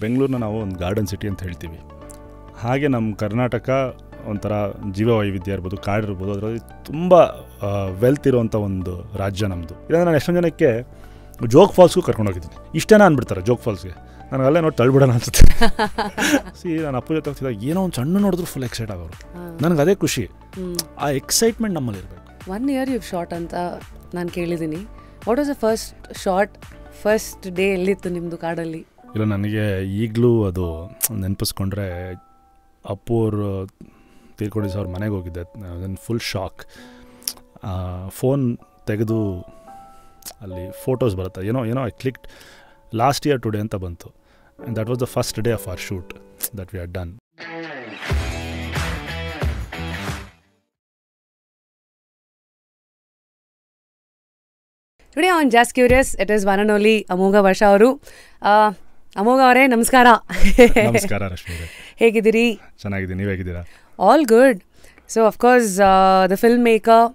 ಬೆಂಗಳೂರನ್ನ ನಾವು ಒಂದು garden city ಅಂತ ಹೇಳ್ತೀವಿ. ಹಾಗೆ ನಮ್ಮ ಕರ್ನಾಟಕ ಒಂಥರ ಜೀವ ವೈವಿಧ್ಯ ಇರ್ಬೋದು, ಕಾಡಿರ್ಬೋದು, ಅದರಲ್ಲಿ ತುಂಬ ವೆಲ್ತ್ ಇರುವಂಥ ಒಂದು ರಾಜ್ಯ ನಮ್ಮದು. ಇಲ್ಲಾಂದರೆ ನಾನು ಎಷ್ಟೊಂದು ಜನಕ್ಕೆ ಜೋಗ್ ಫಾಲ್ಸ್ಗೂ ಕರ್ಕೊಂಡೋಗಿದ್ದೀನಿ. ಇಷ್ಟೇನ ಅಂದ್ಬಿಡ್ತಾರೆ ಜೋಗ್ ಫಾಲ್ಸ್ಗೆ. ನನಗೆ ಅಲ್ಲೇ ನೋಡಿ ತಳ್ಬಿಡೋಣ ಅನ್ಸುತ್ತೆ. ನಾನು ಅಪ್ಪು ಜೊತೆ ಹೋಗ್ತಿದ್ದಾಗ ಏನೋ ಒಂದು ಸಣ್ಣ ನೋಡಿದ್ರು ಫುಲ್ ಎಕ್ಸೈಟ್ ಆಗೋರು. ನನಗೆ ಅದೇ ಖುಷಿ, ಆ ಎಕ್ಸೈಟ್ಮೆಂಟ್ ನಮ್ಮಲ್ಲಿ ಇರಬೇಕು. 1 year you've shot ಅಂತ ನಾನು ಕೇಳಿದ್ದೀನಿ. What was the first day ಎಲ್ಲಿತ್ತು ನಿಮ್ಮದು ಕಾಡಲ್ಲಿ? ಇಲ್ಲ, ನನಗೆ ಈಗಲೂ ಅದು ನೆನಪಿಸ್ಕೊಂಡ್ರೆ ಅಪ್ಪು ಅವರು ತೀರ್ಕೊಂಡಿದ್ದು ಅವ್ರ ಮನೆಗೆ ಹೋಗಿದ್ದೆ. ಅದನ್ನು ಫುಲ್ ಶಾಕ್. ಫೋನ್ ತೆಗೆದು ಅಲ್ಲಿ ಫೋಟೋಸ್ ಬರುತ್ತೆ, ಏನೋ I clicked last year today ಅಂತ ಬಂತು. And that was the first day of our shoot that we had done. Today on Just Curious, it is one and only ಅಮೋಘ ವರ್ಷ ಅವರು. ಅಮೋಘ ಅವರೇ ನಮಸ್ಕಾರ. ನಮಸ್ಕಾರ ರಶ್ಮಿ. ಹೇಗಿದ್ದೀರಿ? ಚೆನ್ನಾಗಿದ್ದೀನಿ, ನೀವು ಹೇಗಿದ್ದೀರಾ? All good. So of course the film maker,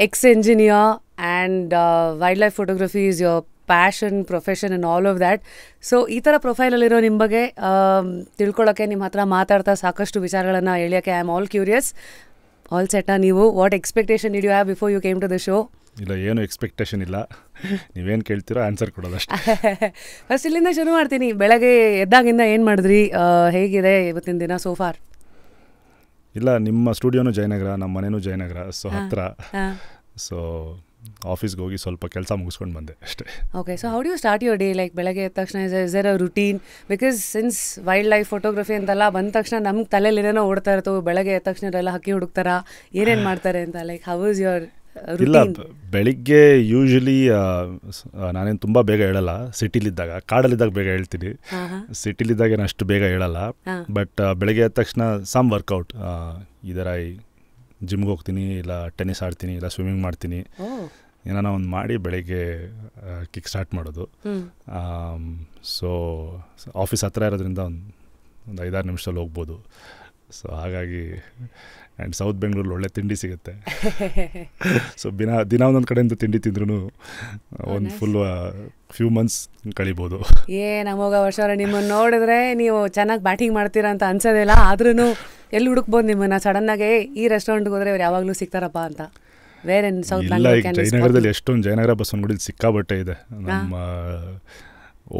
X-engineer and wild life photography is your passion, profession and all of that. So ಈ ಥರ ಪ್ರೊಫೈಲಲ್ಲಿರೋ ನಿಮ್ಮ ಬಗ್ಗೆ ತಿಳ್ಕೊಳ್ಳೋಕ್ಕೆ, ನಿಮ್ಮ ಹತ್ರ ಮಾತಾಡ್ತಾ ಸಾಕಷ್ಟು ವಿಚಾರಗಳನ್ನು ಎಳಿಯೋಕ್ಕೆ I am all curious. All ಸೆಟ್ಟಾ ನೀವು? What expectation did you have before you came to the show? ಇಲ್ಲ, ಏನು ಎಕ್ಸ್ಪೆಕ್ಟೇಷನ್ ಇಲ್ಲ, ನೀವೇನು ಕೇಳ್ತೀರೋ ಆನ್ಸರ್ ಕೊಡೋದಷ್ಟೇ. ಫಸ್ಟ್ ಇಲ್ಲಿಂದ ಶುರು ಮಾಡ್ತೀನಿ. ಬೆಳಗ್ಗೆ ಎದ್ದಾಗಿಂದ ಏನು ಮಾಡಿದ್ರಿ? ಹೇಗಿದೆ ಇವತ್ತಿನ ದಿನ ಸೋ ಫಾರ್? ಇಲ್ಲ, ನಿಮ್ಮ ಸ್ಟುಡಿಯೋನು ಜಯನಗರ, ನಮ್ಮ ಮನೇನೂ ಜಯನಗರ, ಸೊ ಹತ್ತಿರ. ಸೊ ಆಫೀಸ್ಗೆ ಹೋಗಿ ಸ್ವಲ್ಪ ಕೆಲಸ ಮುಗಿಸ್ಕೊಂಡು ಬಂದೆ ಅಷ್ಟೇ. Okay, so how do you start your day? Like ಬೆಳಗ್ಗೆ ಎದ್ದ ತಕ್ಷಣ is there a routine? Because since wildlife photography ಅಂತೆಲ್ಲ ಬಂದ ತಕ್ಷಣ ನಮ್ಗೆ ತಲೆಯಲ್ಲಿ ಏನೇನೋ ಓಡ್ತಾ ಇರ್ತವೆ. ಬೆಳಗ್ಗೆ ಎದ್ದ ತಕ್ಷಣ ಎಲ್ಲ ಹಕ್ಕಿ ಹುಡುಕ್ತಾರ, ಏನೇನು ಮಾಡ್ತಾರೆ ಅಂತ. ಲೈಕ್ ಹೌ ಇಸ್ ಯುವರ್ ಇಲ್ಲ, ಬೆಳಿಗ್ಗೆ ಯೂಶ್ವಲಿ ನಾನೇನು ತುಂಬ ಬೇಗ ಹೇಳಲ್ಲ. ಸಿಟಿಲಿದ್ದಾಗ, ಕಾಡಲ್ಲಿದ್ದಾಗ ಬೇಗ ಹೇಳ್ತೀನಿ. ಸಿಟಿಲಿದ್ದಾಗ ಏನು ಅಷ್ಟು ಬೇಗ ಹೇಳಲ್ಲ. ಬಟ್ ಬೆಳಗ್ಗೆ ಎದ್ದ ತಕ್ಷಣ ಸಮ್ ವರ್ಕೌಟ್, ಇದರ ಜಿಮ್ಗೆ ಹೋಗ್ತೀನಿ, ಇಲ್ಲ ಟೆನ್ನಿಸ್ ಆಡ್ತೀನಿ, ಇಲ್ಲ ಸ್ವಿಮ್ಮಿಂಗ್ ಮಾಡ್ತೀನಿ. ಏನಾನ ಒಂದು ಮಾಡಿ ಬೆಳಗ್ಗೆ ಕಿಕ್ ಸ್ಟಾರ್ಟ್ ಮಾಡೋದು. ಸೊ ಆಫೀಸ್ ಹತ್ತಿರ ಇರೋದ್ರಿಂದ ಒಂದು 5-6 ನಿಮಿಷದಲ್ಲಿ ಹೋಗ್ಬೋದು. ಸೊ ಹಾಗಾಗಿ ಆ್ಯಂಡ್ ಸೌತ್ ಬೆಂಗಳೂರಲ್ಲಿ ಒಳ್ಳೆ ತಿಂಡಿ ಸಿಗುತ್ತೆ. ಸೊ ದಿನ ಒಂದೊಂದು ಕಡೆಯಿಂದ ತಿಂಡಿ ತಿಂದ್ರೂ ಒಂದು ಫುಲ್ ಫ್ಯೂ ಮಂತ್ಸ್ ಕಳಿಬೋದು. ನಮಗ ವರ್ಷ ನಿಮ್ಮನ್ನು ನೋಡಿದ್ರೆ ನೀವು ಚೆನ್ನಾಗಿ ಬ್ಯಾಟಿಂಗ್ ಮಾಡ್ತೀರಾ ಅಂತ ಅನ್ಸೋದಿಲ್ಲ. ಆದ್ರೂ ಎಲ್ಲಿ ಹುಡುಕ್ಬೋದು ನಿಮ್ಮನ್ನು? ಸಡನ್ನಾಗೆ ಈ ರೆಸ್ಟೋರೆಂಟ್ಗೆ ಹೋದ್ರೆ ಅವ್ರು ಯಾವಾಗಲೂ ಸಿಗ್ತಾರಪ್ಪ ಅಂತ. ಬೇರೆ ಸೌತ್ ಇಲ್ಲ, ಈಗ ಜಯನಗರದಲ್ಲಿ ಎಷ್ಟೊಂದು ಜಯನಗರ ಬಸ್ ಅಂಗಡಿ ಸಿಕ್ಕಾಬಟ್ಟೆ ಇದೆ. ನಮ್ಮ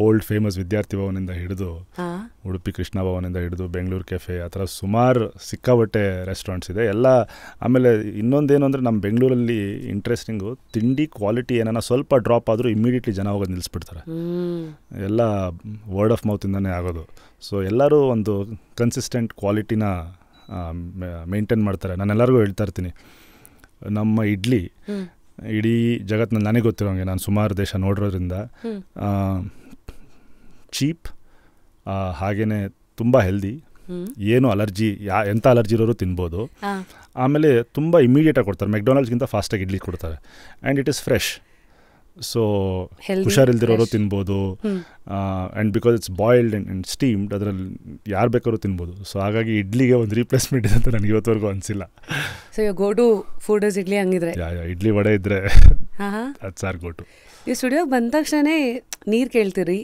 ಓಲ್ಡ್ ಫೇಮಸ್ ವಿದ್ಯಾರ್ಥಿ ಭವನಿಂದ ಹಿಡಿದು ಉಡುಪಿ ಕೃಷ್ಣ ಭವನಿಂದ ಹಿಡಿದು ಬೆಂಗಳೂರು ಕೆಫೆ, ಆ ಥರ ಸುಮಾರು ಸಿಕ್ಕಾಬಟ್ಟೆ ರೆಸ್ಟೋರೆಂಟ್ಸ್ ಇದೆ ಎಲ್ಲ. ಆಮೇಲೆ ಇನ್ನೊಂದೇನು ಅಂದರೆ, ನಮ್ಮ ಬೆಂಗಳೂರಲ್ಲಿ ಇಂಟ್ರೆಸ್ಟಿಂಗು, ತಿಂಡಿ ಕ್ವಾಲಿಟಿ ಏನಾನ ಸ್ವಲ್ಪ ಡ್ರಾಪ್ ಆದರೂ ಇಮ್ಮಿಡಿಯೇಟ್ಲಿ ಜನ ಹೋಗೋದು ನಿಲ್ಲಿಸ್ಬಿಡ್ತಾರೆ. ಎಲ್ಲ ವರ್ಡ್ ಆಫ್ ಮೌತಿಂದನೇ ಆಗೋದು. ಸೊ ಎಲ್ಲರೂ ಒಂದು ಕನ್ಸಿಸ್ಟೆಂಟ್ ಕ್ವಾಲಿಟಿನ ಮೇಂಟೈನ್ ಮಾಡ್ತಾರೆ. ನಾನು ಎಲ್ಲರಿಗೂ ಹೇಳ್ತಾ ಇರ್ತೀನಿ, ನಮ್ಮ ಇಡ್ಲಿ ಇಡೀ ಜಗತ್ತಿನಲ್ಲಿ ನನಗೆ ಗೊತ್ತಿರೋಂಗೆ, ನಾನು ಸುಮಾರು ದೇಶ ನೋಡಿರೋದ್ರಿಂದ ಚೀಪ್, ಹಾಗೆಯೇ ತುಂಬ ಹೆಲ್ದಿ, ಏನು ಅಲರ್ಜಿ, ಎಂಥ ಅಲರ್ಜಿ ಇರೋರು ತಿನ್ಬೋದು. ಆಮೇಲೆ ತುಂಬ ಇಮಿಡಿಯೇಟಾಗಿ ಕೊಡ್ತಾರೆ. ಮೆಕ್ಡೊನಾಲ್ಡ್ಸ್ಗಿಂತ ಫಾಸ್ಟಾಗಿ ಇಡ್ಲಿ ಕೊಡ್ತಾರೆ. And it is fresh. So ಹುಷಾರಿಲ್ದಿರೋರು ತಿನ್ಬೋದು. And because it's boiled and steamed, ಅದರಲ್ಲಿ ಯಾರು ಬೇಕಾದ್ರೂ ತಿನ್ಬೋದು. ಸೊ ಹಾಗಾಗಿ ಇಡ್ಲಿಗೆ ಒಂದು ರೀಪ್ಲೇಸ್ಮೆಂಟ್ ಇದೆ ಅಂತ ನನಗೆ ಇವತ್ತವರೆಗೂ ಅನಿಸಿಲ್ಲ. So you go to food is idli ಹಂಗಿದ್ರೆ? ಇಡ್ಲಿ ವಡೆ ಇದ್ದರೆ ಅದು ಸಾರ್ ಗೋ ಟು. ಈ ಸ್ಟುಡಿಯೋಗೆ ಬಂದ ತಕ್ಷಣ ನೀರು ಕೇಳ್ತೀರಿ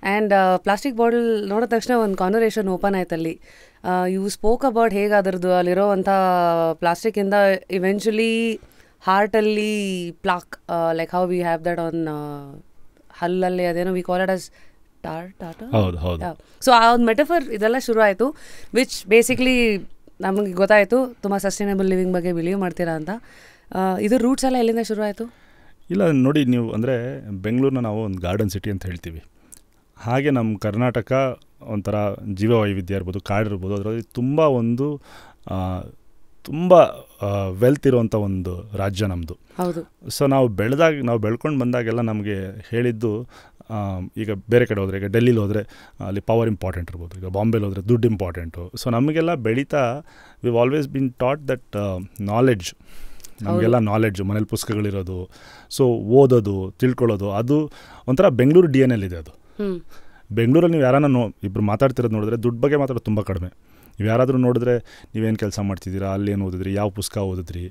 ಆ್ಯಂಡ್ ಪ್ಲಾಸ್ಟಿಕ್ ಬಾಟಲ್ ನೋಡಿದ ತಕ್ಷಣ ಒಂದು ಕಾನ್ವರ್ಸೇಷನ್ ಓಪನ್ ಆಯ್ತಲ್ಲಿ. ಯು ಸ್ಪೋಕ್ ಅಬೌಟ್ ಹೇಗೆ ಅದರದ್ದು ಅಲ್ಲಿರೋವಂಥ ಪ್ಲಾಸ್ಟಿಕ್ಕಿಂದ ಇವೆಂಚುಲಿ ಹಾರ್ಟಲ್ಲಿ plaque, like how we have that on ಹಲ್ಲಲ್ಲಿ, ಅದೇನೋ ವಿ ಕಾಲ್ ಇಟ್ ಆಸ್ ಟಾಟಾ. ಸೊ ಆ ಒಂದು ಮೆಟಫರ್ ಇದೆಲ್ಲ ಶುರು ಆಯಿತು, ವಿಚ್ ಬೇಸಿಕ್ಲಿ ನಮಗೆ ಗೊತ್ತಾಯಿತು ತುಂಬ ಸಸ್ಟೈನಬಲ್ ಲಿವಿಂಗ್ ಬಗ್ಗೆ ಬಿಲೀವ್ ಮಾಡ್ತೀರಾ ಅಂತ. ಇದು ರೂಟ್ಸ್ ಎಲ್ಲ ಎಲ್ಲಿಂದ ಶುರು ಆಯಿತು? ಇಲ್ಲ ನೋಡಿ, ನೀವು ಅಂದರೆ ಬೆಂಗಳೂರನ್ನ ನಾವು ಒಂದು ಗಾರ್ಡನ್ ಸಿಟಿ ಅಂತ ಹೇಳ್ತೀವಿ. ಹಾಗೆ ನಮ್ಮ ಕರ್ನಾಟಕ ಒಂಥರ ಜೀವ ವೈವಿಧ್ಯ ಇರ್ಬೋದು, ಕಾಡಿರ್ಬೋದು, ಅದರಲ್ಲಿ ತುಂಬ ವೆಲ್ತ್ ಇರುವಂಥ ಒಂದು ರಾಜ್ಯ ನಮ್ಮದು. ಹೌದು. ಸೊ ನಾವು ಬೆಳ್ಕೊಂಡು ಬಂದಾಗೆಲ್ಲ ನಮಗೆ ಹೇಳಿದ್ದು, ಈಗ ಬೇರೆ ಕಡೆ ಹೋದರೆ, ಈಗ ಡೆಲ್ಲಿಲಿ ಹೋದರೆ ಅಲ್ಲಿ ಪವರ್ ಇಂಪಾರ್ಟೆಂಟ್ ಇರ್ಬೋದು, ಈಗ ಬಾಂಬೆಲಿ ಹೋದರೆ ದುಡ್ಡು ಇಂಪಾರ್ಟೆಂಟು. ಸೊ ನಮಗೆಲ್ಲ ಬೆಳೀತಾ view always been taught that knowledge, ನಮಗೆಲ್ಲ ನಾಲೆಡ್ಜು, ಮನೇಲಿ ಪುಸ್ತಕಗಳಿರೋದು, ಸೊ ಓದೋದು, ತಿಳ್ಕೊಳ್ಳೋದು, ಅದು ಒಂಥರ ಬೆಂಗಳೂರು DNA ಇದೆ. ಅದು ಬೆಂಗಳೂರಲ್ಲಿ ನೀವು ಯಾರನ್ನ ಇಬ್ಬರು ಮಾತಾಡ್ತಿರೋದು ನೋಡಿದ್ರೆ ದುಡ್ಡು ಬಗ್ಗೆ ಮಾತಾಡೋದು ತುಂಬ ಕಡಿಮೆ. ನೀವು ಯಾರಾದರೂ ನೋಡಿದ್ರೆ ನೀವೇನು ಕೆಲಸ ಮಾಡ್ತಿದ್ದೀರಾ, ಅಲ್ಲೇನು ಓದಿದ್ರಿ, ಯಾವ ಪುಸ್ತಕ ಓದಿದ್ರಿ.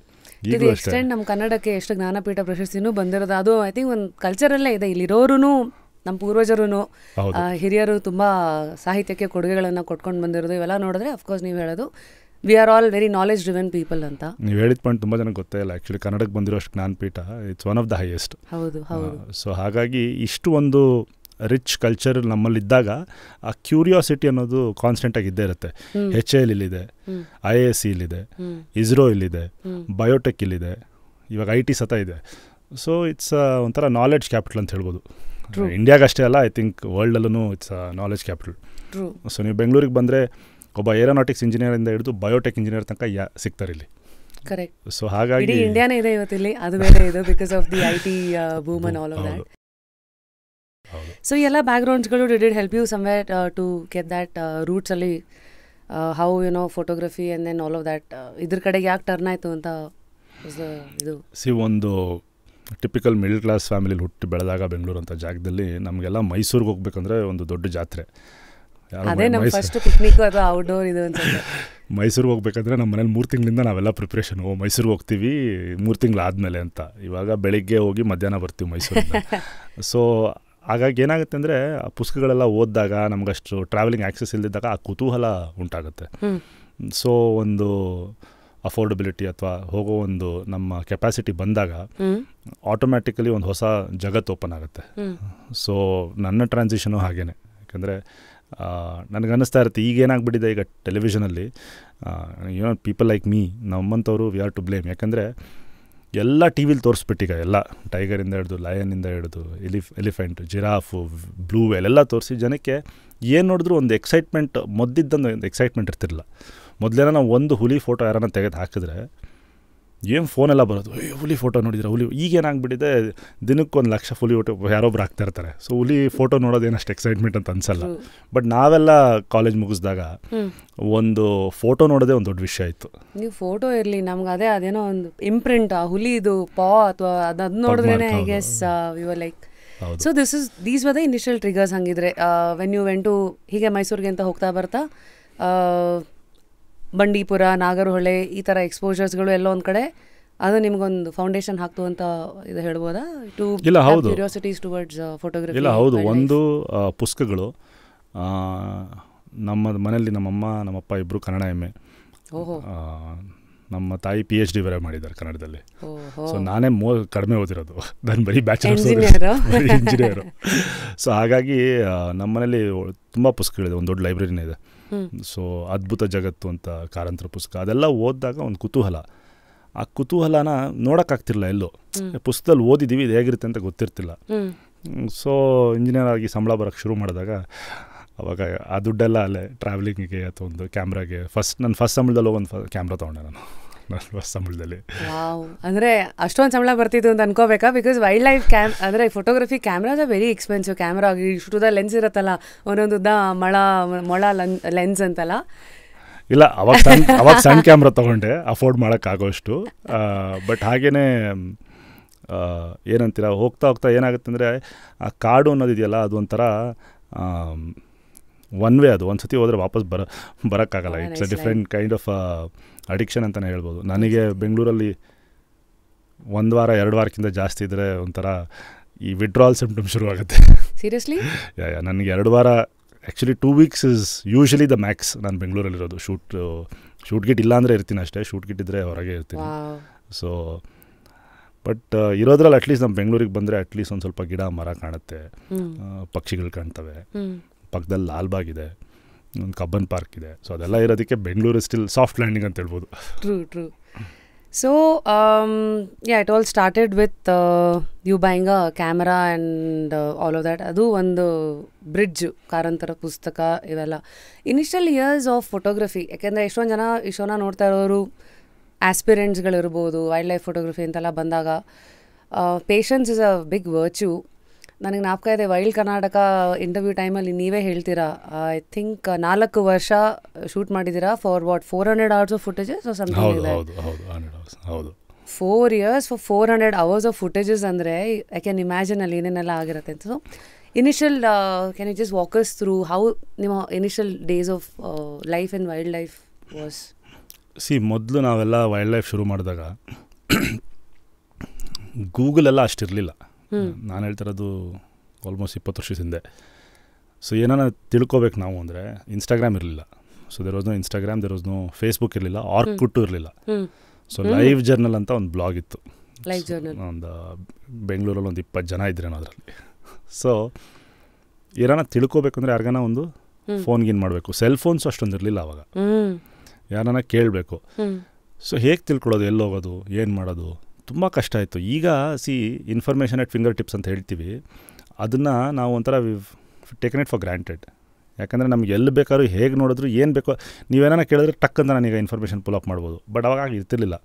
ಈಗಲೂ ಅಷ್ಟೇ ನಮ್ಮ ಕನ್ನಡಕ್ಕೆ ಎಷ್ಟು ಜ್ಞಾನಪೀಠ ಪ್ರಶಸ್ತಿನೂ ಬಂದಿರೋದು. ಅದು ಐ ಥಿಂಕ್ ಒಂದು ಕಲ್ಚರಲ್ಲೇ ಇದೆ. ಇಲ್ಲಿರೋರು ನಮ್ಮ ಪೂರ್ವಜರು ಹೌದು. ಹಿರಿಯರು ತುಂಬ ಸಾಹಿತ್ಯಕ್ಕೆ ಕೊಡುಗೆಗಳನ್ನು ಕೊಟ್ಕೊಂಡು ಬಂದಿರೋದು ಇವೆಲ್ಲ ನೋಡಿದ್ರೆ ಅಫ್ಕೋರ್ಸ್ ನೀವು ಹೇಳೋದು V are all very knowledge driven people ಅಂತ. ನೀವು ಹೇಳಿದ ಪಾಯಿಂಟ್ ತುಂಬ ಜನಕ್ಕೆ ಗೊತ್ತೇ ಇಲ್ಲ. ಆ್ಯಕ್ಚುಲಿ ಕನ್ನಡಕ್ಕೆ ಬಂದಿರೋಷ್ಟು Jnanpith it's one of the highest. ಹೌದು ಹೌದು. ಸೊ ಹಾಗಾಗಿ ಇಷ್ಟು ಒಂದು ರಿಚ್ ಕಲ್ಚರ್ ನಮ್ಮಲ್ಲಿದ್ದಾಗ ಆ ಕ್ಯೂರಿಯಾಸಿಟಿ ಅನ್ನೋದು ಕಾನ್ಸ್ಟೆಂಟಾಗಿ ಇದ್ದೇ ಇರುತ್ತೆ. HAL ಇಲ್ಲಿದೆ, IISc ಇಲ್ಲಿದೆ, ಇಸ್ರೋ ಇಲ್ಲಿದೆ, ಬಯೋಟೆಕ್ ಇಲ್ಲಿದೆ, ಇವಾಗ IT ಸತ ಇದೆ. ಸೊ ಇಟ್ಸ್ ಒಂಥರ ನಾಲೆಡ್ಜ್ ಕ್ಯಾಪಿಟಲ್ ಅಂತ ಹೇಳ್ಬೋದು. ಇಂಡಿಯಾಗಷ್ಟೇ ಅಲ್ಲ, ಐ ಥಿಂಕ್ ವರ್ಲ್ಡಲ್ಲೂ ಇಟ್ಸ್ ನಾಲೆಡ್ಜ್ ಕ್ಯಾಪಿಟಲ್. ಸೊ ನೀವು ಬೆಂಗಳೂರಿಗೆ ಬಂದರೆ ಒಬ್ಬ ಏರೋನಾಟಿಕ್ಸ್ ಇಂಜಿನಿಯರಿಂದ ಹಿಡಿದು ಬಯೋಟೆಕ್ ಇಂಜಿನಿಯರ್ ತನಕ ಸಿಗ್ತಾರೆ ಇಲ್ಲಿ. ಕರೆಕ್ಟ್. ಸೊ ಹಾಗಾಗಿ ಇಂಡಿಯಾನೇ ಇದೆ ಇವತ್ತಿಲ್ಲಿ, ಅದು ಬೇರೆ ಇದು because of the IT boom and all of that. So ಎಲ್ಲ ಬ್ಯಾಕ್ಗ್ರೌಂಡ್ಸ್ಗಳು did it help you somewhere to get that roots ಅಲ್ಲಿ how photography and then all of that ಇದ್ರ ಕಡೆಗೆ ಯಾಕೆ ಟರ್ನ್ ಆಯಿತು ಅಂತ ಇದು? ಒಂದು ಟಿಪಿಕಲ್ ಮಿಡಲ್ ಕ್ಲಾಸ್ ಫ್ಯಾಮಿಲಿಲಿ ಹುಟ್ಟಿ ಬೆಳೆದಾಗ ಬೆಂಗಳೂರು ಅಂತ ಜಾಗದಲ್ಲಿ ನಮಗೆಲ್ಲ ಮೈಸೂರಿಗೆ ಹೋಗ್ಬೇಕಂದ್ರೆ ಒಂದು ದೊಡ್ಡ ಜಾತ್ರೆ. ಅದೇ ನಮ್ಮ ಫಸ್ಟ್ ಪಿಕ್ನಿಕ್ ಅಥವಾ ಔಟ್ಡೋರ್ ಇದು ಅನ್ಸುತ್ತೆ. ಮೈಸೂರಿಗೆ ಹೋಗ್ಬೇಕಂದ್ರೆ ನಮ್ಮ ಮನೇಲಿ 3 ತಿಂಗಳಿಂದ ನಾವೆಲ್ಲ ಪ್ರಿಪ್ರೇಷನ್, ಮೈಸೂರಿಗೆ ಹೋಗ್ತೀವಿ 3 ತಿಂಗಳಾದಮೇಲೆ ಅಂತ. ಇವಾಗ ಬೆಳಿಗ್ಗೆ ಹೋಗಿ ಮಧ್ಯಾಹ್ನ ಬರ್ತೀವಿ ಮೈಸೂರಿಂದ. ಸೊ ಹಾಗಾಗಿ ಏನಾಗುತ್ತೆ ಅಂದರೆ ಆ ಪುಸ್ತಕಗಳೆಲ್ಲ ಓದಿದಾಗ ನಮಗಷ್ಟು ಟ್ರಾವೆಲಿಂಗ್ ಆ್ಯಕ್ಸೆಸ್ ಇಲ್ದಿದ್ದಾಗ ಆ ಕುತೂಹಲ ಉಂಟಾಗುತ್ತೆ. ಸೊ ಒಂದು ಅಫೋರ್ಡಬಿಲಿಟಿ ಅಥವಾ ಹೋಗೋ ಒಂದು ನಮ್ಮ ಕೆಪಾಸಿಟಿ ಬಂದಾಗ ಆಟೋಮ್ಯಾಟಿಕಲಿ ಒಂದು ಹೊಸ ಜಗತ್ತು ಓಪನ್ ಆಗುತ್ತೆ. ಸೊ ನನ್ನ ಟ್ರಾನ್ಸಿಷನು ಹಾಗೇ. ಯಾಕಂದರೆ ನನಗನ್ನಿಸ್ತಾ ಇರುತ್ತೆ ಈಗೇನಾಗ್ಬಿಟ್ಟಿದೆ ಈಗ ಟೆಲಿವಿಷನಲ್ಲಿ ಪೀಪಲ್ ಲೈಕ್ ಮೀ, ನಮ್ಮಂಥವ್ರು ವಿ ಆರ್ ಟು ಬ್ಲೇಮ್. ಯಾಕಂದರೆ ಎಲ್ಲ ಟಿ ವಿಲಿ ತೋರಿಸ್ಬಿಟ್ಟೀಗ, ಎಲ್ಲ ಟೈಗರಿಂದ ಹಿಡಿದು ಲಯನಿಂದ ಹಿಡಿದು ಎಲಿಫೆಂಟ್, ಜಿರಾಫು, ಬ್ಲೂ ವೇಲ್ ಎಲ್ಲ ತೋರಿಸಿ ಜನಕ್ಕೆ ಏನು ನೋಡಿದ್ರು ಒಂದು ಎಕ್ಸೈಟ್ಮೆಂಟ್, ಮೊದ್ಲಿದ್ದಂದು ಒಂದು ಎಕ್ಸೈಟ್ಮೆಂಟ್ ಇರ್ತಿರಲಿಲ್ಲ. ಮೊದಲೇನ ನಾವು ಒಂದು ಹುಲಿ ಫೋಟೋ ಯಾರನ್ನ ತೆಗೆದು ಹಾಕಿದ್ರೆ ಏನು ಫೋನೆಲ್ಲ ಬರೋದು, ಹುಲಿ ಫೋಟೋ ನೋಡಿದ್ರೆ ಹುಲಿ. ಈಗೇನಾಗ್ಬಿಟ್ಟಿದೆ ದಿನಕ್ಕೊಂದು 1,00,000 ಹುಲಿ ಫೋಟೋ ಯಾರೊಬ್ರು ಹಾಕ್ತಾ ಇರ್ತಾರೆ. ಸೊ ಹುಲಿ ಫೋಟೋ ನೋಡೋದೇನಷ್ಟು ಎಕ್ಸೈಟ್ಮೆಂಟ್ ಅಂತ ಅನ್ಸಲ್ಲ. ಬಟ್ ನಾವೆಲ್ಲ ಕಾಲೇಜ್ ಮುಗಿಸಿದಾಗ ಒಂದು ಫೋಟೋ ನೋಡೋದೇ ಒಂದು ದೊಡ್ಡ ವಿಷಯ ಆಯಿತು. ನೀವು ಫೋಟೋ ಇರಲಿ ನಮ್ಗೆ ಅದೇನೋ ಒಂದು ಇಂಪ್ರಿಂಟ್, ಆ ಹುಲಿದು ಅಥವಾ ಅದು ನೋಡಿದ್ರೇ I guess we were like. So these were the initial triggers. ಹಂಗಿದ್ರೆ ವೆನ್ ಯು ವೆಂಟ್ ಟು ಹೀಗೆ ಮೈಸೂರಿಗೆ ಅಂತ ಹೋಗ್ತಾ ಬರ್ತಾ ಬಂಡೀಪುರ, ನಾಗರಹೊಳೆ ಈ ಥರ ಎಕ್ಸ್ಪೋಜರ್ಸ್ಗಳು ಎಲ್ಲ ಒಂದು ಕಡೆ ಅದು ನಿಮ್ಗೊಂದು ಫೌಂಡೇಶನ್ ಹಾಕ್ತು ಅಂತ ಇದು ಹೇಳ್ಬೋದಾ? To curiosities towards photography. ಇಲ್ಲ ಹೌದು, ಒಂದು ಪುಸ್ತಕಗಳು ನಮ್ಮ ಮನೆಯಲ್ಲಿ ನಮ್ಮಮ್ಮ ನಮ್ಮಪ್ಪ ಇಬ್ಬರು ಕನ್ನಡ MA, ನಮ್ಮ ತಾಯಿ PhD ಬೇರೆ ಮಾಡಿದ್ದಾರೆ ಕನ್ನಡದಲ್ಲಿ. ಸೊ ನಾನೇ ಕಡಿಮೆ ಓದಿರೋದು, ನಾನು ಬರೀ ಬ್ಯಾಚಲರ್ಸ್ ಇಂಜಿನಿಯರು. ಸೊ ಹಾಗಾಗಿ ನಮ್ಮ ಮನೇಲಿ ತುಂಬ ಪುಸ್ತಕಗಳಿದೆ, ಒಂದು ದೊಡ್ಡ ಲೈಬ್ರರಿನೇ ಇದೆ. ಸೊ ಅದ್ಭುತ ಜಗತ್ತು ಅಂತ ಕಾರಂತರ ಪುಸ್ತಕ, ಅದೆಲ್ಲ ಓದಿದಾಗ ಒಂದು ಕುತೂಹಲ. ಆ ಕುತೂಹಲನ ನೋಡೋಕ್ಕಾಗ್ತಿರಲಿಲ್ಲ ಎಲ್ಲೋ. ಪುಸ್ತಕದಲ್ಲಿ ಓದಿದ್ದೀವಿ, ಇದು ಹೇಗಿರುತ್ತೆ ಅಂತ ಗೊತ್ತಿರ್ತಿಲ್ಲ. ಸೊ ಇಂಜಿನಿಯರ್ ಆಗಿ ಸಂಬಳ ಬರೋಕ್ಕೆ ಶುರು ಮಾಡಿದಾಗ ಅವಾಗ ಆ ದುಡ್ಡೆಲ್ಲ ಅಲ್ಲೇ ಟ್ರಾವೆಲಿಂಗಿಗೆ ಅಥವಾ ಒಂದು ಕ್ಯಾಮ್ರಾಗೆ ನನ್ನ ಫಸ್ಟ್ ಸಂಬಳದಲ್ಲಿ ಒಂದು ಕ್ಯಾಮ್ರಾ ತೊಗೊಂಡೆ ನಾನು ಫಸ್ಟ್ ಸಂಬಳದಲ್ಲಿ. ಅಂದರೆ ಅಷ್ಟೊಂದು ಸಂಬಳ ಬರ್ತಿತ್ತು ಅಂತ ಅನ್ಕೋಬೇಕಾ? ಬಿಕಾಸ್ ವೈಲ್ಡ್ ಲೈಫ್ ಅಂದರೆ photography cameras are very expensive. Camera ಇಷ್ಟುದ ಲೆನ್ಸ್ ಇರುತ್ತಲ್ಲ, ಒಂದೊಂದುದ್ದ ಮೊಳ ಲೆನ್ಸ್ ಅಂತಲ್ಲ. ಇಲ್ಲ, ಅವಾಗ ಸಣ್ಣ ಕ್ಯಾಮ್ರಾ ತೊಗೊಂಡೆ ಅಫೋರ್ಡ್ ಮಾಡೋಕ್ಕಾಗೋಷ್ಟು. ಬಟ್ ಹಾಗೇ ಏನಂತೀರ, ಹೋಗ್ತಾ ಹೋಗ್ತಾ ಏನಾಗುತ್ತೆ ಅಂದರೆ ಆ ಕಾಡು ಅನ್ನೋದಿದೆಯಲ್ಲ, ಅದು ಒಂಥರ ಒನ್ ವೇ. ಅದು ಒಂದು ಸತಿ ಹೋದರೆ ವಾಪಸ್ ಬರೋಕ್ಕಾಗಲ್ಲ. It's a different kind of addiction ಅಂತಲೇ ಹೇಳ್ಬೋದು. ನನಗೆ ಬೆಂಗಳೂರಲ್ಲಿ 1 ವಾರ 2 ವಾರಕ್ಕಿಂತ ಜಾಸ್ತಿ ಇದ್ದರೆ ಒಂಥರ ಈ ವಿಡ್ರಾಲ್ ಸಿಂಪ್ಟಮ್ ಶುರುವಾಗುತ್ತೆ. ಸೀರಿಯಸ್ಲಿ? ನನಗೆ 2 ವಾರ, actually 2 weeks is usually the Max. ನಾನು ಬೆಂಗಳೂರಲ್ಲಿರೋದು ಶೂಟ್ ಗಿಟ್ ಇಲ್ಲ ಅಂದರೆ ಇರ್ತೀನಿ ಅಷ್ಟೇ, ಶೂಟ್ ಗಿಟ್ ಇದ್ದರೆ ಹೊರಗೆ ಇರ್ತೀನಿ. ಸೊ ಬಟ್ ಇರೋದ್ರಲ್ಲಿ ಅಟ್ಲೀಸ್ಟ್ ನಮ್ಮ ಬೆಂಗಳೂರಿಗೆ ಬಂದರೆ ಅಟ್ಲೀಸ್ಟ್ ಒಂದು ಸ್ವಲ್ಪ ಗಿಡ ಮರ ಕಾಣುತ್ತೆ, ಪಕ್ಷಿಗಳು ಕಾಣ್ತವೆ, ಪಕ್ಕದಲ್ಲಿ ಲಾಲ್ಬಾಗ್ ಇದೆ, ಒಂದು ಕಬ್ಬನ್ ಪಾರ್ಕ್ ಇದೆ. ಸೊ ಅದೆಲ್ಲ ಇರೋದಕ್ಕೆ ಬೆಂಗಳೂರು ಸ್ಟಿಲ್ ಸಾಫ್ಟ್ ಲ್ಯಾಂಡಿಂಗ್ ಅಂತ ಹೇಳ್ಬೋದು. True. So it all started with you buying a camera and all of that. ಅದು ಒಂದು ಬ್ರಿಡ್ಜ್, ಕಾರಂತರ ಪುಸ್ತಕ ಇವೆಲ್ಲ ಇನಿಷಿಯಲ್ ಇಯರ್ಸ್ ಆಫ್ ಫೋಟೋಗ್ರಫಿ. ಯಾಕೆಂದರೆ ಎಷ್ಟೊಂದು ಜನ ಈ ಶೋನ ನೋಡ್ತಾ ಇರೋರು ಆಸ್ಪಿರೆಂಟ್ಸ್ಗಳಿರ್ಬೋದು, ವೈಲ್ಡ್ ಲೈಫ್ ಫೋಟೋಗ್ರಫಿ ಅಂತೆಲ್ಲ ಬಂದಾಗ patience is a big virtue. ನನಗೆ ಜ್ಞಾಪಕ ಇದೆ, ವೈಲ್ಡ್ ಕರ್ನಾಟಕ ಇಂಟರ್ವ್ಯೂ ಟೈಮಲ್ಲಿ ನೀವೇ ಹೇಳ್ತೀರಾ, ಐ ಥಿಂಕ್ 4 ವರ್ಷ ಶೂಟ್ ಮಾಡಿದ್ದೀರಾ for 400 hours of footages so something ಇದೆ. 4 years for 400 hours of footages ಅಂದರೆ ಐ ಕ್ಯಾನ್ ಇಮ್ಯಾಜಿನ್ ಅಲ್ಲಿ ಏನೇನೆಲ್ಲ ಆಗಿರುತ್ತೆ ಅಂತ. So initial can you just walk us through how ನಿಮ್ಮ initial days of life in wildlife was? ಮೊದಲು ನಾವೆಲ್ಲ wild life ಶುರು ಮಾಡಿದಾಗ ಗೂಗಲೆಲ್ಲ ಅಷ್ಟಿರಲಿಲ್ಲ. ನಾನು ಹೇಳ್ತಿರೋದು ಆಲ್ಮೋಸ್ಟ್ 20 ವರ್ಷದ ಹಿಂದೆ. ಸೊ ಏನಾನ ತಿಳ್ಕೊಬೇಕು ನಾವು ಅಂದರೆ ಇನ್ಸ್ಟಾಗ್ರಾಮ್ ಇರಲಿಲ್ಲ. So there was no Instagram, there was no Facebook ಇರಲಿಲ್ಲ, ಆರ್ಕುಟ್ಟು ಇರಲಿಲ್ಲ. ಸೊ ಲೈವ್ ಜರ್ನಲ್ ಅಂತ ಒಂದು ಬ್ಲಾಗ್ ಇತ್ತು. ಒಂದು ಬೆಂಗಳೂರಲ್ಲಿ ಒಂದು 20 ಜನ ಇದ್ರೇನೋ ಅದರಲ್ಲಿ. ಸೊ ಏನಾನ ತಿಳ್ಕೊಬೇಕಂದ್ರೆ ಯಾರಿಗಾನ ಒಂದು ಫೋನ್ಗಿನ್ ಮಾಡಬೇಕು. ಸೆಲ್ ಫೋನ್ಸ್ ಅಷ್ಟೊಂದು ಇರಲಿಲ್ಲ ಆವಾಗ. ಯಾರನ್ನ ಕೇಳಬೇಕು. ಸೊ ಹೇಗೆ ತಿಳ್ಕೊಳ್ಳೋದು, ಎಲ್ಲಿ ಹೋಗೋದು, ಏನು ಮಾಡೋದು, ತುಂಬ ಕಷ್ಟ ಆಯಿತು. ಈಗ ಇನ್ಫಾರ್ಮೇಷನ್ ಎಟ್ ಫಿಂಗರ್ ಟಿಪ್ಸ್ ಅಂತ ಹೇಳ್ತೀವಿ, ಅದನ್ನು ನಾವು ಒಂಥರ ಟೇಕನ್ ಇಟ್ ಫಾರ್ ಗ್ರಾಂಟೆಡ್. ಯಾಕಂದರೆ ನಮ್ಗೆ ಎಲ್ಲಿ ಬೇಕಾದ್ರೂ ಹೇಗೆ ನೋಡಿದ್ರು ಏನು ಬೇಕೋ ನೀವೇನಾನ ಕೇಳಿದ್ರೆ ಟಕ್ ಅಂತ ನಾನೀಗ ಇನ್ಫಾರ್ಮೇಷನ್ ಪುಲ್ ಅಪ್ ಮಾಡ್ಬೋದು. ಬಟ್ ಅವಾಗ ಇರ್ತಿರ್ಲಿಲ್ಲ.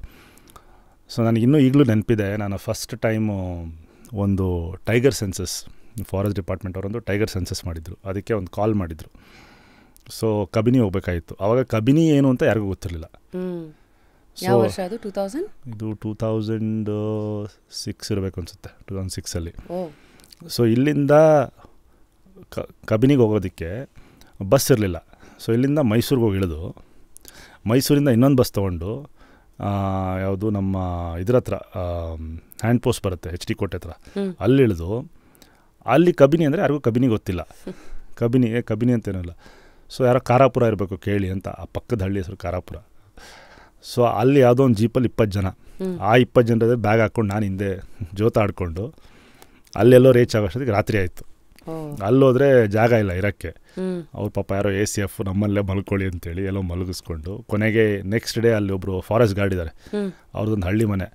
ಸೊ ನನಗಿನ್ನೂ ಈಗಲೂ ನೆನಪಿದೆ, ನಾನು ಫಸ್ಟ್ ಟೈಮು ಒಂದು ಟೈಗರ್ ಸೆನ್ಸಸ್, ಫಾರೆಸ್ಟ್ ಡಿಪಾರ್ಟ್ಮೆಂಟ್ ಅವರೊಂದು ಟೈಗರ್ ಸೆನ್ಸಸ್ ಮಾಡಿದರು. ಅದಕ್ಕೆ ಒಂದು ಕಾಲ್ ಮಾಡಿದರು. ಸೊ ಕಬಿನಿ ಹೋಗ್ಬೇಕಾಗಿತ್ತು. ಆವಾಗ ಕಬಿನಿ ಏನು ಅಂತ ಯಾರಿಗೂ ಗೊತ್ತಿರಲಿಲ್ಲ. ಯಾವ ವರ್ಷ ಅದು? 2000? ಇದು 2006 ಇರಬೇಕು ಅನಿಸುತ್ತೆ, 2006ಅಲ್ಲಿ. ಸೊ ಇಲ್ಲಿಂದ ಕಬಿನಿಗೆ ಹೋಗೋದಕ್ಕೆ ಬಸ್ ಇರಲಿಲ್ಲ. ಸೊ ಇಲ್ಲಿಂದ ಮೈಸೂರಿಗೆ ಹೋಗಿ ಇಳಿದು, ಮೈಸೂರಿಂದ ಇನ್ನೊಂದು ಬಸ್ ತೊಗೊಂಡು ಯಾವುದು ನಮ್ಮ ಇದ್ರ ಹತ್ರ ಹ್ಯಾಂಡ್ ಪೋಸ್ಟ್ ಬರುತ್ತೆ HD ಕೋಟೆ ಹತ್ರ, ಅಲ್ಲಿ ಇಳಿದು ಅಲ್ಲಿ ಕಬಿನಿ ಅಂದರೆ ಯಾರಿಗೂ ಕಬಿನಿ ಗೊತ್ತಿಲ್ಲ. ಕಬಿನಿ ಅಂತೇನಿಲ್ಲ. ಸೊ ಯಾರೋ ಕಾರಾಪುರ ಇರಬೇಕು ಕೇಳಿ ಅಂತ, ಆ ಪಕ್ಕದ ಹಳ್ಳಿ ಹೆಸರು ಕಾರಾಪುರ. ಸೊ ಅಲ್ಲಿ ಯಾವುದೋ ಒಂದು ಜೀಪಲ್ಲಿ 20 ಜನ, ಆ 20 ಜನರದೇ ಬ್ಯಾಗ್ ಹಾಕ್ಕೊಂಡು ನಾನು ಹಿಂದೆ ಜೋತ ಆಡ್ಕೊಂಡು ಅಲ್ಲೆಲ್ಲೋ ರೀಚ್ ಆಗೋಷ್ಟೊತ್ತಿಗೆ ರಾತ್ರಿ ಆಯಿತು. ಅಲ್ಲೋದ್ರೆ ಜಾಗ ಇಲ್ಲ ಇರೋಕ್ಕೆ. ಅವ್ರ ಪಾಪ ಯಾರೋ ACF ನಮ್ಮಲ್ಲೇ ಮಲ್ಕೊಳ್ಳಿ ಅಂತೇಳಿ ಎಲ್ಲೋ ಮಲಗಿಸ್ಕೊಂಡು, ಕೊನೆಗೆ ನೆಕ್ಸ್ಟ್ ಡೇ ಅಲ್ಲಿ ಒಬ್ಬರು ಫಾರೆಸ್ಟ್ ಗಾರ್ಡ್ ಇದ್ದಾರೆ, ಅವ್ರದ್ದೊಂದು ಹಳ್ಳಿ ಮನೆ,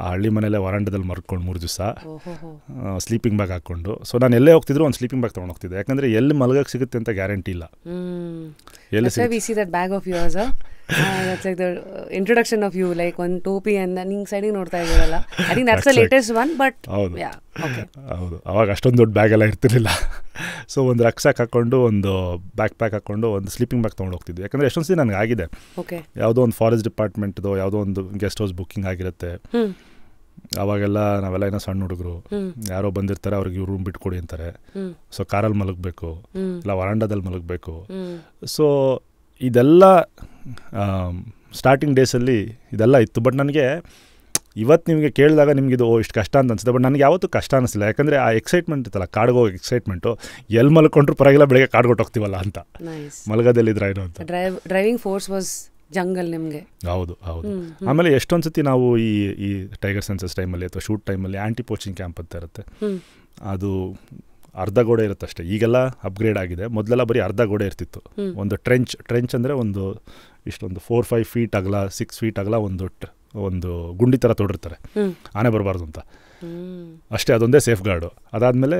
ಆ ಹಳ್ಳಿ ಮನೆಯಲ್ಲೇ ವರಾಂಡದಲ್ಲಿ ಮರ್ಕೊಂಡು 3 ದಿವಸ ಸ್ಲೀಪಿಂಗ್ ಬ್ಯಾಗ್ ಹಾಕ್ಕೊಂಡು. ಸೊ ನಾನು ಎಲ್ಲೇ ಹೋಗ್ತಿದ್ರು ಒಂದು ಸ್ಲೀಪಿಂಗ್ ಬ್ಯಾಗ್ ತೊಗೊಂಡು ಹೋಗ್ತಿದ್ದೆ, ಯಾಕಂದರೆ ಎಲ್ಲಿ ಮಲಗಕ್ಕೆ ಸಿಗುತ್ತೆ ಅಂತ ಗ್ಯಾರಂಟಿ ಇಲ್ಲ. ಎಲ್ಲಿ that's like the introduction of you, like one topi and ನಿಂಗೆ ಸೈಡಿಗೆ ನೋಡ್ತಾ ಇದ್ದೀರಲ್ಲ. I think that's the latest one, but ಹೌದು. ಅವಾಗ ಅಷ್ಟೊಂದು ದೊಡ್ಡ ಬ್ಯಾಗ್ ಎಲ್ಲ ಇರ್ತಿರ್ಲಿಲ್ಲ. ಸೊ ಒಂದು ರಕ್ಸಾಕ್ ಹಾಕ್ಕೊಂಡು, ಒಂದು ಬ್ಯಾಕ್ ಪ್ಯಾಕ್ ಹಾಕ್ಕೊಂಡು, ಒಂದು ಸ್ಲೀಪಿಂಗ್ ಬ್ಯಾಗ್ ತೊಗೊಂಡು ಹೋಗ್ತಿದ್ದೆ. ಯಾಕಂದರೆ ಎಷ್ಟೊಂದು ಸತಿ ನನಗೆ ಆಗಿದೆ, ಯಾವುದೋ ಒಂದು ಫಾರೆಸ್ಟ್ ಡಿಪಾರ್ಟ್ಮೆಂಟ್ದು ಯಾವುದೋ ಒಂದು ಗೆಸ್ಟ್ ಹೌಸ್ ಬುಕ್ಕಿಂಗ್ ಆಗಿರುತ್ತೆ. ಅವಾಗೆಲ್ಲ ನಾವೆಲ್ಲ ಏನೋ ಸಣ್ಣ ಹುಡುಗರು, ಯಾರೋ ಬಂದಿರ್ತಾರೆ, ಅವ್ರಿಗೆ ಇವ್ರು ರೂಮ್ ಬಿಟ್ಕೊಡಿ ಅಂತಾರೆ. ಸೊ ಕಾರಲ್ಲಿ ಮಲಗಬೇಕು, ಇಲ್ಲ ವರಾಂಡದಲ್ಲಿ ಮಲಗಬೇಕು. ಸೊ ಇದೆಲ್ಲ ಸ್ಟಾರ್ಟಿಂಗ್ ಡೇಸಲ್ಲಿ ಇದೆಲ್ಲ ಇತ್ತು. ಬಟ್ ನನಗೆ ಇವತ್ತು ನಿಮಗೆ ಕೇಳಿದಾಗ ನಿಮಗಿದು ಇಷ್ಟು ಕಷ್ಟ ಅಂತ ಅನಿಸುತ್ತೆ. ಬಟ್ ನನಗೆ ಯಾವತ್ತೂ ಕಷ್ಟ ಅನಿಸಿಲ್ಲ. ಯಾಕಂದರೆ ಆ ಎಕ್ಸೈಟ್ಮೆಂಟ್ ಇತ್ತಲ್ಲ, ಕಾಡ್ಗೆ ಹೋಗೋ ಎಕ್ಸೈಟ್ಮೆಂಟು, ಎಲ್ಲಿ ಮಲ್ಕೊಂಡ್ರು ಪರವಾಗಿಲ್ಲ, ಬೆಳಗ್ಗೆ ಕಾಡ್ಗೊಟ್ಟು ಹೋಗ್ತೀವಲ್ಲ ಅಂತ, ಮಲಗೋದಲ್ಲಿದ್ರೆ ಏನೋ ಅಂತ. ಡ್ರೈವಿಂಗ್ ಫೋರ್ಸ್ ವಾಸ್ ಜಂಗಲ್ ನಿಮಗೆ. ಹೌದು. ಆಮೇಲೆ ಎಷ್ಟೊಂದು ಸತಿ ನಾವು ಈ ಟೈಗರ್ ಸೆನ್ಸಸ್ ಟೈಮಲ್ಲಿ ಅಥವಾ ಶೂಟ್ ಟೈಮಲ್ಲಿ ಆ್ಯಂಟಿ ಪೋಚಿಂಗ್ ಕ್ಯಾಂಪ್ ಅಂತ ಇರುತ್ತೆ. ಅದು ಅರ್ಧ ಗೋಡೆ ಇರುತ್ತೆ ಅಷ್ಟೇ. ಈಗೆಲ್ಲ ಅಪ್ಗ್ರೇಡ್ ಆಗಿದೆ. ಮೊದಲೆಲ್ಲ ಬರೀ ಅರ್ಧ ಗೋಡೆ ಇರ್ತಿತ್ತು. ಒಂದು ಟ್ರೆಂಚ್ ಅಂದರೆ ಒಂದು ಇಷ್ಟೊಂದು 4-5 ಫೀಟ್ ಅಗಲ, 6 ಫೀಟ್ ಅಗಲ ಒಂದು ಗುಂಡಿ ಥರ ತೋಡಿರ್ತಾರೆ, ಆನೆ ಬರಬಾರ್ದು ಅಂತ ಅಷ್ಟೇ. ಅದೊಂದೇ ಸೇಫ್ ಗಾರ್ಡು. ಅದಾದಮೇಲೆ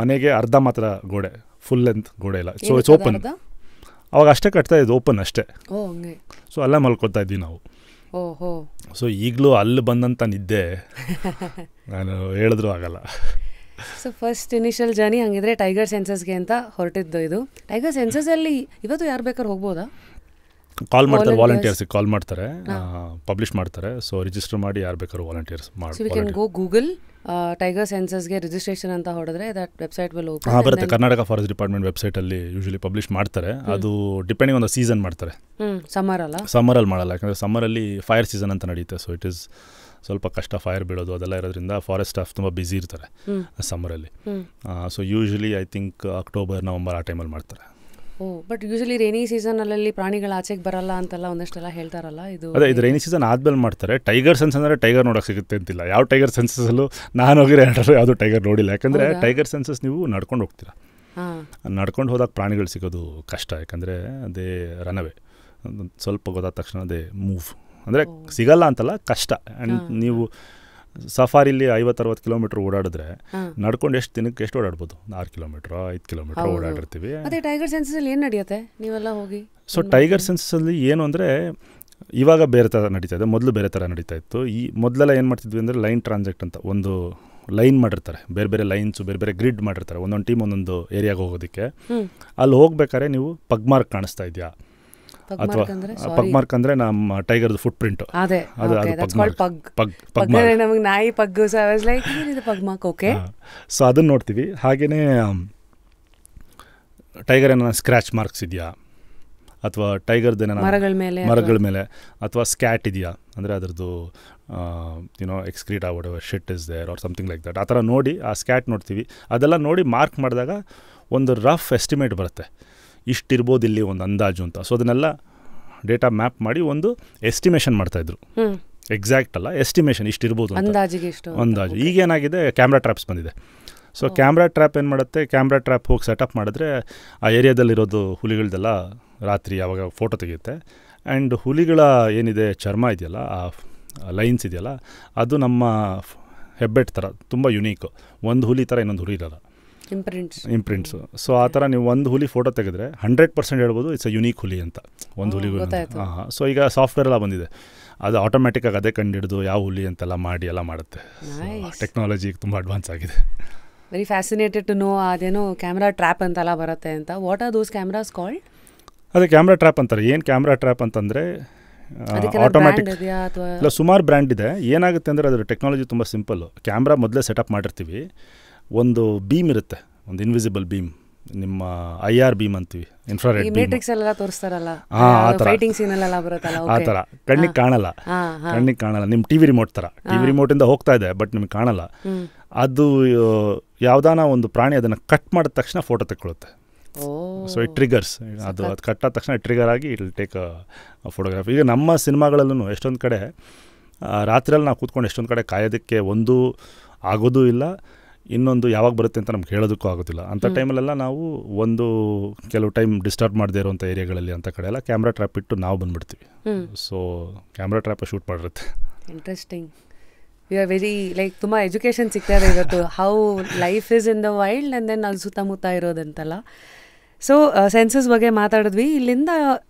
ಮನೆಗೆ ಅರ್ಧ ಮಾತ್ರ ಗೋಡೆ, ಫುಲ್ ಲೆಂತ್ ಗೋಡೆ ಇಲ್ಲ. So it's open. ಅವಾಗ ಅಷ್ಟೇ ಕಟ್ತಾ ಇದ್ದು, ಓಪನ್ ಅಷ್ಟೇ. ಸೊ ಅಲ್ಲೇ ಮಲ್ಕೊತಾ ಇದ್ವಿ ನಾವು. ಸೊ ಈಗಲೂ ಅಲ್ಲಿ ಬಂದಂಥ ನಿದ್ದೆ ನಾನು ಹೇಳಿದ್ರೂ ಆಗಲ್ಲ. ಸೊ ಫಸ್ಟ್ ಇನಿಷಿಯಲ್ ಜರ್ನಿ ಹಂಗಿದ್ರೆ ಟೈಗರ್ ಸೆನ್ಸಸ್ಗೆ ಅಂತ ಹೊರಟಿದ್ದು. ಇದು ಟೈಗರ್ ಸೆನ್ಸಸಲ್ಲಿ ಇವತ್ತು ಯಾರು ಬೇಕಾದ್ರೂ ಹೋಗ್ಬೋದಾ? ಕಾಲ್ ಮಾಡ್ತಾರೆ, ವಾಲಂಟಿಯರ್ಸಿಗೆ ಕಾಲ್ ಮಾಡ್ತಾರೆ, ಪಬ್ಲಿಷ್ ಮಾಡ್ತಾರೆ. ಸೊ ರಿಜಿಸ್ಟರ್ ಮಾಡಿ ಯಾರು ಬೇಕಾದ್ರೂ ವಾಲಂಟಿಯರ್ಸ್ ಮಾಡಿ. We can go Google tiger ಸೆನ್ಸಸ್ಗೆ ರಿಜಿಸ್ಟ್ರೇಷನ್ ಅಂತ ಹೊಡೆದ್ರೆ ದಟ್ ವೆಬ್ಸೈಟ್ ವಿಲ್ ಓಪನ್. ಬರುತ್ತೆ. ಕರ್ನಾಟಕ ಫಾರೆಸ್ಟ್ ಡಿಪಾರ್ಟ್ಮೆಂಟ್ ವೆಬ್ಸೈಟಲ್ಲಿ ಯೂಶಲಿ ಪಬ್ಲಿಷ್ ಮಾಡ್ತಾರೆ. ಅದು ಡಿಪೆಂಡಿಂಗ್ ಆನ್ ದ ಸೀಸನ್ ಮಾಡ್ತಾರೆ. ಸಮ್ಮರಲ್ಲಿ ಮಾಡಲ್ಲ, ಯಾಕಂದರೆ ಸಮ್ಮರಲ್ಲಿ ಫೈರ್ ಸೀಸನ್ ಅಂತ ನಡೆಯುತ್ತೆ. ಸೊ ಇಟ್ ಈಸ್ ಸ್ವಲ್ಪ ಕಷ್ಟ, ಫೈರ್ ಬೀಳೋದು ಅದೆಲ್ಲ ಇರೋದ್ರಿಂದ ಫಾರೆಸ್ಟ್ ಸ್ಟಾಫ್ ತುಂಬ ಬ್ಯುಸಿ ಇರ್ತಾರೆ ಸಮ್ಮರಲ್ಲಿ. So usually I think October, November ಆ ಟೈಮಲ್ಲಿ ಮಾಡ್ತಾರೆ. ಬಟ್ ಯೂಶಲಿ ರೈನಿ ಸೀಸನಲ್ಲಿ ಪ್ರಾಣಿಗಳು ಆಚೆಗೆ ಬರಲ್ಲ ಅಂತೆಲ್ಲ ಒಂದಷ್ಟೆಲ್ಲ ಹೇಳ್ತಾರಲ್ಲ. ಇದು ರೈನಿ ಸೀಸನ್ ಆದ್ಮೇಲೆ ಮಾಡ್ತಾರೆ. ಟೈಗರ್ ಸೆನ್ಸ್ ಅಂದರೆ ಟೈಗರ್ ನೋಡೋಕೆ ಸಿಗುತ್ತೆ ಅಂತಿಲ್ಲ. ಯಾವ ಟೈಗರ್ ಸೆನ್ಸಸ್ಸಲ್ಲೂ ನಾನು ಹೋಗಿರೋ ಯಾವುದು ಟೈಗರ್ ನೋಡಿಲ್ಲ. ಯಾಕಂದರೆ ಟೈಗರ್ ಸೆನ್ಸಸ್ ನೀವು ನಡ್ಕೊಂಡು ಹೋಗ್ತೀರಾ, ನಡ್ಕೊಂಡು ಹೋದಾಗ ಪ್ರಾಣಿಗಳು ಸಿಗೋದು ಕಷ್ಟ. ಯಾಕಂದರೆ ಅದೇ ರನವೇ, ಸ್ವಲ್ಪ ಗೊತ್ತಾದ ತಕ್ಷಣ ಅದೇ ಮೂವ್, ಅಂದರೆ ಸಿಗಲ್ಲ ಅಂತಲ್ಲ, ಕಷ್ಟ. ಆ್ಯಂಡ್ ನೀವು ಸಫಾರಿಲಿ 50-60 ಕಿಲೋಮೀಟರ್ ಓಡಾಡಿದ್ರೆ ನಡ್ಕೊಂಡು ಎಷ್ಟು ದಿನಕ್ಕೆ ಎಷ್ಟು ಓಡಾಡ್ಬೋದು? 6 ಕಿಲೋಮೀಟರ್ 5 ಕಿಲೋಮೀಟರ್ ಓಡಾಡಿರ್ತೀವಿ. ಅದೇ ಟೈಗರ್ ಸೆನ್ಸಸಲ್ಲಿ ಏನು ನಡೆಯುತ್ತೆ ನೀವೆಲ್ಲ ಹೋಗಿ? ಸೊ ಟೈಗರ್ ಸೆನ್ಸಸಲ್ಲಿ ಏನು ಅಂದರೆ ಇವಾಗ ಬೇರೆ ಥರ ನಡೀತಾ ಇದೆ, ಮೊದಲು ಬೇರೆ ಥರ ನಡೀತಾ ಇತ್ತು. ಈ ಮೊದಲೆಲ್ಲ ಏನು ಮಾಡ್ತಿದ್ವಿ ಅಂದರೆ ಲೈನ್ ಟ್ರಾನ್ಸಾಕ್ಟ್ ಅಂತ ಒಂದು ಲೈನ್ ಮಾಡಿರ್ತಾರೆ, ಬೇರೆ ಬೇರೆ ಲೈನ್ಸು, ಬೇರೆ ಬೇರೆ ಗ್ರಿಡ್ ಮಾಡಿರ್ತಾರೆ. ಒಂದೊಂದು ಟೀಮ್ ಒಂದೊಂದು ಏರಿಯಾಗೆ ಹೋಗೋದಕ್ಕೆ. ಅಲ್ಲಿ ಹೋಗ್ಬೇಕಾದ್ರೆ ನೀವು ಪಗ್ ಮಾರ್ಕ್ ಕಾಣಿಸ್ತಾ ಇದೆಯಾ, ಅಥವಾ ಪಗ್ ಮಾರ್ಕ್ ಅಂದರೆ ನಮ್ಮ ಟೈಗರ್ದು ಫುಟ್ ಪ್ರಿಂಟ್, ನಾಯಿ ಪಗ್ಗು. ಸೊ ಅದನ್ನು ನೋಡ್ತೀವಿ. ಹಾಗೆಯೇ ಟೈಗರ್ ಏನೋ ಸ್ಕ್ರ್ಯಾಚ್ ಮಾರ್ಕ್ಸ್ ಇದೆಯಾ, ಅಥವಾ ಟೈಗರ್ದೇನ ಮರಗಳ ಮೇಲೆ ಅಥವಾ ಸ್ಕ್ಯಾಟ್ ಇದೆಯಾ ಅಂದರೆ ಅದರದ್ದು ಎಕ್ಸ್ಕ್ರೀಟ್ ಆಗ್ಬಿಡೋ shit is there or something like that ಆ ಥರ ನೋಡಿ ಆ ಸ್ಕ್ಯಾಟ್ ನೋಡ್ತೀವಿ. ಅದೆಲ್ಲ ನೋಡಿ ಮಾರ್ಕ್ ಮಾಡಿದಾಗ ಒಂದು ರಫ್ ಎಸ್ಟಿಮೇಟ್ ಬರುತ್ತೆ, ಇಷ್ಟಿರ್ಬೋದು ಇಲ್ಲಿ ಒಂದು ಅಂದಾಜು ಅಂತ. ಸೊ ಅದನ್ನೆಲ್ಲ ಡೇಟಾ ಮ್ಯಾಪ್ ಮಾಡಿ ಒಂದು ಎಸ್ಟಿಮೇಷನ್ ಮಾಡ್ತಾಯಿದ್ರು. ಎಕ್ಸಾಕ್ಟ್ ಅಲ್ಲ, ಎಸ್ಟಿಮೇಷನ್ ಇಷ್ಟಿರ್ಬೋದು ಅಂದಾಜು. ಈಗೇನಾಗಿದೆ ಕ್ಯಾಮ್ರಾ ಟ್ರ್ಯಾಪ್ಸ್ ಬಂದಿದೆ. ಸೊ ಕ್ಯಾಮ್ರಾ ಟ್ರ್ಯಾಪ್ ಏನು ಮಾಡುತ್ತೆ, ಕ್ಯಾಮ್ರಾ ಟ್ರ್ಯಾಪ್ ಹೋಗಿ ಸೆಟಪ್ ಮಾಡಿದ್ರೆ ಆ ಏರಿಯಾದಲ್ಲಿರೋದು ಹುಲಿಗಳದೆಲ್ಲ ರಾತ್ರಿ ಯಾವಾಗ ಫೋಟೋ ತೆಗೆಯುತ್ತೆ. ಆ್ಯಂಡ್ ಹುಲಿಗಳ ಏನಿದೆ ಚರ್ಮ ಇದೆಯಲ್ಲ, ಆ ಲೈನ್ಸ್ ಇದೆಯಲ್ಲ, ಅದು ನಮ್ಮ ಹೆಬ್ಬೆಟ್ ಥರ ತುಂಬ ಯುನೀಕು. ಒಂದು ಹುಲಿ ಥರ ಇನ್ನೊಂದು ಹುಲಿ ಇರಲ್ಲ, ಇಂಪ್ರಿಂಟ್ಸು. ಸೊ ಆ ಥರ ನೀವು ಒಂದು ಹುಲಿ ಫೋಟೋ ತೆಗೆದ್ರೆ 100% ಹೇಳ್ಬೋದು ಇಟ್ಸ್ ಅ ಯುನೀಕ್ ಹುಲಿ ಅಂತ, ಒಂದು ಹುಲಿಗೂ. ಹಾಂ, ಸೊ ಈಗ ಸಾಫ್ಟ್ವೇರ್ ಎಲ್ಲ ಬಂದಿದೆ, ಅದು ಆಟೋಮ್ಯಾಟಿಕ್ಕಾಗಿ ಅದೇ ಕಂಡುಹಿಡಿದು ಯಾವ ಹುಲಿ ಅಂತೆಲ್ಲ ಮಾಡಿ ಎಲ್ಲ ಮಾಡುತ್ತೆ. ಟೆಕ್ನಾಲಜಿ ತುಂಬ ಅಡ್ವಾನ್ಸ್ ಆಗಿದೆ. ವೆರಿ ಫ್ಯಾಸಿನೇಟೆಡ್ ಟು ನೋ ಅದೇನೋ ಕ್ಯಾಮ್ರಾ ಟ್ರ್ಯಾಪ್ ಅಂತೆಲ್ಲ ಬರುತ್ತೆ ಅಂತ. What are those cameras called? ಅದೇ ಕ್ಯಾಮ್ರಾ ಟ್ರ್ಯಾಪ್ ಅಂತಾರೆ. ಏನು ಕ್ಯಾಮ್ರಾ ಟ್ರ್ಯಾಪ್ ಅಂತಂದರೆ ಆಟೋಮ್ಯಾಟಿಕ್ ಇಲ್ಲ, ಸುಮಾರು ಬ್ರ್ಯಾಂಡ್ ಇದೆ. ಏನಾಗುತ್ತೆ ಅಂದರೆ ಅದರ ಟೆಕ್ನಾಲಜಿ ತುಂಬ ಸಿಂಪಲ್ಲು. ಕ್ಯಾಮ್ರಾ ಮೊದಲೇ ಸೆಟಪ್ ಮಾಡಿರ್ತೀವಿ, ಒಂದು ಬೀಮ್ ಇರುತ್ತೆ, ಒಂದು ಇನ್ವಿಸಿಬಲ್ ಬೀಮ್, ನಿಮ್ಮ IR ಬೀಮ್ ಅಂತೀವಿ, ಇನ್ಫ್ರಾರೆಡ್ ಬೀಮ್. ಆ ಥರ ಕಣ್ಣಿಗೆ ಕಾಣಲ್ಲ, ನಿಮ್ಮ TV ರಿಮೋಟ್ ಥರ. TV ರಿಮೋಟಿಂದ ಹೋಗ್ತಾ ಇದೆ ಬಟ್ ನಿಮ್ಗೆ ಕಾಣಲ್ಲ. ಅದು ಯಾವುದಾನ ಒಂದು ಪ್ರಾಣಿ ಅದನ್ನು ಕಟ್ ಮಾಡಿದ ತಕ್ಷಣ ಫೋಟೋ ತೆಕ್ಕೊಳ್ಳುತ್ತೆ. ಸೊ ಇಟ್ ಟ್ರಿಗರ್ಸ್, ಅದು ಕಟ್ ಆದ ತಕ್ಷಣ ಟ್ರಿಗರ್ ಆಗಿ ಇಟ್ ವಿಲ್ ಟೇಕ್ ಫೋಟೋಗ್ರಾಫಿ. ಈಗ ನಮ್ಮ ಸಿನಿಮಾಗಳಲ್ಲೂ ಎಷ್ಟೊಂದು ಕಡೆ ರಾತ್ರಿಯಲ್ಲಿ ನಾವು ಕೂತ್ಕೊಂಡು ಎಷ್ಟೊಂದು ಕಡೆ ಕಾಯೋದಕ್ಕೆ ಒಂದು ಆಗೋದೂ ಇಲ್ಲ, ಇನ್ನೊಂದು ಯಾವಾಗ ಬರುತ್ತೆ ಅಂತ ನಮ್ಗೆ ಹೇಳೋದಕ್ಕೂ ಆಗೋದಿಲ್ಲ. ಅಂಥ ಟೈಮಲ್ಲೆಲ್ಲ ನಾವು ಕೆಲವು ಟೈಮ್ ಡಿಸ್ಟರ್ಬ್ ಮಾಡದೇ ಇರೋಂಥ ಏರಿಯಾಗಳಲ್ಲಿ ಅಂಥ ಕಡೆ ಎಲ್ಲ ಕ್ಯಾಮ್ರಾ ಟ್ರ್ಯಾಪ್ ಇಟ್ಟು ನಾವು ಬಂದುಬಿಡ್ತೀವಿ. ಸೊ ಕ್ಯಾಮ್ರಾ ಟ್ರ್ಯಾಪ್ ಶೂಟ್ ಮಾಡಿರುತ್ತೆ. ಇಂಟ್ರೆಸ್ಟಿಂಗ್. ಯು ಆರ್ ವೆರಿ ತುಂಬ ಎಜುಕೇಷನ್ ಸಿಗ್ತಾರೆ ಇವತ್ತು, how life is in the wild and then ಅಲ್ಲಿ ಸುತ್ತಮುತ್ತ ಇರೋದಂತಲ್ಲ. ಸೊ ಸೆನ್ಸಸ್ ಬಗ್ಗೆ ಮಾತಾಡಿದ್ವಿ. ಇಲ್ಲಿಂದ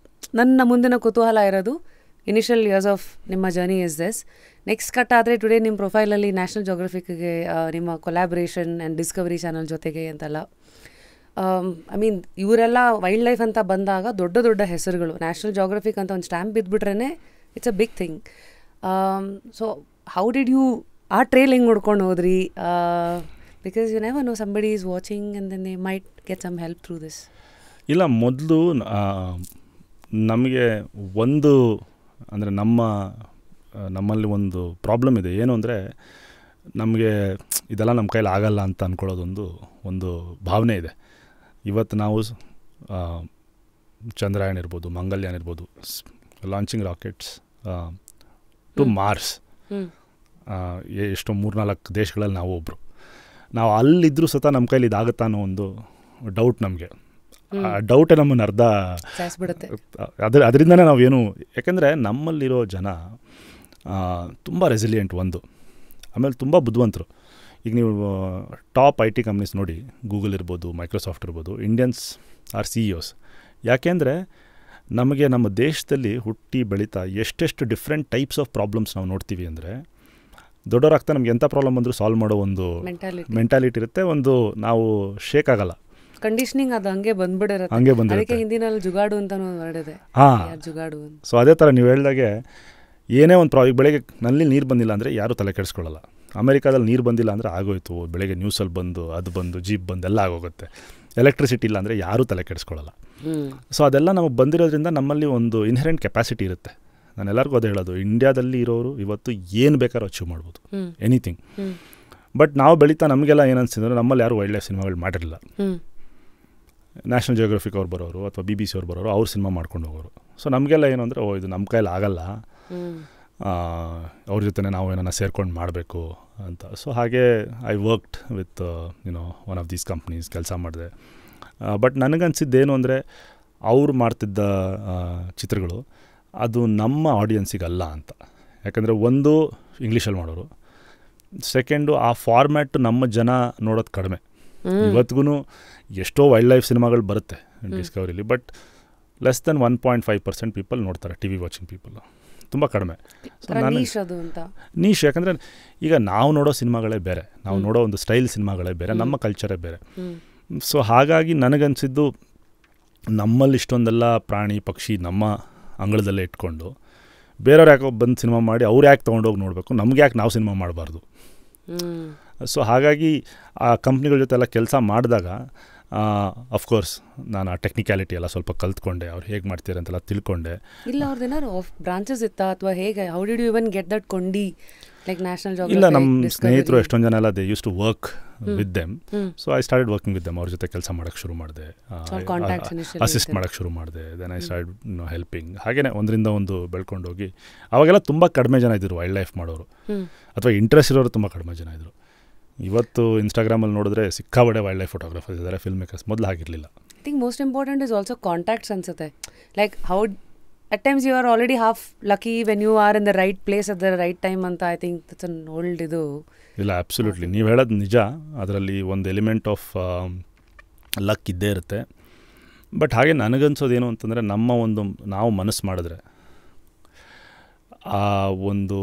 ನನ್ನ ಮುಂದಿನ ಕುತೂಹಲ ಇರೋದು, ಇನಿಷಿಯಲ್ ಇಯರ್ಸ್ ಆಫ್ ನಿಮ್ಮ journey is this. Next cut ಆದರೆ ಟುಡೇ ನಿಮ್ಮ ಪ್ರೊಫೈಲಲ್ಲಿ ನ್ಯಾಷನಲ್ ಜೋಗ್ರಫಿಕ್ಗೆ ನಿಮ್ಮ ಕೊಲ್ಯಾಬ್ರೇಷನ್ ಆ್ಯಂಡ್ ಡಿಸ್ಕವರಿ ಚಾನಲ್ ಜೊತೆಗೆ ಅಂತೆಲ್ಲ. ಐ ಮೀನ್ ಇವರೆಲ್ಲ ವೈಲ್ಡ್ ಲೈಫ್ ಅಂತ ಬಂದಾಗ ದೊಡ್ಡ ದೊಡ್ಡ ಹೆಸರುಗಳು. ನ್ಯಾಷನಲ್ ಜೋಗ್ರಫಿಕ್ ಅಂತ ಒಂದು ಸ್ಟ್ಯಾಂಪ್ ಬಿದ್ದುಬಿಟ್ರೇ it's a big thing. So how did you ಆ ಟ್ರೇಲ್ ಹೆಂಗೆ ನೋಡ್ಕೊಂಡು ಹೋದ್ರಿ? Because you never know somebody is watching and then they might get some help through this. ಇಲ್ಲ, ಮೊದಲು ನಮಗೆ ಒಂದು ಅಂದರೆ ನಮ್ಮಲ್ಲಿ ಒಂದು ಪ್ರಾಬ್ಲಮ್ ಇದೆ. ಏನು ಅಂದರೆ ನಮಗೆ ಇದೆಲ್ಲ ನಮ್ಮ ಕೈಲಿ ಆಗಲ್ಲ ಅಂತ ಅಂದ್ಕೊಳ್ಳೋದೊಂದು ಭಾವನೆ ಇದೆ. ಇವತ್ತು ನಾವು ಚಂದ್ರಯಾನ್ ಇರ್ಬೋದು, ಮಂಗಲ್ಯಾನ್ ಇರ್ಬೋದು, ಲಾಂಚಿಂಗ್ ರಾಕೆಟ್ಸ್ ಟು ಮಾರ್ಸ್, ಎಷ್ಟೋ 3-4 ದೇಶಗಳಲ್ಲಿ ನಾವು ಒಬ್ಬರು. ನಾವು ಅಲ್ಲಿದ್ದರೂ ಸಹ ನಮ್ಮ ಕೈಲಿ ಇದಾಗುತ್ತಾ ಅನ್ನೋ ಒಂದು ಡೌಟ್ ನಮಗೆ. ಆ ಡೌಟೇ ನಮ್ಮನ್ನು ಅದರಿಂದನೇ ನಾವೇನು, ಯಾಕೆಂದರೆ ನಮ್ಮಲ್ಲಿರೋ ಜನ ತುಂಬ ರೆಸಿಲಿಯೆಂಟ್ ಒಂದು, ಆಮೇಲೆ ತುಂಬ ಬುದ್ಧಿವಂತರು. ಈಗ ನೀವು ಟಾಪ್ IT ಕಂಪ್ನೀಸ್ ನೋಡಿ, ಗೂಗಲ್ ಇರ್ಬೋದು, ಮೈಕ್ರೋಸಾಫ್ಟ್ ಇರ್ಬೋದು, ಇಂಡಿಯನ್ಸ್ ಆರ್ CEOs. ಯಾಕೆಂದರೆ ನಮಗೆ ನಮ್ಮ ದೇಶದಲ್ಲಿ ಹುಟ್ಟಿ ಬೆಳೀತಾ ಎಷ್ಟೆಷ್ಟು ಡಿಫ್ರೆಂಟ್ ಟೈಪ್ಸ್ ಆಫ್ ಪ್ರಾಬ್ಲಮ್ಸ್ ನಾವು ನೋಡ್ತೀವಿ ಅಂದರೆ, ದೊಡ್ಡವರಾಗ್ತಾ ನಮ್ಗೆ ಎಂಥ ಪ್ರಾಬ್ಲಮ್ ಬಂದರೂ ಸಾಲ್ವ್ ಮಾಡೋ ಒಂದು ಮೆಂಟಾಲಿಟಿ ಇರುತ್ತೆ. ಒಂದು ನಾವು ಶೇಕ್ ಆಗಲ್ಲ, ಕಂಡೀಷನಿಂಗ್ ಅದು ಹಂಗೆ ಬಂದ್ಬಿಡಿರುತ್ತೆ. ಅದಕ್ಕೆ ಹಿಂದಿನಲ್ಲಿ ಜುಗಾಡು ಅಂತಲೂ ಹೊರಡಿದೆ. ಜುಗಾಡು. ಸೊ ಅದೇ ಥರ ನೀವು ಹೇಳಿದಾಗೆ ಏನೇ ಒಂದು ಈಗ ಬೆಳಗ್ಗೆ ನಲ್ಲಿ ನೀರು ಬಂದಿಲ್ಲ ಅಂದರೆ ಯಾರೂ ತಲೆ ಕೆಡಿಸ್ಕೊಳ್ಳಲ್ಲ. ಅಮೆರಿಕಾದಲ್ಲಿ ನೀರು ಬಂದಿಲ್ಲ ಅಂದರೆ ಆಗೋಯ್ತು, ಬೆಳಗ್ಗೆ ನ್ಯೂಸಲ್ಲಿ ಬಂದು ಅದು ಬಂದು ಜೀಪ್ ಬಂದು ಎಲ್ಲ ಆಗೋಗುತ್ತೆ. ಎಲೆಕ್ಟ್ರಿಸಿಟಿ ಇಲ್ಲ ಅಂದರೆ ಯಾರೂ ತಲೆ ಕೆಡಿಸ್ಕೊಳ್ಳಲ್ಲ. ಸೊ ಅದೆಲ್ಲ ನಮಗೆ ಬಂದಿರೋದ್ರಿಂದ ನಮ್ಮಲ್ಲಿ ಒಂದು ಇನ್ಹೆರೆಂಟ್ ಕೆಪಾಸಿಟಿ ಇರುತ್ತೆ. ನಾನು ಎಲ್ಲರಿಗೂ ಅದೇ ಹೇಳೋದು, ಇಂಡಿಯಾದಲ್ಲಿ ಇರೋರು ಇವತ್ತು ಏನು ಬೇಕಾದ್ರೂ ಅಚೀವ್ ಮಾಡ್ಬೋದು, ಎನಿಥಿಂಗ್. ಬಟ್ ನಾವು ಬೆಳೀತಾ ನಮಗೆಲ್ಲ ಏನು ಅನಿಸಿದ್ರೆ, ನಮ್ಮಲ್ಲಿ ಯಾರು ವೈಲ್ಡ್ ಲೈಫ್ ಸಿನಿಮಾಗಳು ಮಾಡಿರಲಿಲ್ಲ. ನ್ಯಾಷನಲ್ ಜಿಯೋಗ್ರಫಿಕ್ ಅವ್ರು ಬರೋರು ಅಥವಾ BBC ಅವ್ರು ಬರೋರು, ಅವ್ರು ಸಿನಿಮಾ ಮಾಡ್ಕೊಂಡು ಹೋಗೋರು. ಸೊ ನಮಗೆಲ್ಲ ಏನು ಅಂದರೆ, ಇದು ನಮ್ಮ ಕೈಲಿ ಆಗಲ್ಲ, ಅವ್ರ ಜೊತೆ ನಾವು ಏನನ್ನ ಸೇರ್ಕೊಂಡು ಮಾಡಬೇಕು ಅಂತ. ಸೊ ಹಾಗೆ I worked with one of these companies, ಕೆಲಸ ಮಾಡಿದೆ. ಬಟ್ ನನಗನ್ಸಿದ್ದೇನು ಅಂದರೆ, ಅವ್ರು ಮಾಡ್ತಿದ್ದ ಚಿತ್ರಗಳು ಅದು ನಮ್ಮ ಆಡಿಯನ್ಸಿಗಲ್ಲ ಅಂತ. ಯಾಕಂದರೆ ಒಂದು ಇಂಗ್ಲೀಷಲ್ಲಿ ಮಾಡೋರು, ಸೆಕೆಂಡು ಆ ಫಾರ್ಮ್ಯಾಟು ನಮ್ಮ ಜನ ನೋಡೋದು ಕಡಿಮೆ. ಇವತ್ತಿಗೂ ಎಷ್ಟೋ ವೈಲ್ಡ್ ಲೈಫ್ ಸಿನಿಮಾಗಳು ಬರುತ್ತೆ ಡಿಸ್ಕವರಿಲಿ, ಬಟ್ ಲೆಸ್ ದೆನ್ 1.5% ಪೀಪಲ್ ನೋಡ್ತಾರೆ. TV ವಾಚಿಂಗ್ ಪೀಪಲ್ ತುಂಬ ಕಡಿಮೆ. ಸೊ ನಾನು ನೀಶ್, ಯಾಕಂದರೆ ಈಗ ನಾವು ನೋಡೋ ಸಿನಿಮಾಗಳೇ ಬೇರೆ, ನಾವು ನೋಡೋ ಒಂದು ಸ್ಟೈಲ್ ಸಿನಿಮಾಗಳೇ ಬೇರೆ, ನಮ್ಮ ಕಲ್ಚರೇ ಬೇರೆ. ಸೊ ಹಾಗಾಗಿ ನನಗನ್ಸಿದ್ದು, ನಮ್ಮಲ್ಲಿ ಇಷ್ಟೊಂದೆಲ್ಲ ಪ್ರಾಣಿ ಪಕ್ಷಿ ನಮ್ಮ ಅಂಗಳದಲ್ಲೇ ಇಟ್ಕೊಂಡು ಬೇರೆಯವ್ರು ಯಾಕೆ ಬಂದು ಸಿನಿಮಾ ಮಾಡಿ ಅವ್ರು ಯಾಕೆ ತೊಗೊಂಡೋಗಿ ನೋಡಬೇಕು, ನಮ್ಗೆ ಯಾಕೆ ನಾವು ಸಿನಿಮಾ ಮಾಡಬಾರ್ದು. ಸೊ ಹಾಗಾಗಿ ಆ ಕಂಪ್ನಿಗಳ ಜೊತೆ ಎಲ್ಲ ಕೆಲಸ ಮಾಡಿದಾಗ ಅಫ್ಕೋರ್ಸ್ ನಾನು ಆ ಟೆಕ್ನಿಕ್ಯಾಲಿಟಿ ಎಲ್ಲ ಸ್ವಲ್ಪ ಕಲ್ತ್ಕೊಂಡೆ, ಅವ್ರು ಹೇಗೆ ಮಾಡ್ತೀರ ಅಂತೆಲ್ಲ ತಿಳ್ಕೊಂಡೆ. ಇಲ್ಲ ಅವ್ರದ್ದೇನಾದ್ರು ಬ್ರಾಂಚಸ್ ಇತ್ತಾ ಅಥವಾ ಹೇಗೆ, how did you even get that ಕೊಂಡಿ ಲೈಕ್ ನ್ಯಾಷನಲ್ ಜಾಗ್ರಫಿ? ಇಲ್ಲ, ನಮ್ಮ ಸ್ನೇಹಿತರು ಎಷ್ಟೊಂದು ಜನ ಎಲ್ಲ they use to work with them. So I started working with them. ಅವ್ರ ಜೊತೆ ಕೆಲಸ ಮಾಡೋಕ್ಕೆ ಶುರು ಮಾಡಿದೆ, ಅಸಿಸ್ಟ್ ಮಾಡೋಕ್ಕೆ ಶುರು ಮಾಡಿದೆ. Then I start helping. ಹಾಗೇನೆ ಒಂದರಿಂದ ಒಂದು ಬೆಳ್ಕೊಂಡು ಹೋಗಿ ಅವಾಗೆಲ್ಲ ತುಂಬ ಕಡಿಮೆ ಜನ ಇದ್ದರು ವೈಲ್ಡ್ ಲೈಫ್ ಮಾಡೋರು, ಅಥವಾ ಇಂಟ್ರೆಸ್ಟ್ ಇರೋರು ತುಂಬ ಕಡಿಮೆ ಜನ ಇದ್ದರು. ಇವತ್ತು ಇನ್ಸ್ಟಾಗ್ರಾಮಲ್ಲಿ ನೋಡಿದ್ರೆ ಸಿಕ್ಕಾಬಡೆ ವೈಲ್ಡ್ ಲೈಫ್ ಫೋಟೋಗ್ರಾಫರ್ಸ್ ಇದ್ದಾರೆ, ಫಿಲ್ಮ್ ಮೇಕರ್ಸ್. ಮೊದಲು ಆಗಿರಲಿಲ್ಲ. I think most important is also contacts ಅನ್ಸುತ್ತೆ. Like how at times you are already half lucky when you are in the right place at the right time ಅಂತ. I think that's an old ಇದು. ಇಲ್ಲ, absolutely ನೀವು ಹೇಳೋದು ನಿಜ. ಅದರಲ್ಲಿ ಒಂದು element of luck ಇದ್ದೇ ಇರುತ್ತೆ. ಬಟ್ ಹಾಗೆ ನನಗನ್ಸೋದೇನು ಅಂತಂದರೆ, ನಾವು ಮನಸ್ಸು ಮಾಡಿದ್ರೆ ಆ ಒಂದು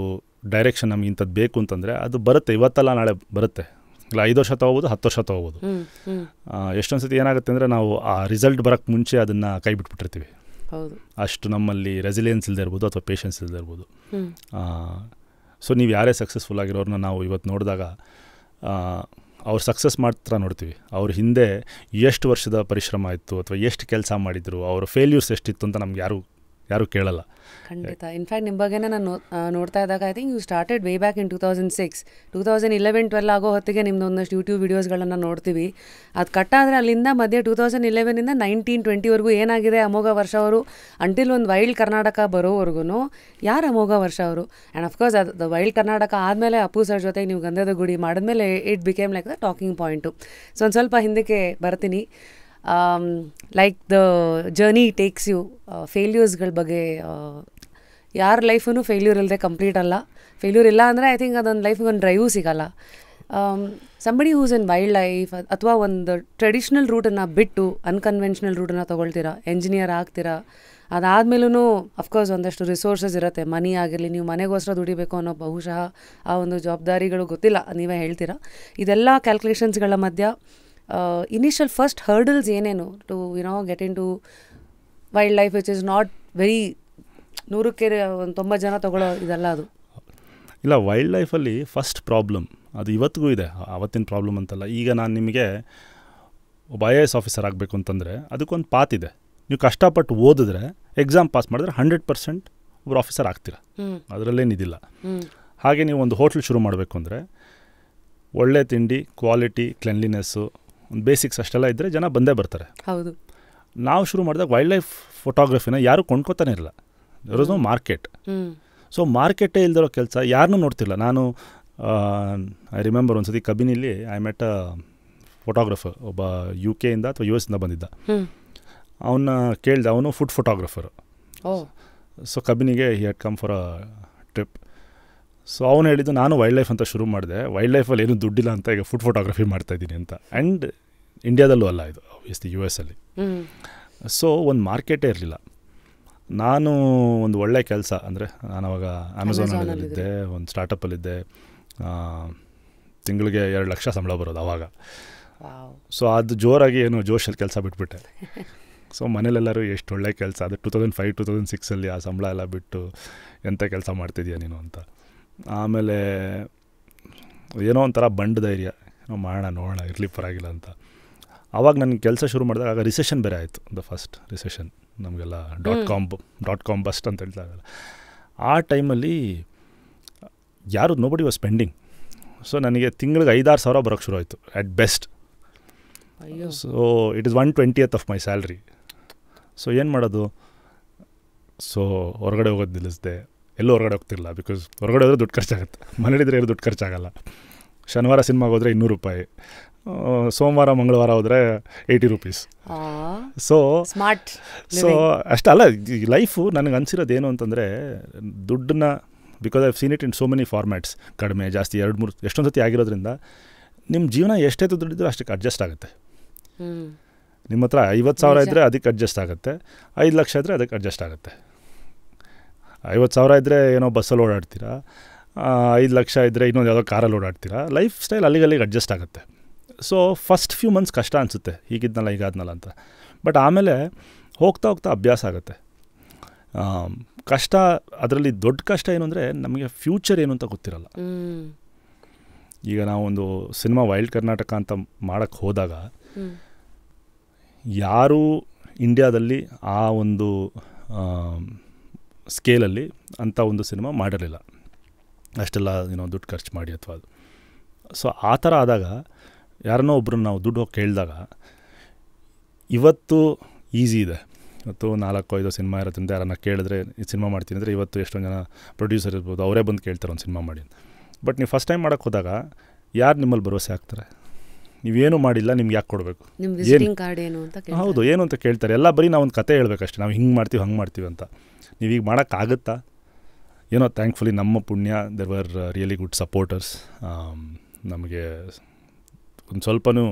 ಡೈರೆಕ್ಷನ್ ನಮ್ಗೆ ಇಂಥದ್ದು ಬೇಕು ಅಂತಂದರೆ ಅದು ಬರುತ್ತೆ. ಇವತ್ತಲ್ಲ ನಾಳೆ ಬರುತ್ತೆ. ಇಲ್ಲ 5 ವರ್ಷ ತೊಗೋಬೋದು, 10 ವರ್ಷ ತೊಗೋಬೋದು. ಎಷ್ಟೊಂದು ಸತಿ ಏನಾಗುತ್ತೆ ಅಂದರೆ, ನಾವು ಆ ರಿಸಲ್ಟ್ ಬರೋಕ್ಕೆ ಮುಂಚೆ ಅದನ್ನು ಕೈ ಬಿಟ್ಬಿಟ್ಟಿರ್ತೀವಿ. ಅಷ್ಟು ನಮ್ಮಲ್ಲಿ ರೆಸಿಲಿಯನ್ಸ್ ಇಲ್ಲದೆ ಇರ್ಬೋದು ಅಥವಾ ಪೇಷನ್ಸ್ ಇಲ್ಲದೆ ಇರ್ಬೋದು. ಸೊ ನೀವು ಯಾರೇ ಸಕ್ಸಸ್ಫುಲ್ ಆಗಿರೋರನ್ನ ನಾವು ಇವತ್ತು ನೋಡಿದಾಗ ಅವ್ರು ಸಕ್ಸಸ್ ಮಾತ್ರ ನೋಡ್ತೀವಿ. ಅವ್ರ ಹಿಂದೆ ಎಷ್ಟು ವರ್ಷದ ಪರಿಶ್ರಮ ಇತ್ತು ಅಥವಾ ಎಷ್ಟು ಕೆಲಸ ಮಾಡಿದರು, ಅವ್ರ ಫೇಲ್ಯೂರ್ಸ್ ಎಷ್ಟಿತ್ತು ಅಂತ ನಮ್ಗೆ ಯಾರೂ ಕೇಳಲ್ಲ. ಖಂಡಿತ. ಇನ್ಫ್ಯಾಕ್ಟ್ ನಿಮ್ಮ ಬಗ್ಗೆನೇ ನಾನು ನೋಡ್ತಾ ಇದ್ದಾಗ I think you started way back in 2006, 2011-12 ಆಗೋ ಹೊತ್ತಿಗೆ ನಿಮ್ದು ಒಂದಷ್ಟು ಯೂಟ್ಯೂಬ್ ವೀಡಿಯೋಸ್ಗಳನ್ನು ನೋಡ್ತೀವಿ. ಅದು ಕಟ್ಟಾದರೆ ಅಲ್ಲಿಂದ ಮಧ್ಯೆ 2011ಇಂದ 19-20ವರೆಗೂ ಏನಾಗಿದೆ ಅಮೋಘ ವರ್ಷ ಅವರು ಅಂಟಿಲ್ ಒಂದು ವೈಲ್ಡ್ ಕರ್ನಾಟಕ ಬರೋವರೆಗೂ ಯಾರು ಅಮೋಘ ವರ್ಷ ಅವರು. ಆ್ಯಂಡ್ ಅಫ್ಕೋರ್ಸ್ ಅದು ವೈಲ್ಡ್ ಕರ್ನಾಟಕ ಆದಮೇಲೆ ಅಪ್ಪು ಸರ್ ಜೊತೆಗೆ ನೀವು ಗಂಧದ ಗುಡಿ ಮಾಡಿದ್ಮೇಲೆ it became like the talking point. So ಒಂದು ಸ್ವಲ್ಪ ಹಿಂದಕ್ಕೆ ಬರ್ತೀನಿ. Like the journey takes you, ಫೇಲ್ಯೂರ್ಸ್ಗಳ ಬಗ್ಗೆ. ಯಾರ ಲೈಫೂ ಫೇಲ್ಯೂರ್ ಇಲ್ಲದೆ ಕಂಪ್ಲೀಟ್ ಅಲ್ಲ. ಫೇಲ್ಯೂರ್ ಇಲ್ಲ ಅಂದರೆ ಐ ಥಿಂಕ್ ಅದೊಂದು ಲೈಫಿಗೆ ಒಂದು ಡ್ರೈವು ಸಿಗೋಲ್ಲ. Somebody who's in wildlife ಅಥವಾ ಒಂದು ಟ್ರೆಡಿಷ್ನಲ್ ರೂಟನ್ನು ಬಿಟ್ಟು ಅನ್ಕನ್ವೆನ್ಷನಲ್ ರೂಟನ್ನು ತೊಗೊಳ್ತೀರಾ, ಎಂಜಿನಿಯರ್ ಆಗ್ತೀರಾ. ಅದಾದಮೇಲೂ ಅಫ್ಕೋರ್ಸ್ ಒಂದಷ್ಟು ರಿಸೋರ್ಸಸ್ ಇರುತ್ತೆ. ಮನಿ ಆಗಿರಲಿ, ನೀವು ಮನೆಗೋಸ್ಕರ ದುಡಿಬೇಕು ಅನ್ನೋ ಬಹುಶಃ ಆ ಒಂದು ಜವಾಬ್ದಾರಿಗಳು ಗೊತ್ತಿಲ್ಲ, ನೀವೇ ಹೇಳ್ತೀರಾ. ಇದೆಲ್ಲ ಕ್ಯಾಲ್ಕುಲೇಷನ್ಸ್ಗಳ ಮಧ್ಯ ಇನಿಷಿಯಲ್ ಫಸ್ಟ್ ಹರ್ಡಲ್ಸ್ ಏನೇನು to get into wildlife which is not very 100ಕ್ಕೆ 90 ಜನ ತೊಗೊಳ್ಳೋ ಇದಲ್ಲ ಅದು. ಇಲ್ಲ, ವೈಲ್ಡ್ ಲೈಫಲ್ಲಿ ಫಸ್ಟ್ ಪ್ರಾಬ್ಲಮ್ ಅದು ಇವತ್ತಿಗೂ ಇದೆ. ಅವತ್ತಿನ ಪ್ರಾಬ್ಲಮ್ ಅಂತಲ್ಲ. ಈಗ ನಾನು ನಿಮಗೆ ಒಬ್ಬ IAS ಆಫೀಸರ್ ಆಗಬೇಕು ಅಂತಂದರೆ ಅದಕ್ಕೊಂದು ಪಾತ್ ಇದೆ. ನೀವು ಕಷ್ಟಪಟ್ಟು ಓದಿದ್ರೆ, ಎಕ್ಸಾಮ್ ಪಾಸ್ ಮಾಡಿದ್ರೆ 100% ಒಬ್ಬರು ಆಫೀಸರ್ ಆಗ್ತೀರ, ಅದರಲ್ಲೇನಿದಿಲ್ಲ. ಹಾಗೆ ನೀವು ಒಂದು ಹೋಟ್ಲ್ ಶುರು ಮಾಡಬೇಕು ಅಂದರೆ ಒಳ್ಳೆ ತಿಂಡಿ, ಕ್ವಾಲಿಟಿ, ಕ್ಲೆನ್ಲಿನೆಸ್ಸು, ಒಂದು ಬೇಸಿಕ್ಸ್ ಅಷ್ಟೆಲ್ಲ ಇದ್ದರೆ ಜನ ಬಂದೇ ಬರ್ತಾರೆ. ಹೌದು. ನಾವು ಶುರು ಮಾಡಿದಾಗ ವೈಲ್ಡ್ ಲೈಫ್ ಫೋಟೋಗ್ರಫಿನ ಯಾರೂ ಕೊಂಡ್ಕೋತಾನೆ ಇರಲ್ಲ. There was no market. So ಮಾರ್ಕೆಟೇ ಇಲ್ದಿರೋ ಕೆಲಸ ಯಾರನ್ನೂ ನೋಡ್ತಿಲ್ಲ. ನಾನು ಐ ರಿಮೆಂಬರ್ ಒಂದು ಸತಿ ಕಬಿನಿಲಿ ಐ ಮೆಟ್ ಅ ಫೋಟೋಗ್ರಫರ್, ಒಬ್ಬ UK ಇಂದ ಅಥವಾ US ಇಂದ ಬಂದಿದ್ದ. ಅವನ್ನ ಕೇಳಿದೆ, ಅವನು ಫುಡ್ ಫೋಟೋಗ್ರಫರು. ಸೊ ಕಬಿನಿಗೆ he had come for a trip. So ಅವನು ಹೇಳಿದ್ದು, ನಾನು ವೈಲ್ಡ್ ಲೈಫ್ ಅಂತ ಶುರು ಮಾಡಿದೆ, ವೈಲ್ಡ್ ಲೈಫಲ್ಲಿ ಏನೂ ದುಡ್ಡಿಲ್ಲ ಅಂತ ಈಗ ಫುಡ್ ಫೋಟೋಗ್ರಫಿ ಮಾಡ್ತಾಯಿದ್ದೀನಿ ಅಂತ. ಆ್ಯಂಡ್ ಇಂಡಿಯಾದಲ್ಲೂ ಅಲ್ಲ, ಇದು ಆಬ್ವಿಯಸ್ಲಿ US ಅಲ್ಲಿ. ಸೊ ಒಂದು ಮಾರ್ಕೆಟೇ ಇರಲಿಲ್ಲ. ನಾನು ಒಂದು ಒಳ್ಳೆ ಕೆಲಸ ಅಂದರೆ, ನಾನು ಅವಾಗ ಅಮೆಝಾನಲ್ಲಿದ್ದೆ, ಒಂದು ಸ್ಟಾರ್ಟಪ್ಪಲ್ಲಿದ್ದೆ. ತಿಂಗಳಿಗೆ 2 ಲಕ್ಷ ಸಂಬಳ ಬರೋದು ಆವಾಗ. ಸೊ ಅದು ಜೋರಾಗಿ ಏನು ಜೋಶಲ್ಲಿ ಕೆಲಸ ಬಿಟ್ಬಿಟ್ಟೆ. ಸೊ ಮನೇಲೆಲ್ಲರೂ ಎಷ್ಟು ಒಳ್ಳೆ ಕೆಲಸ, ಅದು 2005-2006 ಆ ಸಂಬಳ ಎಲ್ಲ ಬಿಟ್ಟು ಎಂಥ ಕೆಲಸ ಮಾಡ್ತಿದ್ಯಾ ನೀನು ಅಂತ. ಆಮೇಲೆ ಏನೋ ಒಂಥರ ಬಂಡ್ ಧೈರ್ಯ, ಏನೋ ಮಾಡೋಣ ನೋಡೋಣ, ಇರಲಿ ಪರವಾಗಿಲ್ಲ ಅಂತ. ಆವಾಗ ನನಗೆ ಕೆಲಸ ಶುರು ಮಾಡಿದಾಗ ಆಗ ರಿಸೆಷನ್ ಬೇರೆ ಆಯಿತು, ದ ಫಸ್ಟ್ ರಿಸೆಷನ್ ನಮಗೆಲ್ಲ .com ಬಸ್ಟ್ ಅಂತ ಹೇಳ್ತಾರಲ್ಲ. ಆ ಟೈಮಲ್ಲಿ ಯಾರು ನೋಬಡಿ ವಾಸ್ ಸ್ಪೆಂಡಿಂಗ್. ಸೊ ನನಗೆ ತಿಂಗಳಿಗೆ 5-6 ಸಾವಿರ ಬರೋಕ್ಕೆ ಶುರು ಆಯಿತು at best. So it is 1/20th of my salary. So ಏನು ಮಾಡೋದು? ಸೊ ಹೊರಗಡೆ ಹೋಗೋದು ನಿಲ್ಲಿಸಿದೆ. ಎಲ್ಲೂ ಹೊರಗಡೆ ಹೋಗ್ತಿರಲಿಲ್ಲ, ಬಿಕಾಸ್ ಹೊರಗಡೆ ಹೋದರೆ ದುಡ್ಡು ಖರ್ಚಾಗುತ್ತೆ. ಮನೇಲಿದ್ರೆ ಏನು ದುಡ್ಡು ಖರ್ಚಾಗಲ್ಲ. ಶನಿವಾರ ಸಿನಿಮಾಗೆ ಹೋದರೆ 200 ರೂಪಾಯಿ, ಸೋಮವಾರ ಮಂಗಳವಾರ ಹೋದರೆ 80 ರೂಪೀಸ್. So smart. ಸೊ ಅಷ್ಟಲ್ಲ ಲೈಫು. ನನಗೆ ಅನಿಸಿರೋದು ಏನು ಅಂತಂದರೆ, ದುಡ್ಡನ್ನ because I have seen it in so many formats, ಕಡಿಮೆ ಜಾಸ್ತಿ 2-3 ಎಷ್ಟೊಂದು ಸತಿ ಆಗಿರೋದ್ರಿಂದ ನಿಮ್ಮ ಜೀವನ ಎಷ್ಟೇ ದುಡ್ಡಿದ್ರೂ ಅಷ್ಟಕ್ಕೆ ಅಡ್ಜಸ್ಟ್ ಆಗುತ್ತೆ. ನಿಮ್ಮ ಹತ್ರ 50,000 ಇದ್ದರೆ ಅದಕ್ಕೆ ಅಡ್ಜಸ್ಟ್ ಆಗುತ್ತೆ, 5 ಲಕ್ಷ ಇದ್ದರೆ ಅದಕ್ಕೆ ಅಡ್ಜಸ್ಟ್ ಆಗುತ್ತೆ. 50,000 ಇದ್ದರೆ ಏನೋ ಬಸ್ಸಲ್ಲಿ ಓಡಾಡ್ತೀರಾ, 5 ಲಕ್ಷ ಇದ್ದರೆ ಇನ್ನೊಂದು ಯಾವುದೋ ಕಾರಲ್ಲಿ ಓಡಾಡ್ತೀರಾ. ಲೈಫ್ ಸ್ಟೈಲ್ ಅಲ್ಲಿಗೆ ಅಡ್ಜಸ್ಟ್ ಆಗುತ್ತೆ. ಸೊ ಫಸ್ಟ್ ಫ್ಯೂ ಮಂತ್ಸ್ ಕಷ್ಟ ಅನಿಸುತ್ತೆ, ಹೀಗಿದ್ನಲ್ಲ ಹೀಗಾದ್ನಲ್ಲ ಅಂತ. ಬಟ್ ಆಮೇಲೆ ಹೋಗ್ತಾ ಹೋಗ್ತಾ ಅಭ್ಯಾಸ ಆಗುತ್ತೆ. ಕಷ್ಟ, ಅದರಲ್ಲಿ ದೊಡ್ಡ ಕಷ್ಟ ಏನು ಅಂದರೆ ನಮಗೆ ಫ್ಯೂಚರ್ ಏನು ಅಂತ ಗೊತ್ತಿರಲ್ಲ. ಈಗ ನಾವು ಒಂದು ಸಿನಿಮಾ ವೈಲ್ಡ್ ಕರ್ನಾಟಕ ಅಂತ ಮಾಡೋಕ್ಕೆ ಹೋದಾಗ ಯಾರೂ ಇಂಡಿಯಾದಲ್ಲಿ ಆ ಒಂದು ಸ್ಕೇಲಲ್ಲಿ ಅಂಥ ಒಂದು ಸಿನಿಮಾ ಮಾಡಿರಲಿಲ್ಲ, ಅಷ್ಟೆಲ್ಲ ದುಡ್ಡು ಖರ್ಚು ಮಾಡಿ ಅಥವಾ ಅದು. ಸೊ ಆ ಥರ ಆದಾಗ ಯಾರನ್ನೋ ಒಬ್ಬರನ್ನ ನಾವು ದುಡ್ಡು ಹೋಗಿ ಕೇಳಿದಾಗ, ಇವತ್ತು ಈಸಿ ಇದೆ, ಇವತ್ತು 4-5 ಸಿನಿಮಾ ಇರೋದ್ರಿಂದ ಯಾರನ್ನ ಕೇಳಿದ್ರೆ ಈ ಸಿನಿಮಾ ಮಾಡ್ತೀನಿ ಅಂದರೆ ಇವತ್ತು ಎಷ್ಟೊಂದು ಜನ ಪ್ರೊಡ್ಯೂಸರ್ ಇರ್ಬೋದು, ಅವರೇ ಬಂದು ಕೇಳ್ತಾರೆ ಒಂದು ಸಿನಿಮಾ ಮಾಡಿ. ಬಟ್ ನೀವು ಫಸ್ಟ್ ಟೈಮ್ ಮಾಡೋಕ್ಕೆ ಹೋದಾಗ ಯಾರು ನಿಮ್ಮಲ್ಲಿ ಭರವಸೆ ಆಗ್ತಾರೆ? ನೀವೇನು ಮಾಡಿಲ್ಲ, ನಿಮ್ಗೆ ಯಾಕೆ ಕೊಡಬೇಕು? ಹೌದು, ಏನು ಅಂತ ಕೇಳ್ತಾರೆ. ಎಲ್ಲ ಬರೀ ನಾವು ಒಂದು ಕತೆ ಹೇಳ್ಬೇಕಷ್ಟೆ, ನಾವು ಹಿಂಗೆ ಮಾಡ್ತೀವಿ ಹಂಗೆ ಮಾಡ್ತೀವಿ ಅಂತ. ನೀವೀಗ ಮಾಡೋಕ್ಕಾಗುತ್ತಾ? ಏನೋ ಥ್ಯಾಂಕ್ಫುಲಿ ನಮ್ಮ ಪುಣ್ಯ, there were really good supporters. ನಮಗೆ ಒಂದು ಸ್ವಲ್ಪನೂ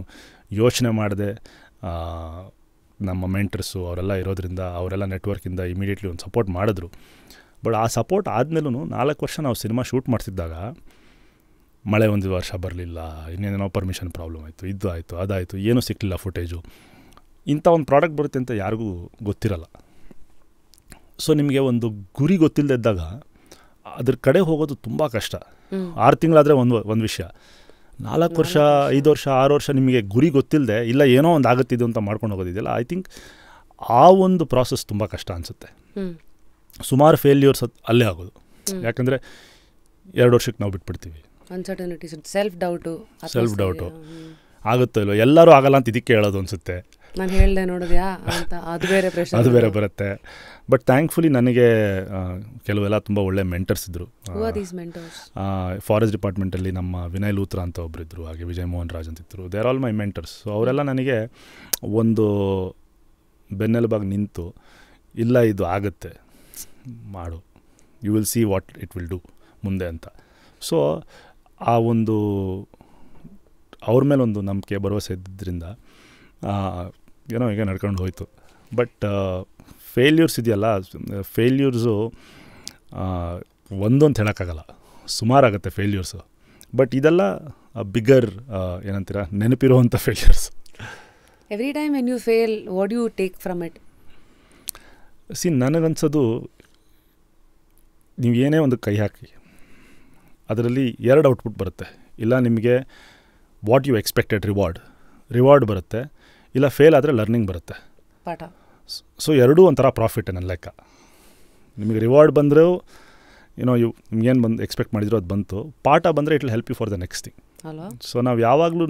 ಯೋಚನೆ ಮಾಡದೆ ನಮ್ಮ ಮೆಂಟರ್ಸು ಅವರೆಲ್ಲ ಇರೋದ್ರಿಂದ, ಅವರೆಲ್ಲ ನೆಟ್ವರ್ಕಿಂದ ಇಮಿಡಿಯೇಟ್ಲಿ ಒಂದು ಸಪೋರ್ಟ್ ಮಾಡಿದ್ರು. ಬಟ್ ಆ ಸಪೋರ್ಟ್ ಆದಮೇಲೂ 4 ವರ್ಷ ನಾವು ಸಿನಿಮಾ ಶೂಟ್ ಮಾಡ್ತಿದ್ದಾಗ ಮಳೆ ಒಂದು ವರ್ಷ ಬರಲಿಲ್ಲ, ಇನ್ನೇನೋ ಪರ್ಮಿಷನ್ ಪ್ರಾಬ್ಲಮ್ ಆಯಿತು, ಇದು ಆಯಿತು ಅದಾಯಿತು, ಏನೂ ಸಿಕ್ಕಲಿಲ್ಲ ಫುಟೇಜು. ಇಂಥ ಒಂದು ಪ್ರಾಡಕ್ಟ್ ಬರುತ್ತೆ ಅಂತ ಯಾರಿಗೂ ಗೊತ್ತಿರಲ್ಲ. ಸೊ ನಿಮಗೆ ಒಂದು ಗುರಿ ಗೊತ್ತಿಲ್ಲದಿದ್ದಾಗ ಅದ್ರ ಕಡೆ ಹೋಗೋದು ತುಂಬ ಕಷ್ಟ. 6 ತಿಂಗಳಾದರೆ ಒಂದು ವಿಷಯ, 4 ವರ್ಷ 5 ವರ್ಷ 6 ವರ್ಷ ನಿಮಗೆ ಗುರಿ ಗೊತ್ತಿಲ್ಲದೆ ಇಲ್ಲ ಏನೋ ಒಂದು ಆಗುತ್ತಿದ್ದು ಅಂತ ಮಾಡ್ಕೊಂಡು ಹೋಗೋದಿದೆಯಲ್ಲ, ಐ ಥಿಂಕ್ ಆ ಒಂದು ಪ್ರಾಸೆಸ್ ತುಂಬ ಕಷ್ಟ ಅನಿಸುತ್ತೆ. ಸುಮಾರು ಫೇಲ್ಯೂರ್ಸ್ ಅಲ್ಲೇ ಆಗೋದು. ಯಾಕಂದರೆ 2 ವರ್ಷಕ್ಕೆ ನಾವು ಬಿಟ್ಬಿಡ್ತೀವಿ, ಸೆಲ್ಫ್ ಡೌಟು ಆಗುತ್ತೋ ಇಲ್ಲೋ, ಎಲ್ಲರೂ ಆಗಲ್ಲ ಅಂತ ಇದಕ್ಕೆ ಹೇಳೋದು ಅನಿಸುತ್ತೆ. ನಾನು ಹೇಳ್ದೆ ನೋಡಿದ್ಯಾ ಅಂತ ಅದು ಬೇರೆ ಬರುತ್ತೆ. ಬಟ್ ಥ್ಯಾಂಕ್ಫುಲಿ ನನಗೆ ಕೆಲವೆಲ್ಲ ತುಂಬ ಒಳ್ಳೆ ಮೆಂಟರ್ಸ್ ಇದ್ದರು. ಫಾರೆಸ್ಟ್ ಡಿಪಾರ್ಟ್ಮೆಂಟಲ್ಲಿ ನಮ್ಮ ವಿನಯ್ ಲೂತ್ರಾ ಅಂತ ಒಬ್ಬರಿದ್ದರು, ಹಾಗೆ ವಿಜಯ್ ಮೋಹನ್ ರಾಜ್ ಅಂತಿದ್ದರು. They are all my mentors. So ಅವರೆಲ್ಲ ನನಗೆ ಒಂದು ಬೆನ್ನೆಲುಬಾಗಿ ನಿಂತು, ಇಲ್ಲ ಇದು ಆಗುತ್ತೆ, ಮಾಡು, you will see what it will do ಮುಂದೆ ಅಂತ. ಸೊ ಆ ಒಂದು ಅವ್ರ ಮೇಲೆ ಒಂದು ನಂಬಿಕೆ ಭರವಸೆ ಇದ್ದಿದ್ದರಿಂದ ಏನೋ ಈಗ ನಡ್ಕೊಂಡು ಹೋಯಿತು. ಬಟ್ ಫೇಲ್ಯೂರ್ಸ್ ಇದೆಯಲ್ಲ, ಫೇಲ್ಯೂರ್ಸು ಒಂದೊಂದು ಹೇಳೋಕ್ಕಾಗಲ್ಲ, ಸುಮಾರಾಗುತ್ತೆ ಫೇಲ್ಯೂರ್ಸು. ಬಟ್ ಇದೆಲ್ಲ ಬಿಗ್ಗರ್ ಏನಂತೀರ, ನೆನಪಿರುವಂಥ failures. Every time when you fail, what you take from it? ನನಗನ್ಸೋದು, ನೀವು ಏನೇ ಒಂದು ಕೈ ಹಾಕಿ ಅದರಲ್ಲಿ 2 ಔಟ್ಪುಟ್ ಬರುತ್ತೆ. ಇಲ್ಲ ನಿಮಗೆ ವಾಟ್ ಯು ಎಕ್ಸ್ಪೆಕ್ಟೆಡ್ ರಿವಾರ್ಡ್ ಬರುತ್ತೆ, ಇಲ್ಲ ಫೇಲ್ ಆದರೆ ಲರ್ನಿಂಗ್ ಬರುತ್ತೆ, ಪಾಠ. ಸೊ ಎರಡೂ ಒಂಥರ ಪ್ರಾಫಿಟ್ ನನ್ನ ಲೆಕ್ಕ. ನಿಮಗೆ ರಿವಾರ್ಡ್ ಬಂದರೂ ನಿಮ್ಗೇನು ಬಂದು ಎಕ್ಸ್ಪೆಕ್ಟ್ ಮಾಡಿದ್ರು ಅದು ಬಂತು, ಪಾಠ ಬಂದರೆ it will help you for the next thing. So ನಾವು ಯಾವಾಗಲೂ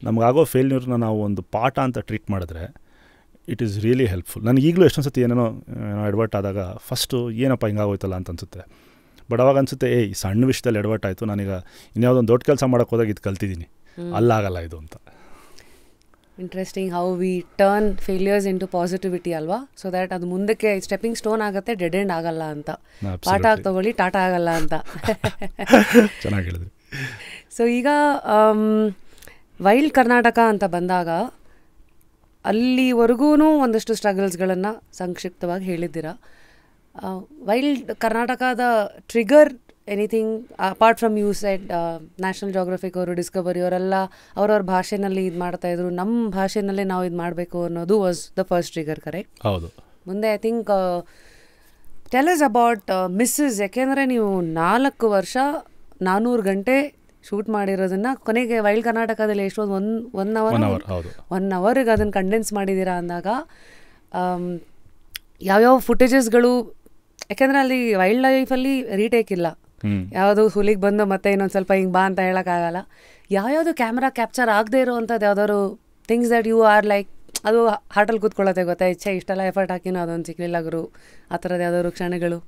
ನಮಗಾಗೋ ಫೇಲ್ಯೂರ್ನ ನಾವು ಒಂದು ಪಾಠ ಅಂತ ಟ್ರೀಟ್ ಮಾಡಿದ್ರೆ ಇಟ್ ಈಸ್ ರಿಯಲಿ ಹೆಲ್ಪ್ಫುಲ್. ನನಗೆ ಈಗಲೂ ಎಷ್ಟೊಂದು ಸತಿ ಏನೋ ಎಡವಟ್ ಆದಾಗ ಫಸ್ಟು ಏನಪ್ಪ ಹಿಂಗಾಗೋಯ್ತಲ್ಲ ಅಂತ ಅನಿಸುತ್ತೆ. ಬಟ್ ಅವಾಗ ಅನಿಸುತ್ತೆ, ಈ ಸಣ್ಣ ವಿಷಯದಲ್ಲಿ ಎಡವಟ್ ಆಯಿತು, ನಾನೀಗ ಇನ್ಯಾವುದೊಂದು ದೊಡ್ಡ ಕೆಲಸ ಮಾಡೋಕ್ಕೆ ಹೋದಾಗ ಇದು ಕಲ್ತಿದ್ದೀನಿ, ಅಲ್ಲಾಗಲ್ಲ ಇದು ಅಂತ. Interesting how we turn failures into positivity ಅಲ್ವಾ? ಸೊ ದ್ಯಾಟ್ ಅದು ಮುಂದಕ್ಕೆ ಸ್ಟೆಪ್ಪಿಂಗ್ ಸ್ಟೋನ್ ಆಗುತ್ತೆ, ಡೆಡ್ ಎಂಡ್ ಆಗಲ್ಲ ಅಂತ. ಪಾಠ ತಗೊಳ್ಳಿ, ಟಾಟಾ ಆಗಲ್ಲ ಅಂತ. ಚೆನ್ನಾಗಿ ಹೇಳಿದ್ರಿ. ಸೊ ಈಗ ವೈಲ್ಡ್ ಕರ್ನಾಟಕ ಅಂತ ಬಂದಾಗ ಅಲ್ಲಿವರೆಗೂ ಒಂದಷ್ಟು ಸ್ಟ್ರಗಲ್ಸ್ಗಳನ್ನು ಸಂಕ್ಷಿಪ್ತವಾಗಿ ಹೇಳಿದ್ದೀರಾ. ವೈಲ್ಡ್ ಕರ್ನಾಟಕದ trigger anything apart from you said National Geographic ಅವರು, ಡಿಸ್ಕವರಿ ಅವರೆಲ್ಲ ಅವ್ರವ್ರ ಭಾಷೆನಲ್ಲಿ ಇದು ಮಾಡ್ತಾಯಿದ್ರು, ನಮ್ಮ ಭಾಷೆನಲ್ಲೇ ನಾವು ಇದು ಮಾಡಬೇಕು ಅನ್ನೋದು was the first trigger, correct? ಹೌದು. ಮುಂದೆ I think tell us about misses. ಯಾಕೆಂದರೆ ನೀವು 4 ವರ್ಷ 400 ಗಂಟೆ ಶೂಟ್ ಮಾಡಿರೋದನ್ನು ಕೊನೆಗೆ ವೈಲ್ಡ್ ಕರ್ನಾಟಕದಲ್ಲಿ ಎಷ್ಟೊಂದು ಒನ್ ಅವರ್ಗೆ ಅದನ್ನು ಕಂಡೆನ್ಸ್ ಮಾಡಿದ್ದೀರಾ ಅಂದಾಗ ಯಾವ್ಯಾವ ಫುಟೇಜಸ್ಗಳು, ಯಾಕೆಂದರೆ ಅಲ್ಲಿ ವೈಲ್ಡ್ ಲೈಫಲ್ಲಿ ರೀಟೇಕ್ ಇಲ್ಲ, ಯಾವುದು ಹುಲಿಗೆ ಬಂದು ಮತ್ತೆ ಇನ್ನೊಂದು ಸ್ವಲ್ಪ ಹಿಂಗೆ ಬಾ ಅಂತ ಹೇಳೋಕ್ಕಾಗಲ್ಲ. ಯಾವ್ಯಾವುದು ಕ್ಯಾಮ್ರಾ ಕ್ಯಾಪ್ಚರ್ ಆಗದೆ ಇರೋವಂಥದ್ದು ಯಾವ್ದಾದ್ರು things that you are like, ಅದು ಹಾರ್ಟಲ್ಲಿ ಕೂತ್ಕೊಳ್ಳುತ್ತೆ, ಗೊತ್ತಾ, ಇಷ್ಟೆಲ್ಲ ಎಫರ್ಟ್ ಹಾಕಿನೂ ಅದೊಂದು ಸಿಕ್ಕಲಿಲ್ಲ ಗುರು, ಆ ಥರದ್ದು ಯಾವ್ದಾದ್ರು ಕ್ಷಣಗಳು?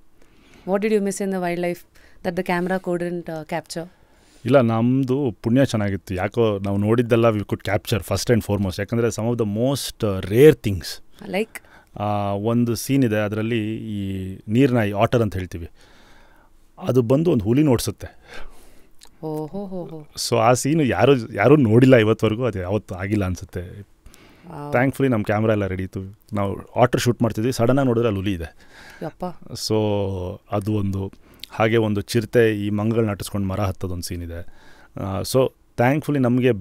What did you miss in the wildlife that the camera couldn't capture? ಇಲ್ಲ, ನಮ್ಮದು ಪುಣ್ಯ ಚೆನ್ನಾಗಿತ್ತು. ಯಾಕೋ ನಾವು ನೋಡಿದ್ದೆಲ್ಲ we could capture first and foremost. ಯಾಕಂದರೆ some of the most rare things, like ಒಂದು ಸೀನ್ ಇದೆ, ಅದರಲ್ಲಿ ಈ ನೀರ್ನಾಯಿ, ಆಟರ್ ಅಂತ ಹೇಳ್ತೀವಿ, ಅದು ಬಂದು ಒಂದು ಹುಲಿ ನೋಡಿಸುತ್ತೆ. ಸೊ ಆ ಸೀನು ಯಾರೂ ನೋಡಿಲ್ಲ ಇವತ್ತವರೆಗೂ, ಅದು ಯಾವತ್ತೂ ಆಗಿಲ್ಲ ಅನಿಸುತ್ತೆ. ಥ್ಯಾಂಕ್ಫುಲಿ ನಮ್ಮ ಕ್ಯಾಮ್ರಾ ಎಲ್ಲ ರೆಡಿ ಇತ್ತು. ನಾವು ಆಟರ್ ಶೂಟ್ ಮಾಡ್ತಿದ್ವಿ, ಸಡನ್ನಾಗಿ ನೋಡಿದ್ರೆ ಅಲ್ಲಿ ಹುಲಿ ಇದೆ. ಸೊ ಅದು ಒಂದು, ಹಾಗೆ ಒಂದು ಚಿರತೆ ಈ ಮಂಗಗಳನ್ನ ನಟಿಸ್ಕೊಂಡು ಮರ ಹತ್ತೋದೊಂದು ಸೀನ್ ಇದೆ. ಸೊ ಥ್ಯಾಂಕ್ಫುಲಿ ನಮಗೆ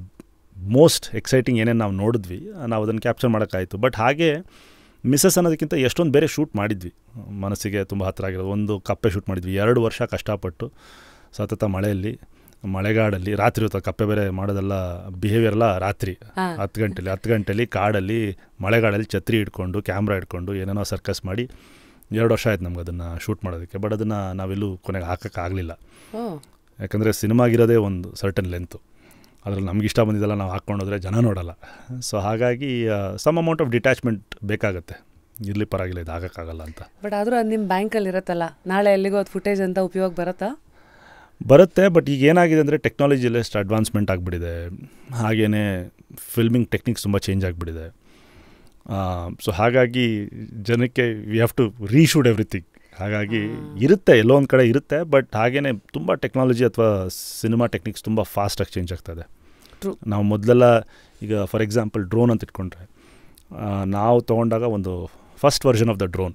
ಮೋಸ್ಟ್ ಎಕ್ಸೈಟಿಂಗ್ ಏನೇನು ನಾವು ನೋಡಿದ್ವಿ, ನಾವು ಅದನ್ನು ಕ್ಯಾಪ್ಚರ್ ಮಾಡೋಕ್ಕಾಯಿತು. ಬಟ್ ಹಾಗೆ ಮಿಸ್ಸಸ್ ಅನ್ನೋದಕ್ಕಿಂತ ಎಷ್ಟೊಂದು ಬೇರೆ ಶೂಟ್ ಮಾಡಿದ್ವಿ, ಮನಸ್ಸಿಗೆ ತುಂಬ ಹತ್ತಿರ ಆಗಿರೋದು. ಒಂದು ಕಪ್ಪೆ ಶೂಟ್ ಮಾಡಿದ್ವಿ, 2 ವರ್ಷ ಕಷ್ಟಪಟ್ಟು ಸತತ ಮಳೆಯಲ್ಲಿ. ಮಳೆಗಾಡಲ್ಲಿ ರಾತ್ರಿ ಹೊತ್ತು ಕಪ್ಪೆ ಬೇರೆ ಮಾಡೋದೆಲ್ಲ ಬಿಹೇವಿಯರ್ ಎಲ್ಲ ರಾತ್ರಿ 10 ಗಂಟೆಲಿ ಕಾಡಲ್ಲಿ ಮಳೆಗಾಡಲ್ಲಿ ಛತ್ರಿ ಹಿಡ್ಕೊಂಡು ಕ್ಯಾಮ್ರಾ ಹಿಡ್ಕೊಂಡು ಏನೇನೋ ಸರ್ಕಸ್ ಮಾಡಿ 2 ವರ್ಷ ಆಯ್ತು ನಮ್ಗೆ ಅದನ್ನು ಶೂಟ್ ಮಾಡೋದಕ್ಕೆ. ಬಟ್ ಅದನ್ನು ನಾವೆಲ್ಲೂ ಕೊನೆಗೆ ಹಾಕೋಕ್ಕಾಗಲಿಲ್ಲ. ಯಾಕಂದರೆ ಸಿನಿಮಾಗಿರೋದೇ ಒಂದು ಸರ್ಟನ್ ಲೆಂತು, ಅದ್ರಲ್ಲಿ ನಮ್ಗೆ ಇಷ್ಟ ಬಂದಿದ್ದೆಲ್ಲ ನಾವು ಹಾಕ್ಕೊಂಡೋದ್ರೆ ಜನ ನೋಡೋಲ್ಲ. ಸೊ ಹಾಗಾಗಿ ಸಮ್ ಅಮೌಂಟ್ ಆಫ್ ಡಿಟ್ಯಾಚ್ಮೆಂಟ್ ಬೇಕಾಗುತ್ತೆ. ಇರಲಿ ಪರವಾಗಿಲ್ಲ, ಇದು ಆಗೋಕ್ಕಾಗಲ್ಲ ಅಂತ. ಬಟ್ ಆದರೂ ಅದು ನಿಮ್ಮ ಬ್ಯಾಂಕಲ್ಲಿ ಇರುತ್ತಲ್ಲ, ನಾಳೆ ಎಲ್ಲಿಗೋ ಅದು ಫುಟೇಜ್ ಅಂತ ಉಪಯೋಗ ಬರುತ್ತೆ. ಬಟ್ ಈಗ ಏನಾಗಿದೆ ಅಂದರೆ ಟೆಕ್ನಾಲಜಿಯಲ್ಲಿ ಎಷ್ಟು ಅಡ್ವಾನ್ಸ್ಮೆಂಟ್ ಆಗಿಬಿಟ್ಟಿದೆ, ಹಾಗೆಯೇ ಫಿಲ್ಮಿಂಗ್ ಟೆಕ್ನಿಕ್ಸ್ ತುಂಬ ಚೇಂಜ್ ಆಗಿಬಿಟ್ಟಿದೆ. ಸೊ ಹಾಗಾಗಿ ಜನಕ್ಕೆ we have to reshoot everything. ಹಾಗಾಗಿ ಇರುತ್ತೆ, ಎಲ್ಲೋ ಒಂದು ಕಡೆ ಇರುತ್ತೆ, ಬಟ್ ಹಾಗೆಯೇ ತುಂಬ ಟೆಕ್ನಾಲಜಿ ಅಥವಾ ಸಿನಿಮಾ ಟೆಕ್ನಿಕ್ಸ್ ತುಂಬ ಫಾಸ್ಟಾಗಿ ಚೇಂಜ್ ಆಗ್ತದೆ. ನಾವು ಮೊದಲೆಲ್ಲ ಈಗ ಫಾರ್ ಎಕ್ಸಾಂಪಲ್ ಡ್ರೋನ್ ಅಂತ ಇಟ್ಕೊಂಡ್ರೆ, ನಾವು ತೊಗೊಂಡಾಗ ಒಂದು first version of the drone,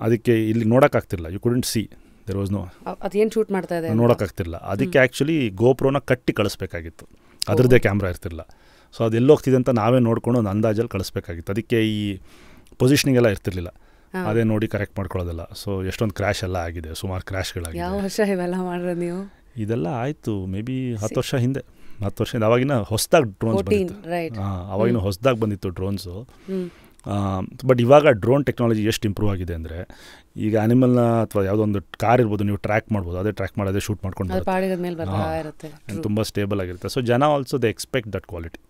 ಅದಕ್ಕೆ ಇಲ್ಲಿ ನೋಡೋಕ್ಕಾಗ್ತಿಲ್ಲ. You couldn't see, there was no, ಅದೇನು ಶೂಟ್ ಮಾಡ್ತಾ ಇದೆ ನೋಡೋಕ್ಕಾಗ್ತಿಲ್ಲ. ಅದಕ್ಕೆ ಆ್ಯಕ್ಚುಲಿ ಗೋಪ್ರೋನ ಕಟ್ಟಿ ಕಳಿಸ್ಬೇಕಾಗಿತ್ತು, ಅದರದ್ದೇ ಕ್ಯಾಮ್ರಾ ಇರ್ತಿಲ್ಲ. ಸೊ ಅದು ಎಲ್ಲೋಗ್ತಿದೆ ಅಂತ ನಾವೇ ನೋಡ್ಕೊಂಡು ಒಂದು ಅಂದಾಜಲ್ಲಿ ಕಳಿಸ್ಬೇಕಾಗಿತ್ತು. ಅದಕ್ಕೆ ಈ ಪೊಸಿಷನಿಂಗ್ ಎಲ್ಲ ಇರ್ತಿರ್ಲಿಲ್ಲ, ಅದೇ ನೋಡಿ ಕರೆಕ್ಟ್ ಮಾಡ್ಕೊಳ್ಳೋದಿಲ್ಲ. ಸೊ ಎಷ್ಟೊಂದು ಕ್ರ್ಯಾಶ್ ಎಲ್ಲ ಆಗಿದೆ, ಸುಮಾರು ಕ್ರ್ಯಾಶ್ಗಳಾಗಿದೆ. ಯಾವ ವರ್ಷ ಇವೆಲ್ಲ ಮಾಡಿರೋದು ನೀವು? ಇದೆಲ್ಲ ಆಯಿತು ಮೇ ಬಿ 10 ವರ್ಷ ಹಿಂದೆ. 10 ವರ್ಷದಿಂದ ಅವಾಗಿನ ಹೊಸದಾಗಿ ಡ್ರೋನ್ಸ್ ಬಂದಿತ್ತು. ಅವಾಗಿನ ಹೊಸದಾಗಿ ಬಂದಿತ್ತು ಡ್ರೋನ್ಸು. ಬಟ್ ಇವಾಗ ಡ್ರೋನ್ ಟೆಕ್ನಾಲಜಿ ಎಷ್ಟು ಇಂಪ್ರೂವ್ ಆಗಿದೆ ಅಂದರೆ, ಈಗ ಆ್ಯನಿಮಲ್ನ ಅಥವಾ ಯಾವುದೋ ಒಂದು ಕಾರ್ ಇರ್ಬೋದು, ನೀವು ಟ್ರ್ಯಾಕ್ ಮಾಡ್ಬೋದು, ಅದೇ ಟ್ರ್ಯಾಕ್ ಮಾಡೋದೇ ಶೂಟ್ ಮಾಡ್ಕೊಂಡು ತುಂಬ ಸ್ಟೇಬಲ್ ಆಗಿರುತ್ತೆ. ಸೊ ಜನ also they expect that quality.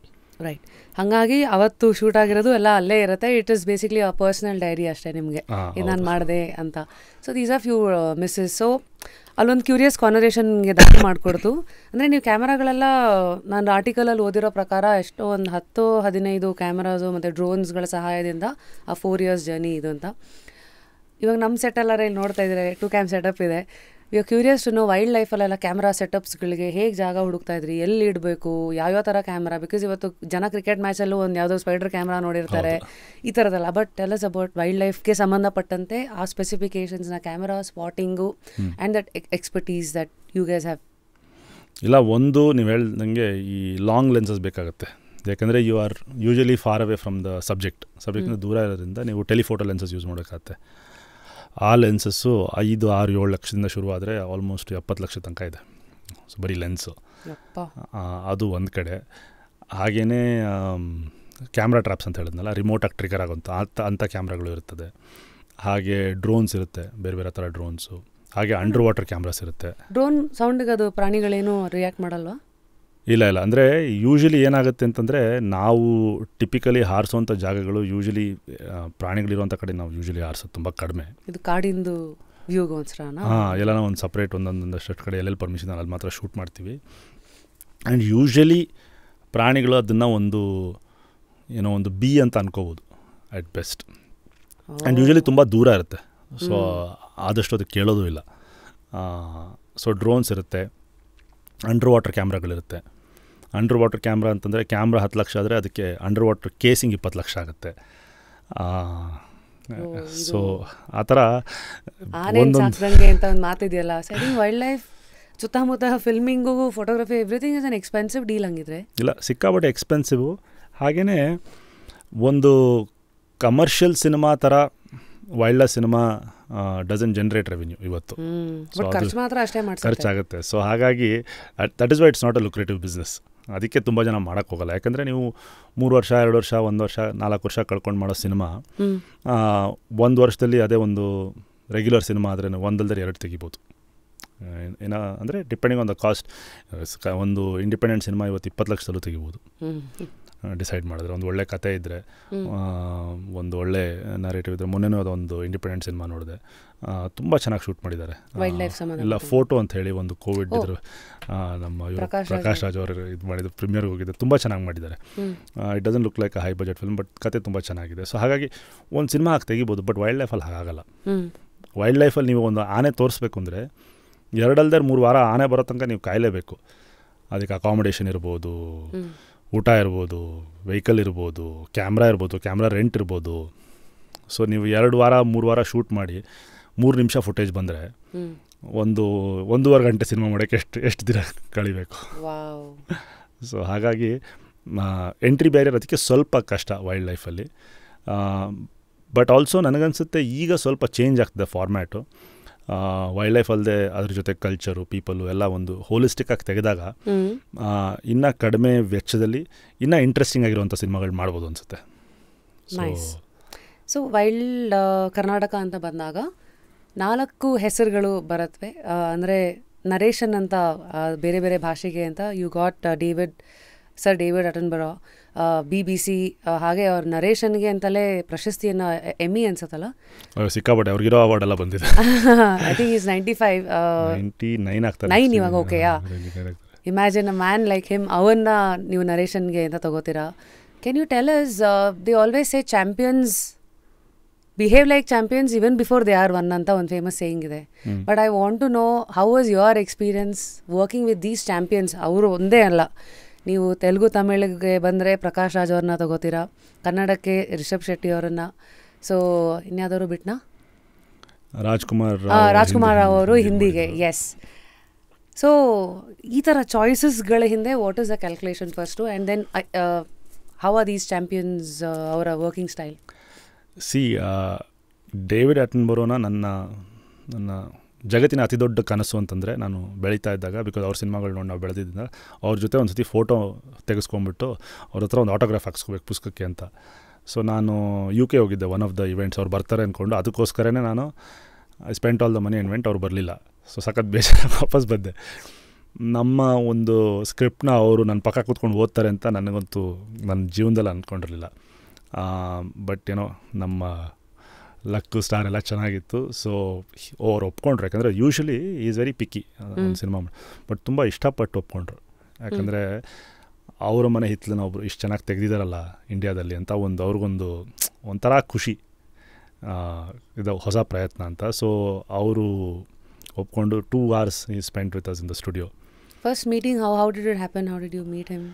Right. ಹಾಗಾಗಿ ಅವತ್ತು ಶೂಟ್ ಆಗಿರೋದು ಎಲ್ಲ ಅಲ್ಲೇ ಇರುತ್ತೆ. It is basically a personal diary ಅಷ್ಟೇ ನಿಮಗೆ, ಇದು ನಾನು ಮಾಡಿದೆ ಅಂತ. So these are few misses. So ಅಲ್ಲೊಂದು ಕ್ಯೂರಿಯಸ್ ಕಾನ್ವರ್ಸೇಷನ್ಗೆ ದಾರಿ ಮಾಡಿಕೊಡ್ತು. ಅಂದರೆ ನೀವು ಕ್ಯಾಮ್ರಾಗಳೆಲ್ಲ, ನಾನು ಆರ್ಟಿಕಲಲ್ಲಿ ಓದಿರೋ ಪ್ರಕಾರ ಎಷ್ಟೋ ಒಂದು 10-15 ಕ್ಯಾಮ್ರಾಸು ಮತ್ತು ಡ್ರೋನ್ಸ್ಗಳ ಸಹಾಯದಿಂದ ಆ 4 years ಜರ್ನಿ ಇದು ಅಂತ. ಇವಾಗ ನಮ್ಮ ಸೆಟ್ಟೆಲ್ಲರ ಇಲ್ಲಿ ನೋಡ್ತಾ ಇದ್ದಾರೆ, 2 ಕ್ಯಾಮ್ ಸೆಟಪ್ ಇದೆ. We are curious to know ವೈಲ್ಡ್ ಲೈಫಲ್ಲೆಲ್ಲ ಕ್ಯಾಮ್ರಾ ಸೆಟಪ್ಸ್ಗಳಿಗೆ ಹೇಗೆ ಜಾಗ ಹುಡುಕ್ತಾ ಇದ್ರಿ, ಎಲ್ಲಿ ಇಡಬೇಕು, ಯಾವ್ಯಾವ ಥರ ಕ್ಯಾಮ್ರಾ? ಬಿಕಾಸ್ ಇವತ್ತು ಜನ ಕ್ರಿಕೆಟ್ ಮ್ಯಾಚಲ್ಲೂ ಒಂದು ಯಾವುದೋ ಸ್ಪೈಡರ್ ಕ್ಯಾಮ್ರಾ ನೋಡಿರ್ತಾರೆ, ಈ ಥರದ್ದಲ್ಲ. ಬಟ್ ಟೆಲ್ ಅಸ್ ಅಬೌಟ್ ವೈಲ್ಡ್ ಲೈಫ್ಗೆ ಸಂಬಂಧಪಟ್ಟಂತೆ ಆ ಸ್ಪೆಸಿಫಿಕೇಷನ್ಸ್ನ, camera spotting and that expertise that you guys have. ಇಲ್ಲ, ಒಂದು ನೀವು ಹೇಳ್ದಂಗೆ ಈ ಲಾಂಗ್ ಲೆನ್ಸಸ್ ಬೇಕಾಗುತ್ತೆ. ಯಾಕಂದರೆ you are usually far away from the ಸಬ್ಜೆಕ್ಟ್ನ ದೂರ ಇರೋದ್ರಿಂದ ನೀವು ಟೆಲಿಫೋಟೋ ಲೆನ್ಸಸ್ ಯೂಸ್ ಮಾಡೋಕ್ಕಾಗತ್ತೆ. ಆ ಲೆನ್ಸಸ್ಸು 5-6-7 ಲಕ್ಷದಿಂದ ಶುರುವಾದರೆ ಆಲ್ಮೋಸ್ಟ್ 70 ಲಕ್ಷ ತನಕ ಇದೆ. ಸೊ ಬರೀ ಲೆನ್ಸು, ಅದು ಒಂದು ಕಡೆ. ಹಾಗೆಯೇ ಕ್ಯಾಮ್ರಾ ಟ್ರ್ಯಾಪ್ಸ್ ಅಂತ ಹೇಳಿದ್ನಲ್ಲ, ರಿಮೋಟಾಗಿ ಟ್ರಿಗರ್ ಆಗೋಂಥ ಅಂಥ ಕ್ಯಾಮ್ರಾಗಳು ಇರ್ತದೆ. ಹಾಗೆ ಡ್ರೋನ್ಸ್ ಇರುತ್ತೆ, ಬೇರೆ ಬೇರೆ ಥರ ಡ್ರೋನ್ಸು. ಹಾಗೆ ಅಂಡರ್ ವಾಟರ್ ಕ್ಯಾಮ್ರಾಸ್ ಇರುತ್ತೆ. ಡ್ರೋನ್ ಸೌಂಡಿಗೆ ಅದು ಪ್ರಾಣಿಗಳೇನು ರಿಯಾಕ್ಟ್ ಮಾಡಲ್ವಾ? ಇಲ್ಲ, ಅಂದರೆ ಯೂಶಲಿ ಏನಾಗುತ್ತೆ ಅಂತಂದರೆ, ನಾವು ಟಿಪಿಕಲಿ ಹಾರಿಸೋವಂಥ ಜಾಗಗಳು ಯೂಶಲಿ ಪ್ರಾಣಿಗಳಿರುವಂಥ ಕಡೆ ನಾವು ಯೂಶಲಿ ಹಾರಿಸೋದು ತುಂಬ ಕಡಿಮೆ. ಇದು ಕಾಡಿಂದು ವ್ಯೂಗೋಸ್ಕರ ಎಲ್ಲನ ಒಂದು ಸಪ್ರೇಟ್ ಒಂದೊಂದಷ್ಟು ಕಡೆ ಎಲ್ಲೆಲ್ಲಿ ಪರ್ಮಿಷನ್ ಅಲ್ಲಿ ಮಾತ್ರ ಶೂಟ್ ಮಾಡ್ತೀವಿ. ಆ್ಯಂಡ್ ಯೂಶಲಿ ಪ್ರಾಣಿಗಳು ಅದನ್ನು ಒಂದು ಬಿ ಅಂತ ಅನ್ಕೋಬೋದು ಅಟ್ ಬೆಸ್ಟ್. ಆ್ಯಂಡ್ ಯೂಶಲಿ ತುಂಬ ದೂರ ಇರುತ್ತೆ, ಸೊ ಆದಷ್ಟು ಅದು ಕೇಳೋದು ಇಲ್ಲ. ಸೊ ಡ್ರೋನ್ಸ್ ಇರುತ್ತೆ, ಅಂಡರ್ ವಾಟರ್ ಕ್ಯಾಮ್ರಾಗಳಿರುತ್ತೆ. ಅಂಡರ್ ವಾಟರ್ ಕ್ಯಾಮ್ರಾ ಅಂತಂದರೆ ಕ್ಯಾಮ್ರಾ 10 ಲಕ್ಷ ಆದರೆ ಅದಕ್ಕೆ ಅಂಡರ್ ವಾಟರ್ ಕೇಸಿಂಗ್ 20 ಲಕ್ಷ ಆಗುತ್ತೆ. ಸೊ ಆ ಥರ ಒಂದೊಂದು ಅಂತ ಒಂದು ಮಾತಿದೆಯಲ್ಲ, ಸರಿ ವೈಲ್ಡ್ ಲೈಫ್ ಸುತ್ತಮುತ್ತ filming, photography, everything is an expensive deal ಹಂಗಿದ್ರೆ? ಇಲ್ಲ, ಸಿಕ್ಕಾಪಟ್ಟೆ ಎಕ್ಸ್ಪೆನ್ಸಿವು. ಹಾಗೆಯೇ ಒಂದು ಕಮರ್ಷಿಯಲ್ ಸಿನಿಮಾ ಥರ wildlife cinema doesn't generate revenue ಇವತ್ತು. ಸೊ ಖರ್ಚಾಗುತ್ತೆ. ಸೊ ಹಾಗಾಗಿ that is why it's not a lucrative business. ಅದಕ್ಕೆ ತುಂಬ ಜನ ಮಾಡೋಕ್ಕೆ ಹೋಗಲ್ಲ. ಯಾಕಂದರೆ ನೀವು 3 ವರ್ಷ, 2 ವರ್ಷ, 1 ವರ್ಷ, 4 ವರ್ಷ ಕಳ್ಕೊಂಡು ಮಾಡೋ ಸಿನಿಮಾ 1 ವರ್ಷದಲ್ಲಿ ಅದೇ ಒಂದು ರೆಗ್ಯುಲರ್ ಸಿನಿಮಾ ಆದರೆ 1 ತೆಗಿಬೋದು. ಅಂದರೆ ಡಿಪೆಂಡಿಂಗ್ ಆನ್ ದ ಕಾಸ್ಟ್. ಒಂದು ಇಂಡಿಪೆಂಡೆಂಟ್ ಸಿನಿಮಾ ಇವತ್ತು 20 ಲಕ್ಷದಲ್ಲೂ ತೆಗಿಬೋದು ಡಿಸೈಡ್ ಮಾಡಿದ್ರೆ. ಒಂದು ಒಳ್ಳೆ ಕತೆ ಇದ್ದರೆ, ಒಂದು ಒಳ್ಳೆ ನರೇಟಿವ್ ಇದ್ದರೆ. ಮೊನ್ನೆನೂ ಅದೊಂದು ಇಂಡಿಪೆಂಡೆಂಟ್ ಸಿನಿಮಾ ನೋಡಿದೆ, ತುಂಬ ಚೆನ್ನಾಗಿ ಶೂಟ್ ಮಾಡಿದ್ದಾರೆ. ಇಲ್ಲ, ಫೋಟೋ ಅಂತ ಹೇಳಿ ಒಂದು ಕೋವಿಡ್ ಇದ್ರು ನಮ್ಮ ಪ್ರಕಾಶ್ ರಾಜ್ ಅವರು ಇದು ಮಾಡಿದ್ರು, ಪ್ರೀಮಿಯರ್ಗೆ ಹೋಗಿದ್ದೆ, ತುಂಬ ಚೆನ್ನಾಗಿ ಮಾಡಿದ್ದಾರೆ. It doesn't look like a high budget film, but ಕತೆ ತುಂಬ ಚೆನ್ನಾಗಿದೆ. ಸೊ ಹಾಗಾಗಿ ಒಂದು ಸಿನಿಮಾ ಹಾಕಿ ತೆಗಿಬೋದು. ಬಟ್ ವೈಲ್ಡ್ ಲೈಫಲ್ಲಿ ಹಾಗಾಗಲ್ಲ. ವೈಲ್ಡ್ ಲೈಫಲ್ಲಿ ನೀವು ಒಂದು ಆನೆ ತೋರಿಸ್ಬೇಕು ಅಂದರೆ 2-3 ವಾರ ಆನೆ ಬರೋ ತನಕ ನೀವು ಕಾಯಲೇಬೇಕು. ಅದಕ್ಕೆ ಅಕಾಮಿಡೇಷನ್ ಇರ್ಬೋದು, ಊಟ ಇರ್ಬೋದು, ವೆಹಿಕಲ್ ಇರ್ಬೋದು, ಕ್ಯಾಮ್ರಾ ಇರ್ಬೋದು, ಕ್ಯಾಮ್ರಾ ರೆಂಟ್ ಇರ್ಬೋದು. ಸೊ ನೀವು 2 ವಾರ 3 ವಾರ ಶೂಟ್ ಮಾಡಿ 3 ನಿಮಿಷ ಫುಟೇಜ್ ಬಂದರೆ 1-1.5 ಗಂಟೆ ಸಿನಿಮಾ ಮಾಡೋಕ್ಕೆ ಎಷ್ಟು ದಿನ ಕಳಿಬೇಕು. ಸೊ ಹಾಗಾಗಿ ಎಂಟ್ರಿ ಬ್ಯಾರಿಯರ್ ಅದಕ್ಕೆ ಸ್ವಲ್ಪ ಕಷ್ಟ ವೈಲ್ಡ್ ಲೈಫಲ್ಲಿ. ಬಟ್ ಆಲ್ಸೋ ನನಗನ್ಸುತ್ತೆ ಈಗ ಸ್ವಲ್ಪ ಚೇಂಜ್ ಆಗ್ತದೆ ಫಾರ್ಮ್ಯಾಟು. ವೈಲ್ಡ್ ಲೈಫ್ ಅಲ್ಲದೆ ಅದ್ರ ಜೊತೆ ಕಲ್ಚರು ಪೀಪಲು ಎಲ್ಲ ಒಂದು ಹೋಲಿಸ್ಟಿಕ್ ಆಗಿ ತೆಗೆದಾಗ ಇನ್ನೂ ಕಡಿಮೆ ವೆಚ್ಚದಲ್ಲಿ ಇನ್ನೂ ಇಂಟ್ರೆಸ್ಟಿಂಗ್ ಆಗಿರುವಂಥ ಸಿನಿಮಾಗಳು ಮಾಡ್ಬೋದು ಅನಿಸುತ್ತೆ. ಸೊ ವೈಲ್ಡ್ ಕರ್ನಾಟಕ ಅಂತ ಬಂದಾಗ 4 ಹೆಸರುಗಳು ಬರುತ್ತವೆ. ಅಂದರೆ ನರೇಷನ್ ಅಂತ ಬೇರೆ ಬೇರೆ ಭಾಷೆಗೆ ಅಂತ you got sir David Attenborough, BBC, ಹಾಗೆ ಅವ್ರ ನರೇಷನ್ಗೆ ಅಂತಲೇ ಪ್ರಶಸ್ತಿಯನ್ನು ಎಮ್ಮಿ ಅನ್ಸತ್ತಲ್ಲ ಸಿಕ್ಕಾಪಟ್ಟೆ ಅವ್ರಿಗಿರೋ ಅವಾರ್ಡ್ ಎಲ್ಲ ಬಂದಿದೆ. ಐ ಥಿಂಕ್ ಈಸ್ 99 ಆಗ್ತಾರೆ ಇವಾಗ. ಓಕೆಯಾ, imagine a man like him, ಅವನ್ನ ನೀವು ನರೇಷನ್ಗೆ ಅಂತ ತಗೋತೀರಾ. Can you tell us, they always say champions behave like champions even before they are won ಅಂತ ಒಂದು ಫೇಮಸ್ ಸೇಯಿಂಗ್ ಇದೆ. But I want to know how was your experience working with these champions. ಅವರು ಒಂದೇ ಅಲ್ಲ, ನೀವು ತೆಲುಗು ತಮಿಳಿಗೆ ಬಂದರೆ ಪ್ರಕಾಶ್ ರಾಜ್ ಅವ್ರನ್ನ ತಗೋತೀರಾ, ಕನ್ನಡಕ್ಕೆ ರಿಷಬ್ ಶೆಟ್ಟಿ ಅವರನ್ನು, ಸೊ ಇನ್ಯಾವುದಾದ್ರು ಬಿಟ್ನಾ ರಾಜ್ಕುಮಾರ್ ಅವರು ಹಿಂದಿಗೆ. ಎಸ್. ಸೊ ಈ ಥರ ಚಾಯ್ಸಸ್ಗಳ ಹಿಂದೆ what is the calculation first, and then how are these champions ಅವರ ವರ್ಕಿಂಗ್ ಸ್ಟೈಲ್? ಡೇವಿಡ್ ಅಟನ್ಬರೋನ ನನ್ನ ಜಗತ್ತಿನ ಅತಿ ದೊಡ್ಡ ಕನಸು ಅಂತಂದರೆ ನಾನು ಬೆಳೀತಾ ಇದ್ದಾಗ, ಬಿಕಾಸ್ ಅವ್ರ ಸಿನಿಮಾಗಳು ನೋಡಿ ನಾವು ಬೆಳೆದಿದ್ದಾಗ ಅವ್ರ ಜೊತೆ ಒಂದು ಸತಿ ಫೋಟೋ ತೆಗೆಸ್ಕೊಂಡ್ಬಿಟ್ಟು ಅವ್ರ ಹತ್ರ ಒಂದು ಆಟೋಗ್ರಾಫ್ ಹಾಕ್ಸ್ಕೋಬೇಕು ಪುಸ್ತಕಕ್ಕೆ ಅಂತ. ಸೊ ನಾನು UK ಹೋಗಿದ್ದೆ, ಒನ್ ಆಫ್ ದ ಇವೆಂಟ್ಸ್. ಅವ್ರು ಬರ್ತಾರೆ ಅಂದ್ಕೊಂಡು ಅದಕ್ಕೋಸ್ಕರನೇ ನಾನು I spent all the money invent. ಅವ್ರು ಬರಲಿಲ್ಲ. ಸೊ ಸಖತ್ ಬೇಜಾರು, ವಾಪಸ್ ಬಂದೆ. ನಮ್ಮ ಒಂದು ಸ್ಕ್ರಿಪ್ಟ್ನ ಅವರು ನನ್ನ ಪಕ್ಕ ಕೂತ್ಕೊಂಡು ಓದ್ತಾರೆ ಅಂತ ನನಗಂತೂ ನನ್ನ ಜೀವನದಲ್ಲಿ ಅಂದ್ಕೊಂಡಿರಲಿಲ್ಲ. ಬಟ್ ಏನೋ ನಮ್ಮ ಲಕ್ಕು ಸ್ಟಾರ್ ಎಲ್ಲ ಚೆನ್ನಾಗಿತ್ತು. ಸೊ ಅವ್ರು ಒಪ್ಕೊಂಡ್ರು, ಯಾಕಂದರೆ ಯೂಶ್ವಲಿ ಈಸ್ ವೆರಿ ಪಿಕ್ಕಿ ಒಂದು ಸಿನಿಮಾ, ಬಟ್ ತುಂಬ ಇಷ್ಟಪಟ್ಟು ಒಪ್ಕೊಂಡ್ರು. ಯಾಕಂದರೆ ಅವರ ಮನೆ ಹಿತ್ತಲನ್ನ ಒಬ್ಬರು ಇಷ್ಟು ಚೆನ್ನಾಗಿ ತೆಗೆದಿದ್ದಾರಲ್ಲ ಇಂಡಿಯಾದಲ್ಲಿ ಅಂತ ಅವ್ರಿಗೊಂದು ಒಂಥರ ಖುಷಿ, ಇದು ಹೊಸ ಪ್ರಯತ್ನ ಅಂತ. ಸೊ ಅವರು ಒಪ್ಕೊಂಡು 2 hours ಈ spent with us in the studio. First meeting how did it happen? How did you meet him?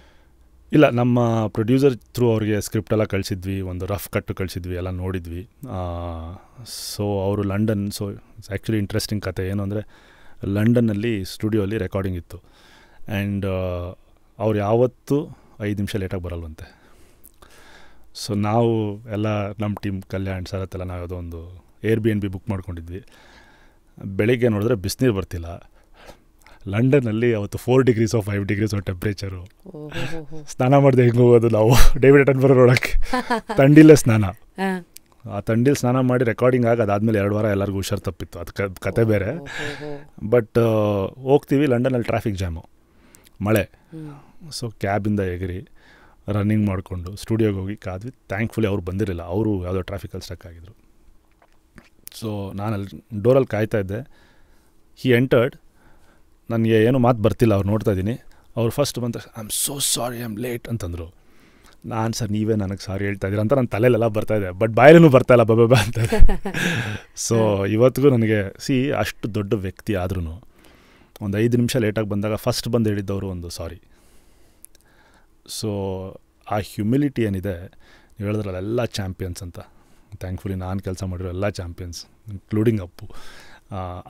ಇಲ್ಲ, ನಮ್ಮ ಪ್ರೊಡ್ಯೂಸರ್ ಥ್ರೂ ಅವ್ರಿಗೆ ಸ್ಕ್ರಿಪ್ಟ್ ಎಲ್ಲ ಕಳಿಸಿದ್ವಿ, ಒಂದು ರಫ್ ಕಟ್ಟು ಕಳಿಸಿದ್ವಿ, ಎಲ್ಲ ನೋಡಿದ್ವಿ. ಸೊ ಅವರು London, so it's actually interesting ಕತೆ. ಏನು ಅಂದರೆ ಲಂಡನ್ನಲ್ಲಿ ಸ್ಟುಡಿಯೋಲಿ ರೆಕಾರ್ಡಿಂಗ್ ಇತ್ತು, ಆ್ಯಂಡ್ ಅವ್ರು ಯಾವತ್ತೂ 5 ನಿಮಿಷ ಲೇಟಾಗಿ ಬರಲ್ವಂತೆ. ಸೊ ನಾವು ಎಲ್ಲ ನಮ್ಮ ಟೀಮ್ ಕಲ್ಯಾಣ್ ಶರತ್ ಎಲ್ಲ ನಾವು ಯಾವುದೋ ಒಂದು Airbnb ಬುಕ್ ಮಾಡ್ಕೊಂಡಿದ್ವಿ. ಬೆಳಿಗ್ಗೆ ನೋಡಿದ್ರೆ ಬಿಸಿನೀರು ಬರ್ತಿಲ್ಲ. ಲಂಡನ್ನಲ್ಲಿ ಅವತ್ತು 4 degrees 5 degrees ಟೆಂಪ್ರೇಚರು. ಸ್ನಾನ ಮಾಡಿದೆ ಹೆಂಗೆ ಹೋಗೋದು ನಾವು ಡೇವಿಡ್ ಅಟನ್ಬರೋ ನೋಡೋಕ್ಕೆ? ಥಂಡಿಲೇ ಸ್ನಾನ. ಆ ಥಂಡಿಲಿ ಸ್ನಾನ ಮಾಡಿ ರೆಕಾರ್ಡಿಂಗ್ ಅದಾದಮೇಲೆ 2 ವಾರ ಎಲ್ಲರಿಗೂ ಹುಷಾರು ತಪ್ಪಿತ್ತು. ಅದು ಕತೆ ಬೇರೆ. ಬಟ್ ಹೋಗ್ತೀವಿ, ಲಂಡನಲ್ಲಿ ಟ್ರಾಫಿಕ್ ಜಾಮು, ಮಳೆ. ಸೊ ಕ್ಯಾಬಿಂದ ಎಗರಿ ರನ್ನಿಂಗ್ ಮಾಡಿಕೊಂಡು ಸ್ಟುಡಿಯೋಗೆ ಹೋಗಿ ಕಾದ್ವಿ. ಥ್ಯಾಂಕ್ಫುಲಿ ಅವ್ರು ಬಂದಿರಲಿಲ್ಲ, ಅವರು ಯಾವುದೋ ಟ್ರಾಫಿಕಲ್ಲಿ ಸ್ಟಕ್ ಆಗಿದ್ರು. ಸೊ ನಾನು ಅಲ್ಲಿ ಡೋರಲ್ಲಿ ಕಾಯ್ತಾ ಇದ್ದೆ. ಹಿ ಎಂಟರ್ಡ್. ನನಗೆ ಏನೂ ಮಾತು ಬರ್ತಿಲ್ಲ, ಅವ್ರು ನೋಡ್ತಾ ಇದ್ದೀನಿ. ಅವ್ರು ಫಸ್ಟ್ ಬಂದ I am so sorry, I am late ಅಂತಂದರು. ನಾನು ಸರ್ ನೀವೇ ನನಗೆ ಸಾರಿ ಹೇಳ್ತಾ ಇದ್ದೀರ ಅಂತ ನನ್ನ ತಲೆಯಲ್ಲೆಲ್ಲ ಬರ್ತಾಯಿದೆ, ಬಟ್ ಬಾಯಲ್ಲೂ ಬರ್ತಾಯಿಲ್ಲ ಬಾ ಅಂತ. ಸೊ ಇವತ್ತಿಗೂ ನನಗೆ ಅಷ್ಟು ದೊಡ್ಡ ವ್ಯಕ್ತಿ ಆದ್ರೂ ಒಂದು 5 ನಿಮಿಷ ಲೇಟಾಗಿ ಬಂದಾಗ ಫಸ್ಟ್ ಬಂದು ಹೇಳಿದ್ದವರು ಒಂದು ಸಾರಿ. ಸೊ ಆ ಹ್ಯುಮಿಲಿಟಿ ಏನಿದೆ, ನೀವು ಹೇಳಿದ್ರಲ್ಲ ಎಲ್ಲ ಚಾಂಪಿಯನ್ಸ್ ಅಂತ, ಥ್ಯಾಂಕ್ಫುಲಿ ನಾನು ಕೆಲಸ ಮಾಡಿರೋ ಎಲ್ಲ ಚಾಂಪಿಯನ್ಸ್ ಇನ್ಕ್ಲೂಡಿಂಗ್ ಅಪ್ಪು,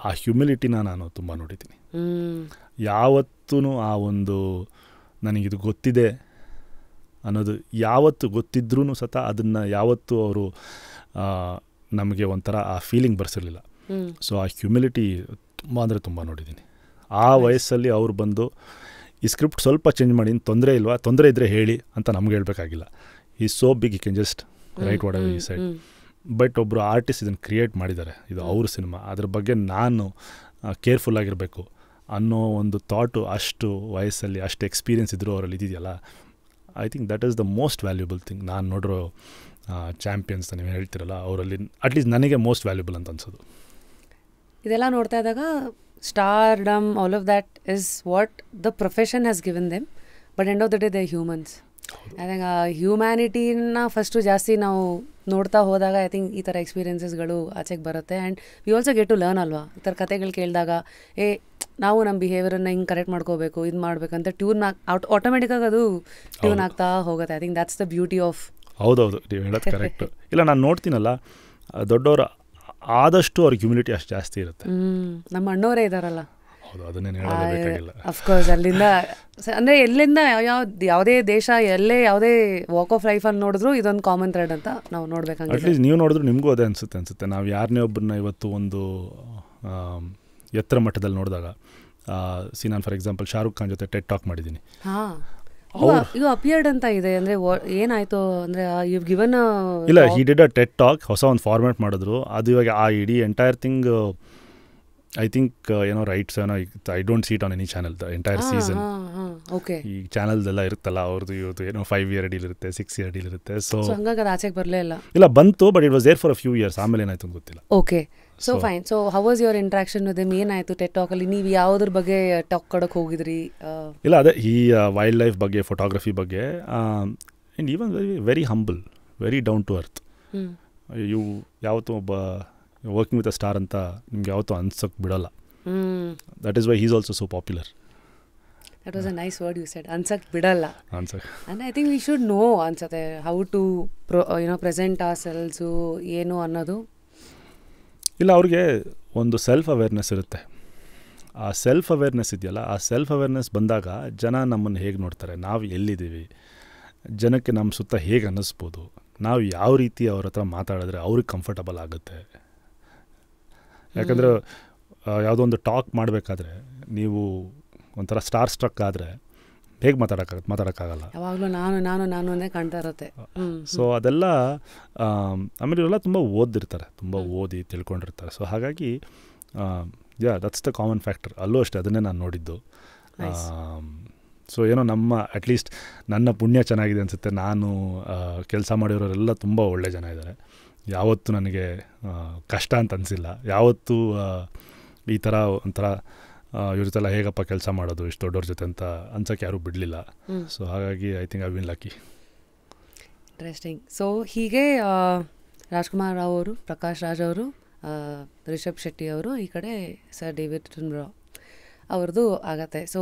ಆ ಹ್ಯುಮಿಲಿಟಿನ ನಾನು ತುಂಬ ನೋಡಿದ್ದೀನಿ. ಯಾವತ್ತೂ ಆ ಒಂದು ನನಗಿದು ಗೊತ್ತಿದೆ ಅನ್ನೋದು ಯಾವತ್ತು ಗೊತ್ತಿದ್ರೂ ಸತ ಅದನ್ನು ಯಾವತ್ತೂ ಅವರು ನಮಗೆ ಒಂಥರ ಆ ಫೀಲಿಂಗ್ ಬರ್ಸಿರಲಿಲ್ಲ. ಸೊ ಆ ಹ್ಯುಮಿಲಿಟಿ ತುಂಬ ಅಂದರೆ ತುಂಬ ನೋಡಿದ್ದೀನಿ. ಆ ವಯಸ್ಸಲ್ಲಿ ಅವ್ರು ಬಂದು ಈ ಸ್ಕ್ರಿಪ್ಟ್ ಸ್ವಲ್ಪ ಚೇಂಜ್ ಮಾಡಿ, ತೊಂದರೆ ಇಲ್ವಾ, ತೊಂದರೆ ಇದ್ದರೆ ಹೇಳಿ ಅಂತ ನಮ್ಗೆ ಹೇಳಬೇಕಾಗಿಲ್ಲ. ಈ ಸೋ ಬಿಗ್ ಈ can just right what ever he said. But ಒಬ್ಬರು ಆರ್ಟಿಸ್ಟ್ ಇದನ್ನು ಕ್ರಿಯೇಟ್ ಮಾಡಿದ್ದಾರೆ, ಇದು ಅವ್ರ ಸಿನಿಮಾ, ಅದ್ರ ಬಗ್ಗೆ ನಾನು ಕೇರ್ಫುಲ್ಲಾಗಿರಬೇಕು ಅನ್ನೋ ಒಂದು ಥಾಟು ಅಷ್ಟು ವಯಸ್ಸಲ್ಲಿ ಅಷ್ಟು ಎಕ್ಸ್ಪೀರಿಯೆನ್ಸ್ ಇದ್ದರೂ ಅವರಲ್ಲಿ ಇದೆಯಲ್ಲ. I think that is the most valuable thing. ನಾನು ನೋಡಿರೋ ಚಾಂಪಿಯನ್ಸ್ ನೀವು ಹೇಳ್ತಿರಲ್ಲ, ಅವರಲ್ಲಿ ಅಟ್ಲೀಸ್ಟ್ ನನಗೆ ಮೋಸ್ಟ್ ವ್ಯಾಲ್ಯೂಬಲ್ ಅಂತ ಅನ್ಸೋದು. ಇದೆಲ್ಲ ನೋಡ್ತಾ ಇದ್ದಾಗ stardom, all of that is what the profession has given them, but end of the day they humans. I think ಆ ಹ್ಯೂಮ್ಯಾನಿಟಿನ ಫಸ್ಟು ಜಾಸ್ತಿ ನಾವು ನೋಡ್ತಾ ಹೋದಾಗ ಐ ಥಿಂಕ್ ಈ ಥರ ಎಕ್ಸ್ಪೀರಿಯನ್ಸಸ್ಗಳು ಆಚೆಗೆ ಬರುತ್ತೆ. And we also get to learn ಅಲ್ವಾ. ಈ ಥರ ಕತೆಗಳು ಕೇಳಿದಾಗ ನಾವು ನಮ್ಮ ಬಿಹೇವಿಯರನ್ನು ಹಿಂಗೆ ಕರೆಕ್ಟ್ ಮಾಡ್ಕೋಬೇಕು, ಇದು ಮಾಡಬೇಕಂತ ಟ್ಯೂನ್ ಆಟೋಮೆಟಿಕ್ಕಾಗಿ ಅದು ಟ್ಯೂನ್ ಆಗ್ತಾ ಹೋಗುತ್ತೆ. I think that's the beauty of. ಹೌದೌದು, ನೀವು ಹೇಳೋದು ಕರೆಕ್ಟು. ಇಲ್ಲ, ನಾನು ನೋಡ್ತೀನಲ್ಲ, ದೊಡ್ಡವರು ಆದಷ್ಟು ಅವ್ರಿಗೆ ಹ್ಯುಮಿಲಿಟಿ ಅಷ್ಟು ಜಾಸ್ತಿ ಇರುತ್ತೆ. ನಮ್ಮ ಅಣ್ಣವರೇ ಇದ್ದಾರಲ್ಲ, ಹೌದು, ಅದನ್ನೇನು ಹೇಳಲೇಬೇಕಾಗಿಲ್ಲ. ಅಫ್ಕೋರ್ಸ್ ಅಲ್ಲಿಂದ ಅಂದರೆ ಎಲ್ಲಿಂದ ಯಾವುದೇ ದೇಶ ಎಲ್ಲೇ ಯಾವುದೇ ವಾಕ್ ಆಫ್ ಲೈಫಲ್ಲಿ ನೋಡಿದ್ರು ಇದೊಂದು ಕಾಮನ್ ಥ್ರೆಡ್ ಅಂತ ನಾವು ನೋಡ್ಬೇಕಂದ್ರೆ ಅಟ್ಲೀಸ್ಟ್ ನೀವು ನೋಡಿದ್ರು ನಿಮಗೂ ಅದೇ ಅನಿಸುತ್ತೆ. ನಾವು ಯಾರನ್ನೇ ಒಬ್ಬರನ್ನ ಇವತ್ತು ಒಂದು ಎತ್ತರ ಮಟ್ಟದಲ್ಲಿ ನೋಡಿದಾಗ ನಾನು ಫಾರ್ ಎಕ್ಸಾಂಪಲ್ ಶಾರುಖ್ ಖಾನ್ ಜೊತೆ ಟೆಡ್ ಟಾಕ್ ಮಾಡಿದ್ದೀನಿ. ಹಾಂ, ಇದು ಅಪಿಯರ್ಡ್ ಅಂತ ಇದೆ ಅಂದರೆ ಏನಾಯಿತು ಅಂದರೆ ಯು ಗಿವನ್ ಇಲ್ಲ, he did a Ted talk, ಹೊಸ ಒಂದು ಫಾರ್ಮ್ಯಾಟ್ ಮಾಡಿದ್ರು. ಅದು ಇವಾಗ ಆ ಇಡೀ ಎಂಟೈರ್ ಥಿಂಗ್ ಐ ಥಿಂಕ್ ಏನೋ ರೈಟ್ಸ್ ಏನೋ I don't seat on any channel the entire season. ಈ ಚಾನಲ್ದೆಲ್ಲ ಇರುತ್ತಲ್ಲ ಅವ್ರದ್ದು ಇವತ್ತು ಏನೋ 5 year ಡೀಲ್ ಇರುತ್ತೆ, 6 year ಡೀಲ್ ಇರುತ್ತೆ. ಸೊ ಹಂಗಾಗಿ ಅದು ಆಚೆಗೆ ಬರಲೇ ಇಲ್ಲ, ಬಂತು, but it was there for a few years. ಆಮೇಲೆ ಏನಾಯ್ತು ಗೊತ್ತಿಲ್ಲ. Okay, so fine. So how was your interaction with him? ಏನಾಯಿತು ಟೆಡ್ ಟಾಕಲ್ಲಿ? ನೀವು ಯಾವುದ್ರ ಬಗ್ಗೆ ಟಾಕ್ ಕೊಡೋಕೆ ಹೋಗಿದ್ರಿ? ಇಲ್ಲ, ಅದೇ ಈ ವೈಲ್ಡ್ ಲೈಫ್ ಬಗ್ಗೆ, ಫೋಟೋಗ್ರಫಿ ಬಗ್ಗೆ, and even very humble, very down to earth. ಇವು ಯಾವತ್ತೂ ಒಬ್ಬ ವರ್ಕಿಂಗ್ ವಿತ್ ಅ ಸ್ಟಾರ್ ಅಂತ ನಿಮ್ಗೆ ಯಾವತ್ತೂ ಅನ್ಸೋಕ್ಕೆ ಬಿಡೋಲ್ಲ. That is why he's also so popular. That was a nice word you said, ಅನ್ಸಕ್ಕೆ ಬಿಡಲ್ಲ. And I think we should know ಅನ್ಸುತ್ತೆ how to present ourselves ಏನು ಅನ್ನೋದು. ಇಲ್ಲ, ಅವ್ರಿಗೆ ಒಂದು ಸೆಲ್ಫ್ ಅವೇರ್ನೆಸ್ ಇರುತ್ತೆ. ಆ ಸೆಲ್ಫ್ ಅವೇರ್ನೆಸ್ ಇದೆಯಲ್ಲ, ಆ ಸೆಲ್ಫ್ ಅವೇರ್ನೆಸ್ ಬಂದಾಗ ಜನ ನಮ್ಮನ್ನು ಹೇಗೆ ನೋಡ್ತಾರೆ, ನಾವು ಎಲ್ಲಿದ್ದೀವಿ, ಜನಕ್ಕೆ ನಮ್ಮ ಸುತ್ತ ಹೇಗೆ ಅನ್ನಿಸ್ಬೋದು, ನಾವು ಯಾವ ರೀತಿ ಅವ್ರ ಹತ್ರ ಮಾತಾಡಿದ್ರೆ ಅವ್ರಿಗೆ ಕಂಫರ್ಟಬಲ್ ಆಗುತ್ತೆ. ಯಾಕಂದರೆ ಯಾವುದೋ ಒಂದು ಟಾಕ್ ಮಾಡಬೇಕಾದ್ರೆ ನೀವು ಒಂಥರ ಸ್ಟಾರ್ ಸ್ಟ್ರಕ್ ಆದರೆ ಹೇಗೆ ಮಾತಾಡೋಕ್ಕಾಗಲ್ಲ. ಯಾವಾಗಲೂ ನಾನು ಅಂದೇ ಕಾಣ್ತಾ ಇರುತ್ತೆ. ಸೊ ಅದೆಲ್ಲ ಆಮೇಲೆ ಇವರೆಲ್ಲ ತುಂಬ ಓದಿರ್ತಾರೆ, ತುಂಬ ಓದಿ ತಿಳ್ಕೊಂಡಿರ್ತಾರೆ. ಸೊ ಹಾಗಾಗಿ ದಟ್ಸ್ ದ ಕಾಮನ್ ಫ್ಯಾಕ್ಟರ್. ಅಲ್ಲೂ ಅಷ್ಟೇ, ಅದನ್ನೇ ನಾನು ನೋಡಿದ್ದು. ಸೊ ಏನೋ ನಮ್ಮ ಅಟ್ಲೀಸ್ಟ್ ನನ್ನ ಪುಣ್ಯ ಚೆನ್ನಾಗಿದೆ ಅನಿಸುತ್ತೆ. ನಾನು ಕೆಲಸ ಮಾಡಿರೋರೆಲ್ಲ ತುಂಬ ಒಳ್ಳೆ ಜನ ಇದ್ದಾರೆ. ಯಾವತ್ತೂ ನನಗೆ ಕಷ್ಟ ಅಂತ ಅನಿಸಿಲ್ಲ. ಯಾವತ್ತೂ ಈ ಥರ ಒಂಥರ ಇವ್ರ ಜೊತೆಲ್ಲ ಹೇಗಪ್ಪ ಕೆಲಸ ಮಾಡೋದು ಇಷ್ಟು ದೊಡ್ಡವ್ರ ಜೊತೆ ಅಂತ ಅನ್ಸೋಕ್ಕೆ ಯಾರೂ ಬಿಡಲಿಲ್ಲ. ಸೊ ಹಾಗಾಗಿ I think I win lucky. Interesting. So ಹೀಗೆ ರಾಜ್ಕುಮಾರ್ ರಾವ್ ಅವರು, ಪ್ರಕಾಶ್ ರಾಜ್ ಅವರು, ರಿಷಬ್ ಶೆಟ್ಟಿ ಅವರು, ಈ ಕಡೆ ಸರ್ ಡೇವಿಡ್ ಅಟನ್ಬರೋ ಅವ್ರದ್ದು ಆಗತ್ತೆ. ಸೊ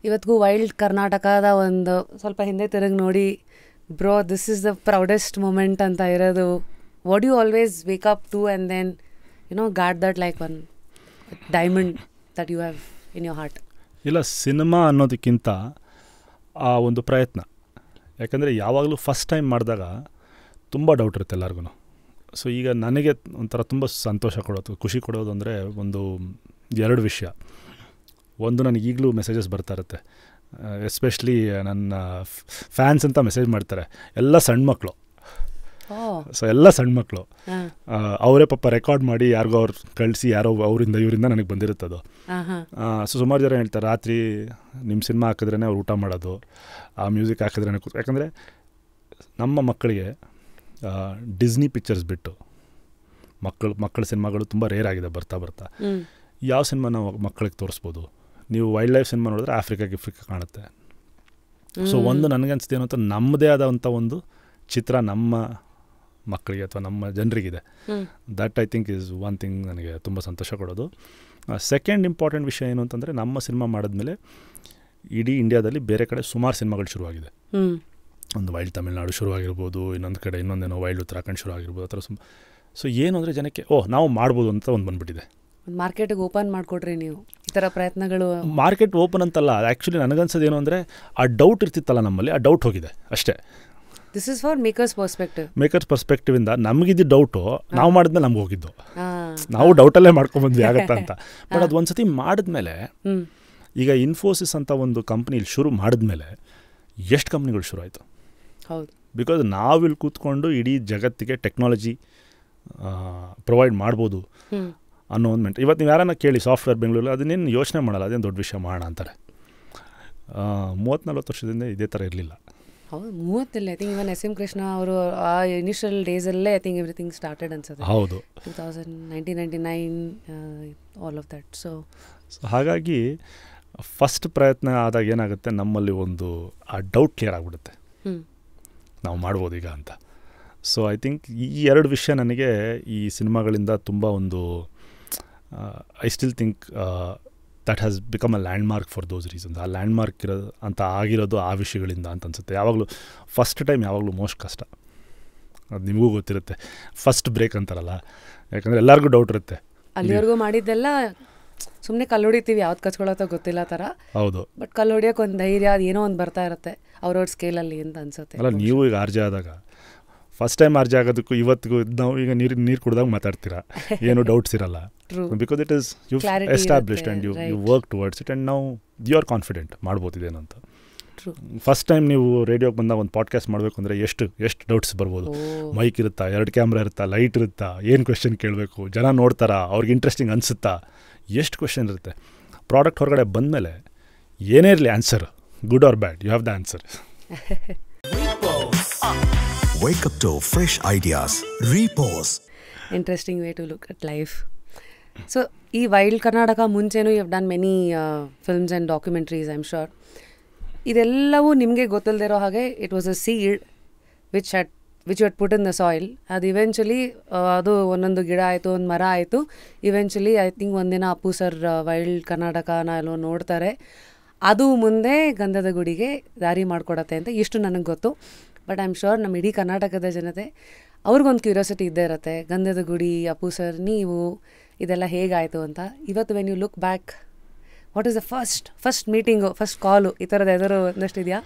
ಇವತ್ತಿಗೂ ವೈಲ್ಡ್ ಕರ್ನಾಟಕದ ಒಂದು ಸ್ವಲ್ಪ ಹಿಂದೆ ತಿರುಗಿ ನೋಡಿ, bro this is the proudest moment ಅಂತ ಇರೋದು. What you always wake up to and then god that like one diamond that you have in your heart? ಇಲ್ಲ, ಸಿನಿಮಾ ಅನ್ನೋದಕ್ಕಿಂತ ಆ ಒಂದು ಪ್ರಯತ್ನ. ಯಾಕಂದರೆ ಯಾವಾಗಲೂ ಫಸ್ಟ್ ಟೈಮ್ ಮಾಡಿದಾಗ ತುಂಬ ಡೌಟ್ ಇರುತ್ತೆ ಎಲ್ಲರಿಗೂ. ಸೊ ಈಗ ನನಗೆ ಒಂಥರ ತುಂಬ ಸಂತೋಷ ಕೊಡೋದು, ಖುಷಿ ಕೊಡೋದು ಅಂದರೆ ಒಂದು 2 ವಿಷಯ. ಒಂದು, ನನಗೆ ಈಗಲೂ ಮೆಸೇಜಸ್ ಬರ್ತಾ ಇರುತ್ತೆ, ಎಸ್ಪೆಷಲಿ ನನ್ನ ಫ್ಯಾನ್ಸ್ ಅಂತ ಮೆಸೇಜ್ ಮಾಡ್ತಾರೆ. ಎಲ್ಲ ಸಣ್ಣ ಮಕ್ಕಳು. ಸೊ ಎಲ್ಲ ಸಣ್ಣ ಮಕ್ಕಳು ಅವರೇ ಪಾಪ ರೆಕಾರ್ಡ್ ಮಾಡಿ ಯಾರಿಗೋ ಅವ್ರು ಕಳಿಸಿ, ಯಾರೋ ಅವರಿಂದ ಇವರಿಂದ ನನಗೆ ಬಂದಿರುತ್ತದು. ಸೊ ಸುಮಾರು ಜನ ಹೇಳ್ತಾರೆ, ರಾತ್ರಿ ನಿಮ್ಮ ಸಿನಿಮಾ ಹಾಕಿದ್ರೇ ಅವ್ರು ಊಟ ಮಾಡೋದು, ಆ ಮ್ಯೂಸಿಕ್ ಹಾಕಿದ್ರೇ ಯಾಕಂದರೆ ನಮ್ಮ ಮಕ್ಕಳಿಗೆ ಡಿಸ್ನಿ ಪಿಕ್ಚರ್ಸ್ ಬಿಟ್ಟು ಮಕ್ಕಳ ಸಿನಿಮಾಗಳು ತುಂಬ ರೇರ್ ಆಗಿದೆ ಬರ್ತಾ. ಯಾವ ಸಿನಿಮಾ ನಾವು ಮಕ್ಕಳಿಗೆ ತೋರಿಸ್ಬೋದು? ನೀವು ವೈಲ್ಡ್ ಲೈಫ್ ಸಿನಿಮಾ ನೋಡಿದ್ರೆ ಆಫ್ರಿಕಾ ಕಾಣುತ್ತೆ. ಸೊ ಒಂದು ನನಗನ್ಸುತ್ತೆ ಏನು ಅಂತ, ನಮ್ಮದೇ ಆದಂಥ ಒಂದು ಚಿತ್ರ ನಮ್ಮ ಮಕ್ಕಳಿಗೆ ಅಥವಾ ನಮ್ಮ ಜನರಿಗಿದೆ. That I think is one thing ನನಗೆ ತುಂಬ ಸಂತೋಷ ಕೊಡೋದು. ಸೆಕೆಂಡ್ ಇಂಪಾರ್ಟೆಂಟ್ ವಿಷಯ ಏನು ಅಂತಂದರೆ, ನಮ್ಮ ಸಿನಿಮಾ ಮಾಡಿದ್ಮೇಲೆ ಇಡೀ ಇಂಡಿಯಾದಲ್ಲಿ ಬೇರೆ ಕಡೆ ಸುಮಾರು ಸಿನಿಮಾಗಳು ಶುರುವಾಗಿದೆ. ಒಂದು ವೈಲ್ಡ್ ತಮಿಳ್ನಾಡು ಶುರುವಾಗಿರ್ಬೋದು, ಇನ್ನೊಂದು ಕಡೆ ಇನ್ನೊಂದೇನೋ ವೈಲ್ಡ್ ಉತ್ತರಾಖಂಡ್ ಶುರುವಾಗಿರ್ಬೋದು, ಆ ಥರ ಸೊ ಏನು ಅಂದರೆ ಜನಕ್ಕೆ ನಾವು ಮಾಡ್ಬೋದು ಅಂತ ಒಂದು ಬಂದುಬಿಟ್ಟಿದೆ. ಮಾರ್ಕೆಟಿಗೆ ಓಪನ್ ಮಾಡಿಕೊಡ್ರಿ ನೀವು ಈ ಥರ ಪ್ರಯತ್ನಗಳು. ಮಾರ್ಕೆಟ್ ಓಪನ್ ಅಂತಲ್ಲ, ಆ್ಯಕ್ಚುಲಿ ನನಗನ್ಸೋದು ಏನು ಅಂದರೆ, ಆ ಡೌಟ್ ಇರ್ತಿತ್ತಲ್ಲ ನಮ್ಮಲ್ಲಿ, ಆ ಡೌಟ್ ಹೋಗಿದೆ ಅಷ್ಟೇ. ದಿಸ್ ಇಸ್ ಫಾರ್ ಮೇಕರ್ಸ್ ಪರ್ಸ್ಪೆಕ್ಟಿವಿಂದ ನಮಗಿದ್ದು ಡೌಟು ನಾವು ಮಾಡಿದ್ಮೇಲೆ ನಮ್ಗೆ ಹೋಗಿದ್ದು. ನಾವು ಡೌಟಲ್ಲೇ ಮಾಡ್ಕೊಂಡ್ಬಂದ್ವಿ ಆಗತ್ತಾ ಅಂತ. ಬಟ್ ಅದು ಒಂದ್ಸತಿ ಮಾಡಿದ್ಮೇಲೆ, ಈಗ ಇನ್ಫೋಸಿಸ್ ಅಂತ ಒಂದು ಕಂಪ್ನಿಲಿ ಶುರು ಮಾಡಿದ್ಮೇಲೆ ಎಷ್ಟು ಕಂಪ್ನಿಗಳು ಶುರು ಆಯಿತು. ಹೌದು, ಬಿಕಾಸ್ ನಾವಿಲ್ಲಿ ಕೂತ್ಕೊಂಡು ಇಡೀ ಜಗತ್ತಿಗೆ ಟೆಕ್ನಾಲಜಿ ಪ್ರೊವೈಡ್ ಮಾಡ್ಬೋದು ಅನ್ನೋ ಒಂದು ಮೆಂಟ್. ಇವತ್ತು ನೀವು ಯಾರನ್ನ ಕೇಳಿ ಸಾಫ್ಟ್ವೇರ್ ಬೆಂಗಳೂರಲ್ಲಿ, ಅದನ್ನೇನು ಯೋಚನೆ ಮಾಡಲ್ಲ, ಅದೇನು ದೊಡ್ಡ ವಿಷಯ ಮಾಡೋಣ ಅಂತಾರೆ. 30-40 ವರ್ಷದಿಂದ ಇದೇ ಥರ ಇರಲಿಲ್ಲ. ಹೌದು, 30 I think even SM Krishna ಅವರು ಆ ಇನಿಷಿಯಲ್ ಡೇಸಲ್ಲೇ ಐ ಥಿಂಕ್ ಎವ್ರಿಥಿಂಗ್ ಸ್ಟಾರ್ಟೆಡ್ ಅನ್ಸುತ್ತೆ. ಹೌದು, 1999 ಆಲ್ ಆಫ್ ದಟ್. ಸೊ ಹಾಗಾಗಿ ಫಸ್ಟ್ ಪ್ರಯತ್ನ ಆದಾಗ ಏನಾಗುತ್ತೆ, ನಮ್ಮಲ್ಲಿ ಒಂದು ಆ ಡೌಟ್ ಕ್ಲಿಯರ್ ಆಗಿಬಿಡುತ್ತೆ, ನಾವು ಮಾಡ್ಬೋದು ಈಗ ಅಂತ. ಸೊ ಐ ಥಿಂಕ್ ಈ 2 ವಿಷಯ ನನಗೆ ಈ ಸಿನಿಮಾಗಳಿಂದ ತುಂಬ ಒಂದು I still think that has become a landmark for those reasons. ಆ ಲ್ಯಾಂಡ್ಮಾರ್ಕ್ ಅಂತ ಆಗಿರೋದು ಆ ವಿಷಯಗಳಿಂದ ಅಂತ ಅನಿಸುತ್ತೆ. ಯಾವಾಗಲೂ ಫಸ್ಟ್ ಟೈಮ್ ಯಾವಾಗಲೂ ಮೋಸ್ಟ್ ಕಷ್ಟ, ಅದು ನಿಮಗೂ ಗೊತ್ತಿರುತ್ತೆ. ಫಸ್ಟ್ ಬ್ರೇಕ್ ಅಂತಾರಲ್ಲ, ಯಾಕಂದರೆ ಎಲ್ಲರಿಗೂ ಡೌಟ್ ಇರುತ್ತೆ. ಅಲ್ಲಿವರೆಗೂ ಮಾಡಿದ್ದೆಲ್ಲ ಸುಮ್ಮನೆ ಕಲ್ಲು ಹೊಡಿತೀವಿ, ಯಾವ್ದು ಕಚ್ಕೊಳತ್ತೋ ಗೊತ್ತಿಲ್ಲ ಥರ. ಹೌದು. ಬಟ್ ಕಲ್ಲು ಹೊಡಿಯೋಕೆ ಒಂದು ಧೈರ್ಯ, ಅದು ಏನೋ ಒಂದು ಬರ್ತಾ ಇರುತ್ತೆ ಅವ್ರವ್ರ ಸ್ಕೇಲಲ್ಲಿ ಅಂತ ಅನ್ಸುತ್ತೆ. ಅಲ್ಲ, ನೀವು ಈಗ ಆರ್ಜೆ ಆದಾಗ ಫಸ್ಟ್ ಟೈಮ್ ಆರ್ಜೆ ಆಗೋದಕ್ಕೂ ಇವತ್ತಿಗೂ ನಾವು ಈಗ ನೀರು ಕುಡ್ದಾಗ ಮಾತಾಡ್ತೀರಾ, ಏನು ಡೌಟ್ಸ್ ಇರಲ್ಲ. Because it is you established and you work towards it and ನಾವು ಯು ಆರ್ ಕಾನ್ಫಿಡೆಂಟ್ ಮಾಡ್ಬೋದಿದೇನು ಅಂತ. ಫಸ್ಟ್ ಟೈಮ್ ನೀವು ರೇಡಿಯೋಗೆ ಬಂದಾಗ ಒಂದು ಪಾಡ್ಕಾಸ್ಟ್ ಮಾಡಬೇಕು ಅಂದರೆ ಎಷ್ಟು ಡೌಟ್ಸ್ ಬರ್ಬೋದು. ಮೈಕ್ ಇರುತ್ತಾ, 2 ಕ್ಯಾಮ್ರಾ ಇರುತ್ತಾ, ಲೈಟ್ ಇರುತ್ತಾ, ಏನು ಕ್ವೆಶನ್ ಕೇಳಬೇಕು, ಜನ ನೋಡ್ತಾರಾ, ಅವ್ರಿಗೆ ಇಂಟ್ರೆಸ್ಟಿಂಗ್ ಅನಿಸುತ್ತಾ, ಎಷ್ಟು ಕ್ವೆಶನ್ ಇರುತ್ತೆ. ಪ್ರಾಡಕ್ಟ್ ಹೊರಗಡೆ ಬಂದಮೇಲೆ ಏನೇ ಇರಲಿ answer, good or bad, you have the answer. Wake up to fresh ideas. Repose. Interesting way to look at life. So, ಈ ವೈಲ್ಡ್ ಕರ್ನಾಟಕ ಮುಂಚೆನೂ you have done many films and documentaries, I am sure. ಇದೆಲ್ಲವೂ ನಿಮಗೆ ಗೊತ್ತಿಲ್ಲದಿರೋ ಹಾಗೆ it was a seed which you had put in the soil. ಅದು eventually ಅದು ಒಂದೊಂದು ಗಿಡ ಆಯಿತು, ಒಂದು ಮರ ಆಯಿತು. ಇವೆಂಚುಲಿ ಐ ಥಿಂಕ್ ಒಂದಿನ ಅಪ್ಪು ಸರ್ ವೈಲ್ಡ್ ಕರ್ನಾಟಕನ ಎಲ್ಲೋ ನೋಡ್ತಾರೆ. ಅದು ಮುಂದೆ ಗಂಧದ ಗುಡಿಗೆ ದಾರಿ ಮಾಡಿಕೊಡತ್ತೆ ಅಂತ ಇಷ್ಟು ನನಗೆ ಗೊತ್ತು. ಬಟ್ ಐ ಆಮ್ ಶೋರ್ ನಮ್ಮ ಇಡೀ ಕರ್ನಾಟಕದ ಜನತೆ ಅವ್ರಿಗೊಂದು ಕ್ಯೂರಿಯಾಸಿಟಿ ಇದ್ದೇ ಇರುತ್ತೆ, ಗಂಧದ ಗುಡಿ, ಅಪ್ಪು ಸರ್, ನೀವು ಇದೆಲ್ಲ ಹೇಗಾಯಿತು ಅಂತ. ಇವತ್ತು when you look back, what is the first meeting, first call, ಈ ಥರದ ಯಾವ್ದಾದ್ರು ಒಂದಷ್ಟು ಇದೆಯಾ?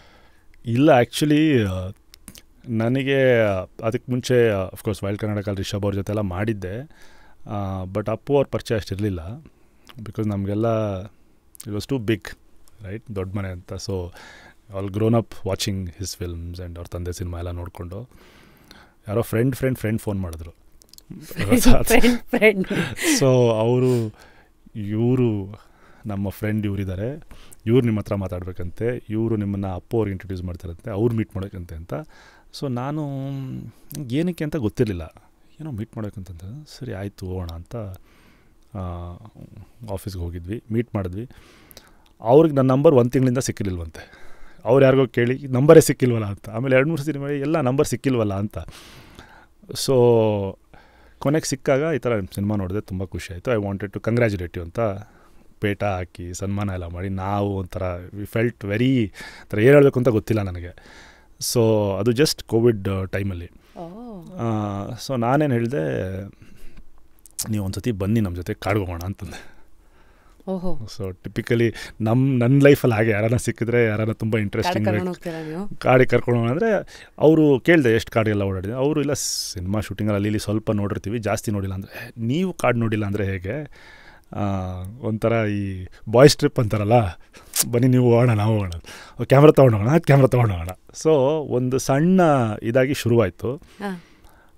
ಇಲ್ಲ, ಆ್ಯಕ್ಚುಲಿ ನನಗೆ ಅದಕ್ಕೆ ಮುಂಚೆ ಅಫ್ಕೋರ್ಸ್ ವೈಲ್ಡ್ ಕರ್ನಾಟಕಲ್ಲಿ ರಿಷಬ್ ಅವ್ರ ಜೊತೆ ಎಲ್ಲ ಮಾಡಿದ್ದೆ. ಬಟ್ ಅಪ್ಪು ಅವ್ರ ಪರಿಚಯ ಅಷ್ಟಿರಲಿಲ್ಲ. ಬಿಕಾಸ್ ನಮಗೆಲ್ಲ it was too big, right, ದೊಡ್ಡ ಮನೆ ಅಂತ. So all grown up watching his films and ಅವ್ರ ತಂದೆ ಸಿನಿಮಾ ಎಲ್ಲ ನೋಡಿಕೊಂಡು ಯಾರೋ ಫ್ರೆಂಡ್ ಫೋನ್ ಮಾಡಿದ್ರು. ಸೊ ಇವರು ನಮ್ಮ ಫ್ರೆಂಡ್ ಇವರಿದ್ದಾರೆ, ಇವ್ರು ನಿಮ್ಮ ಹತ್ರ ಮಾತಾಡಬೇಕಂತೆ, ಇವರು ನಿಮ್ಮನ್ನು ಅಪ್ಪು ಅವ್ರಿಗೆ ಇಂಟ್ರೊಡ್ಯೂಸ್ ಮಾಡ್ತಾರಂತೆ, ಅವ್ರು ಮೀಟ್ ಮಾಡೋಕ್ಕಂತೆ ಅಂತ. ಸೊ ನಾನು ಏನಕ್ಕೆ ಅಂತ ಗೊತ್ತಿರಲಿಲ್ಲ, ಏನೋ ಮೀಟ್ ಮಾಡೋಕ್ಕಂತ. ಸರಿ ಆಯಿತು ಹೋಗೋಣ ಅಂತ ಆಫೀಸ್ಗೆ ಹೋಗಿದ್ವಿ, ಮೀಟ್ ಮಾಡಿದ್ವಿ. ಅವ್ರಿಗೆ ನನ್ನ ನಂಬರ್ 1 ತಿಂಗಳಿಂದ ಸಿಕ್ಕಿಲ್ವಂತೆ. ಅವ್ರು ಯಾರಿಗೋ ಕೇಳಿ ನಂಬರೇ ಸಿಕ್ಕಿಲ್ವಲ್ಲ ಅಂತ. ಆಮೇಲೆ 2-3 ಸತಿ ಮಾಡಿ ಎಲ್ಲ ನಂಬರ್ ಸಿಕ್ಕಿಲ್ವಲ್ಲ ಅಂತ. ಸೊ ಕೊನೆಗೆ ಸಿಕ್ಕಾಗ ಈ ಥರ ಸಿನಿಮಾ ನೋಡಿದೆ, ತುಂಬ ಖುಷಿ ಆಯಿತು. I wanted to congratulate you ಅಂತ ಪೇಟ ಹಾಕಿ ಸನ್ಮಾನ ಎಲ್ಲ ಮಾಡಿ ನಾವು ಒಂಥರ ವಿ ಫೆಲ್ಟ್ ವೆರಿ ಥರ ಏನು ಹೇಳಬೇಕು ಅಂತ ಗೊತ್ತಿಲ್ಲ ನನಗೆ. ಸೊ ಅದು ಜಸ್ಟ್ ಕೋವಿಡ್ ಟೈಮಲ್ಲಿ. ಸೊ ನಾನೇನು ಹೇಳಿದೆ, ನೀವು ಒಂದು ಸತಿ ಬನ್ನಿ ನಮ್ಮ ಜೊತೆ ಕಾಡ್ಗೋಗೋಣ ಅಂತಂದೆ. ಸೊ ಟಿಪಿಕಲಿ ನನ್ನ ಲೈಫಲ್ಲಿ ಹಾಗೆ ಯಾರನ್ನ ಸಿಕ್ಕಿದ್ರೆ, ಯಾರನ್ನ ತುಂಬ ಇಂಟ್ರೆಸ್ಟಿಂಗ್ ಕಾಡಿಗೆ ಕರ್ಕೊಂಡು ಹೋಗೋಣ ಅಂದರೆ ಅವರು ಕೇಳಿದೆ ಎಷ್ಟು ಕಾಡಿಗೆಲ್ಲ ಓಡಾಡಿದೆ. ಅವರು ಇಲ್ಲ ಸಿನಿಮಾ ಶೂಟಿಂಗಲ್ಲಿ ಇಲ್ಲಿ ಸ್ವಲ್ಪ ನೋಡಿರ್ತೀವಿ, ಜಾಸ್ತಿ ನೋಡಿಲ್ಲ ಅಂದರೆ. ನೀವು ಕಾಡು ನೋಡಿಲ್ಲ ಅಂದರೆ ಹೇಗೆ, ಒಂಥರ ಈ ಬಾಯ್ಸ್ ಟ್ರಿಪ್ ಅಂತಾರಲ್ಲ, ಬನ್ನಿ ನೀವು ಹೋಗೋಣ, ನಾವು ಹೋಗೋಣ, ಕ್ಯಾಮ್ರಾ ತೊಗೊಂಡೋಗೋಣ. ಸೊ ಒಂದು ಸಣ್ಣ ಇದಾಗಿ ಶುರುವಾಯಿತು.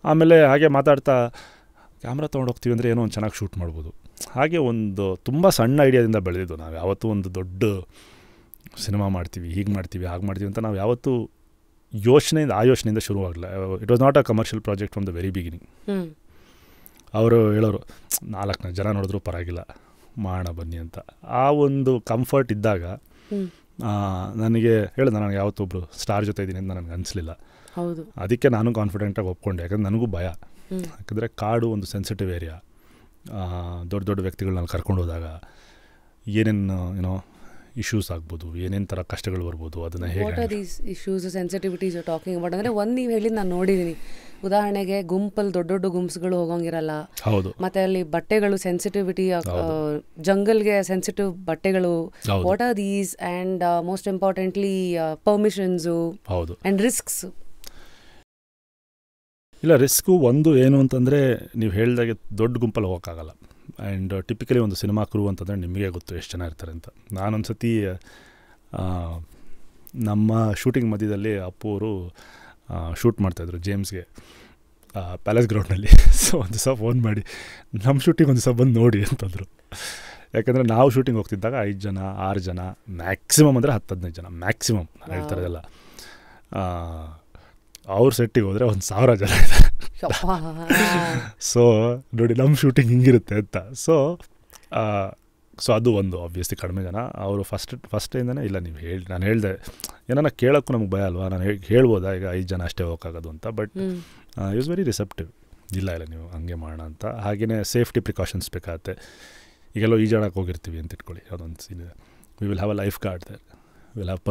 ಆಮೇಲೆ ಹಾಗೆ ಮಾತಾಡ್ತಾ ಕ್ಯಾಮ್ರಾ ತೊಗೊಂಡೋಗ್ತೀವಿ ಅಂದರೆ ಏನೋ ಒಂದು ಚೆನ್ನಾಗಿ ಶೂಟ್ ಮಾಡ್ಬೋದು. ಹಾಗೆ ಒಂದು ತುಂಬ ಸಣ್ಣ ಐಡಿಯಾದಿಂದ ಬೆಳೆದಿದ್ದು. ನಾವು ಯಾವತ್ತೂ ಒಂದು ದೊಡ್ಡ ಸಿನಿಮಾ ಮಾಡ್ತೀವಿ, ಹೀಗೆ ಮಾಡ್ತೀವಿ, ಹಾಗೆ ಮಾಡ್ತೀವಿ ಅಂತ ನಾವು ಯಾವತ್ತೂ ಯೋಚನೆಯಿಂದ ಶುರುವಾಗಲ್ಲ. It was not a commercial project from the very beginning. ಅವರು ಹೇಳೋರು 4 ಜನ ನೋಡಿದ್ರು ಪರವಾಗಿಲ್ಲ, ಮಾಡೋಣ ಬನ್ನಿ ಅಂತ. ಆ ಒಂದು ಕಂಫರ್ಟ್ ಇದ್ದಾಗ ನನಗೆ ನನಗೆ ಯಾವತ್ತೊಬ್ಬರು ಸ್ಟಾರ್ ಜೊತೆ ಇದ್ದೀನಿ ಅಂತ ನನಗೆ ಅನಿಸ್ಲಿಲ್ಲ. ಅದಕ್ಕೆ ನಾನು ಕಾನ್ಫಿಡೆಂಟಾಗಿ ಒಪ್ಕೊಂಡೆ. ಯಾಕಂದರೆ ನನಗೂ ಭಯ. ಯಾಕಂದರೆ ಕಾಡು ಒಂದು ಸೆನ್ಸಿಟಿವ್ ಏರಿಯಾ. ದೊಡ್ಡ ವ್ಯಕ್ತಿಗಳನ್ನ ಕರ್ಕೊಂಡು ಹೋದಾಗ ಏನೇನು ಏನೋ ಇಶ್ಯೂಸ್ ಆಗ್ಬೋದು, ಏನೇನು ಥರ ಕಷ್ಟಗಳು ಬರ್ಬೋದು, ಅದನ್ನು ಹೇಗೆ what are these issues, sensitivities you talking about? ಅಂದರೆ ಒಂದು ನೀವು ಹೇಳಿದ್ದು ನಾನು ನೋಡಿದ್ದೀನಿ, ಉದಾಹರಣೆಗೆ ಗುಂಪಲ್ಲಿ ದೊಡ್ಡ ಗುಂಪ್ಸ್ಗಳು ಹೋಗೋಂಗಿರಲ್ಲ. ಹೌದು. ಮತ್ತು ಅಲ್ಲಿ ಬಟ್ಟೆಗಳು ಸೆನ್ಸಿಟಿವಿಟಿ, ಜಂಗಲ್ಗೆ ಸೆನ್ಸಿಟಿವ್ ಬಟ್ಟೆಗಳು. What are these and most importantly permissions and risks? ಇಲ್ಲ, ರಿಸ್ಕು ಒಂದು ಏನು ಅಂತಂದರೆ ನೀವು ಹೇಳಿದಾಗೆ ದೊಡ್ಡ ಗುಂಪಲ್ಲಿ ಹೋಗೋಕ್ಕಾಗಲ್ಲ. ಆ್ಯಂಡ್ ಟಿಪಿಕಲಿ ಒಂದು ಸಿನಿಮಾ ಕ್ರೂ ಅಂತಂದರೆ ನಿಮಗೆ ಗೊತ್ತು ಎಷ್ಟು ಜನ ಇರ್ತಾರೆ ಅಂತ. ನಾನೊಂದು ಸತಿ ನಮ್ಮ ಶೂಟಿಂಗ್ ಮಧ್ಯದಲ್ಲಿ ಅಪ್ಪು ಅವರು ಶೂಟ್ ಮಾಡ್ತಾಯಿದ್ರು ಜೇಮ್ಸ್ಗೆ ಪ್ಯಾಲೇಸ್ ಗ್ರೌಂಡ್ನಲ್ಲಿ. ಸೊ ಒಂದು ದಿವಸ ಫೋನ್ ಮಾಡಿ ನಮ್ಮ ಶೂಟಿಂಗ್ ಒಂದು ದಿವಸ ಬಂದು ನೋಡಿ ಅಂತಂದರು. ಯಾಕಂದರೆ ನಾವು ಶೂಟಿಂಗ್ ಹೋಗ್ತಿದ್ದಾಗ 5 ಜನ 6 ಜನ ಮ್ಯಾಕ್ಸಿಮಮ್ ಅಂದರೆ 10-15 ಜನ ಮ್ಯಾಕ್ಸಿಮಮ್ ನಾನು ಹೇಳ್ತಾರದೆಲ್ಲ. ಅವ್ರ ಸೆಟ್ಟಿಗೆ ಹೋದರೆ 1,000 ಜನ ಇದ್ದಾರೆ. ಸೊ ನೋಡಿ ನಮ್ಮ ಶೂಟಿಂಗ್ ಹಿಂಗಿರುತ್ತೆ ಅಂತ. ಸೊ ಅದು ಒಂದು ಆಬ್ವಿಯಸ್ಲಿ ಕಡಿಮೆ ಜನ. ಅವರು ಫಸ್ಟಿಂದನೇ ಇಲ್ಲ ನೀವು ನಾನು ಹೇಳಿದೆ, ಏನಾರ ಕೇಳೋಕ್ಕೂ ನಮ್ಗೆ ಭಯ ಅಲ್ವಾ, ನಾನು ಹೇಳ್ಬೋದಾ ಈಗ 5 ಜನ ಅಷ್ಟೇ ಹೋಗೋಕ್ಕಾಗೋದು ಅಂತ. But is very receptive. ಇಲ್ಲ ನೀವು ಹಂಗೆ ಮಾಡೋಣ ಅಂತ. ಹಾಗೆಯೇ ಸೇಫ್ಟಿ ಪ್ರಿಕಾಷನ್ಸ್ ಬೇಕಾಗುತ್ತೆ. ಈಗೆಲ್ಲೋ ಈಜಾಡಕ್ಕೆ ಹೋಗಿರ್ತೀವಿ ಅಂತ ಇಟ್ಕೊಳ್ಳಿ, ಅದೊಂದು ಸೀನ್ ಇದೆ. We will have a lifeguard there, will have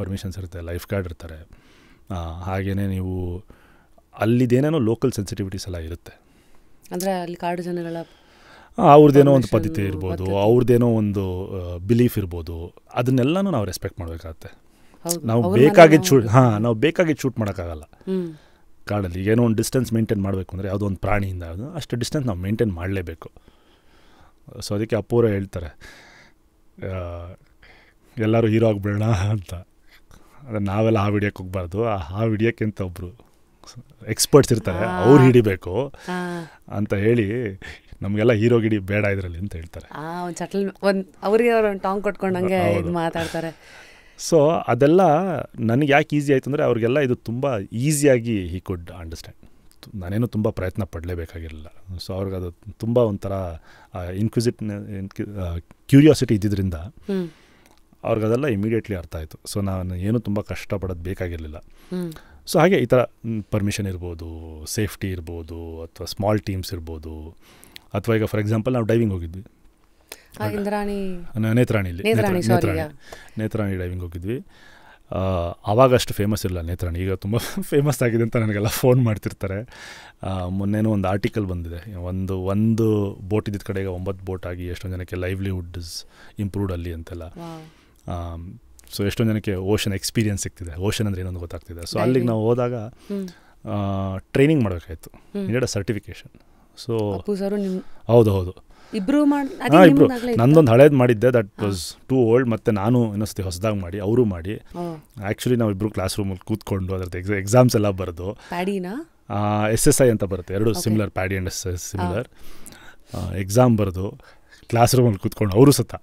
permissions ಇರುತ್ತೆ, ಲೈಫ್ ಗಾರ್ಡ್ ಇರ್ತಾರೆ. ಹಾಗೆಯೇ ನೀವು ಅಲ್ಲಿದೇನೇನೋ ಲೋಕಲ್ ಸೆನ್ಸಿಟಿವಿಟೀಸ್ ಎಲ್ಲ ಇರುತ್ತೆ. ಅಂದರೆ ಅಲ್ಲಿ ಕಾಡು ಜನಗಳ ಅವ್ರದ್ದೇನೋ ಒಂದು ಪದ್ಧತಿ ಇರ್ಬೋದು, ಅವ್ರದ್ದೇನೋ ಒಂದು ಬಿಲೀಫ್ ಇರ್ಬೋದು, ಅದನ್ನೆಲ್ಲನೂ ನಾವು ರೆಸ್ಪೆಕ್ಟ್ ಮಾಡಬೇಕಾಗತ್ತೆ. ನಾವು ಬೇಕಾಗಿದ್ದು ಶೂಟ್ ಮಾಡೋಕ್ಕಾಗಲ್ಲ ಕಾಡಲ್ಲಿ. ಏನೋ ಒಂದು ಡಿಸ್ಟೆನ್ಸ್ ಮೇಂಟೈನ್ ಮಾಡಬೇಕು ಅಂದರೆ ಯಾವುದೋ ಒಂದು ಪ್ರಾಣಿಯಿಂದ ಅಷ್ಟು ಡಿಸ್ಟೆನ್ಸ್ ನಾವು ಮೇಂಟೈನ್ ಮಾಡಲೇಬೇಕು. ಸೊ ಅದಕ್ಕೆ ಅಪ್ಪೂರೇ ಹೇಳ್ತಾರೆ ಎಲ್ಲರೂ ಹೀರೋ ಆಗಿಬಿಡೋಣ ಅಂತ. ಅಂದರೆ ನಾವೆಲ್ಲ ಹಾವು ಹಿಡಿಯೋಕ್ಕೆ ಹೋಗ್ಬಾರ್ದು, ಆ ಹಾವು ಹಿಡಿಯೋಕ್ಕೆ ಅಂತ ಒಬ್ಬರು ಎಕ್ಸ್ಪರ್ಟ್ಸ್ ಇರ್ತಾರೆ, ಅವ್ರು ಹಿಡಿಬೇಕು ಅಂತ ಹೇಳಿ ನಮಗೆಲ್ಲ ಹೀರೋಗಿಡಿ ಬೇಡ ಇದರಲ್ಲಿ ಅಂತ ಹೇಳ್ತಾರೆ. ಅವ್ರಿಗೆ ಒಂದು ಟಾಂಗ್ ಕೊಟ್ಕೊಂಡಂಗೆ ಮಾತಾಡ್ತಾರೆ. ಸೊ ಅದೆಲ್ಲ ನನಗೆ ಯಾಕೆ ಈಸಿ ಆಯಿತು ಅಂದರೆ ಅವ್ರಿಗೆಲ್ಲ ಇದು ತುಂಬ ಈಸಿಯಾಗಿ ಹಿ ಕುಡ್ ಅಂಡರ್ಸ್ಟ್ಯಾಂಡ್. ನಾನೇನು ತುಂಬ ಪ್ರಯತ್ನ ಪಡಲೇಬೇಕಾಗಿರಲಿಲ್ಲ. ಸೊ ಅವ್ರಿಗೆ ಅದು ತುಂಬ ಒಂಥರ ಕ್ಯೂರಿಯಾಸಿಟಿ ಇದ್ದಿದ್ದರಿಂದ ಅವ್ರಿಗದೆಲ್ಲ ಇಮಿಡಿಯೇಟ್ಲಿ ಅರ್ಥ ಆಯಿತು. ಸೊ ನಾನು ಏನು ತುಂಬ ಕಷ್ಟಪಡೋದು ಬೇಕಾಗಿರಲಿಲ್ಲ. ಸೊ ಹಾಗೆ ಈ ಥರ ಪರ್ಮಿಷನ್ ಇರ್ಬೋದು, ಸೇಫ್ಟಿ ಇರ್ಬೋದು, ಅಥವಾ ಸ್ಮಾಲ್ ಟೀಮ್ಸ್ ಇರ್ಬೋದು, ಅಥವಾ ಈಗ ಫಾರ್ ಎಕ್ಸಾಂಪಲ್ ನಾವು ಡೈವಿಂಗ್ ಹೋಗಿದ್ವಿ ನೇತ್ರಾಣಿ ಡೈವಿಂಗ್ ಹೋಗಿದ್ವಿ. ಆವಾಗಷ್ಟು ಫೇಮಸ್ ಇರಲ್ಲ ನೇತ್ರಾಣಿ, ಈಗ ತುಂಬ ಫೇಮಸ್ ಆಗಿದೆ ಅಂತ ನನಗೆಲ್ಲ ಫೋನ್ ಮಾಡ್ತಿರ್ತಾರೆ. ಮೊನ್ನೆನೂ ಒಂದು ಆರ್ಟಿಕಲ್ ಬಂದಿದೆ, ಒಂದು ಬೋಟ್ ಇದ್ದಿದ್ದ ಕಡೆಗೆ 9 ಬೋಟ್ ಆಗಿ ಎಷ್ಟೊಂದು ಜನಕ್ಕೆ ಲೈವ್ಲಿಹುಡ್ ಇಸ್ ಇಂಪ್ರೂವ್ಡ್ ಅಲ್ಲಿ ಅಂತೆಲ್ಲ. ಸೊ ಎಷ್ಟೊಂದು ಜನಕ್ಕೆ ಓಷನ್ ಎಕ್ಸ್ಪೀರಿಯನ್ಸ್ ಸಿಗ್ತಿದೆ, ಓಷನ್ ಅಂದರೆ ಏನೊಂದು ಗೊತ್ತಾಗ್ತಿದೆ. ಸೊ ಅಲ್ಲಿಗೆ ನಾವು ಹೋದಾಗ ಟ್ರೈನಿಂಗ್ ಮಾಡಬೇಕಾಯ್ತು, ನೀಡ್ ಅ ಸರ್ಟಿಫಿಕೇಷನ್. ಸೊ ಹೌದು ಇಬ್ರು ನಂದೊಂದು ಹಳೇದು ಮಾಡಿದ್ದೆ, ದಟ್ ವಾಸ್ ಟೂ ಓಲ್ಡ್. ಮತ್ತು ನಾನು ಇನ್ನೊಂದ್ಸತಿ ಹೊಸದಾಗಿ ಮಾಡಿ, ಅವರು ಮಾಡಿ. ಆ್ಯಕ್ಚುಲಿ ನಾವಿಬ್ಬರು ಕ್ಲಾಸ್ ರೂಮಲ್ಲಿ ಕೂತ್ಕೊಂಡು ಅದ್ರದ್ದು ಎಕ್ಸಾಮ್ಸ್ ಎಲ್ಲ ಬರೆದು SSI ಅಂತ ಬರುತ್ತೆ, ಎರಡು similar, paddy and SSI similar. Exam ಬರೆದು ಕ್ಲಾಸ್ ರೂಮಲ್ಲಿ ಕೂತ್ಕೊಂಡು ಅವರು ಸತ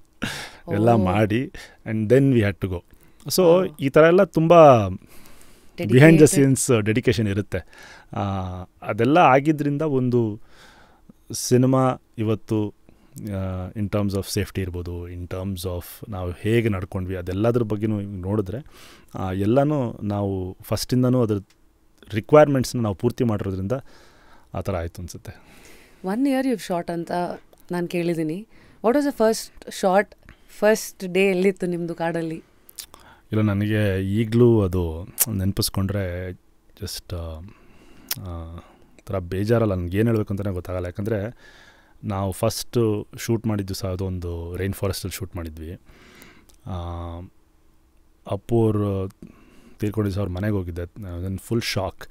ಎಲ್ಲ ಮಾಡಿ and then we had to go. So ಈ ಥರ ಎಲ್ಲ ತುಂಬ ಬಿಹೈಂಡ್ ದ ಸೀನ್ಸ್ ಡೆಡಿಕೇಶನ್ ಇರುತ್ತೆ. ಅದೆಲ್ಲ ಆಗಿದ್ದರಿಂದ ಒಂದು ಸಿನಿಮಾ ಇವತ್ತು ಇನ್ ಟರ್ಮ್ಸ್ ಆಫ್ ಸೇಫ್ಟಿ ಇರ್ಬೋದು, ಇನ್ ಟರ್ಮ್ಸ್ ಆಫ್ ನಾವು ಹೇಗೆ ನಡ್ಕೊಂಡ್ವಿ, ಅದೆಲ್ಲದ್ರ ಬಗ್ಗೆನೂ ನೋಡಿದ್ರೆ ಎಲ್ಲನೂ ನಾವು ಫಸ್ಟಿಂದನೂ ಅದ್ರ ರಿಕ್ವೈರ್ಮೆಂಟ್ಸ್ನ ನಾವು ಪೂರ್ತಿ ಮಾಡಿರೋದ್ರಿಂದ ಆ ಥರ ಆಯಿತು ಅನಿಸುತ್ತೆ. 1 year ಯು ಶಾರ್ಟ್ ಅಂತ ನಾನು ಕೇಳಿದ್ದೀನಿ. What was the first day ಎಲ್ಲಿತ್ತು ನಿಮ್ಮದು ಕಾಡಲ್ಲಿ? ಇಲ್ಲ, ನನಗೆ ಈಗಲೂ ಅದು ನೆನಪಿಸ್ಕೊಂಡ್ರೆ ಜಸ್ಟ್ ಥರ ಬೇಜಾರಲ್ಲ, ನನಗೇನು ಹೇಳಬೇಕು ಅಂತಲೇ ಗೊತ್ತಾಗಲ್ಲ. ಯಾಕಂದರೆ ನಾವು ಫಸ್ಟು ಶೂಟ್ ಮಾಡಿದ್ದು ಸಹ ಅದೊಂದು ರೈನ್ ಫಾರೆಸ್ಟಲ್ಲಿ ಶೂಟ್ ಮಾಡಿದ್ವಿ. ಅಪ್ಪು ಅವರು ತೀರ್ಕೊಂಡಿದ್ದು ಅವ್ರ ಮನೆಗೆ ಹೋಗಿದ್ದೆ. Then full shock.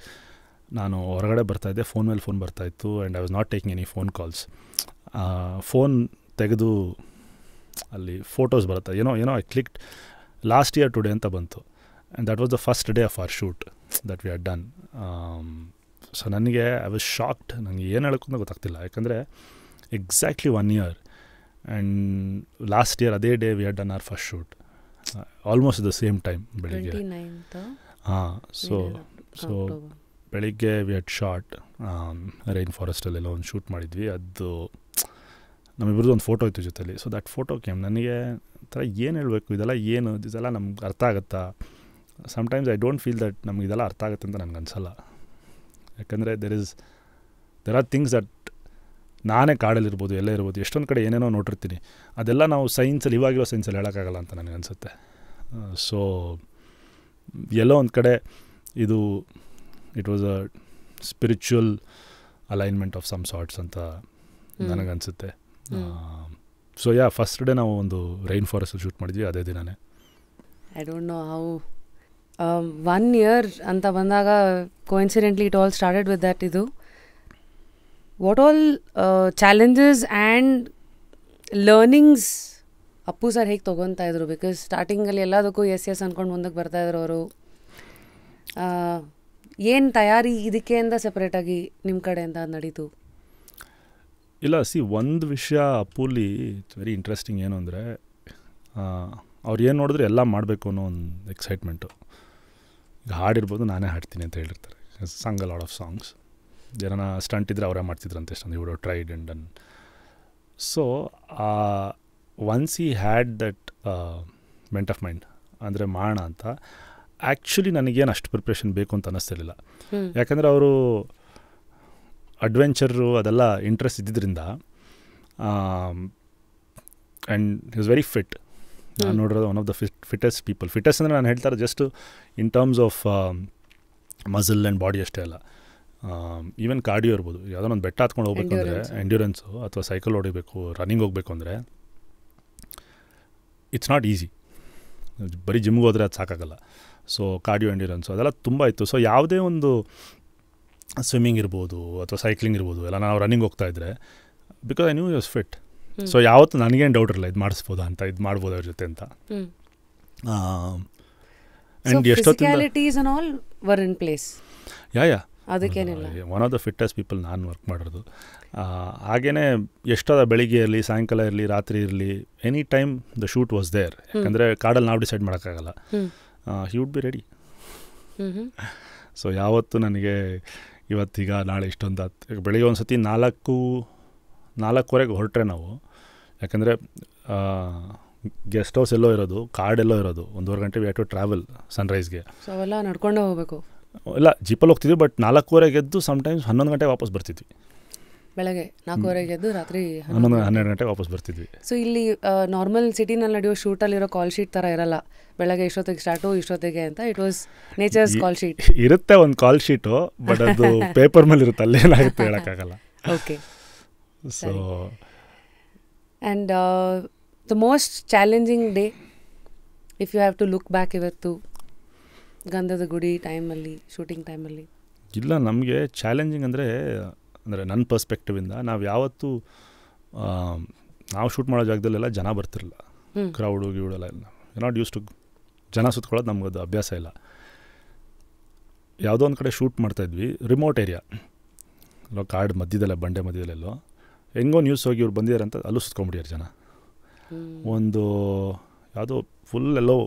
ನಾನು ಹೊರಗಡೆ ಬರ್ತಾಯಿದ್ದೆ, ಫೋನ್ ಮೇಲೆ ಫೋನ್ ಬರ್ತಾಯಿತ್ತು and I was not taking any phone calls. Phone ತೆಗೆದು ಅಲ್ಲಿ ಫೋಟೋಸ್ ಬರುತ್ತೆ, ಏನೋ I clicked last year today ಅಂತ ಬಂತು. And that was the first day of our shoot that we had done. So ನನಗೆ I was shocked. ನನಗೆ ಏನು ಹೇಳೋಕ್ಕಂತ ಗೊತ್ತಾಗ್ತಿಲ್ಲ, ಯಾಕಂದರೆ exactly 1 year. And last year ಅದೇ day we had done our first shoot, almost the same time ಬೆಳಿಗ್ಗೆ. So ಬೆಳಿಗ್ಗೆ we had shot rain ಫಾರೆಸ್ಟಲ್ಲೆಲ್ಲ ಒಂದು ಶೂಟ್ ಮಾಡಿದ್ವಿ. ಅದು ನಮ್ಮಿಬ್ಬರದ್ದು ಒಂದು ಫೋಟೋ ಇತ್ತು ಜೊತೆಲಿ. ಸೊ ದಟ್ ಫೋಟೋ ಕೇಮ್ ನನಗೆ ಥರ ಏನು ಹೇಳಬೇಕು, ಇದೆಲ್ಲ ನಮ್ಗೆ ಅರ್ಥ ಆಗುತ್ತಾ? Sometimes I don't feel that ನಮ್ಗೆ ಇದೆಲ್ಲ ಅರ್ಥ ಆಗುತ್ತೆ ಅಂತ ನನಗೆ ಅನಿಸಲ್ಲ. ಯಾಕಂದರೆ ದೆರ್ ಆರ್ ಥಿಂಗ್ಸ್ ದಟ್ ನಾನೇ ಕಾಡಲ್ಲಿರ್ಬೋದು, ಎಲ್ಲ ಇರ್ಬೋದು, ಎಷ್ಟೊಂದು ಕಡೆ ಏನೇನೋ ನೋಡಿರ್ತೀನಿ, ಅದೆಲ್ಲ ನಾವು ಸೈನ್ಸಲ್ಲಿ, ಇವಾಗಿರೋ ಸೈನ್ಸಲ್ಲಿ ಹೇಳೋಕ್ಕಾಗಲ್ಲ ಅಂತ ನನಗೆ ಅನಿಸುತ್ತೆ. ಸೊ ಎಲ್ಲೋ ಒಂದು ಕಡೆ ಇದು it was a spiritual alignment of some sorts ಅಂತ ನನಗನ್ಸುತ್ತೆ. ಸೊ ಫಸ್ಟ್ ಡೇ ನಾವು ಒಂದು ರೈನ್ ಫಾರೆಸ್ಟಲ್ಲಿ ಶೂಟ್ ಮಾಡಿದ್ವಿ ಅದೇ ದಿನನೇ. I don't know how 1 year ಅಂತ ಬಂದಾಗ coincidentally it all started with that. ಇದು what all challenges and learnings Appu sir ಹೇಗೆ ತೊಗೊತಾ ಇದ್ರು? ಬಿಕಾಸ್ ಸ್ಟಾರ್ಟಿಂಗಲ್ಲಿ ಎಲ್ಲದಕ್ಕೂ ಎಸ್ ಅಂದ್ಕೊಂಡು ಮುಂದಕ್ಕೆ ಬರ್ತಾಯಿದ್ರು ಅವರು. ಏನು ತಯಾರಿ ಇದಕ್ಕೆ ಅಂತ ಸಪ್ರೇಟಾಗಿ ನಿಮ್ಮ ಕಡೆಯಿಂದ ನಡೀತು? ಇಲ್ಲ, ಒಂದು ವಿಷಯ ಅಪ್ಪುಲಿ ಇಟ್ಸ್ ವೆರಿ ಇಂಟ್ರೆಸ್ಟಿಂಗ್. ಏನು ಅಂದರೆ ಅವ್ರು ಏನು ನೋಡಿದ್ರೆ ಎಲ್ಲ ಮಾಡಬೇಕು ಅನ್ನೋ ಒಂದು ಎಕ್ಸೈಟ್ಮೆಂಟು. ಈಗ ಹಾಡಿರ್ಬೋದು, ನಾನೇ ಹಾಡ್ತೀನಿ ಅಂತ ಹೇಳಿರ್ತಾರೆ. ಸಂಗ್ ಅ ಲಾಟ್ ಆಫ್ ಸಾಂಗ್ಸ್. ಏನಾರ ಸ್ಟಂಟ್ ಇದ್ದರೆ ಅವರೇ ಮಾಡ್ತಿದ್ರಂತೆ, ಎಷ್ಟೊಂದು ಇವರು tried and done. So once he had that made of mind, ಅಂದರೆ ಮಾಡೋಣ ಅಂತ, ಆ್ಯಕ್ಚುಲಿ ನನಗೇನು ಅಷ್ಟು ಪ್ರಿಪ್ರೇಷನ್ ಬೇಕು ಅಂತ ಅನ್ನಿಸ್ತಿರಲಿಲ್ಲ. ಯಾಕಂದರೆ ಅವರು ಅಡ್ವೆಂಚರು ಅದೆಲ್ಲ ಇಂಟ್ರೆಸ್ಟ್ ಇದ್ದಿದ್ದರಿಂದ and he was very fit. ನಾನು ನೋಡಿರೋದು one of the fittest people. Fittest ಅಂದರೆ ನಾನು ಹೇಳ್ತಾರೆ just in terms of muscle and body ಅಷ್ಟೇ ಅಲ್ಲ, ಈವನ್ ಕಾರ್ಡಿಯೋ ಇರ್ಬೋದು, ಯಾವುದೋ ಒಂದು ಬೆಟ್ಟ ಹತ್ಕೊಂಡು ಹೋಗ್ಬೇಕು ಅಂದರೆ ಎಂಡ್ಯೂರೆನ್ಸು ಅಥವಾ ಸೈಕಲ್ ಹೊಡಿಬೇಕು, ರನ್ನಿಂಗ್ ಹೋಗಬೇಕು ಅಂದರೆ ಇಟ್ಸ್ ನಾಟ್ ಈಸಿ. ಬರೀ ಜಿಮ್ಗೆ ಹೋದರೆ ಅದು ಸಾಕಾಗಲ್ಲ. ಸೊ ಕಾರ್ಡಿಯೋ ಎಂಡ್ಯೂರೆನ್ಸು ಅದೆಲ್ಲ ತುಂಬ ಇತ್ತು. ಸೊ ಯಾವುದೇ ಒಂದು ಸ್ವಿಮ್ಮಿಂಗ್ ಇರ್ಬೋದು ಅಥವಾ ಸೈಕ್ಲಿಂಗ್ ಇರ್ಬೋದು, ಎಲ್ಲ ನಾವು ರನ್ನಿಂಗ್ ಹೋಗ್ತಾಯಿದ್ರೆ because I knew use fit. So ಯಾವತ್ತು ನನಗೇನು ಡೌಟ್ ಇರಲ್ಲ, ಇದು ಮಾಡಿಸ್ಬೋದಾ ಅಂತ, ಇದು ಮಾಡ್ಬೋದು ಅವ್ರ ಜೊತೆ ಅಂತ. ಆ್ಯಂಡ್ ಎಷ್ಟೊತ್ತಿಂದ ಯಾ ಅದಕ್ಕೇನಿಲ್ಲ, one of the fittest people ನಾನು ವರ್ಕ್ ಮಾಡೋದು. ಹಾಗೆಯೇ ಎಷ್ಟೋದ ಬೆಳಿಗ್ಗೆ ಇರಲಿ, ಸಾಯಂಕಾಲ ಇರಲಿ, ರಾತ್ರಿ ಇರಲಿ, any time the shoot was there. ಯಾಕಂದರೆ ಕಾಡಲ್ಲಿ ನಾವು ಡಿಸೈಡ್ ಮಾಡೋಕ್ಕಾಗಲ್ಲ. He would be ready. So ಯಾವತ್ತು ನನಗೆ ಇವತ್ತೀಗ ನಾಳೆ ಇಷ್ಟೊಂದು ಬೆಳಿಗ್ಗೆ ಒಂದು ಸತಿ 4:45 ಹೊರಟ್ರೆ ನಾವು, ಯಾಕಂದರೆ ಗೆಸ್ಟ್ ಹೌಸ್ ಎಲ್ಲೋ ಇರೋದು, ಕಾಡೆಲ್ಲೋ ಇರೋದು, 1.5 ಗಂಟೆ ವಿ ಹ್ಯಾವ್ ಟು ಟ್ರಾವೆಲ್ ಸನ್ರೈಸ್ಗೆ. ಸೊ ಅವೆಲ್ಲ ನಡ್ಕೊಂಡು ಹೋಗಬೇಕು. ಇಲ್ಲ, ಜೀಪಲ್ಲಿ ಹೋಗ್ತಿದ್ವಿ, ಬಟ್ 4:15 ಎದ್ದು ಸಮ್ಟೈಮ್ಸ್ 11 ಗಂಟೆ ವಾಪಸ್ ಬರ್ತಿದ್ವಿ. ಬೆಳಗ್ಗೆ 4:15 ಎದ್ದು ರಾತ್ರಿ 12 ಗಂಟೆಗೆ ವಾಪಸ್ ಬರ್ತಿದ್ವಿ. ಸೊ ಇಲ್ಲಿ ನಾರ್ಮಲ್ ಸಿಟಿನಲ್ಲಿ ನಡೆಯೋ ಶೂಟಲ್ಲಿರೋ ಕಾಲ್ ಶೀಟ್ ಥರ ಇರಲ್ಲ, ಬೆಳಗ್ಗೆ ಇಷ್ಟೊತ್ತಿಗೆ ಸ್ಟಾರ್ಟು ಇಷ್ಟೊತ್ತಿಗೆ ಅಂತ. It was nature's call sheet. ಇರುತ್ತೆ ಒಂದು ಕಾಲ್ ಶೀಟು, ಬಟ್ ಅದು ಪೇಪರ್ ಮೇಲೆ ಇರುತ್ತೆ, ಅಲ್ಲೇನಾಗುತ್ತೆ ಹೇಳೋಕ್ಕಾಗಲ್ಲ. Okay. So and the most challenging day if you have to look back ಇವತ್ತು ಗಂಧದ ಗುಡಿ ಟೈಮಲ್ಲಿ, ಶೂಟಿಂಗ್ ಟೈಮಲ್ಲಿ? ಇಲ್ಲ, ನಮಗೆ ಚಾಲೆಂಜಿಂಗ್ ಅಂದರೆ ನನ್ನ ಪರ್ಸ್ಪೆಕ್ಟಿವಿಂದ ನಾವು ಯಾವತ್ತೂ ನಾವು ಶೂಟ್ ಮಾಡೋ ಜಾಗದಲ್ಲೆಲ್ಲ ಜನ ಬರ್ತಿರಲಿಲ್ಲ, ಕ್ರೌಡು ಗಿವುಡೆಲ್ಲ. ನಾಟ್ ಯೂಸ್ ಟು ಜನ ಸುತ್ಕೊಳ್ಳೋದು ನಮಗದು ಅಭ್ಯಾಸ ಇಲ್ಲ. ಯಾವುದೋ ಒಂದು ಕಡೆ ಶೂಟ್ ಮಾಡ್ತಾಯಿದ್ವಿ, ರಿಮೋಟ್ ಏರಿಯಾ, ಅಲ್ಲೋ ಕಾಡು ಮಧ್ಯದಲ್ಲೇ, ಬಂಡೆ ಮಧ್ಯದಲ್ಲೆಲ್ಲೋ, ಹೆಂಗೋ ನ್ಯೂಸ್ ಹೋಗಿ ಇವ್ರು ಬಂದಿದ್ದಾರೆ ಅಂತ ಅಲ್ಲೂ ಸುತ್ಕೊಂಡ್ಬಿಡ್ಯಾರ ಜನ. ಒಂದು ಯಾವುದೋ ಫುಲ್ ಎಲ್ಲೋ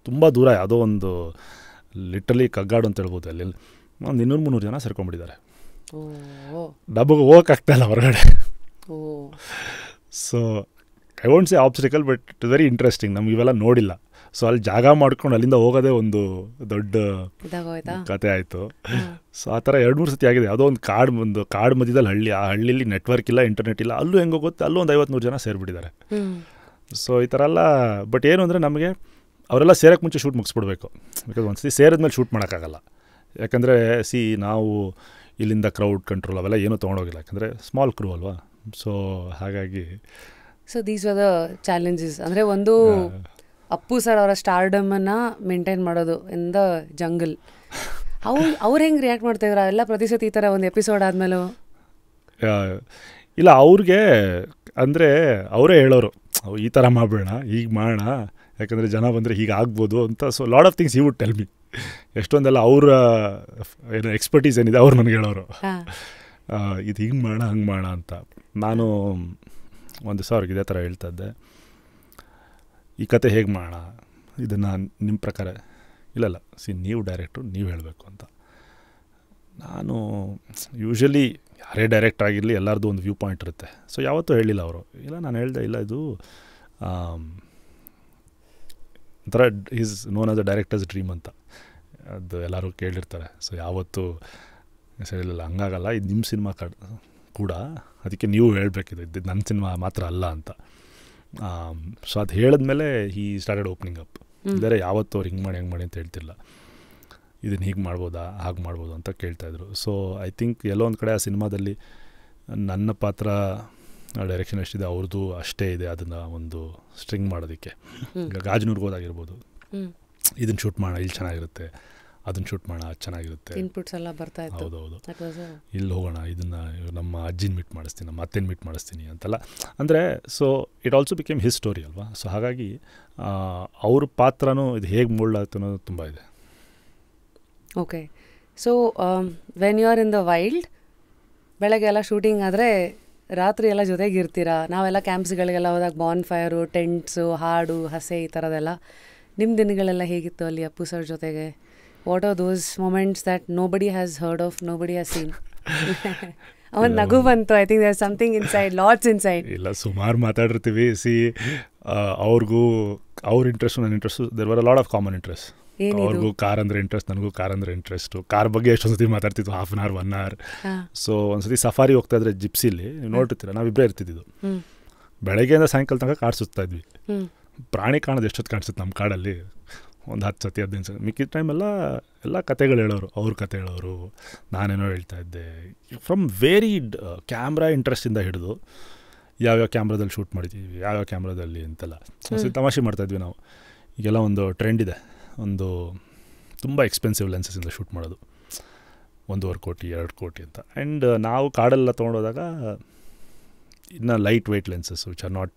ತುಂಬ ದೂರ, ಯಾವುದೋ ಒಂದು ಲಿಟ್ರಲಿ ಕಗ್ಗಾಡು ಅಂತ ಹೇಳ್ಬೋದು, ಅಲ್ಲಿ ಒಂದು 200-300 ಜನ ಸೇರ್ಕೊಂಡ್ಬಿಟ್ಟಿದ್ದಾರೆ. ಡಬ್ಬಗೆ ಹೋಗೋಕ್ಕಾಗ್ತಾಯಿಲ್ಲ ಹೊರಗಡೆ. So I won't say obstacle, but it very interesting. ನಮ್ಗೆ ಇವೆಲ್ಲ ನೋಡಿಲ್ಲ. ಸೊ ಅಲ್ಲಿ ಜಾಗ ಮಾಡ್ಕೊಂಡು ಅಲ್ಲಿಂದ ಹೋಗೋದೇ ಒಂದು ದೊಡ್ಡ ಕತೆ ಆಯಿತು. ಸೊ ಆ ಥರ 2-3 ಸತಿ ಆಗಿದೆ. ಯಾವುದೋ ಒಂದು ಕಾಡು ಮಧ್ಯದಲ್ಲಿ ಹಳ್ಳಿ, ಆ ಹಳ್ಳಿಲಿ ನೆಟ್ವರ್ಕ್ ಇಲ್ಲ, ಇಂಟರ್ನೆಟ್ ಇಲ್ಲ, ಅಲ್ಲೂ ಹೆಂಗೆ ಹೋಗುತ್ತೆ, ಅಲ್ಲೂ ಒಂದು 50-100 ಜನ ಸೇರಿಬಿಟ್ಟಿದ್ದಾರೆ. ಸೊ ಈ ಥರ ಎಲ್ಲ. ಬಟ್ ಏನು ಅಂದರೆ ನಮಗೆ ಅವರೆಲ್ಲ ಸೇರೋಕ್ಕೆ ಮುಂಚೆ ಶೂಟ್ ಮುಗಿಸ್ಬಿಡ್ಬೇಕು. ಬಿಕಾಸ್ ಒಂದು ಸತಿ ಸೇರಿದ್ಮೇಲೆ ಶೂಟ್ ಮಾಡೋಕ್ಕಾಗಲ್ಲ. ಯಾಕಂದರೆ ನಾವು ಇಲ್ಲಿಂದ ಕ್ರೌಡ್ ಕಂಟ್ರೋಲ್ ಅವೆಲ್ಲ ಏನೂ ತೊಗೊಂಡೋಗಿಲ್ಲ, ಯಾಕಂದರೆ ಸ್ಮಾಲ್ ಕ್ರೂ ಅಲ್ವಾ. ಸೊ ಹಾಗಾಗಿ ದೀಸ್ ಆರ್ ದ ಚಾಲೆಂಜಸ್. ಅಂದರೆ ಒಂದು ಅಪ್ಪು ಸರ್ ಅವರ ಸ್ಟಾರ್ಡಮನ್ನು ಮೇಂಟೈನ್ ಮಾಡೋದು ಇನ್ ದ ಜಂಗಲ್. ಅವ್ರು ಹೆಂಗೆ ರಿಯಾಕ್ಟ್ ಮಾಡ್ತಾಯಿದ್ರು ಎಲ್ಲ ಪ್ರತಿ ಸತಿ ಈ ಥರ ಒಂದು ಎಪಿಸೋಡ್ ಆದಮೇಲೂ? ಇಲ್ಲ, ಅವ್ರಿಗೆ ಅಂದರೆ ಅವರೇ ಹೇಳೋರು, ಈ ಥರ ಮಾಡಬೇಡ, ಹೀಗೆ ಮಾಡೋಣ, ಯಾಕಂದರೆ ಜನ ಬಂದರೆ ಹೀಗೆ ಆಗ್ಬೋದು ಅಂತ. So lot of things he would tell me. ಎಷ್ಟೊಂದೆಲ್ಲ ಅವರ ಏನು ಎಕ್ಸ್ಪರ್ಟೀಸ್ ಏನಿದೆ ಅವ್ರು ನನಗೆ ಹೇಳೋರು, ಇದು ಹಿಂಗೆ ಮಾಡೋಣ, ಹಂಗೆ ಮಾಡೋಣ ಅಂತ. ನಾನು ಒಂದು ದಿವಸ ಅವ್ರಿಗೆ ಇದೇ ಥರ ಹೇಳ್ತಾ ಇದ್ದೆ, ಈ ಕತೆ ಹೇಗೆ ಮಾಡೋಣ, ಇದನ್ನು ನಿಮ್ಮ ಪ್ರಕಾರ. ಇಲ್ಲ ನೀವು ಡೈರೆಕ್ಟ್ರು, ನೀವು ಹೇಳಬೇಕು ಅಂತ. ನಾನು ಯೂಶ್ವಲಿ ಯಾರೇ ಡೈರೆಕ್ಟ್ ಆಗಿರಲಿ ಎಲ್ಲರದ್ದು ಒಂದು ವ್ಯೂ ಪಾಯಿಂಟ್ ಇರುತ್ತೆ. ಸೊ ಯಾವತ್ತೂ ಹೇಳಿಲ್ಲ ಅವರು. ಇಲ್ಲ, ನಾನು ಹೇಳಿದೆ, ಇಲ್ಲ ಇದು ಒಂಥರ is known as a directors dream ಅಂತ, ಅದು ಎಲ್ಲರೂ ಕೇಳಿರ್ತಾರೆ. ಸೊ ಯಾವತ್ತೂ ಹೇಳಿಲ್ಲ, ಹಂಗಾಗಲ್ಲ, ಇದು ನಿಮ್ಮ ಸಿನಿಮಾ ಕೂಡ, ಅದಕ್ಕೆ ನೀವು ಹೇಳಬೇಕಿದೆ, ಇದು ನನ್ನ ಸಿನಿಮಾ ಮಾತ್ರ ಅಲ್ಲ ಅಂತ. ಸೊ ಅದು ಹೇಳಿದ್ಮೇಲೆ ಹೀ ಸ್ಟಾರ್ಟೆಡ್ ಓಪನಿಂಗ್ ಅಪ್. ಇದ್ದಾರೆ ಯಾವತ್ತೂ ಅವ್ರು ಹಿಂಗೆ ಮಾಡಿ ಅಂತ ಹೇಳ್ತಿಲ್ಲ, ಇದನ್ನು ಹೀಗೆ ಮಾಡ್ಬೋದಾ, ಹಾಗೆ ಮಾಡ್ಬೋದು ಅಂತ ಕೇಳ್ತಾಯಿದ್ರು. ಸೊ ಐ ಥಿಂಕ್ ಎಲ್ಲೋ ಒಂದು ಕಡೆ ಆ ಸಿನಿಮಾದಲ್ಲಿ ನನ್ನ ಪಾತ್ರ ಡೈರೆಕ್ಷನ್ ಎಷ್ಟಿದೆ, ಅವ್ರದ್ದು ಅಷ್ಟೇ ಇದೆ. ಅದನ್ನು ಒಂದು ಸ್ಟ್ರಿಂಗ್ ಮಾಡೋದಕ್ಕೆ ಈಗ ಗಾಜನೂರ್ಗೆ ಹೋದಾಗಿರ್ಬೋದು, ಇದನ್ನು ಶೂಟ್ ಮಾಡೋಣ, ಇಲ್ಲಿ ಚೆನ್ನಾಗಿರುತ್ತೆ, ಅದನ್ನು ಶೂಟ್ ಮಾಡೋಣ, ಅದು ಚೆನ್ನಾಗಿರುತ್ತೆ, ಇನ್ಪುಟ್ಸ್ ಎಲ್ಲ ಬರ್ತಾ ಇತ್ತು. ಹೌದೌದು, ಇಲ್ಲಿ ಹೋಗೋಣ, ಇದನ್ನು ನಮ್ಮ ಅಜ್ಜಿನ ಮೀಟ್ ಮಾಡಿಸ್ತೀನಿ, ನಮ್ಮ ಅತ್ತೆನ ಮೀಟ್ ಮಾಡಿಸ್ತೀನಿ ಅಂತೆಲ್ಲ. ಅಂದರೆ so it also became his story ಅಲ್ವಾ. ಸೊ ಹಾಗಾಗಿ ಅವ್ರ ಪಾತ್ರನೂ ಇದು ಹೇಗೆ ಮೋಲ್ಡ್ ಆಗುತ್ತೆ ಅನ್ನೋದು ತುಂಬ ಇದೆ. Okay. So when you are in the wild, ಬೆಳಗ್ಗೆ ಎಲ್ಲ ಶೂಟಿಂಗ್ ಆದರೆ ರಾತ್ರಿ ಎಲ್ಲ ಜೊತೆಗಿರ್ತೀರಾ. ನಾವೆಲ್ಲ ಕ್ಯಾಂಪ್ಸ್ಗಳಿಗೆಲ್ಲ ಹೋದಾಗ ಬಾನ್ ಫೈರು, ಟೆಂಟ್ಸು, ಹಾಡು, ಹಸೆ, ಈ ಥರದೆಲ್ಲ. ನಿಮ್ಮ ದಿನಗಳೆಲ್ಲ ಹೇಗಿತ್ತು ಅಲ್ಲಿ ಅಪ್ಪು ಸರ್ ಜೊತೆಗೆ? What are those moments that nobody has heard of, nobody has seen? ಅವನ್ ನಗು ಬಂತು. I think there something inside, lots inside. ಇಲ್ಲ, ಸುಮಾರು ಮಾತಾಡಿರ್ತೀವಿ. ಅವ್ರಿಗೂ ಅವ್ರ ಇಂಟ್ರೆಸ್ಟು ನನ್ನ interest, there were a lot of common interest. ಅವ್ರಿಗೂ ಕಾರ್ ಅಂದರೆ ಇಂಟ್ರೆಸ್ಟ್, ನನಗೂ ಕಾರ್ ಅಂದರೆ ಇಂಟ್ರೆಸ್ಟು. ಕಾರ್ ಬಗ್ಗೆ ಎಷ್ಟೊಂದು ಸತಿ ಮಾತಾಡ್ತಿದ್ವು, 1/2 hour 1 hour. ಸೊ ಒಂದ್ಸತಿ ಸಫಾರಿ ಹೋಗ್ತಾ ಇದ್ರೆ ಜಿಪ್ಸಿಲಿ, ನೀವು ನೋಡ್ತಿರ್ತೀರ, ನಾವಿಬ್ಬರೇ ಇರ್ತಿದ್ದು. ಬೆಳಗ್ಗೆಯಿಂದ ಸಾಯಂಕಾಲ ತನಕ ಕಾಡು ಸುತ್ತಾ ಇದ್ವಿ. ಪ್ರಾಣಿ ಕಾಣೋದು ಎಷ್ಟೊತ್ತು ಕಾಣಿಸುತ್ತೆ ನಮ್ಮ ಕಾಡಲ್ಲಿ? ಒಂದು 10 ಸತಿ 15 ಸತಿ. ಮಿಕ್ಕಿದ ಟೈಮೆಲ್ಲ ಕತೆಗಳು ಹೇಳೋರು, ಅವ್ರ ಕತೆ ಹೇಳೋರು, ನಾನೇನೋ ಹೇಳ್ತಾ ಇದ್ದೆ. ಫ್ರಮ್ ವೇರಿಡ್ ಕ್ಯಾಮ್ರಾ ಇಂಟ್ರೆಸ್ಟಿಂದ ಹಿಡಿದು ಯಾವ್ಯಾವ ಕ್ಯಾಮ್ರಾದಲ್ಲಿ ಶೂಟ್ ಮಾಡಿದ್ದೀವಿ, ಯಾವ್ಯಾವ ಕ್ಯಾಮ್ರಾದಲ್ಲಿ ಅಂತೆಲ್ಲ ತಮಾಷೆ ಮಾಡ್ತಾಯಿದ್ವಿ ನಾವು. ಈಗೆಲ್ಲ ಒಂದು ಟ್ರೆಂಡ್ ಇದೆ, ಒಂದು ತುಂಬ ಎಕ್ಸ್ಪೆನ್ಸಿವ್ ಲೆನ್ಸಸ್ಸಿಂದ ಶೂಟ್ ಮಾಡೋದು, 1.5 ಕೋಟಿ 2 ಕೋಟಿ ಅಂತ. ಆ್ಯಂಡ್ ನಾವು ಕಾಡೆಲ್ಲ ತೊಗೊಂಡೋದಾಗ ಇನ್ನು light weight lenses which are not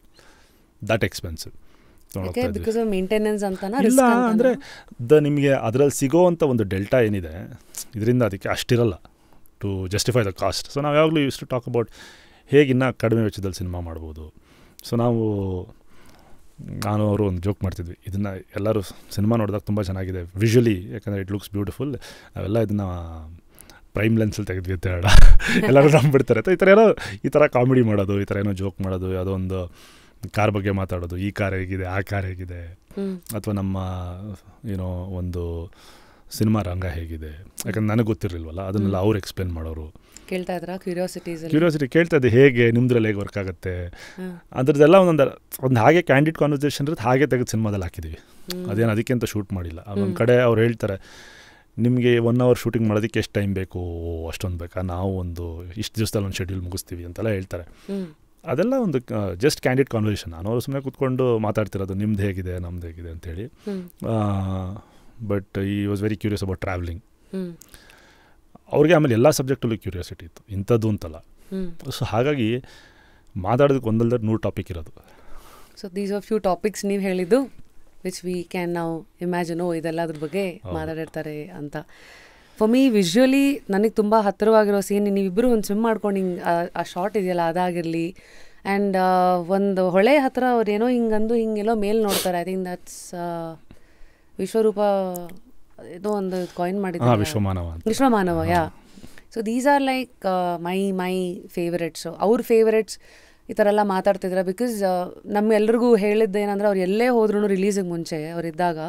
that expensive ಇಲ್ಲ. ಅಂದರೆ ನಿಮಗೆ ಅದರಲ್ಲಿ ಸಿಗೋವಂಥ ಒಂದು ಡೆಲ್ಟಾ ಏನಿದೆ ಇದರಿಂದ ಅದಕ್ಕೆ ಅಷ್ಟಿರಲ್ಲ to justify the cost. So ನಾವು ಯಾವಾಗಲೂ ಯೂಸ್ ಟು ಟಾಕ್ ಅಬೌಟ್ ಹೇಗೆ ಇನ್ನೂ ಕಡಿಮೆ ವೆಚ್ಚದಲ್ಲಿ ಸಿನಿಮಾ ಮಾಡ್ಬೋದು. ಸೊ ನಾನು ಅವರು ಒಂದು ಜೋಕ್ ಮಾಡ್ತಿದ್ವಿ, ಇದನ್ನು ಎಲ್ಲರೂ ಸಿನಿಮಾ ನೋಡಿದಾಗ ತುಂಬ ಚೆನ್ನಾಗಿದೆ ವಿಜುವಲಿ, ಯಾಕಂದರೆ ಇಟ್ ಲುಕ್ಸ್ ಬ್ಯೂಟಿಫುಲ್, ನಾವೆಲ್ಲ ಇದನ್ನು ಪ್ರೈಮ್ ಲೆನ್ಸಲ್ಲಿ ತೆಗೆದ್ವಿ ಅಂತ ಹೇಳ ಎಲ್ಲರೂ ನಂಬಿಡ್ತಾರೆ. ಈ ಥರ ಕಾಮಿಡಿ ಮಾಡೋದು, ಈ ಥರ ಏನೋ ಜೋಕ್ ಮಾಡೋದು, ಯಾವುದೋ ಒಂದು ಕಾರ್ ಬಗ್ಗೆ ಮಾತಾಡೋದು, ಈ ಕಾರ್ ಹೇಗಿದೆ, ಆ ಕಾರ್ ಹೇಗಿದೆ, ಅಥವಾ ನಮ್ಮ ಏನೋ ಒಂದು ಸಿನಿಮಾ ರಂಗ ಹೇಗಿದೆ, ಯಾಕಂದ್ರೆ ನನಗೆ ಗೊತ್ತಿರಲಿಲ್ವಲ್ಲ, ಅದನ್ನೆಲ್ಲ ಅವ್ರು ಎಕ್ಸ್ಪ್ಲೇನ್ ಮಾಡೋರು. ಕೇಳ್ತಾ ಇದ್ರಾ ಕ್ಯೂರಿಯಾಸಿಟಿ ಕೇಳ್ತಾ ಇದ್ದೆ, ಹೇಗೆ ನಿಮ್ದ್ರಲ್ಲಿ ಹೇಗೆ ವರ್ಕ್ ಆಗುತ್ತೆ ಅದ್ರದ್ದೆಲ್ಲ ಒಂದು ಹಾಗೆ ಕ್ಯಾಂಡಿಡ್ ಕಾನ್ವರ್ಸೇಷನ್ ಇರುತ್ತೆ, ಹಾಗೆ ತೆಗೆದು ಸಿನಿಮಾದಲ್ಲಿ ಹಾಕಿದ್ದೀವಿ. ಅದೇನು ಅದಕ್ಕೆ ಅಂತ ಶೂಟ್ ಮಾಡಿಲ್ಲ. ಒಂದು ಕಡೆ ಅವ್ರು ಹೇಳ್ತಾರೆ, ನಿಮಗೆ 1 ಅವರ್ ಶೂಟಿಂಗ್ ಮಾಡೋದಕ್ಕೆ ಎಷ್ಟು ಟೈಮ್ ಬೇಕು, ಅಷ್ಟೊಂದು ಬೇಕಾ, ನಾವು ಒಂದು ಇಷ್ಟು ದಿವಸದಲ್ಲಿ ಒಂದು ಶೆಡ್ಯೂಲ್ ಮುಗಿಸ್ತೀವಿ ಅಂತೆಲ್ಲ ಹೇಳ್ತಾರೆ. ಅದೆಲ್ಲ ಒಂದು ಜಸ್ಟ್ ಕ್ಯಾಂಡಿಡ್ ಕಾನ್ವರ್ಸೇಷನ್. ನಾನು ಅವ್ರು ಸುಮ್ಮನೆ ಕೂತ್ಕೊಂಡು ಮಾತಾಡ್ತಿರೋದು, ನಿಮ್ದು ಹೇಗಿದೆ ನಮ್ದು ಹೇಗಿದೆ ಅಂತೇಳಿ. ಬಟ್ ಈ was very curious about travelling. ಅವ್ರಿಗೆ ಆಮೇಲೆ ಎಲ್ಲ ಸಬ್ಜೆಕ್ಟಲ್ಲೂ ಕ್ಯೂರಿಯಾಸಿಟಿ ಇತ್ತು, ಇಂಥದ್ದು ಅಂತಲ್ಲ. ಸೊ ಹಾಗಾಗಿ ಮಾತಾಡೋದಕ್ಕೆ 100 ಟಾಪಿಕ್ ಇರೋದು. So these are few topics ನೀವು ಹೇಳಿದ್ದು ವಿಚ್ ವಿ ಕ್ಯಾನ್ ನಾವು ಇಮ್ಯಾಜಿನ್, ಇದೆಲ್ಲ ಅದ್ರ ಬಗ್ಗೆ ಮಾತಾಡಿರ್ತಾರೆ ಅಂತ. ಫಾರ್ ಮೀ ವಿಜುವಲಿ ನನಗೆ ತುಂಬ ಹತ್ತಿರವಾಗಿರೋ ಸೀನ್, ನೀವಿಬ್ಬರು ಒಂದು ಸ್ವಿಮ್ ಮಾಡ್ಕೊಂಡು ಹಿಂಗೆ ಆ ಶಾರ್ಟ್ ಇದೆಯಲ್ಲ ಅದಾಗಿರಲಿ, ಆ್ಯಂಡ್ ಒಂದು ಹೊಳೆ ಹತ್ತಿರ ಅವ್ರು ಏನೋ ಹಿಂಗಂದು ಹಿಂಗೆಲ್ಲೋ ಮೇಲೆ ನೋಡ್ತಾರೆ. ಐ ಥಿಂಕ್ ದಟ್ಸ್ ವಿಶ್ವರೂಪ ಏನೋ ಒಂದು ಕಾಯಿನ್ ಮಾಡಿದ್ದಾರೆ, ವಿಶ್ವಮಾನವ. Yeah. So these are like my favourites. ಅವ್ರ ಫೇವರೆಟ್ಸ್ ಈ ಥರ ಎಲ್ಲ ಮಾತಾಡ್ತಿದ್ರೆ, ಬಿಕಾಸ್ ನಮ್ಮೆಲ್ರಿಗೂ ಹೇಳಿದ್ದೇನೆಂದ್ರೆ, ಅವ್ರು ಎಲ್ಲೇ ಹೋದ್ರೂ ರಿಲೀಸಿಗೆ ಮುಂಚೆ ಅವರಿದ್ದಾಗ,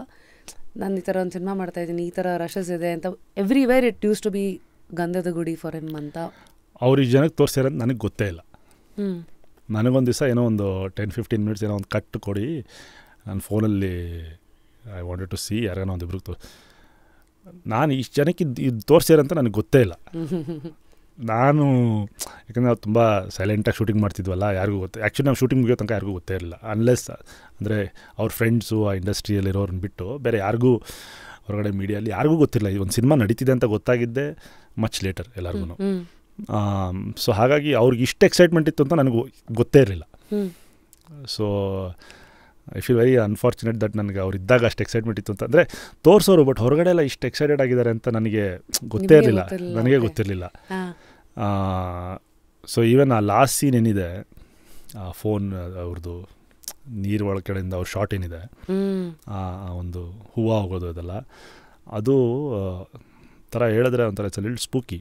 ನಾನು ಈ ಥರ ಒಂದು ಸಿನಿಮಾ ಮಾಡ್ತಾಯಿದ್ದೀನಿ, ಈ ಥರ ರಶಸ್ ಇದೆ ಅಂತ, everywhere it used to be Gandhada Gudi for him ಅಂತ. ಅವ್ರಿಗೆ ಜನಕ್ಕೆ ತೋರಿಸಿರೋದು ನನಗೆ ಗೊತ್ತೇ ಇಲ್ಲ. ನನಗೊಂದು ದಿವಸ ಏನೋ ಒಂದು 10-15 ಮಿನಿಟ್ಸ್ ಏನೋ ಒಂದು ಕಟ್ ಕೊಡಿ, ನನ್ನ ಫೋನಲ್ಲಿ ಐ ವಾಂಟೆಡ್ ಟು ಸಿ ಯಾರೇನೋ ಒಂದು ಇಬ್ರಿಗೆ ನಾನು ಇಷ್ಟು ಜನಕ್ಕೆ ಇದು ತೋರಿಸಿರಂತ ನನಗೆ ಗೊತ್ತೇ ಇಲ್ಲ. ನಾನು ಯಾಕಂದರೆ ನಾವು ತುಂಬ ಸೈಲೆಂಟಾಗಿ ಶೂಟಿಂಗ್ ಮಾಡ್ತಿದ್ವಲ್ಲ, ಯಾರಿಗೂ ಗೊತ್ತೇ, ಆ್ಯಕ್ಚುಲಿ ನಾವು ಶೂಟಿಂಗ್ ಮುಗಿಯೋ ತನಕ ಯಾರಿಗೂ ಗೊತ್ತೇ ಇರಲಿಲ್ಲ, ಅನ್ಲೆಸ್ ಅಂದರೆ ಅವ್ರ ಫ್ರೆಂಡ್ಸು ಆ ಇಂಡಸ್ಟ್ರಿಯಲ್ಲಿರೋರನ್ನ ಬಿಟ್ಟು ಬೇರೆ ಯಾರಿಗೂ ಹೊರಗಡೆ ಮೀಡಿಯಲ್ಲಿ ಯಾರಿಗೂ ಗೊತ್ತಿಲ್ಲ. ಈ ಒಂದು ಸಿನಿಮಾ ನಡೀತಿದೆ ಅಂತ ಗೊತ್ತಾಗಿದ್ದೆ ಮಚ್ ಲೇಟರ್ ಎಲ್ಲರಿಗೂ. ಸೊ ಹಾಗಾಗಿ ಅವ್ರಿಗೆ ಇಷ್ಟು ಎಕ್ಸೈಟ್ಮೆಂಟ್ ಇತ್ತು ಅಂತ ನನಗೆ ಗೊತ್ತೇ ಇರಲಿಲ್ಲ. So I feel very unfortunate that ನನಗೆ ಅವ್ರು ಇದ್ದಾಗ ಅಷ್ಟು ಎಕ್ಸೈಟ್ಮೆಂಟ್ ಇತ್ತು ಅಂತ. ಅಂದರೆ ತೋರಿಸೋರು, ಬಟ್ ಹೊರಗಡೆ ಎಲ್ಲ ಇಷ್ಟು ಎಕ್ಸೈಟೆಡ್ ಆಗಿದ್ದಾರೆ ಅಂತ ನನಗೆ ಗೊತ್ತೇ ಇರಲಿಲ್ಲ, ನನಗೆ ಗೊತ್ತಿರಲಿಲ್ಲ. ಸೊ ಈವನ್ ಆ ಲಾಸ್ಟ್ ಸೀನ್ ಏನಿದೆ, ಆ ಫೋನ್ ಅವ್ರದ್ದು ನೀರು ಒಳಗಡೆಯಿಂದ ಅವ್ರ ಶಾರ್ಟ್ ಏನಿದೆ, ಒಂದು ಹೂವು ಹೋಗೋದು ಅದೆಲ್ಲ, ಅದು ಥರ ಹೇಳಿದ್ರೆ ಒಂಥರ ಇಟ್ಸ್ ಲಿಟಲ್ ಸ್ಪೂಕಿ.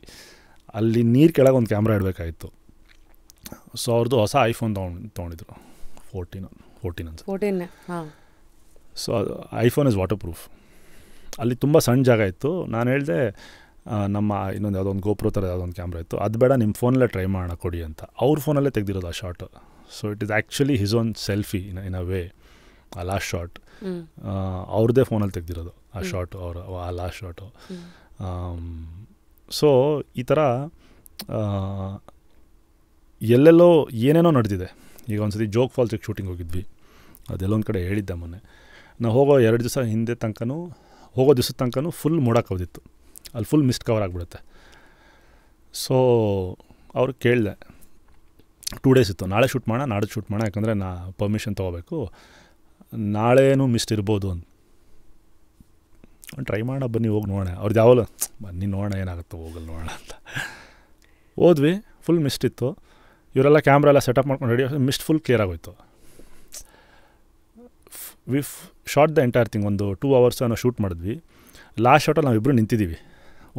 ಅಲ್ಲಿ ನೀರು ಕೆಳಗೆ ಒಂದು ಕ್ಯಾಮ್ರಾ ಇಡಬೇಕಾಗಿತ್ತು. ಸೊ ಅವ್ರದ್ದು ಹೊಸ ಐಫೋನ್ ತೊಗೊಂಡಿದ್ರು, 14 so iPhone is waterproof. ಅಲ್ಲಿ ತುಂಬ ಸಣ್ಣ ಜಾಗ ಇತ್ತು. ನಾನು ಹೇಳಿದೆ, ನಮ್ಮ ಇನ್ನೊಂದು ಯಾವುದೋ ಒಂದು ಗೋಪ್ರೋ ಥರ ಯಾವುದೋ ಒಂದು ಕ್ಯಾಮ್ರಾ ಇತ್ತು, ಅದು ಬೇಡ ನಿಮ್ಮ ಫೋನಲ್ಲೇ ಟ್ರೈ ಮಾಡೋಣ ಕೊಡಿ ಅಂತ. ಅವ್ರ ಫೋನಲ್ಲೇ ತೆಗೆದಿರೋದು ಆ short. So it is actually his own selfie in a way. ಆ ಲಾಸ್ಟ್ ಶಾರ್ಟ್ ಅವ್ರದ್ದೇ ಫೋನಲ್ಲಿ ತೆಗೆದಿರೋದು ಆ ಶಾರ್ಟು, ಆ ಲಾಸ್ಟ್ ಶಾರ್ಟು. ಸೊ ಈ ಥರ ಎಲ್ಲೆಲ್ಲೋ ಏನೇನೋ ನಡೆದಿದೆ. ಈಗ ಒಂದು ಸತಿ ಜೋಗ್ ಫಾಲ್ಸಿಗೆ ಶೂಟಿಂಗ್ ಹೋಗಿದ್ವಿ, ಅದೆಲ್ಲೊಂದು ಕಡೆ ಹೇಳಿದ್ದೆ ಮೊನ್ನೆ. ನಾವು ಹೋಗೋ 2 ದಿವಸ ಹಿಂದೆ ತನಕನೂ, ಹೋಗೋ ದಿವಸದ ತನಕನೂ ಫುಲ್ ಮೋಡಕ್ಕೋದಿತ್ತು, ಅಲ್ಲಿ ಫುಲ್ ಮಿಸ್ಟ್ ಕವರ್ ಆಗಿಬಿಡುತ್ತೆ. ಸೊ ಅವ್ರಿಗೆ ಕೇಳಿದೆ, 2 ಡೇಸ್ ಇತ್ತು, ನಾಳೆ ಶೂಟ್ ಮಾಡೋಣ, ನಾಳೆ ಶೂಟ್ ಮಾಡೋಣ, ಯಾಕಂದರೆ ಪರ್ಮಿಷನ್ ತೊಗೋಬೇಕು, ನಾಳೆನೂ ಮಿಸ್ಟ್ ಇರ್ಬೋದು ಅಂತ. ಟ್ರೈ ಮಾಡೋಣ, ಬನ್ನಿ ಹೋಗಿ ನೋಡೋಣ. ಅವ್ರದ್ದು ಯಾವಲ್ಲ, ಬನ್ನಿ ನೋಡೋಣ ಏನಾಗುತ್ತೋ, ಹೋಗಲ್ಲ ನೋಡೋಣ ಅಂತ ಹೋದ್ವಿ. ಫುಲ್ ಮಿಸ್ಟ್ ಇತ್ತು. ಇವರೆಲ್ಲ ಕ್ಯಾಮ್ರಾ ಎಲ್ಲ ಸೆಟಪ್ ಮಾಡ್ಕೊಂಡು ರೆಡಿ, ಮಿಸ್ಟ್ ಫುಲ್ ಕ್ಲಿಯರ್ ಆಗೋಯ್ತು. We shot the entire thing. ಒಂದು 2 hours ನಾವು ಶೂಟ್ ಮಾಡಿದ್ವಿ. ಲಾಸ್ಟ್ ಶಾರ್ಟಲ್ಲಿ ನಾವಿಬ್ಬರು ನಿಂತಿದ್ದೀವಿ.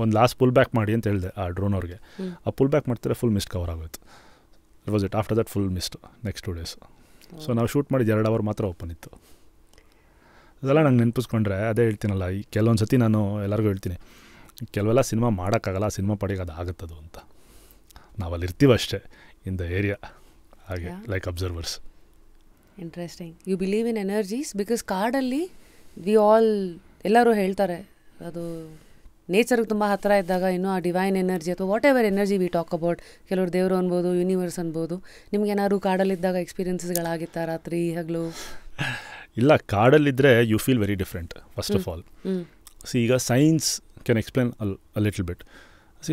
ಒಂದು ಲಾಸ್ಟ್ ಪುಲ್ ಬ್ಯಾಕ್ ಮಾಡಿ ಅಂತ ಹೇಳಿದೆ ಆ ಡ್ರೋನ್ ಅವ್ರಿಗೆ. ಆ ಪುಲ್ ಬ್ಯಾಕ್ ಮಾಡ್ತಾರೆ, ಫುಲ್ ಮಿಸ್ಟ್ ಕವರ್ ಆಗೋಯ್ತು. It was it. After that full mist next 2 days. So ನಾವು ಶೂಟ್ ಮಾಡಿದ್ದು 2 hour ಮಾತ್ರ ಓಪನ್ ಇತ್ತು. ಅದೆಲ್ಲ ನಂಗೆ ನೆನಪಿಸ್ಕೊಂಡ್ರೆ ಅದೇ ಹೇಳ್ತೀನಲ್ಲ, ಈ ಕೆಲವೊಂದು ಸತಿ ನಾನು ಎಲ್ಲರಿಗೂ ಹೇಳ್ತೀನಿ, ಕೆಲವೆಲ್ಲ ಸಿನಿಮಾ ಮಾಡೋಕ್ಕಾಗಲ್ಲ, ಸಿನಿಮಾ ಪಡೆಗೆ ಅದು ಆಗುತ್ತದು ಅಂತ. ನಾವಲ್ಲಿ ಇರ್ತೀವಿ ಅಷ್ಟೇ ಇನ್ ದ ಏರಿಯಾ, ಹಾಗೆ like observers. Interesting. You believe in energies? Because ಕಾಡಲ್ಲಿ ವಿ ಆಲ್ ಎಲ್ಲರೂ ಹೇಳ್ತಾರೆ ಅದು ನೇಚರ್ಗೆ ತುಂಬ ಹತ್ತಿರ ಇದ್ದಾಗ ಇನ್ನೂ ಆ ಡಿವೈನ್ ಎನರ್ಜಿ ಅಥವಾ whatever energy we talk about, ಕೆಲವರು ದೇವರು ಅನ್ಬೋದು, ಯೂನಿವರ್ಸ್ ಅನ್ಬೋದು. ನಿಮ್ಗೆ ಏನಾದ್ರು ಕಾಡಲ್ಲಿದ್ದಾಗ ಎಕ್ಸ್ಪೀರಿಯನ್ಸಸ್ಗಳಾಗಿತ್ತಾ ರಾತ್ರಿ ಹಗಲು? ಇಲ್ಲ, ಕಾಡಲ್ಲಿದ್ದರೆ you feel very different first of all. ಈಗ science can explain a little bit.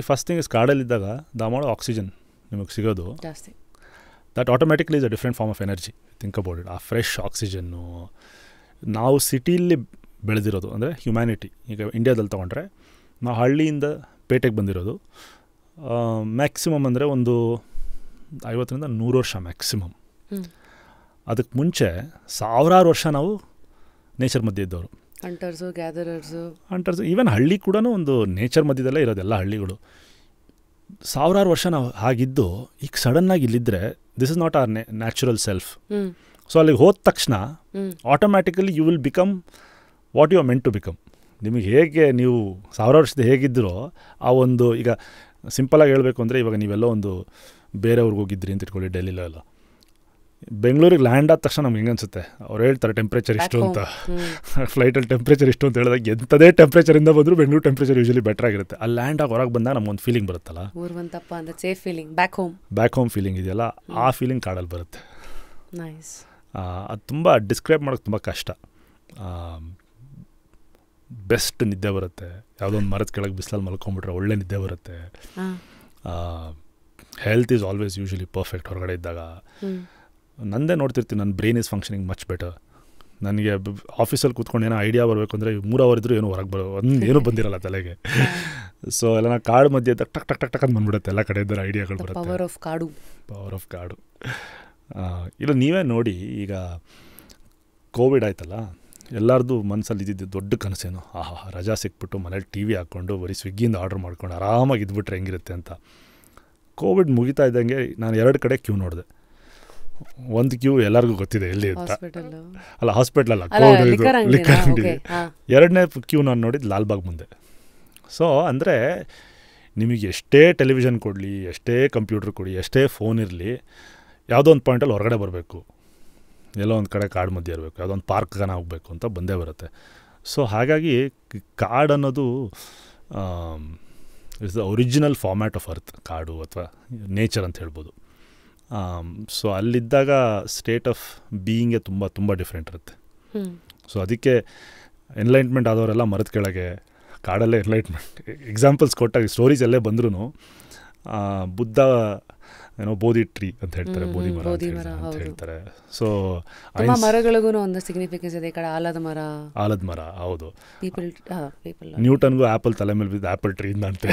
First thing is ಕಾಡಲ್ಲಿದ್ದಾಗ ದ ಅಮೌಂಟ್ ಆಕ್ಸಿಜನ್ ನಿಮಗೆ ಸಿಗೋದು ಜಾಸ್ತಿ, that automatically is a different form of energy. Think about it. ಆ ಫ್ರೆಶ್ ಆಕ್ಸಿಜನ್ನು ನಾವು ಸಿಟಿಲಿ ಬೆಳೆದಿರೋದು, ಅಂದರೆ ಹ್ಯುಮ್ಯಾನಿಟಿ ಈಗ ಇಂಡಿಯಾದಲ್ಲಿ ತೊಗೊಂಡ್ರೆ ನಾವು ಹಳ್ಳಿಯಿಂದ ಪೇಟೆಗೆ ಬಂದಿರೋದು ಮ್ಯಾಕ್ಸಿಮಮ್ ಅಂದರೆ ಒಂದು 50ರಿಂದ 100 ವರ್ಷ ಮ್ಯಾಕ್ಸಿಮಮ್. ಅದಕ್ಕೆ ಮುಂಚೆ ಸಾವಿರಾರು ವರ್ಷ ನಾವು ನೇಚರ್ ಮಧ್ಯೆ ಇದ್ದವರು. ಹಂಟರ್ಸು ಗ್ಯಾದರರ್ಸು. ಈವನ್ ಹಳ್ಳಿ ಕೂಡ ಒಂದು ನೇಚರ್ ಮಧ್ಯದಲ್ಲೇ ಇರೋದೆಲ್ಲ ಹಳ್ಳಿಗಳು. ಸಾವಿರಾರು ವರ್ಷ ನಾವು ಹಾಗಿದ್ದು ಈಗ ಸಡನ್ನಾಗಿ ಇಲ್ಲಿದ್ದರೆ this is not our natural self. So ಅಲ್ಲಿಗೆ ಹೋದ ತಕ್ಷಣ automatically you will become what you are meant to become. ನಿಮಗೆ ಹೇಗೆ ನೀವು ಸಾವಿರಾರು ವರ್ಷದ ಹೇಗಿದ್ದರೋ ಆ ಒಂದು, ಈಗ ಸಿಂಪಲಾಗಿ ಹೇಳಬೇಕು ಅಂದರೆ ಇವಾಗ ನೀವೆಲ್ಲೋ ಒಂದು ಬೇರೆಯವ್ರಿಗೆ ಹೋಗಿದ್ರಿ ಅಂತ ಇಟ್ಕೊಳ್ಳಿ, ಡೆಲ್ಲಿಲೆಲ್ಲ. ಬೆಂಗಳೂರಿಗೆ ಲ್ಯಾಂಡ್ ಆದ ತಕ್ಷಣ ನಮ್ಗೆ ಹೆಂಗೆ ಅನಿಸುತ್ತೆ, ಅವ್ರು ಹೇಳ್ತಾರೆ ಟೆಂಪ್ರೇಚರ್ ಇಷ್ಟು ಅಂತ, ಫ್ಲೈಟಲ್ಲಿ ಟೆಂಪ್ರೇಚರ್ ಇಷ್ಟು ಅಂತ ಹೇಳಿದಾಗ ಎಂಥದೇ ಟೆಂಪ್ರೇಚರಿಂದ ಬಂದರೂ ಬೆಂಗಳೂರು ಟೆಂಪ್ರೇಚರ್ ಯೂಶಲಿ ಬೆಟರ್ ಆಗಿರುತ್ತೆ. ಆ ಲ್ಯಾಂಡ್ ಆಗಿ ಹೊರಗೆ ಬಂದಾಗ ನಮ್ಗೊಂದು ಫೀಲಿಂಗ್ ಬರುತ್ತಲ್ಲ, ಊರ್ವಂತಪ್ಪ ಅಂದರೆ safe feeling, back home feeling ಇದೆಯಲ್ಲ, ಆ ಫೀಲಿಂಗ್ ಕಾಡಲ್ಲಿ ಬರುತ್ತೆ. ನೈಸ್. ಅದು ತುಂಬ ಡಿಸ್ಕ್ರೈಬ್ ಮಾಡೋಕ್ಕೆ ತುಂಬ ಕಷ್ಟ. ಬೆಸ್ಟ್ ನಿದ್ದೆ ಬರುತ್ತೆ, ಯಾವುದೋ ಒಂದು ಮರದ ಕೆಳಗೆ ಬಿಸಿಲಲ್ಲಿ ಮಲ್ಕೊಂಡ್ಬಿಟ್ರೆ ಒಳ್ಳೆ ನಿದ್ದೆ ಬರುತ್ತೆ. Health is always usually perfect ಹೊರಗಡೆ ಇದ್ದಾಗ. ನಂದೇ ನೋಡ್ತಿರ್ತೀನಿ, ನನ್ನ brain is functioning much better. ನನಗೆ ಆಫೀಸಲ್ಲಿ ಕೂತ್ಕೊಂಡು ಏನೋ ಐಡಿಯಾ ಬರಬೇಕು ಅಂದರೆ 3 ಅವರ್ ಇದ್ದರೂ ಏನೂ ಹೊರಗೆ ಏನೂ ಬಂದಿರಲ್ಲ ತಲೆಗೆ. ಸೊ ಎಲ್ಲ ನಾ ಕಾಡು ಮಧ್ಯೆ ಟಕ್ ಟಕ್ ಟಕ್ ಟಕ್ ಅಂತ ಬಂದ್ಬಿಡುತ್ತೆ, ಎಲ್ಲ ಕಡೆ ಇದ್ದರೆ ಐಡಿಯಾಗಳು ಬರುತ್ತೆ. ಪವರ್ ಆಫ್ ಕಾಡು. ಇಲ್ಲ ನೀವೇ ನೋಡಿ, ಈಗ ಕೋವಿಡ್ ಆಯ್ತಲ್ಲ, ಎಲ್ಲರದು ಮನಸ್ಸಲ್ಲಿ ಇದ್ದಿದ್ದು ದೊಡ್ಡ ಕನಸೇನು, ರಜಾ ಸಿಕ್ಬಿಟ್ಟು ಮನೇಲಿ TV ಹಾಕ್ಕೊಂಡು ಬರೀ ಸ್ವಿಗ್ಗಿಯಿಂದ ಆರ್ಡ್ರ್ ಮಾಡ್ಕೊಂಡು ಆರಾಮಾಗಿ ಇದ್ಬಿಟ್ರೆ ಹೆಂಗಿರುತ್ತೆ ಅಂತ. ಕೋವಿಡ್ ಮುಗಿತಾ ಇದ್ದಂಗೆ ನಾನು 2 ಕಡೆ ಕ್ಯೂ ನೋಡಿದೆ. ಒಂದು ಕ್ಯೂ ಎಲ್ಲರಿಗೂ ಗೊತ್ತಿದೆ ಎಲ್ಲಿ ಅಂತ, ಅಲ್ಲ ಹಾಸ್ಪಿಟಲ್ ಅಲ್ಲ, ಕೋವಿಡ್ ಲಿಕ್ಕರ್ ಅಂಗಡಿ. 2ನೇ ಕ್ಯೂ ನಾನು ನೋಡಿದ್ದು ಲಾಲ್ಬಾಗ್ ಮುಂದೆ. ಸೊ ಅಂದರೆ ನಿಮಗೆ ಎಷ್ಟೇ ಟೆಲಿವಿಷನ್ ಕೊಡಲಿ, ಎಷ್ಟೇ ಕಂಪ್ಯೂಟರ್ ಕೊಡಿ, ಎಷ್ಟೇ ಫೋನ್ ಇರಲಿ, ಯಾವುದೋ ಒಂದು ಪಾಯಿಂಟಲ್ಲಿ ಹೊರಗಡೆ ಬರಬೇಕು, ಎಲ್ಲೋ ಒಂದು ಕಡೆ ಕಾಡು ಮಧ್ಯೆ ಇರಬೇಕು, ಯಾವುದೋ ಒಂದು ಪಾರ್ಕ್ಗಾನ ಹೋಗಬೇಕು ಅಂತ ಬಂದೇ ಬರುತ್ತೆ. ಸೊ ಹಾಗಾಗಿ ಕಾಡು ಅನ್ನೋದು it's the original format of earth, ಕಾಡು ಅಥವಾ ನೇಚರ್ ಅಂತ ಹೇಳ್ಬೋದು. ಸೊ ಅಲ್ಲಿದ್ದಾಗ ಸ್ಟೇಟ್ ಆಫ್ ಬೀಯಿಂಗೇ ತುಂಬ ತುಂಬ ಡಿಫ್ರೆಂಟ್ ಇರುತ್ತೆ. ಸೊ ಅದಕ್ಕೆ ಎನ್ಲೈಟ್ಮೆಂಟ್ ಆದವರೆಲ್ಲ ಮರದ ಕೆಳಗೆ, ಕಾಡಲ್ಲೇ ಎನ್ಲೈಟ್ಮೆಂಟ್. ಎಕ್ಸಾಂಪಲ್ಸ್ ಕೊಟ್ಟಾಗ ಸ್ಟೋರೀಸ್ ಎಲ್ಲೇ ಬಂದ್ರೂ ಬುದ್ಧ ಏನೋ ಬೋಧಿ ಟ್ರೀ ಅಂತ ಹೇಳ್ತಾರೆ, ಬೋಧಿ ಮರ ಅಂತ ಹೇಳ್ತಾರೆ. ಸೊ ಮರಗಳಿಗೂ ಒಂದು ಸಿಗ್ನಿಫಿಕೆನ್ಸ್ ಇದೆ. ಈ ಕಡೆ ಆಲದ ಮರ ಹೌದು. ನ್ಯೂಟನ್ಗೂ ಆ್ಯಪಲ್ ತಲೆ ಮೇಲೆ ಬಿದ್ದು ಆ್ಯಪಲ್ ಟ್ರೀ ಅಂತೆ.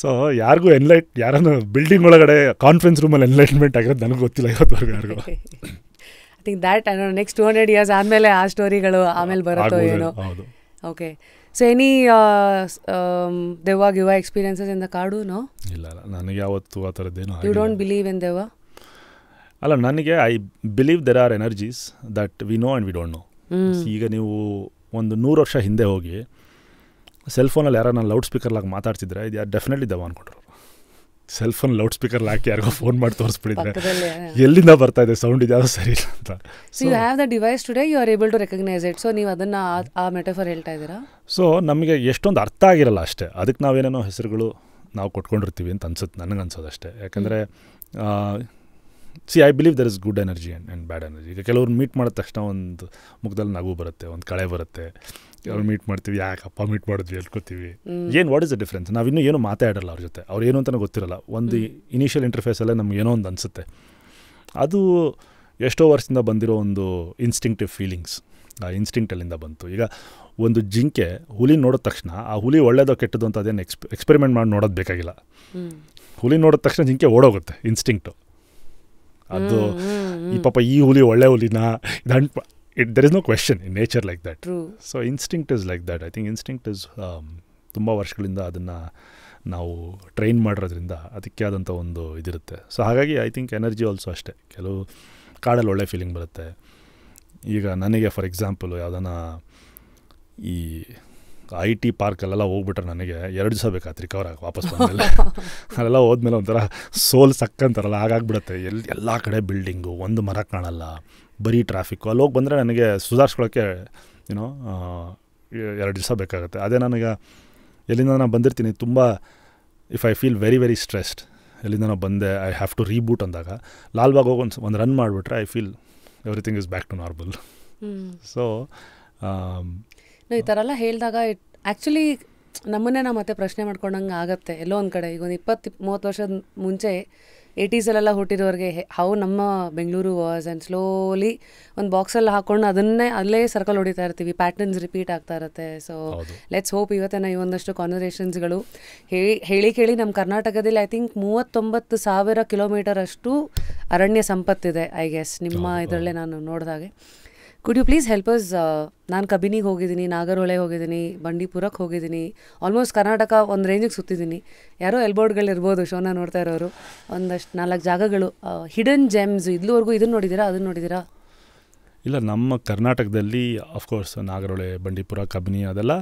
ಸೊ ಯಾರಿಗೂ ಯಾರನ್ನು ಬಿಲ್ಡಿಂಗ್ ಒಳಗಡೆ ಕಾನ್ಫರೆನ್ಸ್ ರೂಮಲ್ಲಿ ಎನ್ಲೈಟ್ಮೆಂಟ್ ಆಗಿರೋದು ನನಗೆ ಗೊತ್ತಿಲ್ಲ ಇವತ್ತುವರೆಗೂ ಯಾರಿಗೂ. I think that next 200 years ಆದಮೇಲೆ ಆ ಸ್ಟೋರಿಗಳು ಆಮೇಲೆ ಬರುತ್ತೋ ಏನೋ. ಹೌದು. ಓಕೆ. ಸೊ ಎನಿ ದೆವ್ವ ಎಕ್ಸ್ಪೀರಿಯನ್ಸಸ್ ಇನ್ ದ ಕಾಡು? ನೋ, ಇಲ್ಲ, ನನಗೆ ಯಾವತ್ತು ಆ ಥರದ್ದೇನು. ಯು ಡೋಂಟ್ ಬಿಲೀವ್ ಇನ್ ದೆವ್ವ? ಅಲ್ಲ, ನನಗೆ I believe there are energies that we know and we don't know. ಈಗ ನೀವು ಒಂದು 100 ವರ್ಷ ಹಿಂದೆ ಹೋಗಿ ಸೆಲ್ಫೋನಲ್ಲಿ ಯಾರು ನಾನು ಲೌಡ್ ಸ್ಪೀಕರ್ಲಾಗಿ ಮಾತಾಡ್ತಿದ್ರೆ ಇದು ಯಾರು ಡೆಫಿನೆಟ್ಲಿ ದೆವ್ವ ಅಂದ್ಕೊಂಡ್ರು. ಸೆಲ್ಫೋನ್ ಲೌಡ್ ಸ್ಪೀಕರ್ಲಿ ಹಾಕಿ ಯಾರಿಗೋ ಫೋನ್ ಮಾಡಿ ತೋರಿಸ್ಬಿಟ್ಟಿದ್ರೆ ಎಲ್ಲಿಂದ ಬರ್ತಾ ಇದೆ ಸೌಂಡ್, ಇದು ಯಾವುದೋ ಸರಿ ಇಲ್ಲ ಅಂತ. So you have the device today, you are able to recognise it. So ನೀವು ಅದನ್ನು ಆ ಮೆಟಫರ್ ಹೇಳ್ತಾ ಇದ್ದೀರಾ? ಸೊ ನಮಗೆ ಎಷ್ಟೊಂದು ಅರ್ಥ ಆಗಿರಲ್ಲ ಅಷ್ಟೇ, ಅದಕ್ಕೆ ನಾವೇನೇನೋ ಹೆಸರುಗಳು ನಾವು ಕೊಟ್ಕೊಂಡಿರ್ತೀವಿ ಅಂತ ಅನ್ಸುತ್ತೆ, ನನಗೆ ಅನ್ಸೋದು ಅಷ್ಟೇ. ಯಾಕಂದರೆ I believe there is good energy and bad energy. ಈಗ ಕೆಲವ್ರು ಮೀಟ್ ಮಾಡಿದ ತಕ್ಷಣ ಒಂದು ಮುಖದಲ್ಲಿ ನಗು ಬರುತ್ತೆ, ಒಂದು ಕಳೆ ಬರುತ್ತೆ. ಅವ್ರು ಮೀಟ್ ಮಾಡ್ತೀವಿ, ಯಾಕಪ್ಪ ಮೀಟ್ ಮಾಡಿದ್ವಿ ಹೇಳ್ಕೊತೀವಿ. What is the difference? ನಾವಿನ್ನೂ ಏನೂ ಮಾತಾಡಲ್ಲ ಅವ್ರ ಜೊತೆ, ಅವ್ರು ಏನು ಅಂತಲೂ ಗೊತ್ತಿರಲ್ಲ. ಒಂದು ಇನಿಷಿಯಲ್ ಇಂಟರ್ಫೇಸಲ್ಲೇ ನಮ್ಗೆ ಏನೋ ಒಂದು ಅನಿಸುತ್ತೆ. ಅದು ಎಷ್ಟೋ ವರ್ಷದಿಂದ ಬಂದಿರೋ ಒಂದು ಇನ್ಸ್ಟಿಂಕ್ಟಿವ್ ಫೀಲಿಂಗ್ಸ್, ಆ ಇನ್ಸ್ಟಿಂಕ್ಟಲ್ಲಿಂದ ಬಂತು. ಈಗ ಒಂದು ಜಿಂಕೆ ಹುಲಿ ನೋಡಿದ ತಕ್ಷಣ ಆ ಹುಲಿ ಒಳ್ಳೇದೋ ಕೆಟ್ಟದ್ದು ಅಂತ ಅದೇನು ಎಕ್ಸ್ಪೆರಿಮೆಂಟ್ ಮಾಡಿ ನೋಡೋದು ಬೇಕಾಗಿಲ್ಲ. ಹುಲಿ ನೋಡಿದ ತಕ್ಷಣ ಜಿಂಕೆ ಓಡೋಗುತ್ತೆ, ಇನ್ಸ್ಟಿಂಕ್ಟು ಅದು. ಈ ಪಾಪ ಈ ಹುಲಿ ಒಳ್ಳೆ ಹುಲಿನ there is no question in nature like that. True. So instinct is like that. I think instinct is ತುಂಬ ವರ್ಷಗಳಿಂದ ಅದನ್ನು ನಾವು ಟ್ರೈನ್ ಮಾಡಿರೋದ್ರಿಂದ ಅದಕ್ಕೆ ಆದಂಥ ಒಂದು ಇದಿರುತ್ತೆ. ಸೊ ಹಾಗಾಗಿ ಐ ಥಿಂಕ್ ಎನರ್ಜಿ ಆಲ್ಸೋ ಅಷ್ಟೇ. ಕೆಲವು ಕಾಡಲ್ಲಿ ಒಳ್ಳೆ ಫೀಲಿಂಗ್ ಬರುತ್ತೆ. ಈಗ ನನಗೆ ಫಾರ್ ಎಕ್ಸಾಂಪಲು ಯಾವುದನ್ನ ಈ IT ಪಾರ್ಕಲ್ಲೆಲ್ಲ ಹೋಗ್ಬಿಟ್ರೆ ನನಗೆ 2 ದಿವಸ ಬೇಕಾಯ್ತು ರಿಕವರ್ ಆಗಿ ವಾಪಸ್ ಬಂದಮೇಲೆ. ಅಲ್ಲೆಲ್ಲ ಹೋದ್ಮೇಲೆ ಒಂಥರ ಸೋಲ್ ಸಕ್ಕಂತಾರಲ್ಲ ಹಾಗಾಗ್ಬಿಡುತ್ತೆ. ಎಲ್ಲ ಕಡೆ ಬಿಲ್ಡಿಂಗು, ಒಂದು ಮರ ಕಾಣಲ್ಲ, ಬರೀ ಟ್ರಾಫಿಕ್ಕು. ಅಲ್ಲಿ ಹೋಗಿ ಬಂದರೆ ನನಗೆ ಸುಧಾರಿಸ್ಕೊಳ್ಳೋಕ್ಕೆ ಏನೋ 2 ದಿವಸ ಬೇಕಾಗುತ್ತೆ. ಅದೇ ನನಗೆ ಎಲ್ಲಿಂದ ನಾನು ಬಂದಿರ್ತೀನಿ ತುಂಬ, if I feel very very stressed, ಎಲ್ಲಿಂದ ನಾವು ಬಂದೆ ಐ ಹ್ಯಾವ್ ಟು ರೀಬೂಟ್ ಅಂದಾಗ ಲಾಲ್ಬಾಗ್ ಹೋಗಿ ಒಂದು ರನ್ ಮಾಡಿಬಿಟ್ರೆ I feel everything is back to normal. So ಈ ಥರ ಎಲ್ಲ ಹೇಳಿದಾಗ ಆ್ಯಕ್ಚುಲಿ ನಮ್ಮನ್ನೇ ನಾವು ಮತ್ತೆ ಪ್ರಶ್ನೆ ಮಾಡ್ಕೊಂಡಂಗೆ ಆಗುತ್ತೆ ಎಲ್ಲೋ ಒಂದು ಕಡೆ. ಈಗ ಒಂದು 20-30 ವರ್ಷದ ಮುಂಚೆ 80sಲ್ಲೆಲ್ಲ ಹುಟ್ಟಿರೋರಿಗೆ ಹೌ ನಮ್ಮ ಬೆಂಗಳೂರು ವಾಸ್ ಆ್ಯಂಡ್ ಸ್ಲೋಲಿ ಒಂದು ಬಾಕ್ಸಲ್ಲಿ ಹಾಕ್ಕೊಂಡು ಅದನ್ನೇ ಅಲ್ಲೇ ಸರ್ಕಲ್ ಹೊಡಿತಾ ಇರ್ತೀವಿ, ಪ್ಯಾಟರ್ನ್ಸ್ ರಿಪೀಟ್ ಆಗ್ತಾ ಇರುತ್ತೆ. ಸೊ ಲೆಟ್ಸ್ ಹೋಪ್ ಇವತ್ತಿನ ಈ ಒಂದಷ್ಟು ಕಾನ್ವರ್ಸೇಷನ್ಸ್ಗಳು ಹೇಳಿ ನಮ್ಮ ಕರ್ನಾಟಕದಲ್ಲಿ ಐ ಥಿಂಕ್ 39,000 ಕಿಲೋಮೀಟರ್ ಅಷ್ಟು ಅರಣ್ಯ ಸಂಪತ್ತಿದೆ ಐ ಗೆಸ್ ನಿಮ್ಮ ಇದರಲ್ಲೇ ನಾನು ನೋಡಿದಾಗೆ. Could you please help us? ನಾನು ಕಬಿನಿಗೆ ಹೋಗಿದ್ದೀನಿ, ನಾಗರಹೊಳೆ ಹೋಗಿದ್ದೀನಿ, ಬಂಡೀಪುರಕ್ಕೆ ಹೋಗಿದ್ದೀನಿ, ಆಲ್ಮೋಸ್ಟ್ ಕರ್ನಾಟಕ ಒಂದು ರೇಂಜಿಗೆ ಸುತ್ತಿದ್ದೀನಿ. ಯಾರೋ ಎಲ್ಬೋರ್ಡ್ಗಳಿರ್ಬೋದು ಶೋನ ನೋಡ್ತಾ ಇರೋರು. ಒಂದಷ್ಟು 4 ಜಾಗಗಳು ಹಿಡನ್ ಜೆಮ್ಸ್, ಇಲ್ಲಿವರೆಗೂ ಇದನ್ನು ನೋಡಿದ್ದೀರಾ, ಅದನ್ನು ನೋಡಿದ್ದೀರಾ? ಇಲ್ಲ, ನಮ್ಮ ಕರ್ನಾಟಕದಲ್ಲಿ ಅಫ್ಕೋರ್ಸ್ ನಾಗರಹೊಳೆ, ಬಂಡೀಪುರ, ಕಬಿನಿ ಅದೆಲ್ಲ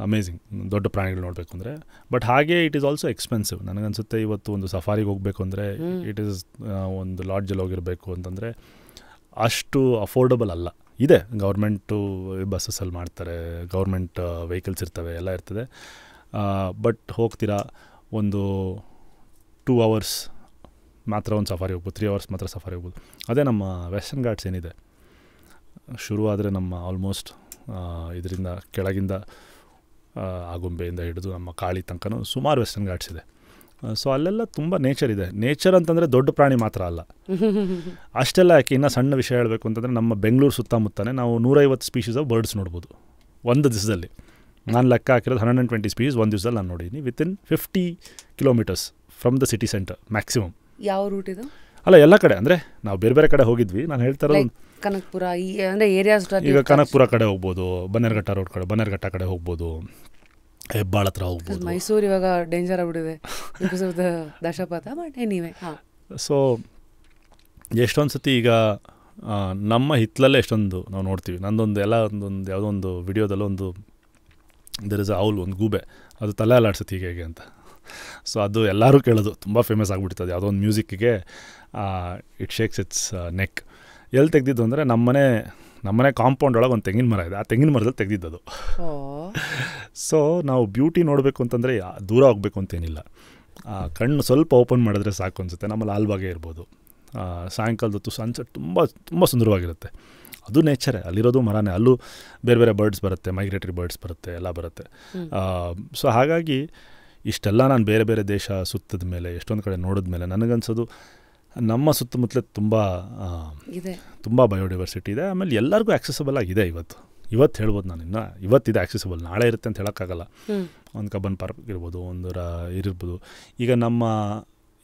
ಅಮೇಝಿಂಗ್ ದೊಡ್ಡ ಪ್ರಾಣಿಗಳು ನೋಡಬೇಕು ಅಂದರೆ. ಬಟ್ ಹಾಗೆ ಇಟ್ ಈಸ್ ಆಲ್ಸೋ ಎಕ್ಸ್ಪೆನ್ಸಿವ್. ನನಗನ್ಸುತ್ತೆ ಇವತ್ತು ಒಂದು ಸಫಾರಿಗೆ ಹೋಗಬೇಕು ಅಂದರೆ ಇಟ್ ಈಸ್ ಒಂದು ಲಾಡ್ಜಲ್ಲಿ ಹೋಗಿರಬೇಕು ಅಂತಂದರೆ ಅಷ್ಟು ಅಫೋರ್ಡಬಲ್ ಅಲ್ಲ. ಇದೆ, ಗೌರ್ಮೆಂಟು ಬಸ್ಸಲ್ಲಿ ಮಾಡ್ತಾರೆ, ಗೌರ್ಮೆಂಟ್ ವೆಹಿಕಲ್ಸ್ ಇರ್ತವೆ, ಎಲ್ಲ ಇರ್ತದೆ. ಬಟ್ ಹೋಗ್ತೀರಾ ಒಂದು 2 hours ಮಾತ್ರ ಒಂದು ಸಫಾರಿ ಹೋಗ್ಬೋದು, 3 hours ಮಾತ್ರ ಸಫಾರಿ ಹೋಗ್ಬೋದು. ಅದೇ ನಮ್ಮ ವೆಸ್ಟರ್ನ್ ಘಾಟ್ಸ್ ಏನಿದೆ, ಶುರುವಾದರೆ ನಮ್ಮ ಆಲ್ಮೋಸ್ಟ್ ಇದರಿಂದ ಕೆಳಗಿಂದ ಆಗುಂಬೆಯಿಂದ ಹಿಡಿದು ನಮ್ಮ ಕಾಳಿ ತನಕನೂ ಸುಮಾರು ವೆಸ್ಟರ್ನ್ ಘಾಟ್ಸ್ ಇದೆ. ಸೊ ಅಲ್ಲೆಲ್ಲ ತುಂಬ ನೇಚರ್ ಇದೆ. ನೇಚರ್ ಅಂತಂದರೆ ದೊಡ್ಡ ಪ್ರಾಣಿ ಮಾತ್ರ ಅಲ್ಲ, ಅಷ್ಟೆಲ್ಲ ಯಾಕೆ. ಇನ್ನೂ ಸಣ್ಣ ವಿಷಯ ಹೇಳಬೇಕು ಅಂತಂದರೆ ನಮ್ಮ ಬೆಂಗಳೂರು ಸುತ್ತಮುತ್ತನೇ ನಾವು 150 ಸ್ಪೀಷೀಸ್ ಆಫ್ ಬರ್ಡ್ಸ್ ನೋಡ್ಬೋದು ಒಂದು ದಿವಸದಲ್ಲಿ. ನಾನು ಲೆಕ್ಕ ಹಾಕಿರೋದು 120 ಸ್ಪೀಷೀಸ್ ಒಂದು ದಿವಸದಲ್ಲಿ ನಾನು ನೋಡಿದ್ದೀನಿ, within 50 kilometers from the city centre maximum. ಯಾವ ರೂಟ್ ಇದು? ಅಲ್ಲ, ಎಲ್ಲ ಕಡೆ ಅಂದರೆ ನಾವು ಬೇರೆ ಬೇರೆ ಕಡೆ ಹೋಗಿದ್ವಿ. ನಾನು ಹೇಳ್ತಾ ಇರೋದು ಕನಕಪುರ ಅಂದರೆ ಏರಿಯಾಸ್. ಈಗ ಕನಕಪುರ ಕಡೆ ಹೋಗ್ಬೋದು, ಬನ್ನೇರುಘಟ್ಟ ರೋಡ್ ಕಡೆ, ಬನ್ನೇರುಘಟ್ಟ ಕಡೆ ಹೋಗ್ಬೋದು, ಹೆಬ್ಬಾಳ ಹತ್ರ ಹೋಗ್ಬೋದು. ಮೈಸೂರು ಇವಾಗ ಡೇಂಜರ್ ಆಗ್ಬಿಟ್ಟಿದೆ ಬಿಕಾಸ್ ಆಫ್ ದ ದಶಪಥ. ಬಟ್ ಎನಿವೆ, ಸೊ ಎಷ್ಟೊಂದು ಸತಿ ಈಗ ನಮ್ಮ ಹಿತ್ತಲಲ್ಲೇ ಎಷ್ಟೊಂದು ನಾವು ನೋಡ್ತೀವಿ. ನಂದೊಂದು ಎಲ್ಲ ಯಾವುದೋ ಒಂದು ವಿಡಿಯೋದಲ್ಲೂ ಒಂದು ದರ್ ಇಸ್ ಔಲ್, ಒಂದು ಗೂಬೆ, ಅದು ತಲೆ ಅಲ್ಲಾಡ್ಸುತ್ತೆ ಹೀಗೆ ಹೇಗೆ ಅಂತ. ಸೊ ಅದು ಎಲ್ಲರೂ ಕೇಳೋದು, ತುಂಬ ಫೇಮಸ್ ಆಗಿಬಿಡ್ತದೆ. ಯಾವುದೋ ಒಂದು ಮ್ಯೂಸಿಕ್ಕಿಗೆ ಇಟ್ ಶೇಕ್ಸ್ ಇಟ್ಸ್ ನೆಕ್. ಎಲ್ಲಿ ತೆಗೆದಿದ್ದು ಅಂದರೆ ನಮ್ಮನೆ ಕಾಂಪೌಂಡ್ ಒಳಗೆ ಒಂದು ತೆಂಗಿನ ಮರ ಇದೆ, ಆ ತೆಂಗಿನ ಮರದಲ್ಲಿ ತೆಗೆದಿದ್ದದು. ಸೊ ನಾವು ಬ್ಯೂಟಿ ನೋಡಬೇಕು ಅಂತಂದರೆ ದೂರ ಹೋಗಬೇಕು ಅಂತೇನಿಲ್ಲ, ಕಣ್ಣು ಸ್ವಲ್ಪ ಓಪನ್ ಮಾಡಿದ್ರೆ ಸಾಕು ಅನಿಸುತ್ತೆ. ನಮ್ಮ ಲಾಲ್ಬಾಗೇ ಇರ್ಬೋದು, ಸಾಯಂಕಾಲದೊತ್ತು ಸನ್ಸೆಟ್ ತುಂಬ ತುಂಬ ಸುಂದರವಾಗಿರುತ್ತೆ. ಅದು ನೇಚರೇ, ಅಲ್ಲಿರೋದು ಮರನೇ. ಅಲ್ಲೂ ಬೇರೆ ಬೇರೆ ಬರ್ಡ್ಸ್ ಬರುತ್ತೆ, ಮೈಗ್ರೇಟರಿ ಬರ್ಡ್ಸ್ ಬರುತ್ತೆ, ಎಲ್ಲ ಬರುತ್ತೆ. ಸೊ ಹಾಗಾಗಿ ಇಷ್ಟೆಲ್ಲ ನಾನು ಬೇರೆ ಬೇರೆ ದೇಶ ಸುತ್ತದ ಮೇಲೆ, ಎಷ್ಟೊಂದು ಕಡೆ ನೋಡಿದ ಮೇಲೆ ನನಗನ್ಸೋದು ನಮ್ಮ ಸುತ್ತಮುತ್ತಲೇ ತುಂಬ ಬಯೋಡೈವರ್ಸಿಟಿ ಇದೆ. ಆಮೇಲೆ ಎಲ್ಲರಿಗೂ ಆಕ್ಸೆಸಬಲ್ ಆಗಿದೆ. ಇವತ್ತು ಹೇಳ್ಬೋದು ನಾನು, ಇನ್ನು ಇವತ್ತಿದೆ ಆಕ್ಸೆಸಬಲ್, ನಾಳೆ ಇರುತ್ತೆ ಅಂತ ಹೇಳೋಕ್ಕಾಗಲ್ಲ. ಒಂದು ಕಬ್ಬನ್ ಪಾರ್ಕ್ ಇರ್ಬೋದು, ಇರ್ಬೋದು. ಈಗ ನಮ್ಮ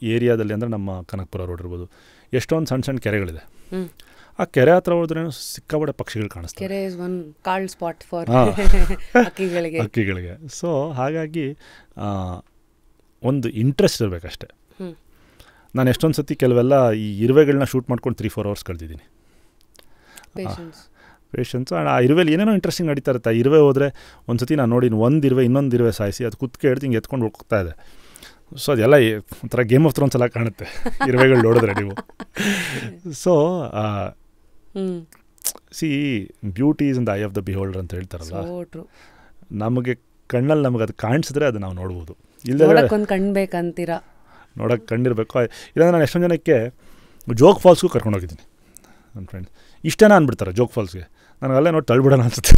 ಏರಿಯಾದಲ್ಲಿ ಅಂದರೆ ನಮ್ಮ ಕನಕಪುರ ರೋಡ್ ಇರ್ಬೋದು, ಎಷ್ಟೊಂದು ಸಣ್ಣ ಸಣ್ಣ ಕೆರೆಗಳಿದೆ. ಆ ಕೆರೆ ಹತ್ರ ಹೋದ್ರೆ ಸಿಕ್ಕಾಪಟ್ಟೆ ಪಕ್ಷಿಗಳು ಕಾಣಿಸ್ತವೆ, ಹಕ್ಕಿಗಳಿಗೆ. ಸೊ ಹಾಗಾಗಿ ಒಂದು ಇಂಟ್ರೆಸ್ಟ್ ಇರಬೇಕಷ್ಟೆ. ನಾನು ಎಷ್ಟೊಂದು ಸತಿ ಕೆಲವೆಲ್ಲ ಈ ಇರುವೆಗಳನ್ನ ಶೂಟ್ ಮಾಡ್ಕೊಂಡು 3-4 hours ಕಳೆದಿದ್ದೀನಿ. ಪೇಷನ್ಸ್. ಆ ಇರುವೆಲಿ ಏನೇನೋ ಇಂಟ್ರೆಸ್ಟಿಂಗ್ ನಡೀತಾ ಇರುತ್ತೆ. ಆ ಇರುವೆ ಹೋದರೆ ಒಂದು ಸತಿ ನಾನು ನೋಡಿ ಒಂದು ಇರುವೆ ಇನ್ನೊಂದು ಇರುವೆ ಸಾಯಿಸಿ ಅದು ಕುತ್ತಿಗೆ ಹಿಡ್ದು ಹಿಂಗೆ ಎತ್ಕೊಂಡು ಹೋಗ್ತಾ ಇದೆ. ಸೊ ಅದೆಲ್ಲ ಒಂಥರ ಗೇಮ್ ಆಫ್ ಥ್ರೋನ್ಸ್ ಎಲ್ಲ ಕಾಣುತ್ತೆ ಇರುವೆಗಳು ನೋಡಿದ್ರೆ ನೀವು. So C beauty is in the I of the beholder ಅಂತ ಹೇಳ್ತಾರಲ್ಲ, ನಮಗೆ ಕಣ್ಣಲ್ಲಿ ನಮಗೆ ಅದು ಕಾಣಿಸಿದ್ರೆ ಅದು ನಾವು ನೋಡ್ಬೋದು. ಇಲ್ಲದೆ ಕಣ್ಬೇಕಂತೀರ, ನೋಡೋಕ್ಕೆ ಕಣ್ಣಿರಬೇಕು. ಇಲ್ಲಾಂದ್ರೆ ನಾನು ಎಷ್ಟೊಂದು ಜನಕ್ಕೆ ಜೋಗ್ ಫಾಲ್ಸ್ಗೂ ಕರ್ಕೊಂಡೋಗಿದ್ದೀನಿ ನನ್ನ ಫ್ರೆಂಡ್ಸ್. ಇಷ್ಟೇನ ಅಂದ್ಬಿಡ್ತಾರೆ ಜೋಗ್ ಫಾಲ್ಸ್ಗೆ, ನನಗೆ ಅಲ್ಲೇ ನೋಡಿ ತಳ್ಬಿಡೋಣ ಅನ್ಸುತ್ತೆ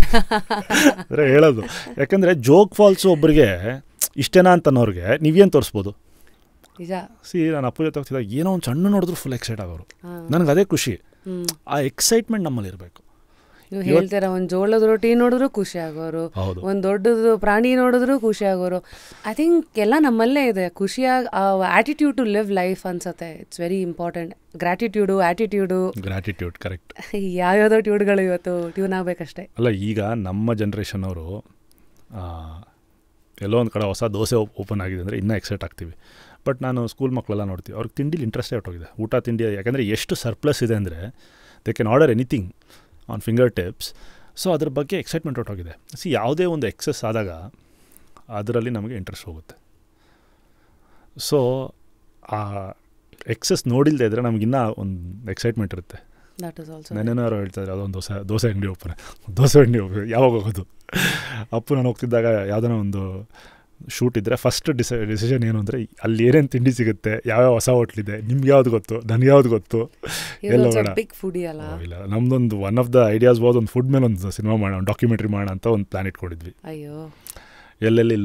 ಅಂದರೆ ಹೇಳೋದು. ಯಾಕಂದರೆ ಜೋಗ್ ಫಾಲ್ಸು ಒಬ್ಬರಿಗೆ ಇಷ್ಟೇನಾ ಅಂತನೋರಿಗೆ ನೀವೇನು ತೋರಿಸ್ಬೋದು. ನಾನು ಅಪ್ಪು ಜೊತೆ ಹೋಗ್ತಿದ್ದಾಗ ಏನೋ ಒಂದು ಸಣ್ಣ ನೋಡಿದ್ರು ಫುಲ್ ಎಕ್ಸೈಟ್ ಆಗೋರು. ನನಗೆ ಅದೇ ಖುಷಿ, ಆ ಎಕ್ಸೈಟ್ಮೆಂಟ್ ನಮ್ಮಲ್ಲಿ ಇರಬೇಕು. ನೀವು ಹೇಳ್ತೀರ, ಒಂದು ಜೋಳದ ರೊಟ್ಟಿ ನೋಡಿದ್ರು ಖುಷಿ ಆಗೋರು, ಒಂದು ದೊಡ್ಡದು ಪ್ರಾಣಿ ನೋಡಿದ್ರು ಖುಷಿ ಆಗೋರು. ಐ ಥಿಂಕ್ ಎಲ್ಲ ನಮ್ಮಲ್ಲೇ ಇದೆ ಖುಷಿಯಾಗಿ. ಆಟಿಟ್ಯೂಡ್ ಟು ಲಿವ್ ಲೈಫ್ ಅನ್ಸುತ್ತೆ. It's very important. Gratitude correct. ಯಾವ್ಯಾವುದೋ ಟ್ಯೂಡ್ಗಳು ಇವತ್ತು ಟ್ಯೂನ್ ಆಗಬೇಕಷ್ಟೇ. ಅಲ್ಲ, ಈಗ ನಮ್ಮ ಜನ್ರೇಷನ್ ಅವರು ಎಲ್ಲೋ ಒಂದು ಕಡೆ ಹೊಸ ದೋಸೆ ಓಪನ್ ಆಗಿದೆ ಅಂದರೆ ಇನ್ನೂ ಎಕ್ಸೈಟ್ ಆಗ್ತೀವಿ. ಬಟ್ ನಾನು ಸ್ಕೂಲ್ ಮಕ್ಕಳೆಲ್ಲ ನೋಡ್ತೀವಿ, ಅವ್ರಿಗೆ ತಿಂಡಿಲಿ ಇಂಟ್ರೆಸ್ಟೇ ಹೊಟ್ಟೋಗಿದೆ. ಊಟ ತಿಂಡಿ ಯಾಕಂದರೆ ಎಷ್ಟು ಸರ್ಪ್ಲಸ್ ಇದೆ ಅಂದರೆ they can order anything on finger tips. So ಅದ್ರ ಬಗ್ಗೆ ಎಕ್ಸೈಟ್ಮೆಂಟ್ ಹೊಟ್ಟೋಗಿದೆ. ಯಾವುದೇ ಒಂದು ಎಕ್ಸೆಸ್ ಆದಾಗ ಅದರಲ್ಲಿ ನಮಗೆ ಇಂಟ್ರೆಸ್ಟ್ ಹೋಗುತ್ತೆ. ಸೊ ಆ ಎಕ್ಸೆಸ್ ನೋಡಿಲ್ಲದೆ ಇದ್ದರೆ ನಮಗಿನ್ನೂ ಒಂದು ಎಕ್ಸೈಟ್ಮೆಂಟ್ ಇರುತ್ತೆ. ನೆನ್ನೆನೋ ಯಾರೋ ಹೇಳ್ತಾಯಿದ್ರೆ ಅದೊಂದು ದೋಸೆ ಅಂಗಡಿ ಓಪನ್ ಯಾವಾಗ ಹೋಗೋದು ಅಪ್ಪು ನಾನು ಹೋಗ್ತಿದ್ದಾಗ ಯಾವುದೋ ಒಂದು ಶೂಟ್ ಇದ್ದರೆ ಫಸ್ಟ್ ಡಿಸಿಷನ್ ಏನು ಅಂದರೆ ಅಲ್ಲಿ ಏನೇನು ತಿಂಡಿ ಸಿಗುತ್ತೆ, ಯಾವ್ಯಾವ ಹೊಸ ಹೋಟ್ಲಿದೆ, ನಿಮ್ಗೆ ಯಾವ್ದು ಗೊತ್ತು, ನನಗೆ ಯಾವ್ದು ಗೊತ್ತು, ಎಲ್ಲ ಬೇಡ. ಇಲ್ಲ, ನಮ್ದೊಂದು one of the ideas was ಒಂದು ಫುಡ್ ಮೇಲೆ ಒಂದು ಸಿನಿಮಾ ಮಾಡೋಣ, ಡಾಕ್ಯುಮೆಂಟ್ರಿ ಮಾಡೋಣ ಅಂತ ಒಂದು ಪ್ಲ್ಯಾನ್ ಇಟ್ಕೊಂಡಿದ್ವಿ. ಎಲ್ಲೆಲ್ಲಿ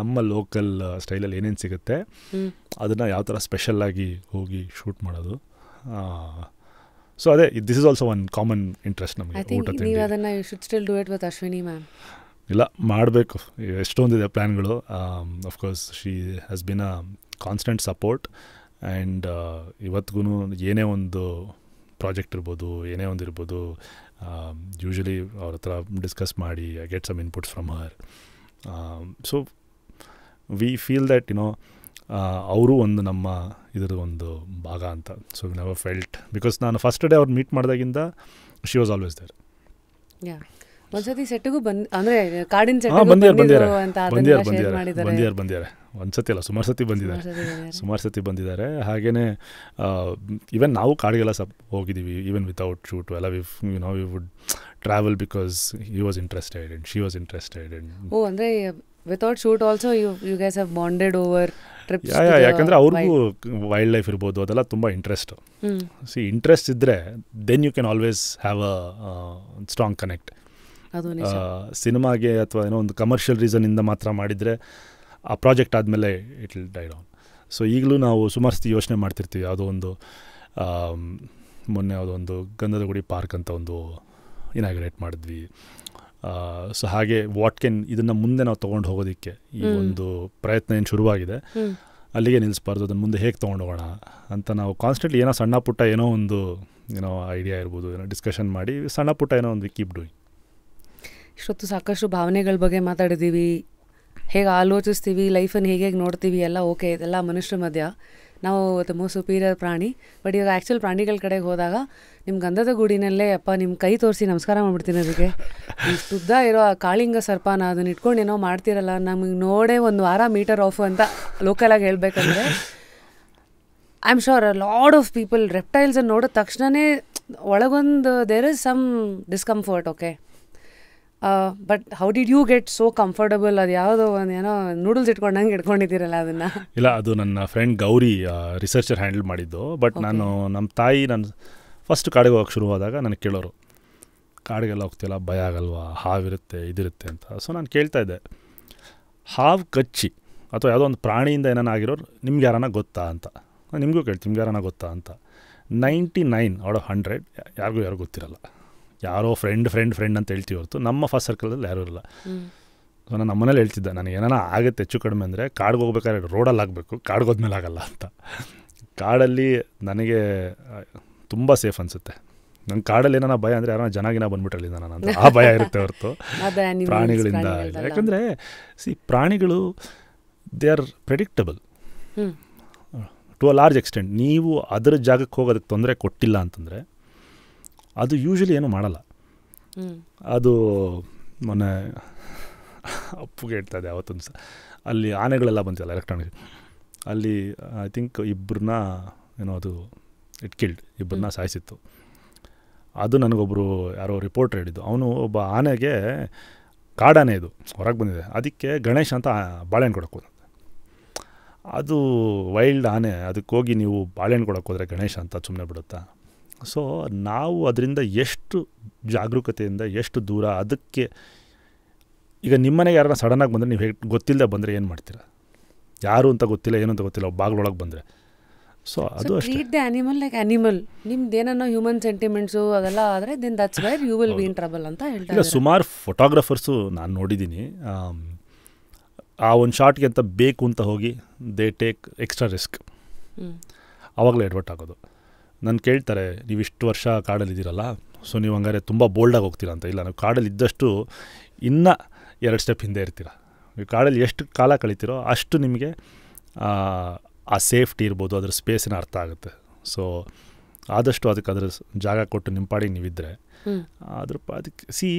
ನಮ್ಮ ಲೋಕಲ್ ಸ್ಟೈಲಲ್ಲಿ ಏನೇನು ಸಿಗುತ್ತೆ ಅದನ್ನು ಯಾವ ಥರ ಸ್ಪೆಷಲ್ಲಾಗಿ ಹೋಗಿ ಶೂಟ್ ಮಾಡೋದು. ಸೊ ಅದೇ this is also one common interest ನಮಗೆ ಊಟ ತಿಂಡಿ. ಇಲ್ಲ, ಮಾಡಬೇಕು, ಎಷ್ಟೊಂದಿದೆ ಪ್ಲ್ಯಾನ್ಗಳು. Of course she has been a constant support and ಇವತ್ತಿಗೂ ಏನೇ ಒಂದು ಪ್ರಾಜೆಕ್ಟ್ ಇರ್ಬೋದು, ಏನೇ ಒಂದು ಇರ್ಬೋದು, ಯೂಶ್ವಲಿ ಅವ್ರ ಹತ್ರ ಡಿಸ್ಕಸ್ ಮಾಡಿ I get some inputs from her. So we feel that ಅವರು ಒಂದು ನಮ್ಮ ಇದರ ಒಂದು ಭಾಗ ಅಂತ. So we never felt, because ನಾನು ಫಸ್ಟ್ ಡೇ ಅವ್ರು ಮೀಟ್ ಮಾಡಿದಾಗಿಂದ ಶಿ ವಾಸ್ ಆಲ್ವೇಸ್ ದೇರ್. ಒಂದ್ಸತಿ ಸೆಟ್ಗೂ ಅಂದರೆ ಕಾಡಿನ ಬಂದಿದ್ದಾರೆ ಒಂದ್ಸತಿ ಅಲ್ಲ, ಸುಮಾರು ಸತಿ ಬಂದಿದ್ದಾರೆ. ಹಾಗೆಯೇ ಈವನ್ ನಾವು ಕಾಡಿಗೆಲ್ಲ ಹೋಗಿದ್ದೀವಿ, ಈವನ್ ವಿತೌಟ್ ಶೂಟ್ ಎಲ್ಲ we would travel because he was interested and she was interested. ಅಂದರೆ without shoot also you guys have bonded over trips. ಯಾಕಂದರೆ ಅವ್ರಿಗೂ ವೈಲ್ಡ್ ಲೈಫ್ ಇರ್ಬೋದು, ಅದೆಲ್ಲ ತುಂಬ ಇಂಟ್ರೆಸ್ಟ್. ಇಂಟ್ರೆಸ್ಟ್ ಇದ್ದರೆ then you can always have a strong connect. ಸಿನಿಮಾಗೆ ಅಥವಾ ಏನೋ ಒಂದು ಕಮರ್ಷಿಯಲ್ ರೀಸನಿಂದ ಮಾತ್ರ ಮಾಡಿದರೆ ಆ ಪ್ರಾಜೆಕ್ಟ್ ಆದಮೇಲೆ it will die down. So ಈಗಲೂ ನಾವು ಸುಮಾರು ಸತಿ ಯೋಚನೆ ಮಾಡ್ತಿರ್ತೀವಿ. ಯಾವುದೋ ಒಂದು ಮೊನ್ನೆ ಯಾವುದೋ ಒಂದು ಗಂಧದ ಗುಡಿ ಪಾರ್ಕ್ ಅಂತ ಒಂದು ಇನಾಗ್ರೇಟ್ ಮಾಡಿದ್ವಿ. ಸೊ ಹಾಗೆ ಇದನ್ನು ಮುಂದೆ ನಾವು ತೊಗೊಂಡು ಹೋಗೋದಕ್ಕೆ ಈ ಒಂದು ಪ್ರಯತ್ನ ಏನು ಶುರುವಾಗಿದೆ, ಅಲ್ಲಿಗೆ ನಿಲ್ಲಿಸಬಾರ್ದು, ಅದನ್ನು ಮುಂದೆ ಹೇಗೆ ತೊಗೊಂಡು ಹೋಗೋಣ ಅಂತ ನಾವು ಕಾನ್ಸ್ಟೆಂಟ್ಲಿ ಏನೋ ಸಣ್ಣ ಪುಟ್ಟ ಏನೋ ಒಂದು ಐಡಿಯಾ ಇರ್ಬೋದು, ಏನೋ ಡಿಸ್ಕಷನ್ ಮಾಡಿ ಸಣ್ಣ ಪುಟ್ಟ ಏನೋ ಒಂದು ಕೀಪ್ ಡೂಯಿಂಗ್. ಇಷ್ಟೊತ್ತು ಸಾಕಷ್ಟು ಭಾವನೆಗಳ ಬಗ್ಗೆ ಮಾತಾಡಿದ್ದೀವಿ, ಹೇಗೆ ಆಲೋಚಿಸ್ತೀವಿ, ಲೈಫನ್ನು ಹೇಗೆ ನೋಡ್ತೀವಿ ಎಲ್ಲ ಓಕೆ, ಇದೆಲ್ಲ ಮನುಷ್ಯರ ಮಧ್ಯ. ನಾವು ದ ಮೋಸ್ಟ್ ಸುಪೀರಿಯರ್ ಪ್ರಾಣಿ. ಬಟ್ ಇವಾಗ ಆ್ಯಕ್ಚುಲ್ ಪ್ರಾಣಿಗಳ ಕಡೆಗೆ ಹೋದಾಗ ನಿಮ್ಮ ಗಂಧದ ಗೂಡಿನಲ್ಲೇ ಅಪ್ಪ ನಿಮ್ಮ ಕೈ ತೋರಿಸಿ ನಮಸ್ಕಾರ ಮಾಡ್ಬಿಡ್ತೀನಿ ಅದಕ್ಕೆ. ಇಷ್ಟುದ್ದ ಇರೋ ಆ ಕಾಳಿಂಗ ಸರ್ಪನ ಅದನ್ನ ಇಟ್ಕೊಂಡು ಏನೋ ಮಾಡ್ತಿರಲ್ಲ, ನಮಗೆ ನೋಡೇ ಒಂದು ವಾರ ಮೀಟರ್ ಆಫ್ ಅಂತ ಲೋಕಲಾಗಿ ಹೇಳ್ಬೇಕಂದ್ರೆ I am sure lot of people ರೆಪ್ಟೈಲ್ಸನ್ನು ನೋಡಿದ ತಕ್ಷಣವೇ ಒಳಗೊಂದು there is some discomfort. Okay, but how did you get so comfortable? ಅದು ಯಾವುದೋ ಒಂದು ಏನೋ ನೂಡಲ್ಸ್ ಇಟ್ಕೊಂಡಂಗೆ ಇಟ್ಕೊಂಡಿದ್ದೀರಲ್ಲ ಅದನ್ನು. ಇಲ್ಲ, ಅದು ನನ್ನ ಫ್ರೆಂಡ್ ಗೌರಿ ರಿಸರ್ಚರ್ ಹ್ಯಾಂಡಲ್ ಮಾಡಿದ್ದು. ಬಟ್ ನಾನು ನಮ್ಮ ತಾಯಿ ನಾನು ಫಸ್ಟ್ ಕಾಡಿಗೆ ಹೋಗೋಕ್ಕೆ ಶುರುವಾದಾಗ ನನಗೆ ಕೇಳೋರು, ಕಾಡಿಗೆಲ್ಲ ಹೋಗ್ತಿಲ್ಲ, ಭಯ ಆಗಲ್ವಾ, ಹಾವಿರುತ್ತೆ ಇದಿರುತ್ತೆ ಅಂತ. ಸೊ ನಾನು ಕೇಳ್ತಾ ಇದ್ದೆ, ಹಾವು ಕಚ್ಚಿ ಅಥವಾ ಯಾವುದೋ ಒಂದು ಪ್ರಾಣಿಯಿಂದ ಏನಾನ ಆಗಿರೋರು ನಿಮ್ಗೆ ಯಾರನ್ನ ಗೊತ್ತಾ ಅಂತ. ನಿಮಗೂ ಕೇಳ್ತೀನಿ, ನಿಮ್ಗೆ ಯಾರನ್ನ ಗೊತ್ತಾ ಅಂತ. 99 ಔಟ್ ಆಫ್ 100 ಯಾರಿಗೂ ಗೊತ್ತಿರಲ್ಲ. ಯಾರೋ ಫ್ರೆಂಡ್ ಅಂತ ಹೇಳ್ತೀವಿ ಹೊರತು ನಮ್ಮ ಫಸ್ಟ್ ಸರ್ಕಲಲ್ಲಿ ಯಾರೂ ಇರಲ್ಲ. ಸೊ ನಾನು ನಮ್ಮನೇಲಿ ಹೇಳ್ತಿದ್ದೆ, ನನಗೆ ಏನಾನ ಆಗುತ್ತೆ ಹೆಚ್ಚು ಕಡಿಮೆ ಅಂದರೆ ಕಾಡಿಗೆ ಹೋಗ್ಬೇಕಾದ್ರೆ ರೋಡಲ್ಲಿ ಆಗಬೇಕು, ಕಾಡಿಗೆ ಹೋದ್ಮೇಲೆ ಆಗಲ್ಲ ಅಂತ. ಕಾಡಲ್ಲಿ ನನಗೆ ತುಂಬ ಸೇಫ್ ಅನಿಸುತ್ತೆ. ನಂಗೆ ಕಾಡಲ್ಲಿ ಏನಾನ ಭಯ ಅಂದರೆ ಯಾರೋ ಜನಾಗಿನ ಬಂದ್ಬಿಟ್ರಲ್ಲಿಂದ ನಾನು ಅಂತ ಆ ಭಯ ಇರುತ್ತೆ ಹೊರತು ಪ್ರಾಣಿಗಳಿಂದ ಇಲ್ಲ. ಯಾಕಂದರೆ ಪ್ರಾಣಿಗಳು they are predictable to a large extent. ನೀವು ಅದರ ಜಾಗಕ್ಕೆ ಹೋಗೋದಕ್ಕೆ ತೊಂದರೆ ಕೊಟ್ಟಿಲ್ಲ ಅಂತಂದರೆ ಅದು ಯೂಶ್ವಲಿ ಏನೂ ಮಾಡಲ್ಲ. ಅದು ಮೊನ್ನೆ ಅಪ್ಪುಗೆ ಹೇಳ್ತಾ ಇದೆ ಅವತ್ತೊಂದು ಅಲ್ಲಿ ಆನೆಗಳೆಲ್ಲ ಬಂತಿಲ್ಲ ಎಲೆಕ್ಟ್ರಾನಿಕ್, ಅಲ್ಲಿ ಐ ಥಿಂಕ್ ಇಬ್ಬರನ್ನ ಏನೋ ಅದು ಇಬ್ಬರನ್ನ ಸಾಯಿಸಿತ್ತು. ಅದು ನನಗೊಬ್ಬರು ಯಾರೋ ರಿಪೋರ್ಟ್ರ್ ಹೇಳಿದ್ದು. ಅವನು ಒಬ್ಬ ಆನೆಗೆ, ಕಾಡಾನೆ ಇದು ಹೊರಗೆ ಬಂದಿದೆ, ಅದಕ್ಕೆ ಗಣೇಶ ಅಂತ ಬಾಳೆಹಣ್ಣು ಕೊಡೋಕೆ ಹೋದ. ಅದು ವೈಲ್ಡ್ ಆನೆ, ಅದಕ್ಕೆ ಹೋಗಿ ನೀವು ಬಾಳೆಹಣ್ಣು ಕೊಡೋಕೆ ಹೋದರೆ ಗಣೇಶ ಅಂತ ಸುಮ್ಮನೆ ಬಿಡುತ್ತಾ? ಸೊ ನಾವು ಅದರಿಂದ ಎಷ್ಟು ಜಾಗರೂಕತೆಯಿಂದ ಎಷ್ಟು ದೂರ ಅದಕ್ಕೆ. ಈಗ ನಿಮ್ಮನೆಗೆ ಯಾರನ್ನ ಸಡನ್ನಾಗಿ ಬಂದರೆ ನೀವು ಗೊತ್ತಿಲ್ಲದೆ ಬಂದರೆ ಏನು ಮಾಡ್ತೀರಾ? ಯಾರು ಅಂತ ಗೊತ್ತಿಲ್ಲ, ಏನು ಅಂತ ಗೊತ್ತಿಲ್ಲ, ಬಾಗ್ಲೊಳಗೆ ಬಂದರೆ. ಸೊ ಅದು ಅಷ್ಟೇ. Treat the animal like animal. ನಿಮ್ದು ಏನೋ ಹ್ಯೂಮನ್ ಸೆಂಟಿಮೆಂಟ್ಸು ಅದೆಲ್ಲ ಆದರೆ then that's where you will be in trouble ಅಂತ ಹೇಳ್ತಾರೆ. ಈಗ ಸುಮಾರು ಫೋಟೋಗ್ರಾಫರ್ಸು ನಾನು ನೋಡಿದ್ದೀನಿ, ಆ ಒಂದು ಶಾರ್ಟ್ಗೆ ಅಂತ ಬೇಕು ಅಂತ ಹೋಗಿ ದೇ ಟೇಕ್ ಎಕ್ಸ್ಟ್ರಾ ರಿಸ್ಕ್, ಆವಾಗಲೇ ಎಡ್ವರ್ಟ್ ಆಗೋದು. ನಾನು ಕೇಳ್ತಾರೆ, ನೀವು ಇಷ್ಟು ವರ್ಷ ಕಾಡಲ್ಲಿದ್ದೀರಲ್ಲ, ಸೊ ನೀವು ಹಂಗಾರೆ ತುಂಬ ಬೋಲ್ಡಾಗಿ ಹೋಗ್ತೀರಾ ಅಂತ. ಇಲ್ಲ, ನಾವು ಕಾಡಲ್ಲಿ ಇದ್ದಷ್ಟು ಇನ್ನೂ 2 ಸ್ಟೆಪ್ ಹಿಂದೆ ಇರ್ತೀರ. ನೀವು ಕಾಡಲ್ಲಿ ಎಷ್ಟು ಕಾಲ ಕಳಿತೀರೋ ಅಷ್ಟು ನಿಮಗೆ ಆ ಸೇಫ್ಟಿ ಇರ್ಬೋದು, ಅದರ ಸ್ಪೇಸಿನ ಅರ್ಥ ಆಗುತ್ತೆ. ಸೊ ಆದಷ್ಟು ಅದರ ಜಾಗ ಕೊಟ್ಟು ನಿಮ್ಮ ಪಾಡಿಗೆ ನೀವಿದ್ದರೆ ಅದಕ್ಕೆ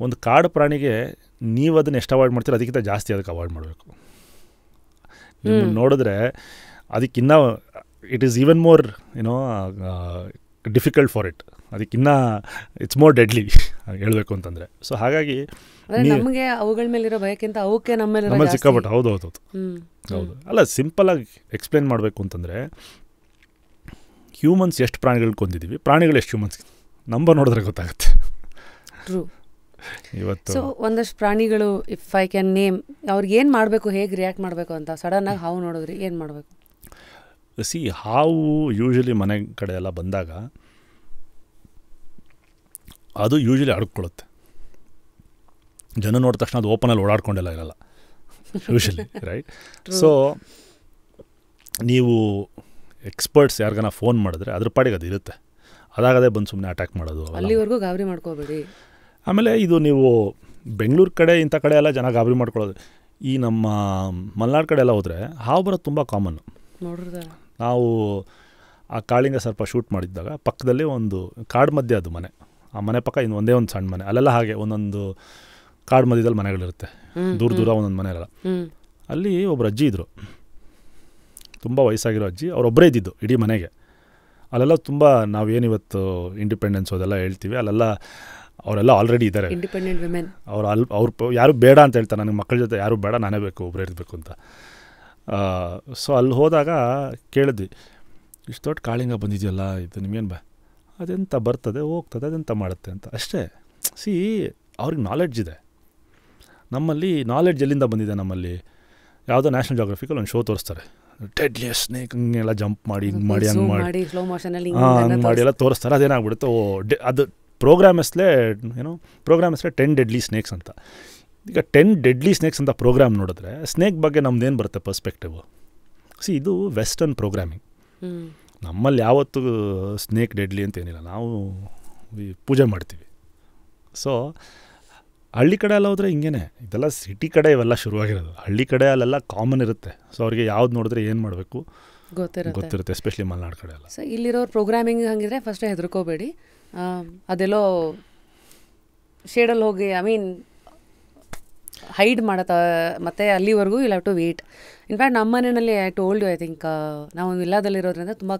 ಒಂದು ಕಾಡು ಪ್ರಾಣಿಗೆ ನೀವು ಅದನ್ನು ಎಷ್ಟು ಅವಾಯ್ಡ್ ಮಾಡ್ತೀರೋ ಅದಕ್ಕಿಂತ ಜಾಸ್ತಿ ಅದಕ್ಕೆ ಅವಾಯ್ಡ್ ಮಾಡಬೇಕು. ನೀವು ನೋಡಿದ್ರೆ ಅದಕ್ಕಿನ್ನ ಇಟ್ ಈಸ್ ಈವನ್ ಮೋರ್ ಏನೋ ಡಿಫಿಕಲ್ಟ್ ಫಾರ್ ಇಟ್. ಅದಕ್ಕಿನ್ನ ಇಟ್ಸ್ ಮೋರ್ ಡೆಡ್ಲಿ ಹೇಳಬೇಕು ಅಂತಂದರೆ. ಸೊ ಹಾಗಾಗಿ ನಮಗೆ ಅವುಗಳ ಮೇಲಿರೋ ಭಯಕ್ಕಿಂತ ಅವಕ್ಕೆ ನಮ್ಮಲ್ಲಿ ಸಿಕ್ಕಾಪಟ್ಟೆ. ಹೌದು. ಅಲ್ಲ, ಸಿಂಪಲಾಗಿ ಎಕ್ಸ್ಪ್ಲೇನ್ ಮಾಡಬೇಕು ಅಂತಂದರೆ, ಹ್ಯೂಮನ್ಸ್ ಎಷ್ಟು ಪ್ರಾಣಿಗಳು ಕೊಂದಿದ್ದೀವಿ, ಪ್ರಾಣಿಗಳು ಎಷ್ಟು ಹ್ಯೂಮನ್ಸ್ ನಂಬರ್ ನೋಡಿದ್ರೆ ಗೊತ್ತಾಗುತ್ತೆ. ಟ್ರೂ. ಇವತ್ತು ಸೊ ಒಂದಷ್ಟು ಪ್ರಾಣಿಗಳು, ಇಫ್ ಐ ಕ್ಯಾನ್ ನೇಮ್, ಅವ್ರಿಗೆ ಏನು ಮಾಡಬೇಕು, ಹೇಗೆ ರಿಯಾಕ್ಟ್ ಮಾಡಬೇಕು ಅಂತ. ಸಡನ್ನಾಗಿ ಹಾವು ನೋಡಿದ್ರಿ ಏನು ಮಾಡಬೇಕು? ಹಾವು ಯೂಶಲಿ ಮನೆ ಕಡೆ ಎಲ್ಲ ಬಂದಾಗ ಅದು ಯೂಶಲಿ ಅಡ್ಕೊಳ್ಳುತ್ತೆ. ಜನ ನೋಡಿದ ತಕ್ಷಣ ಅದು ಓಪನಲ್ಲಿ ಓಡಾಡ್ಕೊಂಡೆಲ್ಲ ಇರಲ್ಲ ಯೂಶಲಿ, ರೈಟ್? ಸೊ ನೀವು ಎಕ್ಸ್ಪರ್ಟ್ಸ್ ಯಾರಿಗಾನ ಫೋನ್ ಮಾಡಿದ್ರೆ ಅದ್ರ ಪಾಡಿಗೆ ಅದು ಇರುತ್ತೆ, ಅದಾಗದೇ ಬಂದು ಸುಮ್ಮನೆ ಅಟ್ಯಾಕ್ ಮಾಡೋದು. ಅಲ್ಲಿವರೆಗೂ ಗಾಬರಿ ಮಾಡ್ಕೋಬೇಡಿ. ಆಮೇಲೆ ಇದು ನೀವು ಬೆಂಗಳೂರು ಕಡೆ ಇಂಥ ಕಡೆ ಎಲ್ಲ ಜನ ಗಾಬರಿ ಮಾಡ್ಕೊಳ್ಳೋದು. ಈ ನಮ್ಮ ಮಲೆನಾಡು ಕಡೆ ಎಲ್ಲ ಹೋದರೆ ಹಾವು ಬರೋದು ತುಂಬ ಕಾಮನ್ನು. ನಾವು ಆ ಕಾಳಿಂಗ ಸರ್ಪ ಶೂಟ್ ಮಾಡಿದ್ದಾಗ ಪಕ್ಕದಲ್ಲಿ ಒಂದು ಕಾಡು ಮಧ್ಯೆ ಅದು ಮನೆ, ಆ ಮನೆ ಪಕ್ಕ ಇನ್ನು ಒಂದೇ ಒಂದು ಸಣ್ಣ ಮನೆ, ಅಲ್ಲೆಲ್ಲ ಹಾಗೆ ಒಂದೊಂದು ಕಾಡು ಮಧ್ಯದಲ್ಲಿ ಮನೆಗಳಿರುತ್ತೆ, ದೂರ ಒಂದೊಂದು ಮನೆ ಇರಲ್ಲ. ಅಲ್ಲಿ ಒಬ್ಬರು ಅಜ್ಜಿ ಇದ್ದರು, ತುಂಬ ವಯಸ್ಸಾಗಿರೋ ಅಜ್ಜಿ, ಅವರೊಬ್ಬರೇ ಇದ್ದಿದ್ದು ಇಡೀ ಮನೆಗೆ. ಅಲ್ಲೆಲ್ಲ ತುಂಬ ನಾವೇನಿವತ್ತು ಇಂಡಿಪೆಂಡೆನ್ಸ್ ಅದೆಲ್ಲ ಹೇಳ್ತೀವಿ, ಅಲ್ಲೆಲ್ಲ ಅವರೆಲ್ಲ ಆಲ್ರೆಡಿ ಇದ್ದಾರೆ, ಇಂಡಿಪೆಂಡೆಂಟ್ ವಿಮೆನ್. ಅವ್ರು ಯಾರು ಬೇಡ ಅಂತ ಹೇಳ್ತಾರೆ, ನನಗೆ ಮಕ್ಕಳ ಜೊತೆ ಯಾರು ಬೇಡ, ನಾನೇ ಬೇಕು, ಒಬ್ಬರೇ ಇರಬೇಕು ಅಂತ. ಸೊ ಅಲ್ಲಿ ಹೋದಾಗ ಕೇಳಿದ್ವಿ, ಇಷ್ಟು ದೊಡ್ಡ ಕಾಳಿಂಗ ಬಂದಿದೆಯಲ್ಲ, ಇದು ನಿಮಗೇನು ಅದೆಂತ ಬರ್ತದೆ ಹೋಗ್ತದೆ, ಅದೆಂತ ಮಾಡುತ್ತೆ ಅಂತ ಅಷ್ಟೇ. ಅವ್ರಿಗೆ ನಾಲೆಡ್ಜ್ ಇದೆ. ನಮ್ಮಲ್ಲಿ ನಾಲೆಡ್ಜ್ ಎಲ್ಲಿಂದ ಬಂದಿದೆ? ನಮ್ಮಲ್ಲಿ ಯಾವುದೋ ನ್ಯಾಷನಲ್ ಜಾಗ್ರಫಿಕಲ್ಲಿ ಒಂದು ಶೋ ತೋರಿಸ್ತಾರೆ, ಡೆಡ್ಲಿಯಸ್ಟ್ ಸ್ನೇಕ್ ಹಂಗೆಲ್ಲ ಜಂಪ್ ಮಾಡಿ ಹಿಂಗೆ ಮಾಡಿ ಹಂಗೆ ಮಾಡಿ ಹಂಗೆ ಮಾಡಿ ಎಲ್ಲ ತೋರಿಸ್ತಾರೆ. ಅದೇನಾಗ್ಬಿಡುತ್ತೆ, ಅದು ಪ್ರೋಗ್ರಾಮ್ ಹೆಸರೇ 10 ಡೆಡ್ಲಿ ಸ್ನೇಕ್ಸ್ ಅಂತ. ಈಗ 10 ಡೆಡ್ಲಿ ಸ್ನೇಕ್ಸ್ ಅಂತ ಪ್ರೋಗ್ರಾಮ್ ನೋಡಿದ್ರೆ ಸ್ನೇಕ್ ಬಗ್ಗೆ ನಮ್ದೇನು ಬರುತ್ತೆ ಪರ್ಸ್ಪೆಕ್ಟಿವು? ಇದು ವೆಸ್ಟರ್ನ್ ಪ್ರೋಗ್ರಾಮಿಂಗ್. ನಮ್ಮಲ್ಲಿ ಯಾವತ್ತೂ ಸ್ನೇಕ್ ಡೆಡ್ಲಿ ಅಂತ ಏನಿಲ್ಲ, ನಾವು ಪೂಜೆ ಮಾಡ್ತೀವಿ. ಸೊ ಹಳ್ಳಿ ಕಡೆ ಎಲ್ಲ ಹೋದರೆ ಹಿಂಗೇ, ಇದೆಲ್ಲ ಸಿಟಿ ಕಡೆ ಇವೆಲ್ಲ ಶುರುವಾಗಿರೋದು. ಹಳ್ಳಿ ಕಡೆ ಅಲ್ಲೆಲ್ಲ ಕಾಮನ್ ಇರುತ್ತೆ. ಸೊ ಅವ್ರಿಗೆ ಯಾವ್ದು ನೋಡಿದ್ರೆ ಏನು ಮಾಡಬೇಕು ಗೊತ್ತಿರುತ್ತೆ, ಎಸ್ಪೆಷಲಿ ಮಲೆನಾಡು ಕಡೆ ಎಲ್ಲ. ಸೊ ಇಲ್ಲಿರೋರು ಪ್ರೋಗ್ರಾಮಿಂಗ್ ಹಂಗಿದ್ರೆ ಫಸ್ಟೇ ಹೆದರ್ಕೋಬೇಡಿ. ಅದೆಲ್ಲೋ ಶೇಡಲ್ಲಿ ಹೋಗಿ ಹೈಡ್ ಮಾಡತ್ತಾ, ಮತ್ತು ಅಲ್ಲಿವರೆಗೂ ಇಲ್ಲ ಟು ವೇಟ್. ಇನ್ಫ್ಯಾಕ್ಟ್ ನಮ್ಮ ಮನೆಯಲ್ಲಿ I told you, I think ನಾವು ವಿಲ್ಲಾದಲ್ಲಿರೋದ್ರಿಂದ ತುಂಬ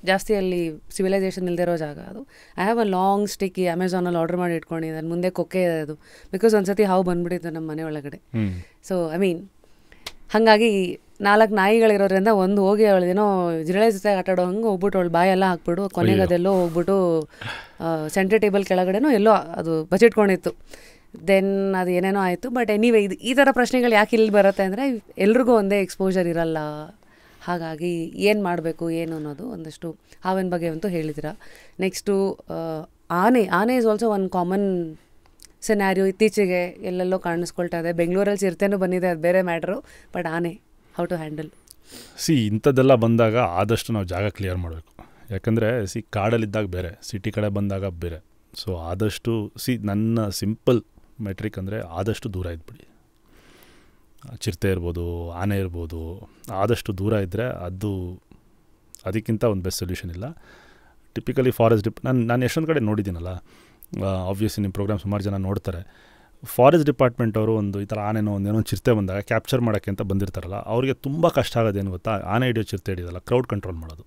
ಜಾಸ್ತಿ ಅಲ್ಲಿ ಸಿವಿಲೈಸೇಷನ್ ಇಲ್ಲದೆ ಇರೋ ಜಾಗ ಅದು. I have a long stick ಅಮೆಝಾನಲ್ಲಿ ಆರ್ಡರ್ ಮಾಡಿ ಇಟ್ಕೊಂಡಿದ್ದೆ, ಮುಂದೆ ಕೊಕ್ಕೆ ಇದೆ ಅದು. ಬಿಕಾಸ್ ಒಂದು ಸತಿ ಹಾವು ಬಂದುಬಿಟ್ಟಿತ್ತು ನಮ್ಮ ಮನೆ ಒಳಗಡೆ. ಸೊ ಹಾಗಾಗಿ 4 ನಾಯಿಗಳಿರೋದ್ರಿಂದ ಒಂದು ಹೋಗಿ ಅವಳೇನೋ ಜಿರಳೆ ಜೊತೆ ಆಟಾಡೋ ಹಂಗೆ ಹೋಗ್ಬಿಟ್ಟು ಅವಳು ಬಾಯೆಲ್ಲ ಹಾಕ್ಬಿಟ್ಟು ಕೊನೆಗೆ ಅದೆಲ್ಲೋ ಹೋಗ್ಬಿಟ್ಟು ಸೆಂಟ್ರ್ ಟೇಬಲ್ ಕೆಳಗಡೆನೋ ಎಲ್ಲೋ ಅದು ಬಚ್ಚಿಟ್ಕೊಂಡಿತ್ತು. ದೆನ್ ಅದು ಏನೇನೋ ಆಯಿತು. ಬಟ್ ಎನಿವೇ ಈ ಥರ ಪ್ರಶ್ನೆಗಳು ಯಾಕೆ ಇಲ್ಲಿ ಬರುತ್ತೆ ಅಂದರೆ ಎಲ್ರಿಗೂ ಒಂದೇ ಎಕ್ಸ್ಪೋಜರ್ ಇರಲ್ಲ. ಹಾಗಾಗಿ ಏನು ಮಾಡಬೇಕು ಏನು ಅನ್ನೋದು ಒಂದಷ್ಟು ಹಾವಿನ ಬಗ್ಗೆ ಅಂತೂ ಹೇಳಿದಿರ. ನೆಕ್ಸ್ಟು ಆನೆ is also one common scenario. ಇತ್ತೀಚೆಗೆ ಎಲ್ಲೆಲ್ಲೋ ಕಾಣಿಸ್ಕೊಳ್ತಾ ಇದೆ. ಬೆಂಗಳೂರಲ್ಲಿ ಚಿರತೆನೂ ಬಂದಿದೆ, ಅದು ಬೇರೆ ಮ್ಯಾಟ್ರು. ಬಟ್ ಆನೆ ಹೌ ಟು ಹ್ಯಾಂಡಲ್? ಇಂಥದ್ದೆಲ್ಲ ಬಂದಾಗ ಆದಷ್ಟು ನಾವು ಜಾಗ ಕ್ಲಿಯರ್ ಮಾಡಬೇಕು. ಯಾಕಂದರೆ ಕಾಡಲ್ಲಿದ್ದಾಗ ಬೇರೆ, ಸಿಟಿ ಕಡೆ ಬಂದಾಗ ಬೇರೆ. ಸೊ ಆದಷ್ಟು ನನ್ನ ಸಿಂಪಲ್ ಮೆಟ್ರಿಕ್ ಅಂದರೆ ಆದಷ್ಟು ದೂರ ಇದ್ಬಿಡಿ. ಚಿರತೆ ಇರ್ಬೋದು, ಆನೆ ಇರ್ಬೋದು, ಆದಷ್ಟು ದೂರ ಇದ್ದರೆ ಅದಕ್ಕಿಂತ ಒಂದು ಬೆಸ್ಟ್ ಸೊಲ್ಯೂಷನ್ ಇಲ್ಲ. ಟಿಪಿಕಲಿ ಫಾರೆಸ್ಟ್ ನಾನು ಎಷ್ಟೊಂದು ಕಡೆ ನೋಡಿದ್ದೀನಲ್ಲ, ಆಬ್ವಿಯಸ್ಲಿ ನಿಮ್ಮ ಪ್ರೋಗ್ರಾಮ್ ಸುಮಾರು ಜನ ನೋಡ್ತಾರೆ. ಫಾರೆಸ್ಟ್ ಡಿಪಾರ್ಟ್ಮೆಂಟ್ ಅವರು ಒಂದು ಈ ಥರ ಆನೆನೋ ಒಂದೇನೋ ಚಿರತೆ ಬಂದಾಗ ಕ್ಯಾಪ್ಚರ್ ಮಾಡೋಕ್ಕೆ ಅಂತ ಬಂದಿರ್ತಾರಲ್ಲ, ಅವರಿಗೆ ತುಂಬ ಕಷ್ಟ ಆಗೋದೇನು ಗೊತ್ತಾ? ಆನೆ ಹಿಡಿಯೋ ಚಿರತೆ ಹಿಡಿಯೋದಲ್ಲ, ಕ್ರೌಡ್ ಕಂಟ್ರೋಲ್ ಮಾಡೋದು.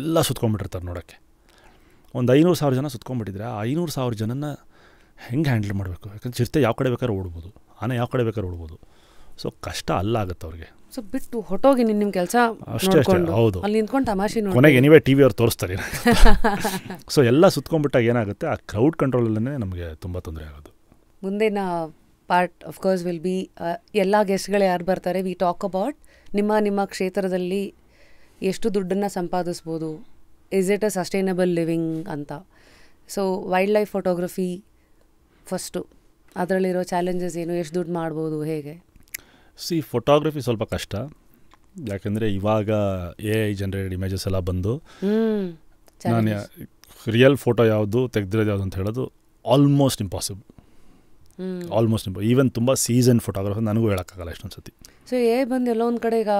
ಎಲ್ಲ ಸುತ್ಕೊಂಡ್ಬಿಟ್ಟಿರ್ತಾರೆ ನೋಡೋಕ್ಕೆ. ಒಂದು 500,000 ಜನ ಸುತ್ಕೊಂಡ್ಬಿಟ್ಟಿದ್ರೆ ಆ 500,000 ಜನನ ಹೆಂಗೆ ಹ್ಯಾಂಡಲ್ ಮಾಡಬೇಕು? ಯಾಕಂದ್ರೆ ಚಿರತೆ ಯಾವ ಕಡೆ ಬೇಕಾದ್ರೂ ಓಡ್ಬೋದು, ಆನೆ ಯಾವ ಕಡೆ ಬೇಕಾದ್ರೂ ಓಡ್ಬೋದು. ಸೊ ಕಷ್ಟ ಅಲ್ಲಾಗುತ್ತೆ ಅವ್ರಿಗೆ. ಸೊ ಬಿಟ್ಟು ಹೊಟ್ಟೋಗಿ ನಿಮ್ಮ ಕೆಲಸ ಅಷ್ಟೇ. ಹೌದು, ಅಲ್ಲಿ ನಿಂತ್ಕೊಂಡು ತಮಾಷೆ ನೋಡಿ ಕೊನೆಗೆ ಎನಿವೇ ಟಿ ವಿ ಅವ್ರು ತೋರಿಸ್ತಾರೆ. ಸೊ ಎಲ್ಲ ಸುತ್ಕೊಂಡ್ಬಿಟ್ಟಾಗ ಏನಾಗುತ್ತೆ, ಆ ಕ್ರೌಡ್ ಕಂಟ್ರೋಲಲ್ಲೇ ನಮಗೆ ತುಂಬ ತೊಂದರೆ ಆಗೋದು. ಮುಂದಿನ part of course will be ಎಲ್ಲ ಗೆಸ್ಟ್ಗಳು ಯಾರು ಬರ್ತಾರೆ, ವಿ ಟಾಕ್ ಅಬೌಟ್ ನಿಮ್ಮ ಕ್ಷೇತ್ರದಲ್ಲಿ ಎಷ್ಟು ದುಡ್ಡನ್ನು ಸಂಪಾದಿಸ್ಬೋದು, is it a sustainable living ಅಂತ. So wildlife photography first, ಅದರಲ್ಲಿರೋ ಚಾಲೆಂಜಸ್ ಏನು, ಎಷ್ಟು ದುಡ್ಡು ಮಾಡ್ಬೋದು, ಹೇಗೆ? ಫೋಟೋಗ್ರಫಿ ಸ್ವಲ್ಪ ಕಷ್ಟ. ಯಾಕೆಂದರೆ ಇವಾಗ AI ಜನರೇಟೆಡ್ ಇಮೇಜಸ್ ಎಲ್ಲ ಬಂದು ನಾನು ರಿಯಲ್ ಫೋಟೋ ಯಾವುದು ತೆಗೆದಿರೋದು ಯಾವುದು ಅಂತ ಹೇಳೋದು ಆಲ್ಮೋಸ್ಟ್ ಇಂಪಾಸಿಬಲ್. ಈವನ್ ತುಂಬ ಸೀಸನ್ ಫೋಟೋಗ್ರಫರ್ ನನಗೂ ಹೇಳೋಕ್ಕಾಗಲ್ಲ ಎಷ್ಟೊಂದು ಸತಿ. ಸೊ ಬಂದು ಎಲ್ಲೋ ಒಂದು ಕಡೆ ಈಗ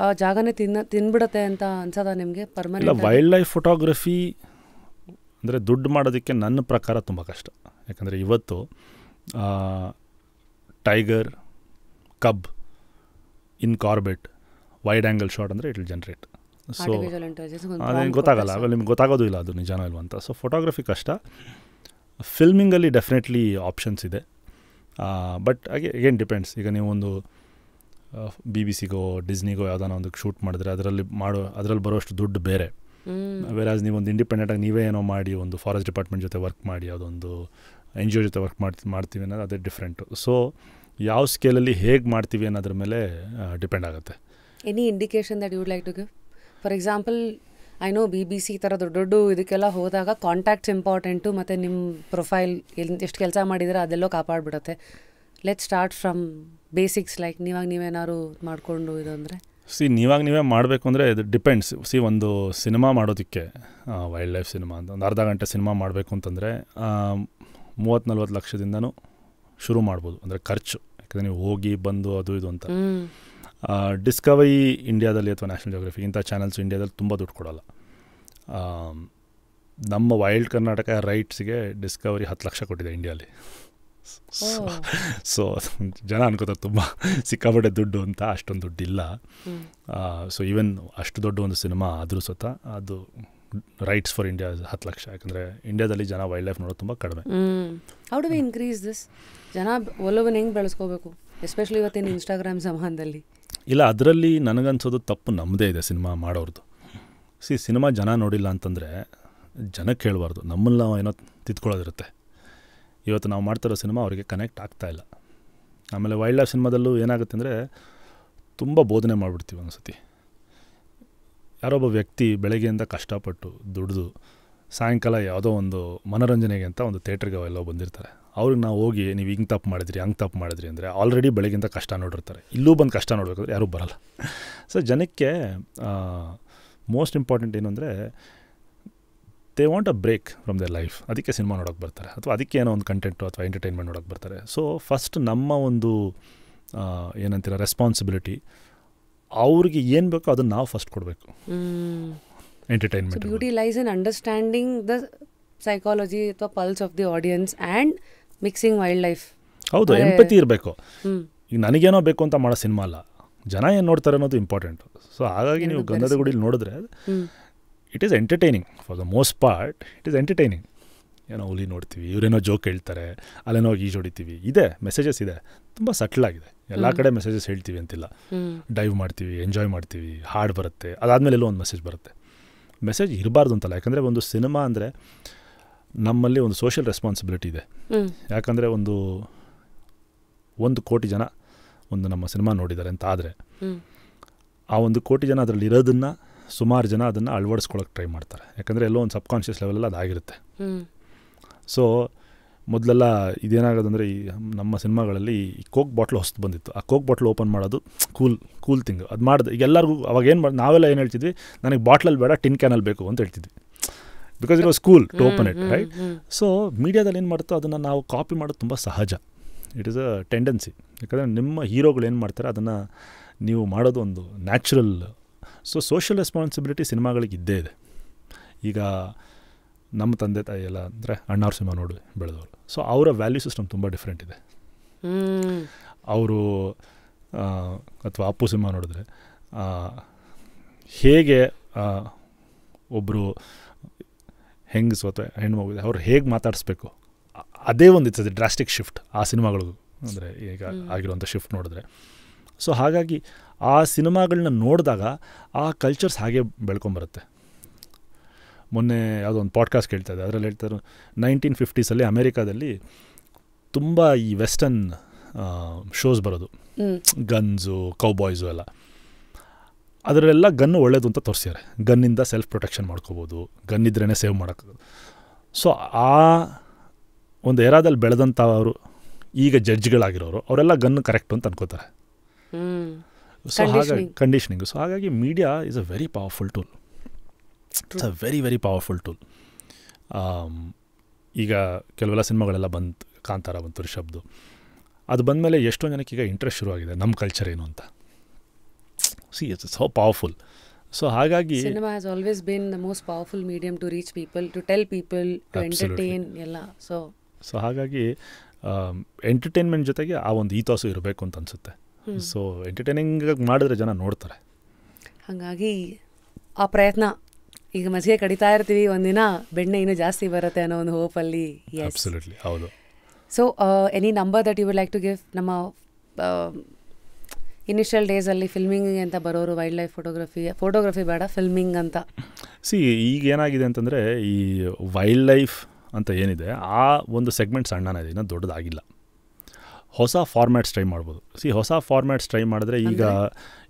ಆ ಜಾಗನೇ ತಿನ್ಬಿಡುತ್ತೆ ಅಂತ ಅನ್ಸೋದ ನಿಮಗೆ ಪರ್ಮನೆಂಟ್? ಇಲ್ಲ, ವೈಲ್ಡ್ ಲೈಫ್ ಫೋಟೋಗ್ರಫಿ ಅಂದರೆ ದುಡ್ಡು ಮಾಡೋದಕ್ಕೆ ನನ್ನ ಪ್ರಕಾರ ತುಂಬ ಕಷ್ಟ. ಯಾಕಂದರೆ ಇವತ್ತು ಟೈಗರ್, ಕಬ್ ಇನ್ ಕಾರ್ಬೆಟ್ ವೈಡ್ ಆ್ಯಂಗಲ್ ಶಾಟ್ ಅಂದರೆ ಇಟ್ ವಿಲ್ ಜನರೇಟ್. ಸೊ ಅದೇನು ಗೊತ್ತಾಗಲ್ಲ, ಆಮೇಲೆ ನಿಮ್ಗೆ ಗೊತ್ತಾಗೋದು ಇಲ್ಲ ಅದು ನಿಜಾನೋ ಇಲ್ವ ಅಂತ. ಸೊ ಫೋಟೋಗ್ರಫಿ ಕಷ್ಟ. ಫಿಲ್ಮಿಂಗಲ್ಲಿ ಡೆಫಿನೆಟ್ಲಿ ಆಪ್ಷನ್ಸ್ ಇದೆ, ಬಟ್ ಅಗೇನ್ ಡಿಪೆಂಡ್ಸ್. ಈಗ ನೀವು ಒಂದು BBC-ಗೋ ಡಿಸ್ನಿಗೋ ಯಾವುದಾನ ಒಂದು ಶೂಟ್ ಮಾಡಿದ್ರೆ ಅದರಲ್ಲಿ ಬರೋಷ್ಟು ದುಡ್ಡು ಬೇರೆ. ವೇರಾಸ್ ನೀವೊಂದು ಇಂಡಿಪೆಂಡೆಂಟಾಗಿ ನೀವೇ ಏನೋ ಮಾಡಿ ಒಂದು ಫಾರೆಸ್ಟ್ ಡಿಪಾರ್ಟ್ಮೆಂಟ್ ಜೊತೆ ವರ್ಕ್ ಮಾಡಿ ಅದೊಂದು NGO ಜೊತೆ ವರ್ಕ್ ಮಾಡ್ತೀವಿ ಅನ್ನೋದು ಅದೇ ಡಿಫ್ರೆಂಟು. ಸೊ ಯಾವ ಸ್ಕೇಲಲ್ಲಿ ಹೇಗೆ ಮಾಡ್ತೀವಿ ಅನ್ನೋದ್ರ ಮೇಲೆ ಡಿಪೆಂಡ್ ಆಗುತ್ತೆ. Any indication that you would like to give? For example, I know BBC ಥರ ದೊಡ್ಡ ಇದಕ್ಕೆಲ್ಲ ಹೋದಾಗ ಕಾಂಟ್ಯಾಕ್ಟ್ಸ್ ಇಂಪಾರ್ಟೆಂಟು, ಮತ್ತು ನಿಮ್ಮ ಪ್ರೊಫೈಲ್ ಎಷ್ಟು ಕೆಲಸ ಮಾಡಿದರೆ ಅದೆಲ್ಲೋ ಕಾಪಾಡಿಬಿಡುತ್ತೆ. Let start from basics, like ನೀವೇನಾದ್ರು ಮಾಡಿಕೊಂಡು ಇದು ಅಂದರೆ ನೀವೇ ಮಾಡಬೇಕು ಅಂದರೆ ಇದು ಡಿಪೆಂಡ್ಸ್. ಒಂದು ಸಿನಿಮಾ ಮಾಡೋದಕ್ಕೆ ವೈಲ್ಡ್ ಲೈಫ್ ಸಿನಿಮಾ ಅಂತ ಒಂದು ಅರ್ಧ ಗಂಟೆ ಸಿನಿಮಾ ಮಾಡಬೇಕು ಅಂತಂದರೆ 30-40 ಲಕ್ಷದಿಂದನೂ ಶುರು ಮಾಡ್ಬೋದು. ಅಂದರೆ ಖರ್ಚು, ಯಾಕಂದರೆ ನೀವು ಹೋಗಿ ಬಂದು ಅದು ಇದು ಅಂತ. ಡಿಸ್ಕವರಿ ಇಂಡಿಯಾದಲ್ಲಿ ಅಥವಾ ನ್ಯಾಷನಲ್ ಜಿಯೋಗ್ರಫಿ ಇಂಥ ಚಾನಲ್ಸ್ ಇಂಡಿಯಾದಲ್ಲಿ ತುಂಬ ದುಡ್ಡು ಕೊಡೋಲ್ಲ. ನಮ್ಮ ವೈಲ್ಡ್ ಕರ್ನಾಟಕ ರೈಟ್ಸ್ಗೆ ಡಿಸ್ಕವರಿ 10 ಲಕ್ಷ ಕೊಟ್ಟಿದೆ ಇಂಡಿಯಾಲಿ. ಸೊ ಜನ ಅನ್ಕೋತಾರೆ ತುಂಬ ಸಿಕ್ಕಾಪಟ್ಟೆ ದುಡ್ಡು ಅಂತ. ಅಷ್ಟೊಂದು ದುಡ್ಡಿಲ್ಲ. ಸೊ ಈವನ್ ಅಷ್ಟು ದೊಡ್ಡ ಒಂದು ಸಿನಿಮಾ ಆದರೂ ಸ್ವತಃ ಅದು ರೈಟ್ಸ್ ಫಾರ್ ಇಂಡಿಯಾ 10 ಲಕ್ಷ. ಯಾಕಂದರೆ ಇಂಡಿಯಾದಲ್ಲಿ ಜನ ವೈಲ್ಡ್ ಲೈಫ್ ನೋಡೋದು ತುಂಬ ಕಡಿಮೆ. How do we increase this? ಜನ ಒಲವನ್ನು ಹೆಂಗೆ ಬೆಳೆಸ್ಕೋಬೇಕು, ಎಸ್ಪೆಷಲಿ ಇವತ್ತಿನ ಇನ್ಸ್ಟಾಗ್ರಾಮ್ ಸಮಾನದಲ್ಲಿ? ಇಲ್ಲ, ಅದರಲ್ಲಿ ನನಗನ್ಸೋದು ತಪ್ಪು ನಮ್ಮದೇ ಇದೆ ಸಿನಿಮಾ ಮಾಡೋರ್ದು. ಸಿನಿಮಾ ಜನ ನೋಡಿಲ್ಲ ಅಂತಂದರೆ ಜನಕ್ಕೆ ಹೇಳಬಾರ್ದು, ನಮ್ಮಲ್ಲಿ ನಾವು ಏನೋ ತಿದ್ಕೊಳ್ಳೋದಿರುತ್ತೆ. ಇವತ್ತು ನಾವು ಮಾಡ್ತಿರೋ ಸಿನಿಮಾ ಅವರಿಗೆ ಕನೆಕ್ಟ್ ಆಗ್ತಾಯಿಲ್ಲ. ಆಮೇಲೆ ವೈಲ್ಡ್ ಲೈಫ್ ಸಿನಿಮಾದಲ್ಲೂ ಏನಾಗುತ್ತೆ ಅಂದರೆ ತುಂಬ ಬೋಧನೆ ಮಾಡಿಬಿಡ್ತೀವಿ ಒಂದ್ಸತಿ. ಯಾರೊಬ್ಬ ವ್ಯಕ್ತಿ ಬೆಳಗ್ಗೆಯಿಂದ ಕಷ್ಟಪಟ್ಟು ದುಡಿದು ಸಾಯಂಕಾಲ ಯಾವುದೋ ಒಂದು ಮನೋರಂಜನೆಗೆ ಅಂತ ಒಂದು ಥಿಯೇಟ್ರಿಗೆ ಎಲ್ಲೋ ಬಂದಿರ್ತಾರೆ. ಅವ್ರಿಗೆ ನಾವು ಹೋಗಿ ನೀವು ಹಿಂಗೆ ತಪ್ಪು ಮಾಡಿದ್ರಿ ಹಂಗೆ ತಪ್ಪು ಮಾಡಿದ್ರಿ ಅಂದರೆ ಆಲ್ರೆಡಿ ಬೆಳಗ್ಗಿಂದ ಕಷ್ಟ ನೋಡಿರ್ತಾರೆ. ಇಲ್ಲೂ ಬಂದು ಕಷ್ಟ ನೋಡಬೇಕಾದ್ರೆ ಯಾರೂ ಬರಲ್ಲ. ಸೊ ಜನಕ್ಕೆ ಮೋಸ್ಟ್ ಇಂಪಾರ್ಟೆಂಟ್ ಏನು ಅಂದರೆ they want a break from their life. ಅದಕ್ಕೆ ಸಿನಿಮಾ ನೋಡೋಕ್ಕೆ ಬರ್ತಾರೆ, ಅಥವಾ ಅದಕ್ಕೆ ಏನೋ ಒಂದು ಕಂಟೆಂಟು ಅಥವಾ ಎಂಟರ್ಟೈನ್ಮೆಂಟ್ ನೋಡೋಕ್ಕೆ ಬರ್ತಾರೆ. ಸೊ ಫಸ್ಟ್ ನಮ್ಮ ಒಂದು ಏನಂತೀರ ರೆಸ್ಪಾನ್ಸಿಬಿಲಿಟಿ, ಅವ್ರಿಗೆ ಏನು ಬೇಕೋ ಅದನ್ನು ನಾವು ಫಸ್ಟ್ ಕೊಡಬೇಕು. Entertainment. Beauty lies in understanding the psychology ಅಥವಾ pulse of the audience and mixing wildlife. ಹೌದು, ಎಂಪತಿ ಇರಬೇಕು. ಈಗ ನನಗೇನೋ ಬೇಕು ಅಂತ ಮಾಡೋ ಸಿನಿಮಾ ಅಲ್ಲ, ಜನ ಏನು ನೋಡ್ತಾರೆ ಅನ್ನೋದು ಇಂಪಾರ್ಟೆಂಟು. ಸೊ ಹಾಗಾಗಿ ನೀವು ಗಂಧದ ಗುಡಿಲಿ ನೋಡಿದ್ರೆ it is entertaining. For the most part it is entertaining. ಏನೋ ಹುಲಿ ನೋಡ್ತೀವಿ, ಇವರೇನೋ ಜೋಕ್ ಹೇಳ್ತಾರೆ, ಅಲ್ಲೇನೋ ಈಜು ಹೊಡಿತೀವಿ, ಇದೆ ಮೆಸೇಜಸ್ ಇದೆ. ತುಂಬ ಸಟ್ಲಾಗಿದೆ. ಎಲ್ಲ ಕಡೆ ಮೆಸೇಜಸ್ ಹೇಳ್ತೀವಿ ಅಂತಿಲ್ಲ. ಡೈವ್ ಮಾಡ್ತೀವಿ, ಎಂಜಾಯ್ ಮಾಡ್ತೀವಿ, ಹಾಡು ಬರುತ್ತೆ, ಅದಾದಮೇಲೆ ಎಲ್ಲೋ ಒಂದು ಮೆಸೇಜ್ ಬರುತ್ತೆ. ಮೆಸೇಜ್ ಇರಬಾರ್ದು ಅಂತಲ್ಲ, ಯಾಕಂದರೆ ಒಂದು ಸಿನಿಮಾ ಅಂದರೆ ನಮ್ಮಲ್ಲಿ ಒಂದು ಸೋಷಿಯಲ್ ರೆಸ್ಪಾನ್ಸಿಬಿಲಿಟಿ ಇದೆ. ಯಾಕಂದರೆ ಒಂದು 1 ಕೋಟಿ ಜನ ಒಂದು ನಮ್ಮ ಸಿನಿಮಾ ನೋಡಿದ್ದಾರೆ ಅಂತ ಆದರೆ ಆ 1 ಕೋಟಿ ಜನ ಅದರಲ್ಲಿ ಇರೋದನ್ನು ಸುಮಾರು ಜನ ಅದನ್ನು ಅಳವಡಿಸ್ಕೊಳ್ಳೋಕೆ ಟ್ರೈ ಮಾಡ್ತಾರೆ. ಯಾಕಂದರೆ ಎಲ್ಲೋ ಒಂದು ಸಬ್ಕಾನ್ಷಿಯಸ್ ಲೆವೆಲಲ್ಲಿ ಅದಾಗಿರುತ್ತೆ. ಸೊ ಮೊದಲೆಲ್ಲ ಇದೇನಾಗೋದಂದರೆ ಈ ನಮ್ಮ ಸಿನಿಮಾಗಳಲ್ಲಿ ಈ ಕೋಕ್ ಬಾಟ್ಲ್ ಹೊಸ್ತು ಬಂದಿತ್ತು. ಆ ಕೋಕ್ ಬಾಟ್ಲ್ ಓಪನ್ ಮಾಡೋದು ಕೂಲ್ ಥಿಂಗ್. ಅದು ಮಾಡಿದೆ. ಈಗ ಎಲ್ಲರಿಗೂ ಅವಾಗೇನು ನಾವೆಲ್ಲ ಏನು ಹೇಳ್ತಿದ್ವಿ, ನನಗೆ ಬಾಟ್ಲಲ್ಲಿ ಬೇಡ ಟಿನ್ ಕ್ಯಾನಲ್ಲಿ ಬೇಕು ಅಂತ ಹೇಳ್ತಿದ್ವಿ. Because it was cool to open it, right? So ಮೀಡಿಯಾದಲ್ಲಿ ಏನು ಮಾಡುತ್ತೋ ಅದನ್ನು ನಾವು ಕಾಪಿ ಮಾಡೋದು ತುಂಬ ಸಹಜ. It is a tendency. ಯಾಕಂದರೆ ನಿಮ್ಮ ಹೀರೋಗಳು ಏನು ಮಾಡ್ತಾರೆ ಅದನ್ನು ನೀವು ಮಾಡೋದು ಒಂದು ನ್ಯಾಚುರಲ್. ಸೊ ಸೋಷಿಯಲ್ ರೆಸ್ಪಾನ್ಸಿಬಿಲಿಟಿ ಸಿನಿಮಾಗಳಿಗೆ ಇದ್ದೇ ಇದೆ. ಈಗ ನಮ್ಮ ತಂದೆ ತಾಯಿ ಎಲ್ಲ ಅಂದರೆ ಅಣ್ಣವ್ರ ಸಿನಿಮಾ ನೋಡಿ ಬೆಳೆದವರು. ಸೊ ಅವರ ವ್ಯಾಲ್ಯೂ ಸಿಸ್ಟಮ್ ತುಂಬ ಡಿಫ್ರೆಂಟ್ ಇದೆ. ಅವರು ಅಥವಾ ಅಪ್ಪು ಸಿನಿಮಾ ನೋಡಿದ್ರೆ ಹೇಗೆ ಒಬ್ಬರು ಹೆಂಗಸು ಅಥವಾ ಹೆಣ್ಮಗು ಅವ್ರು ಹೇಗೆ ಮಾತಾಡಿಸ್ಬೇಕು, ಅದೇ ಒಂದು ಇರ್ತದೆ ಡ್ರಾಸ್ಟಿಕ್ ಶಿಫ್ಟ್ ಆ ಸಿನಿಮಾಗಳಿಗೂ. ಅಂದರೆ ಈಗ ಆಗಿರುವಂಥ ಶಿಫ್ಟ್ ನೋಡಿದ್ರೆ. ಸೊ ಹಾಗಾಗಿ ಆ ಸಿನಿಮಾಗಳನ್ನ ನೋಡಿದಾಗ ಆ ಕಲ್ಚರ್ಸ್ ಹಾಗೆ ಬೆಳ್ಕೊಂಬರುತ್ತೆ. ಮೊನ್ನೆ ಯಾವುದೋ ಒಂದು ಪಾಡ್ಕಾಸ್ಟ್ ಕೇಳ್ತಾ ಇದೆ, ಅದರಲ್ಲಿ ಹೇಳ್ತಾರೆ 1950s ಅಮೇರಿಕಾದಲ್ಲಿ ತುಂಬ ಈ ವೆಸ್ಟರ್ನ್ ಶೋಸ್ ಬರೋದು, ಗನ್ಸು ಕೌಬಾಯ್ಸು ಎಲ್ಲ. ಅದರಲ್ಲೆಲ್ಲ ಗನ್ನು ಒಳ್ಳೇದು ಅಂತ ತೋರಿಸ್ಯಾರೆ. ಗನ್ನಿಂದ ಸೆಲ್ಫ್ ಪ್ರೊಟೆಕ್ಷನ್ ಮಾಡ್ಕೋಬೋದು, ಗನ್ನಿದ್ರೇ ಸೇವ್ ಮಾಡೋಕ್ಕಾಗೋದು. ಸೊ ಆ ಒಂದು ಏರಾದಲ್ಲಿ ಬೆಳೆದಂಥವರು ಈಗ ಜಡ್ಜ್ಗಳಾಗಿರೋರು ಅವರೆಲ್ಲ ಗನ್ನು ಕರೆಕ್ಟು ಅಂತ ಅನ್ಕೋತಾರೆ. ಸೊ ಹಾಗಾಗಿ ಕಂಡೀಷನಿಂಗು. ಸೊ ಹಾಗಾಗಿ media is a very powerful tool. It's a very very powerful tool. ಈಗ ಕೆಲವೆಲ್ಲ ಸಿನಿಮಾಗಳೆಲ್ಲ ಬಂತು, ಕಾಂತಾರ ಬಂತು, ರಿಷಬ್ದು. ಅದು ಬಂದಮೇಲೆ ಎಷ್ಟೋ ಜನಕ್ಕೆ ಈಗ ಇಂಟ್ರೆಸ್ಟ್ ಶುರುವಾಗಿದೆ ನಮ್ಮ ಕಲ್ಚರ್ ಏನು ಅಂತ. See it's so powerful. So ಹಾಗಾಗಿ cinema has always been the most powerful medium to reach people, to tell people, to entertain ಎಲ್ಲ. ಸೊ ಹಾಗಾಗಿ ಎಂಟರ್ಟೈನ್ಮೆಂಟ್ ಜೊತೆಗೆ ಆ ಒಂದು ಈಥಾಸು ಇರಬೇಕು ಅಂತ ಅನಿಸುತ್ತೆ. ಸೊ ಎಂಟರ್ಟೈನಿಂಗ್ ಮಾಡಿದ್ರೆ ಜನ ನೋಡ್ತಾರೆ. ಹಾಗಾಗಿ ಆ ಪ್ರಯತ್ನ ಈಗ ಮಜ್ಜಿಗೆ ಕಡಿತಾ ಇರ್ತೀವಿ, ಒಂದಿನ ಬೆಣ್ಣೆ ಇನ್ನೂ ಜಾಸ್ತಿ ಬರುತ್ತೆ ಅನ್ನೋ ಒಂದು ಹೋಪಲ್ಲಿ. ಅಬ್ಸಲ್ಯೂಟ್ಲಿ ಹೌದು. So any number that you would like to give ನಮ್ಮ ಇನಿಷಿಯಲ್ ಡೇಸಲ್ಲಿ ಫಿಲ್ಮಿಂಗ್ ಅಂತ ಬರೋರು, ವೈಲ್ಡ್ ಲೈಫ್ ಫೋಟೋಗ್ರಫಿ ಬೇಡ ಫಿಲ್ಮಿಂಗ್ ಅಂತ? ಈಗ ಏನಾಗಿದೆ ಅಂತಂದರೆ ಈ ವೈಲ್ಡ್ ಲೈಫ್ ಅಂತ ಏನಿದೆ ಆ ಒಂದು ಸೆಗ್ಮೆಂಟ್ ಸಣ್ಣನೇ ಇದೆ, ಇನ್ನೂ ದೊಡ್ಡದಾಗಿಲ್ಲ. ಹೊಸ ಫಾರ್ಮ್ಯಾಟ್ಸ್ ಟ್ರೈ ಮಾಡ್ಬೋದು. ಹೊಸ ಫಾರ್ಮ್ಯಾಟ್ಸ್ ಟ್ರೈ ಮಾಡಿದ್ರೆ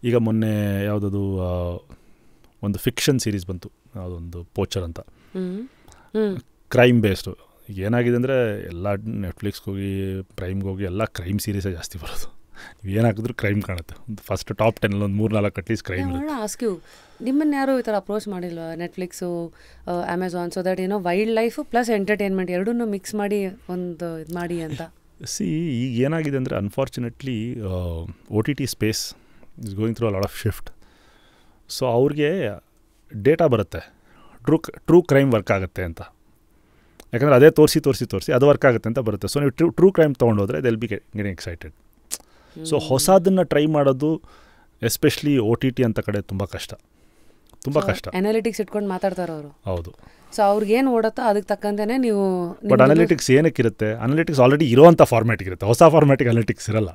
ಈಗ ಮೊನ್ನೆ ಯಾವುದದು ಒಂದು ಫಿಕ್ಷನ್ ಸೀರೀಸ್ ಬಂತು, ಯಾವುದೊಂದು ಪೋಚರ್ ಅಂತ, ಕ್ರೈಮ್ ಬೇಸ್ಡು. ಈಗ ಏನಾಗಿದೆ ಅಂದರೆ ಎಲ್ಲ ನೆಟ್ಫ್ಲಿಕ್ಸ್ಗೆ ಹೋಗಿ ಪ್ರೈಮ್ಗೆ ಹೋಗಿ ಎಲ್ಲ ಕ್ರೈಮ್ ಸೀರೀಸೇ ಜಾಸ್ತಿ ಬರೋದು. ನೀವು ಏನು ಹಾಕಿದ್ರು ಕ್ರೈಮ್ ಕಾಣುತ್ತೆ. ಒಂದು ಫಸ್ಟ್ ಟಾಪ್ 10 ಒಂದು 3-4 ಅಟ್ಲೀಸ್ಟ್ ಕ್ರೈಮ್. ಆಸ್ಕ್ಯೂ, ನಿಮ್ಮನ್ನು ಯಾರು ಈ ಥರ ಅಪ್ರೋಚ್ ಮಾಡಿಲ್ವಾ ನೆಟ್ಫ್ಲಿಕ್ಸು, ಅಮೆಝಾನ್, ಸೊ ದಟ್ ಏನೋ ವೈಲ್ಡ್ ಲೈಫು ಪ್ಲಸ್ ಎಂಟರ್ಟೈನ್ಮೆಂಟ್ ಎರಡನ್ನೂ ಮಿಕ್ಸ್ ಮಾಡಿ ಒಂದು ಇದು ಮಾಡಿ ಅಂತ? ಈಗ ಏನಾಗಿದೆ ಅಂದರೆ unfortunately OTT space is going through a lot of shift. So ಅವ್ರಿಗೆ ಡೇಟಾ ಬರುತ್ತೆ, ಟ್ರೂ ಕ್ರೈಮ್ ವರ್ಕ್ ಆಗುತ್ತೆ ಅಂತ. ಯಾಕಂದರೆ ಅದೇ ತೋರಿಸಿ ಅದು ವರ್ಕ್ ಆಗುತ್ತೆ ಅಂತ ಬರುತ್ತೆ. ಸೊ ನೀವು ಟ್ರೂ ಕ್ರೈಮ್ ತೊಗೊಂಡೋದ್ರೆ they'll be getting excited. So ಹೊಸದನ್ನು ಟ್ರೈ ಮಾಡೋದು ಎಸ್ಪೆಷಲಿ OTT ಅಂತ ಕಡೆ ತುಂಬ ಕಷ್ಟ. ಅನಾಲಿಟಿಕ್ಸ್ ಇಟ್ಕೊಂಡು ಮಾತಾಡ್ತಾರೆ ಅವರು. ಹೌದು. ಸೊ ಅವ್ರಿಗೇನು ಓಡುತ್ತೋ ಅದಕ್ಕೆ ತಕ್ಕಂತೆಯೇ ನೀವು. ಬಟ್ ಅನಾಲಿಟಿಕ್ಸ್ ಏನಕ್ಕಿರುತ್ತೆ? ಅನಾಲಿಟಿಕ್ಸ್ ಆಲ್ರೆಡಿ ಇರೋವಂಥ ಫಾರ್ಮ್ಯಾಟಿಗೆ ಇರುತ್ತೆ, ಹೊಸ ಫಾರ್ಮ್ಯಾಟಿಗೆ ಅನಾಲಿಟಿಕ್ಸ್ ಇರಲ್ಲ.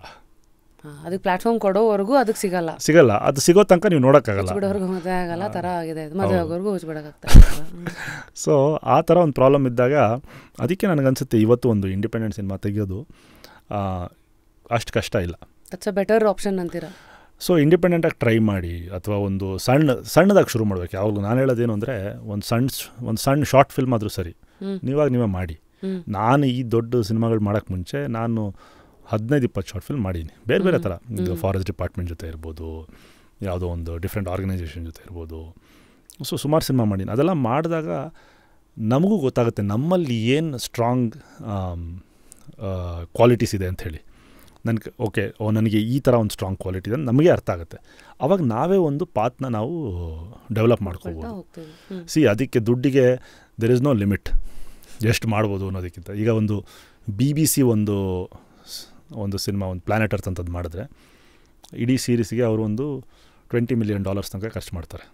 ಅದಕ್ಕೆ ಪ್ಲಾಟ್ಫಾರ್ಮ್ ಕೊಡೋವರೆಗೂ ಅದಕ್ಕೆ ಸಿಗಲ್ಲ. ಅದು ಸಿಗೋ ತನಕ ನೀವು ನೋಡೋಕ್ಕಾಗಲ್ಲ. ಹುಚ್ಬಿಡೋರ್ಗು ಮದುವೆ ಆಗಲ್ಲ ಥರ ಆಗಿದೆ, ಮದುವೆ ಆಗೋರ್ಗು ಹುಚ್ಬಿಡೋಕ್ಕಾಗ್ತದೆ. ಸೊ ಆ ಥರ ಒಂದು ಪ್ರಾಬ್ಲಮ್ ಇದ್ದಾಗ ಅದಕ್ಕೆ ನನಗನ್ಸುತ್ತೆ ಇವತ್ತು ಒಂದು ಇಂಡಿಪೆಂಡೆಂಟ್ ಸಿನಿಮಾ ತೆಗೆಯೋದು ಅಷ್ಟು ಕಷ್ಟ ಇಲ್ಲ. ದಟ್ಸ್ ಅ ಬೆಟರ್ ಆಪ್ಷನ್ ಅಂತೀರಾ? ಸೊ ಇಂಡಿಪೆಂಡೆಂಟಾಗಿ ಟ್ರೈ ಮಾಡಿ, ಅಥವಾ ಒಂದು ಸಣ್ಣದಾಗಿ ಶುರು ಮಾಡಬೇಕು. ಯಾವಾಗಲೂ ನಾನು ಹೇಳೋದೇನು ಅಂದರೆ ಒಂದು ಸಣ್ಣ ಶಾರ್ಟ್ ಫಿಲ್ಮ್ ಆದರೂ ಸರಿ, ನೀವೇ ಮಾಡಿ. ನಾನು ಈ ದೊಡ್ಡ ಸಿನಿಮಾಗಳು ಮಾಡೋಕ್ಕೆ ಮುಂಚೆ ನಾನು 15-20 ಶಾರ್ಟ್ ಫಿಲ್ಮ್ ಮಾಡೀನಿ, ಬೇರೆ ಥರ. ಈಗ ಫಾರೆಸ್ಟ್ ಡಿಪಾರ್ಟ್ಮೆಂಟ್ ಜೊತೆ ಇರ್ಬೋದು, ಯಾವುದೋ ಒಂದು ಡಿಫ್ರೆಂಟ್ ಆರ್ಗನೈಸೇಷನ್ ಜೊತೆ ಇರ್ಬೋದು. ಸೊ ಸುಮಾರು ಸಿನಿಮಾ ಮಾಡೀನಿ. ಅದೆಲ್ಲ ಮಾಡಿದಾಗ ನಮಗೂ ಗೊತ್ತಾಗುತ್ತೆ ನಮ್ಮಲ್ಲಿ ಏನು ಸ್ಟ್ರಾಂಗ್ ಕ್ವಾಲಿಟೀಸ್ ಇದೆ ಅಂಥೇಳಿ. ನನಗೆ ಈ ಥರ ಒಂದು ಸ್ಟ್ರಾಂಗ್ ಕ್ವಾಲಿಟಿ ಇದೆ ನಮಗೆ ಅರ್ಥ ಆಗುತ್ತೆ. ಆವಾಗ ನಾವೇ ಒಂದು ಪಾತ್ನ ನಾವು ಡೆವಲಪ್ ಮಾಡ್ಕೋಬೋದು. ಅದಕ್ಕೆ ದುಡ್ಡಿಗೆ ದೆರ್ ಇಸ್ ನೋ ಲಿಮಿಟ್, ಎಷ್ಟು ಮಾಡ್ಬೋದು ಅನ್ನೋದಕ್ಕಿಂತ. ಈಗ ಒಂದು BBC ಒಂದು ಸಿನಿಮಾ, ಒಂದು ಪ್ಲಾನೆಟ್ ಅರ್ತ್ ಅಂತದ್ದು ಮಾಡಿದ್ರೆ ಇಡೀ ಸೀರೀಸಿಗೆ ಅವರು ಒಂದು $20 million ತನಕ ಖರ್ಚು ಮಾಡ್ತಾರೆ.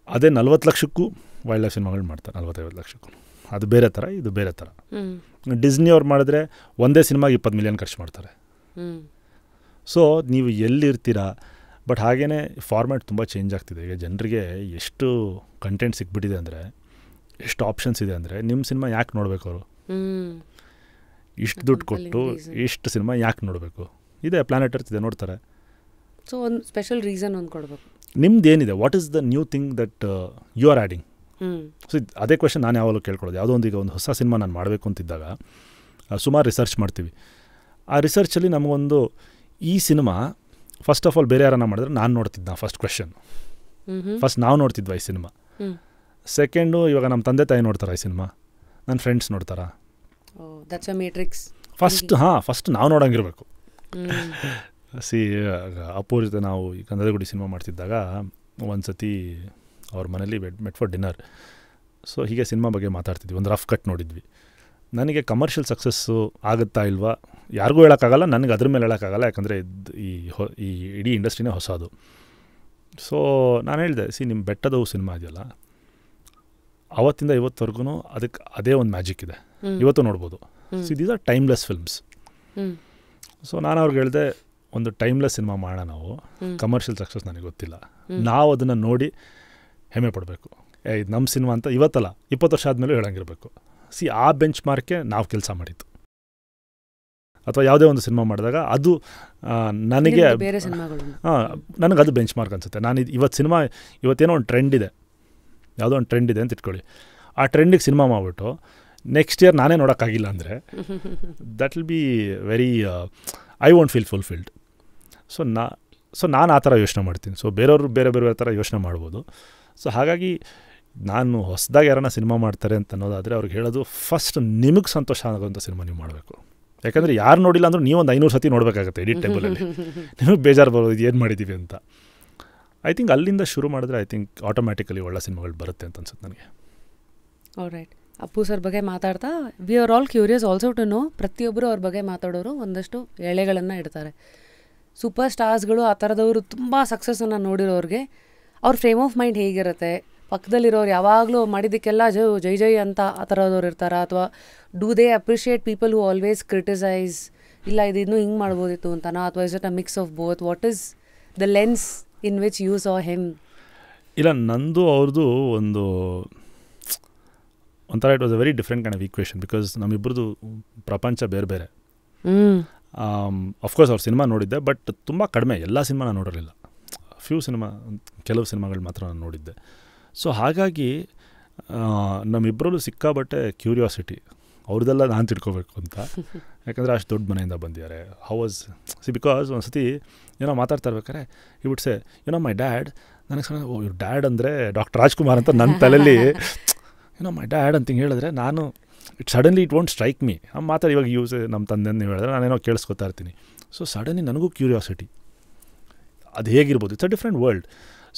ಅದೇ 40 ಲಕ್ಷಕ್ಕೂ ವೈಲ್ಡ್ ಲೈಫ್ ಸಿನಿಮಾಗಳು ಮಾಡ್ತಾರೆ, 40-50 ಲಕ್ಷಕ್ಕೂ. ಅದು ಬೇರೆ ಥರ, ಇದು ಬೇರೆ ಥರ. ಡಿಸ್ನಿ ಅವ್ರು ಮಾಡಿದ್ರೆ ಒಂದೇ ಸಿನಿಮಾಗೆ $20 million ಖರ್ಚು ಮಾಡ್ತಾರೆ. ಸೊ ನೀವು ಎಲ್ಲಿರ್ತೀರಾ. ಬಟ್ ಹಾಗೇ ಫಾರ್ಮ್ಯಾಟ್ ತುಂಬ ಚೇಂಜ್ ಆಗ್ತಿದೆ. ಈಗ ಜನರಿಗೆ ಎಷ್ಟು ಕಂಟೆಂಟ್ ಸಿಕ್ಬಿಟ್ಟಿದೆ ಅಂದರೆ, ಎಷ್ಟು ಆಪ್ಷನ್ಸ್ ಇದೆ ಅಂದರೆ, ನಿಮ್ಮ ಸಿನಿಮಾ ಯಾಕೆ ನೋಡಬೇಕು ಅವರು? ಇಷ್ಟು ದುಡ್ಡು ಕೊಟ್ಟು ಇಷ್ಟು ಸಿನಿಮಾ ಯಾಕೆ ನೋಡಬೇಕು? ಇದೆ ಪ್ಲಾನೆಟ್ ಅರ್ತ್ ಇದೆ, ನೋಡ್ತಾರೆ. ಸೊ ಒಂದು ಸ್ಪೆಷಲ್ ರೀಸನ್ ಒಂದು ಕೊಡಬೇಕು. ನಿಮ್ದು ಏನಿದೆ, what is the new thing that you are adding? So ಅದೇ ಕ್ವೆಶನ್ ನಾನು ಯಾವಾಗಲೂ ಕೇಳ್ಕೊಳ್ಳೋದು. ಯಾವುದೋ ಒಂದು ಈಗ ಒಂದು ಹೊಸ ಸಿನಿಮಾ ನಾನು ಮಾಡಬೇಕು ಅಂತಿದ್ದಾಗ ಸುಮಾರು ರಿಸರ್ಚ್ ಮಾಡ್ತೀವಿ. ಆ ರಿಸರ್ಚಲ್ಲಿ ನಮಗೊಂದು ಈ ಸಿನಿಮಾ ಫಸ್ಟ್ ಆಫ್ ಆಲ್ ಬೇರೆ ಯಾರನ್ನ ಮಾಡಿದ್ರೆ ನಾನು ನೋಡ್ತಿದ್ದ ಫಸ್ಟ್ ಕ್ವೆಶನ್. ಫಸ್ಟ್ ನಾವು ನೋಡ್ತಿದ್ವಾ ಈ ಸಿನಿಮಾ? ಸೆಕೆಂಡು, ಇವಾಗ ನಮ್ಮ ತಂದೆ ತಾಯಿ ನೋಡ್ತಾರಾ ಈ ಸಿನಿಮಾ? ನನ್ನ ಫ್ರೆಂಡ್ಸ್ ನೋಡ್ತಾರಾ? ಫಸ್ಟ್ ನಾವು ನೋಡೋಂಗಿರ್ಬೇಕು. ಅಪ್ಪು ಜೊತೆ ನಾವು ಈ ಕಂದದಗುಡಿ ಸಿನಿಮಾ ಮಾಡ್ತಿದ್ದಾಗ ಒಂದು ಸತಿ ಅವ್ರ ಮನೇಲಿ ಮೆಟ್ ಫಾರ್ ಡಿನ್ನರ್. ಸೊ ಹೀಗೆ ಸಿನಿಮಾ ಬಗ್ಗೆ ಮಾತಾಡ್ತಿದ್ವಿ, ಒಂದು ರಫ್ ಕಟ್ ನೋಡಿದ್ವಿ. ನನಗೆ ಕಮರ್ಷಿಯಲ್ ಸಕ್ಸಸ್ಸು ಆಗುತ್ತಾ ಇಲ್ವಾ ಯಾರಿಗೂ ಹೇಳೋಕ್ಕಾಗಲ್ಲ, ನನಗೆ ಅದ್ರ ಮೇಲೆ ಹೇಳೋಕ್ಕಾಗಲ್ಲ, ಯಾಕಂದರೆ ಈ ಇಡೀ ಇಂಡಸ್ಟ್ರಿನೇ ಹೊಸದು. ಸೊ ನಾನು ಹೇಳಿದೆ, ನಿಮ್ಮ ಬೆಟ್ಟದವು ಸಿನಿಮಾ ಇದೆಯಲ್ಲ, ಅವತ್ತಿಂದ ಇವತ್ತವರೆಗೂ ಅದಕ್ಕೆ ಅದೇ ಒಂದು ಮ್ಯಾಜಿಕ್ ಇದೆ, ಇವತ್ತು ನೋಡ್ಬೋದು. These are timeless films. So ನಾನು ಅವ್ರಿಗೆ ಹೇಳಿದೆ, ಒಂದು ಟೈಮ್ಲೆಸ್ ಸಿನಿಮಾ ಮಾಡೋಣ ನಾವು, ಕಮರ್ಷಿಯಲ್ ಸಕ್ಸಸ್ ನನಗೆ ಗೊತ್ತಿಲ್ಲ, ನಾವು ಅದನ್ನು ನೋಡಿ ಹೆಮ್ಮೆ ಪಡಬೇಕು. ಇದು ನಮ್ಮ ಸಿನಿಮಾ ಅಂತ ಇವತ್ತಲ್ಲ 20 ವರ್ಷ ಆದಮೇಲೆ ಹೇಳಂಗಿರಬೇಕು. ಆ ಬೆಂಚ್ ಮಾರ್ಕೆ ನಾವು ಕೆಲಸ ಮಾಡಿದ್ದು. ಅಥವಾ ಯಾವುದೇ ಒಂದು ಸಿನಿಮಾ ಮಾಡಿದಾಗ ಅದು ನನಗೆ ನನಗದು ಬೆಂಚ್ ಮಾರ್ಕ್ ಅನಿಸುತ್ತೆ. ನಾನು ಇವತ್ತೇನೋ ಒಂದು ಟ್ರೆಂಡ್ ಇದೆ, ಯಾವುದೋ ಒಂದು ಟ್ರೆಂಡ್ ಇದೆ ಅಂತ ಇಟ್ಕೊಳ್ಳಿ. ಆ ಟ್ರೆಂಡಿಗೆ ಸಿನಿಮಾ ಮಾಡಿಬಿಟ್ಟು ನೆಕ್ಸ್ಟ್ ಇಯರ್ ನಾನೇ ನೋಡೋಕ್ಕಾಗಿಲ್ಲ ಅಂದರೆ that will be very I won't feel fulfilled. So ನಾನು ಆ ಥರ ಯೋಚನೆ ಮಾಡ್ತೀನಿ. ಸೊ ಬೇರೆಯವರು ಬೇರೆ ಥರ ಯೋಚನೆ ಮಾಡ್ಬೋದು. ಸೊ ಹಾಗಾಗಿ ನಾನು ಹೊಸದಾಗಿ ಯಾರನ್ನ ಸಿನಿಮಾ ಮಾಡ್ತಾರೆ ಅಂತ ಅನ್ನೋದಾದರೆ ಅವ್ರಿಗೆ ಹೇಳೋದು, ಫಸ್ಟ್ ನಿಮಗೆ ಸಂತೋಷ ಆಗೋಂಥ ಸಿನಿಮಾ ನೀವು ಮಾಡಬೇಕು. ಯಾಕಂದರೆ ಯಾರು ನೋಡಿಲ್ಲ ಅಂದರೂ ನೀವೊಂದು 500 ಸತಿ ನೋಡಬೇಕಾಗತ್ತೆ ಎಡಿಟ್ ಟೇಬಲಲ್ಲಿ. ನಿಮಗೆ ಬೇಜಾರು ಬರೋದು ಏನು ಮಾಡಿದ್ದೀವಿ ಅಂತ. ಐ ಥಿಂಕ್ ಅಲ್ಲಿಂದ ಶುರು ಮಾಡಿದ್ರೆ ಆಟೋಮ್ಯಾಟಿಕಲಿ ಒಳ್ಳೆ ಸಿನಿಮಾಗಳು ಬರುತ್ತೆ ಅಂತ ಅನ್ಸುತ್ತೆ ನನಗೆ. ಆಲ್ರೈಟ್, ಅಪ್ಪು ಸರ್ ಬಗ್ಗೆ ಮಾತಾಡ್ತಾ we are all curious also to know. ಪ್ರತಿಯೊಬ್ಬರು ಅವ್ರ ಬಗ್ಗೆ ಮಾತಾಡೋರು ಒಂದಷ್ಟು ಎಳೆಗಳನ್ನು ಇಡ್ತಾರೆ. ಸೂಪರ್ ಸ್ಟಾರ್ಸ್ಗಳು ಆ ಥರದವರು ತುಂಬ ಸಕ್ಸಸ್ಸನ್ನು ನೋಡಿರೋರಿಗೆ ಅವ್ರ ಫ್ರೇಮ್ ಆಫ್ ಮೈಂಡ್ ಹೇಗಿರುತ್ತೆ? ಪಕ್ಕದಲ್ಲಿರೋರು ಯಾವಾಗಲೂ ಮಾಡಿದ್ದಕ್ಕೆಲ್ಲ ಜೈ ಜೈ ಅಂತ ಆ ಥರದವ್ರು ಇರ್ತಾರಾ, ಅಥವಾ do they appreciate people who always criticise, ಇಲ್ಲ ಇದು ಇನ್ನೂ ಹಿಂಗೆ ಮಾಡ್ಬೋದಿತ್ತು ಅಂತನಾ, ಅಥವಾ is it a mix of both? What is the lens in which you saw him? ಇಲ್ಲ, ನಂದು ಅವ್ರದ್ದು ಒಂಥರ it was a very different kind of equation, because ನಮ್ಮಿಬ್ಬರದು ಪ್ರಪಂಚ ಬೇರೆ ಬೇರೆ. ಅಫ್ಕೋರ್ಸ್ ಅವ್ರ ಸಿನಿಮಾ ನೋಡಿದ್ದೆ, ಬಟ್ ತುಂಬ ಕಡಿಮೆ, ಎಲ್ಲ ಸಿನಿಮಾ ನಾನು ನೋಡಿರಲಿಲ್ಲ. ಕೆಲವು ಸಿನಿಮಾಗಳು ಮಾತ್ರ ನಾನು ನೋಡಿದ್ದೆ. ಸೊ ಹಾಗಾಗಿ ನಮ್ಮಿಬ್ಬರಲ್ಲೂ ಸಿಕ್ಕಾಬಟ್ಟೆ ಕ್ಯೂರಿಯಾಸಿಟಿ, ಅವ್ರದ್ದೆಲ್ಲ ನಾನು ತಿಳ್ಕೊಬೇಕು ಅಂತ. ಯಾಕಂದರೆ ಅಷ್ಟು ದೊಡ್ಡ ಮನೆಯಿಂದ ಬಂದಿದ್ದಾರೆ. ಹೌ ವಾಸ್ ಬಿಕಾಸ್ ಒಂದು ಸತಿ ಏನೋ ಮಾತಾಡ್ತಾ ಇರ್ಬೇಕಾರೆ ಈ ಬಿಟ್ಸೆ ಮೈ ಡ್ಯಾಡ್, ನನಗೆ ಇವ್ರ ಡ್ಯಾಡ್ ಅಂದರೆ ಡಾಕ್ಟರ್ ರಾಜ್ಕುಮಾರ್ ಅಂತ ನನ್ನ ತಲೆಯಲ್ಲಿ ಮೈ ಡ್ಯಾಡ್ ಅಂತ ಹಿಂಗೆ ಹೇಳಿದ್ರೆ ನಾನು suddenly it won't strike me. ಮಾತಾಡಿ ಇವಾಗ ನಮ್ಮ ತಂದೆ ನೀವು ಹೇಳಿದ್ರೆ ನಾನೇನೋ ಕೇಳಿಸ್ಕೊತಾ ಇರ್ತೀನಿ. ಸೊ ಸಡನ್ಲಿ ನನಗೂ ಕ್ಯೂರಿಯಾಸಿಟಿ, ಅದು ಹೇಗಿರ್ಬೋದು, it's a different world.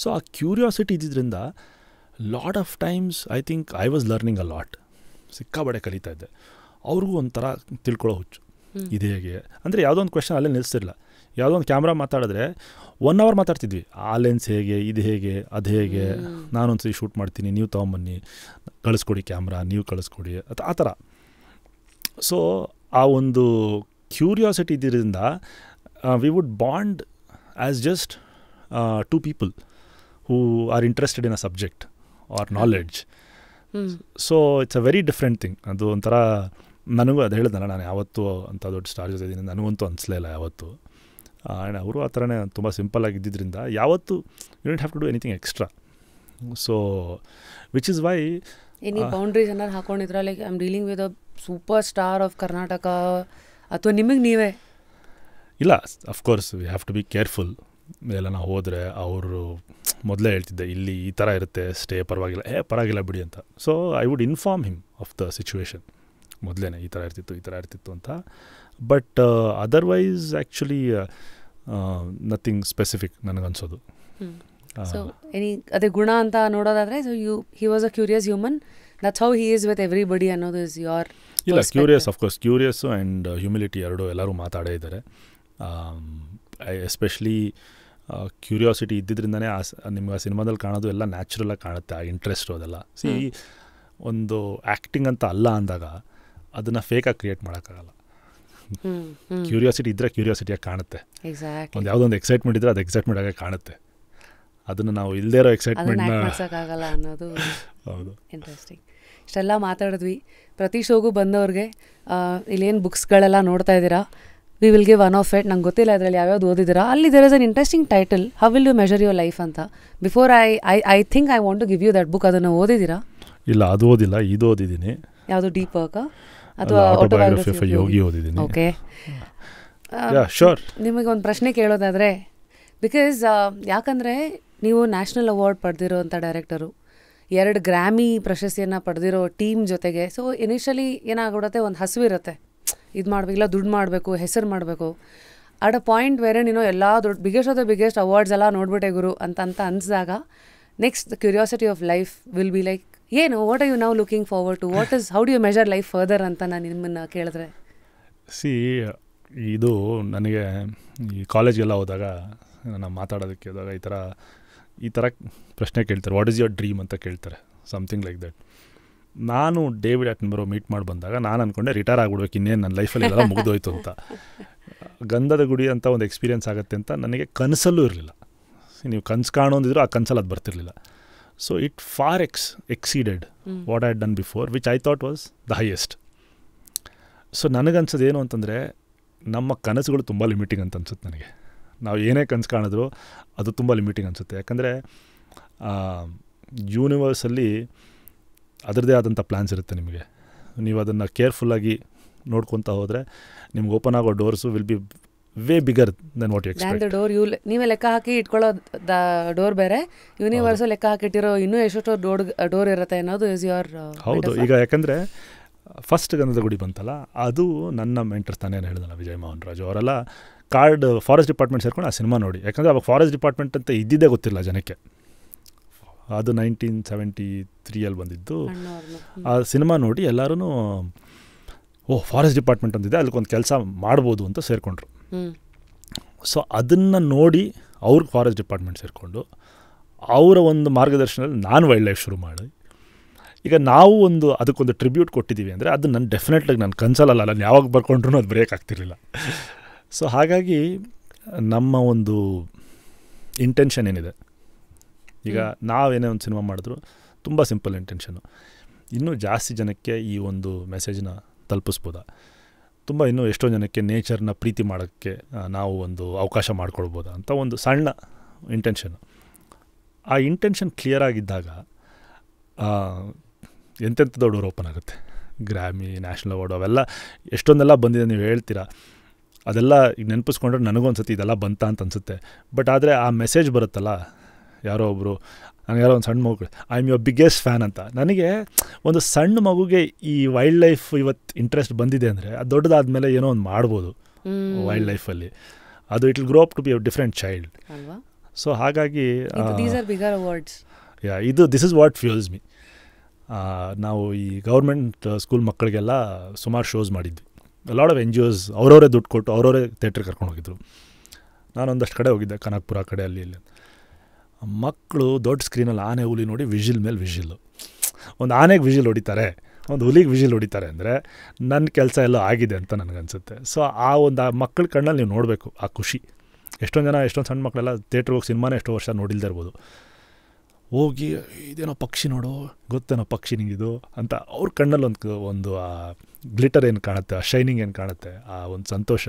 So ಆ ಕ್ಯೂರಿಯಾಸಿಟಿ ಇದ್ದಿದ್ದರಿಂದ lot of times I think I was learning a lot. ಸಿಕ್ಕಾಬಡೆ ಕಲಿತಾ ಇದ್ದೆ. ಅವ್ರಿಗೂ ಒಂಥರ ತಿಳ್ಕೊಳ್ಳೋ ಹುಚ್ಚು, ಇದು ಹೇಗೆ ಅಂದರೆ ಯಾವುದೋ ಒಂದು ಕ್ವೆಶನ್ ಅಲ್ಲೇ ನಿಲ್ಲಿಸ್ತಿರಲಿಲ್ಲ. ಯಾವುದೋ ಒಂದು ಕ್ಯಾಮ್ರಾ ಮಾತಾಡಿದ್ರೆ 1 hour ಮಾತಾಡ್ತಿದ್ವಿ. ಆ ಲೆನ್ಸ್ ಹೇಗೆ, ಇದು ಹೇಗೆ, ಅದು ಹೇಗೆ, ನಾನೊಂದು ಸರಿ ಶೂಟ್ ಮಾಡ್ತೀನಿ, ನೀವು ತೊಗೊಂಬನ್ನಿ, ಕಳಿಸ್ಕೊಡಿ ಕ್ಯಾಮ್ರಾ, ನೀವು ಕಳಿಸ್ಕೊಡಿ, ಆ ಥರ. ಸೊ ಆ ಒಂದು ಕ್ಯೂರಿಯಾಸಿಟಿ ಇದ್ದಿದ್ದರಿಂದ we would bond as just 2 people who are interested in a subject or knowledge. So it's a very different thing. ಅದು ಒಂಥರ ನನಗೂ ಅದು ಹೇಳಿದ್ನಲ್ಲ, ನಾನು ಯಾವತ್ತೂ ಅಂಥ ದೊಡ್ಡ ಸ್ಟಾರ್ ಜೊತೆ ಇದ್ದೀನಿ ನನಗಂತೂ ಅನಿಸ್ಲೇ ಇಲ್ಲ ಯಾವತ್ತೂ. ಆ್ಯಂಡ್ ಅವರು ಆ ಥರನೇ ತುಂಬ ಸಿಂಪಲ್ಲಾಗಿ ಇದ್ದಿದ್ದರಿಂದ ಯಾವತ್ತೂ you don't have to do anything extra. So which is why any boundaries ಏನಾರು ಹಾಕೊಂಡಿದ್ರ, like I am dealing with a superstar of Karnataka, ಅಥವಾ ನಿಮಗೆ ನೀವೇ? ಇಲ್ಲ, of course we have to be careful. ಎಲ್ಲ ನಾವು ಹೋದರೆ ಅವರು ಮೊದಲೇ ಹೇಳ್ತಿದ್ದೆ, ಇಲ್ಲಿ ಈ ಥರ ಇರುತ್ತೆ, ಸ್ಟೇ ಪರವಾಗಿಲ್ಲ, ಪರವಾಗಿಲ್ಲ ಬಿಡಿ ಅಂತ. So I would inform him of the situation ಮೊದಲೇ, ಈ ಥರ ಇರ್ತಿತ್ತು ಅಂತ. But otherwise actually nothing specific ನನಗನ್ಸೋದು. ಸೊ ಅದೇ ಗುಣ ಅಂತ ನೋಡೋದಾದರೆ, so he was a curious human, that's how he is with everybody ಅನ್ನೋದು ಇಸ್ ಯೋರ್? ಇಲ್ಲ, curious, of course curious and humility ಎಲ್ಲರೂ ಮಾತಾಡೇ ಇದ್ದಾರೆ. ಎಸ್ಪೆಷಲಿ ಕ್ಯೂರಿಯಾಸಿಟಿ ಇದ್ದಿದ್ದರಿಂದನೇ ನಿಮ್ಗೆ ಆ ಸಿನಿಮಾದಲ್ಲಿ ಕಾಣೋದು ಎಲ್ಲ ನ್ಯಾಚುರಲಾಗಿ ಕಾಣುತ್ತೆ, ಆ ಇಂಟ್ರೆಸ್ಟು ಅದೆಲ್ಲ. ಒಂದು ಆ್ಯಕ್ಟಿಂಗ್ ಅಂತ ಅಲ್ಲ ಅಂದಾಗ ಅದನ್ನು ಫೇಕಾಗಿ ಕ್ರಿಯೇಟ್ ಮಾಡೋಕ್ಕಾಗಲ್ಲ. ಕ್ಯೂರಿಯಾಸಿಟಿ ಇದ್ದರೆ ಕ್ಯೂರಿಯಾಸಿಟಿಯಾಗಿ ಕಾಣುತ್ತೆ. ಒಂದು ಯಾವುದೋ ಒಂದು ಎಕ್ಸೈಟ್ಮೆಂಟ್ ಇದ್ದರೆ ಅದು ಎಕ್ಸೈಟ್ಮೆಂಟ್ ಆಗಿ ಕಾಣುತ್ತೆ. ಅದನ್ನು ನಾವು ಇಲ್ಲದೇ ಇರೋ ಎಕ್ಸೈಟ್ಮೆಂಟ್ನ ಮಾಡ್ಸೋಕ್ಕಾಗಲ್ಲ ಅನ್ನೋದು. ಹೌದು, ಇಂಟ್ರೆಸ್ಟಿಂಗ್. ಇಷ್ಟೆಲ್ಲ ಮಾತಾಡಿದ್ವಿ. ಪ್ರತಿ ಶೋಗೂ ಬಂದವ್ರಿಗೆ ಇಲ್ಲೇನು ಬುಕ್ಸ್ಗಳೆಲ್ಲ ನೋಡ್ತಾ ಇದ್ದೀರಾ, we will give one of it. ನಂಗೆ ಗೊತ್ತಿಲ್ಲ ಅದರಲ್ಲಿ ಯಾವ್ಯಾವ್ದು ಓದಿದ್ದೀರಾ. ಅಲ್ಲಿ there is an interesting title, how will you measure your life ಅಂತ. Before I think I want to give you that book. ಅದನ್ನು ಓದಿದ್ದೀರಾ? ಇಲ್ಲ, ಅದು ಓದಿಲ್ಲ, ಇದು ಓದಿದ್ದೀನಿ. ಯಾವುದು, ಡೀಪ್ ವರ್ಕ್ ಅಥವಾ ಆಟೋಬಯೋಗ್ರಫಿ ಆಫ್ ಯೋಗಿ ಓದಿದ್ದೀನಿ. Okay, sure. ನಿಮಗೆ ಒಂದು ಪ್ರಶ್ನೆ ಕೇಳೋದಾದರೆ, ಬಿಕಾಸ್ ಯಾಕಂದರೆ ನೀವು ನ್ಯಾಷನಲ್ ಅವಾರ್ಡ್ ಪಡೆದಿರೋಂಥ ಡೈರೆಕ್ಟರು, 2 ಗ್ರಾಮಿ ಪ್ರಶಸ್ತಿಯನ್ನು ಪಡೆದಿರೋ ಟೀಮ್ ಜೊತೆಗೆ, ಸೊ ಇನಿಷಿಯಲಿ ಏನಾಗ್ಬಿಡುತ್ತೆ, ಒಂದು ಹಸಿವಿರುತ್ತೆ, ಇದು ಮಾಡಬೇಕಿಲ್ಲ, ದುಡ್ಡು ಮಾಡಬೇಕು, ಹೆಸರು ಮಾಡಬೇಕು. ಅಟ್ ಅ ಪಾಯಿಂಟ್ ವೇರೆ ನೀನು ಎಲ್ಲ ದೊಡ್ಡ ಬಿಗ್ಗೆಸ್ಟ್ ಅವಾರ್ಡ್ಸ್ ಎಲ್ಲ ನೋಡ್ಬಿಟ್ಟೆ ಗುರು ಅಂತ ಅನಿಸಿದಾಗ, next the curiosity of life will be like, ಏನು, what are you now looking forward to, what is, how do you measure life further ಅಂತ ನಾನು ನಿಮ್ಮನ್ನು ಕೇಳಿದ್ರೆ? ಇದು ನನಗೆ ಈ ಕಾಲೇಜ್ಗೆಲ್ಲ ಹೋದಾಗ ನಾನು ಮಾತಾಡೋದಕ್ಕೆ ಹೋದಾಗ ಈ ಥರ ಪ್ರಶ್ನೆ ಕೇಳ್ತಾರೆ, ವಾಟ್ ಈಸ್ ಯುವರ್ ಡ್ರೀಮ್ ಅಂತ ಕೇಳ್ತಾರೆ, ಸಮಥಿಂಗ್ ಲೈಕ್ ದಟ್. ನಾನು ಡೇವಿಡ್ ಅಟನ್ಬರೋ ಮೀಟ್ ಮಾಡಿ ಬಂದಾಗ ನಾನು ಅಂದ್ಕೊಂಡೆ ರಿಟೈರ್ ಆಗಿಬಿಡ್ಬೇಕು, ಇನ್ನೇನು ನನ್ನ ಲೈಫಲ್ಲಿ ಎಲ್ಲ ಮುಗಿದೋಯ್ತು ಅಂತ. ಗಂಧದ ಗುಡಿ ಅಂತ ಒಂದು ಎಕ್ಸ್ಪೀರಿಯೆನ್ಸ್ ಆಗುತ್ತೆ ಅಂತ ನನಗೆ ಕನಸಲ್ಲೂ ಇರಲಿಲ್ಲ. ನೀವು ಕನಸು ಕಾಣೋದಿದ್ರು ಆ ಕನಸಲ್ಲಿ ಅದು ಬರ್ತಿರಲಿಲ್ಲ. So it far exceeded what I had done before, which I thought was the highest. So ನನಗನ್ಸೋದು ಏನು ಅಂತಂದರೆ, ನಮ್ಮ ಕನಸುಗಳು ತುಂಬ ಲಿಮಿಟಿಂಗ್ ಅಂತ ಅನ್ಸುತ್ತೆ ನನಗೆ. ನಾವು ಏನೇ ಕನಸು ಕಾಣಿದ್ರು ಅದು ತುಂಬ ಲಿಮಿಟಿಂಗ್ ಅನಿಸುತ್ತೆ. ಯಾಕಂದರೆ ಯೂನಿವರ್ಸಲ್ಲಿ ಅದರದ್ದೇ ಆದಂಥ ಪ್ಲ್ಯಾನ್ಸ್ ಇರುತ್ತೆ ನಿಮಗೆ. ನೀವು ಅದನ್ನು ಕೇರ್ಫುಲ್ಲಾಗಿ ನೋಡ್ಕೊತಾ ಹೋದರೆ ನಿಮ್ಗೆ ಓಪನ್ ಆಗೋ doors will be way bigger then what you expect. Door ನೀವೇ ಲೆಕ್ಕ ಹಾಕಿ ಇಟ್ಕೊಳ್ಳೋ ಡೋರ್ ಬೇರೆ, ಯೂನಿವರ್ಸು ಲೆಕ್ಕ ಹಾಕಿಟ್ಟಿರೋ ಇನ್ನೂ ಎಷ್ಟೋ ಡೋರ್ ಇರುತ್ತೆ ಅನ್ನೋದು ಇಸ್ ಯುವರ್. ಹೌದು. ಈಗ ಯಾಕಂದರೆ ಫಸ್ಟ್ ಗಂಧದ ಗುಡಿ ಬಂತಲ್ಲ, ಅದು ನನ್ನ ಮೆಂಟರ್ ತಾನೇ ಹೇಳಿದಲ್ಲ, ವಿಜಯ್ ಮೋಹನ್ ರಾಜು ಅವರೆಲ್ಲ ಫಾರೆಸ್ಟ್ ಡಿಪಾರ್ಟ್ಮೆಂಟ್ ಸೇರ್ಕೊಂಡು ಆ ಸಿನಿಮಾ ನೋಡಿ. ಯಾಕಂದರೆ ಅವಾಗ ಫಾರೆಸ್ಟ್ ಡಿಪಾರ್ಟ್ಮೆಂಟ್ ಅಂತ ಇದ್ದಿದ್ದೇ ಗೊತ್ತಿಲ್ಲ ಜನಕ್ಕೆ. ಅದು 1973 ಬಂದಿದ್ದು. ಆ ಸಿನಿಮಾ ನೋಡಿ ಎಲ್ಲರೂ ಫಾರೆಸ್ಟ್ ಡಿಪಾರ್ಟ್ಮೆಂಟ್ ಅಂತಿದೆ, ಅದಕ್ಕೊಂದು ಕೆಲಸ ಮಾಡ್ಬೋದು ಅಂತ ಸೇರಿಕೊಂಡ್ರು. ಸೊ ಅದನ್ನು ನೋಡಿ ಅವ್ರಿಗೆ ಫಾರೆಸ್ಟ್ ಡಿಪಾರ್ಟ್ಮೆಂಟ್ ಸೇರಿಕೊಂಡು ಅವರ ಒಂದು ಮಾರ್ಗದರ್ಶನದಲ್ಲಿ ನಾನು ವೈಲ್ಡ್ ಲೈಫ್ ಶುರು ಮಾಡಿ ಈಗ ನಾವು ಅದಕ್ಕೊಂದು ಟ್ರಿಬ್ಯೂಟ್ ಕೊಟ್ಟಿದ್ದೀವಿ ಅಂದರೆ ಅದು ನನ್ನ ಡೆಫಿನೆಟ್ಲಾಗಿ ನನ್ನ ಕನ್ಸಲ್ಲ ನಾನು ಯಾವಾಗ ಬರ್ಕೊಂಡ್ರೂ ಅದು ಬ್ರೇಕ್ ಆಗ್ತಿರಲಿಲ್ಲ. ಸೊ ಹಾಗಾಗಿ ನಮ್ಮ ಒಂದು ಇಂಟೆನ್ಷನ್ ಏನಿದೆ, ಈಗ ನಾವೇನೇ ಒಂದು ಸಿನಿಮಾ ಮಾಡಿದ್ರು ತುಂಬ ಸಿಂಪಲ್ ಇಂಟೆನ್ಷನು, ಇನ್ನೂ ಜಾಸ್ತಿ ಜನಕ್ಕೆ ಈ ಒಂದು ಮೆಸೇಜ್ನ ತಲುಪಿಸ್ಬೋದಾ, ತುಂಬ ಇನ್ನೂ ಎಷ್ಟೋ ಜನಕ್ಕೆ ನೇಚರ್ನ ಪ್ರೀತಿ ಮಾಡೋಕ್ಕೆ ನಾವು ಒಂದು ಅವಕಾಶ ಮಾಡ್ಕೊಳ್ಬೋದಾ ಅಂತ ಒಂದು ಸಣ್ಣ ಇಂಟೆನ್ಷನು. ಆ ಇಂಟೆನ್ಷನ್ ಕ್ಲಿಯರ್ ಆಗಿದ್ದಾಗ ಎಂತೆಂಥ ದೊಡ್ಡವರು ಓಪನ್ ಆಗುತ್ತೆ. ಗ್ರಾಮಿ, ನ್ಯಾಷನಲ್ ಅವಾರ್ಡು ಅವೆಲ್ಲ ಎಷ್ಟೊಂದೆಲ್ಲ ಬಂದಿದೆ, ನೀವು ಹೇಳ್ತೀರಾ, ಅದೆಲ್ಲ ಈಗ ನೆನಪಿಸ್ಕೊಂಡ್ರೆ ನನಗೊಂದು ಸತಿ ಇದೆಲ್ಲ ಬಂತ ಅಂತ ಅನಿಸುತ್ತೆ. ಬಟ್ ಆದರೆ ಆ ಮೆಸೇಜ್ ಬರುತ್ತಲ್ಲ, ಯಾರೋ ಒಬ್ಬರು ನನಗೆ ಯಾರೋ ಒಂದು ಸಣ್ಣ ಮಗು I am your biggest fan ಅಂತ, ನನಗೆ ಒಂದು ಸಣ್ಣ ಮಗುಗೆ ಈ ವೈಲ್ಡ್ ಲೈಫ್ ಇವತ್ತು ಇಂಟ್ರೆಸ್ಟ್ ಬಂದಿದೆ ಅಂದರೆ ಅದು ದೊಡ್ಡದಾದ್ಮೇಲೆ ಏನೋ ಒಂದು ಮಾಡ್ಬೋದು ವೈಲ್ಡ್ ಲೈಫಲ್ಲಿ, ಅದು it will grow up to be a different child. So ಹಾಗಾಗಿ this is what fuels me. ನಾವು ಈ ಗೌರ್ಮೆಂಟ್ ಸ್ಕೂಲ್ ಮಕ್ಕಳಿಗೆಲ್ಲ ಸುಮಾರು ಶೋಸ್ ಮಾಡಿದ್ವಿ. ಲಾಟ್ ಆಫ್ NGOs ಅವರವರೇ ದುಡ್ಡು ಕೊಟ್ಟು ಅವರವರೇ ಥಿಯೇಟ್ರಿಗೆ ಕರ್ಕೊಂಡು ಹೋಗಿದ್ರು. ನಾನೊಂದಷ್ಟು ಕಡೆ ಹೋಗಿದ್ದೆ, ಕನಕಪುರ ಕಡೆ ಅಲ್ಲಿ ಇಲ್ಲಿ. ಮಕ್ಕಳು ದೊಡ್ಡ ಸ್ಕ್ರೀನಲ್ಲಿ ಆನೆ ಹುಲಿ ನೋಡಿ ವಿಷಿಲ್ ಮೇಲೆ ವಿಷಿಲ್ಲು, ಒಂದು ಆನೆಗೆ ವಿಷಿಲ್ ಹೊಡಿತಾರೆ, ಒಂದು ಹುಲಿಗೆ ವಿಷಿಲ್ ಹೊಡಿತಾರೆ ಅಂದರೆ ನನ್ನ ಕೆಲಸ ಎಲ್ಲ ಆಗಿದೆ ಅಂತ ನನಗನ್ಸುತ್ತೆ. ಸೊ ಆ ಮಕ್ಕಳ ಕಣ್ಣಲ್ಲಿ ನೀವು ನೋಡಬೇಕು ಆ ಖುಷಿ. ಎಷ್ಟೊಂದು ಸಣ್ಣ ಮಕ್ಕಳೆಲ್ಲ ಥಿಯೇಟ್ರಿಗೆ ಹೋಗಿ ಸಿನಿಮಾನೇ ಎಷ್ಟೋ ವರ್ಷ ನೋಡಿಲ್ದೇ ಇರ್ಬೋದು, ಹೋಗಿ ಇದೇನೋ ಪಕ್ಷಿ ನೋಡೋ, ಗೊತ್ತೇನೋ ಪಕ್ಷಿ ನಿಂಗಿದು ಅಂತ ಅವ್ರ ಕಣ್ಣಲ್ಲಿ ಒಂದು ಆ ಗ್ಲಿಟರ್ ಏನು ಕಾಣುತ್ತೆ, ಆ ಶೈನಿಂಗ್ ಏನು ಕಾಣುತ್ತೆ, ಆ ಒಂದು ಸಂತೋಷ,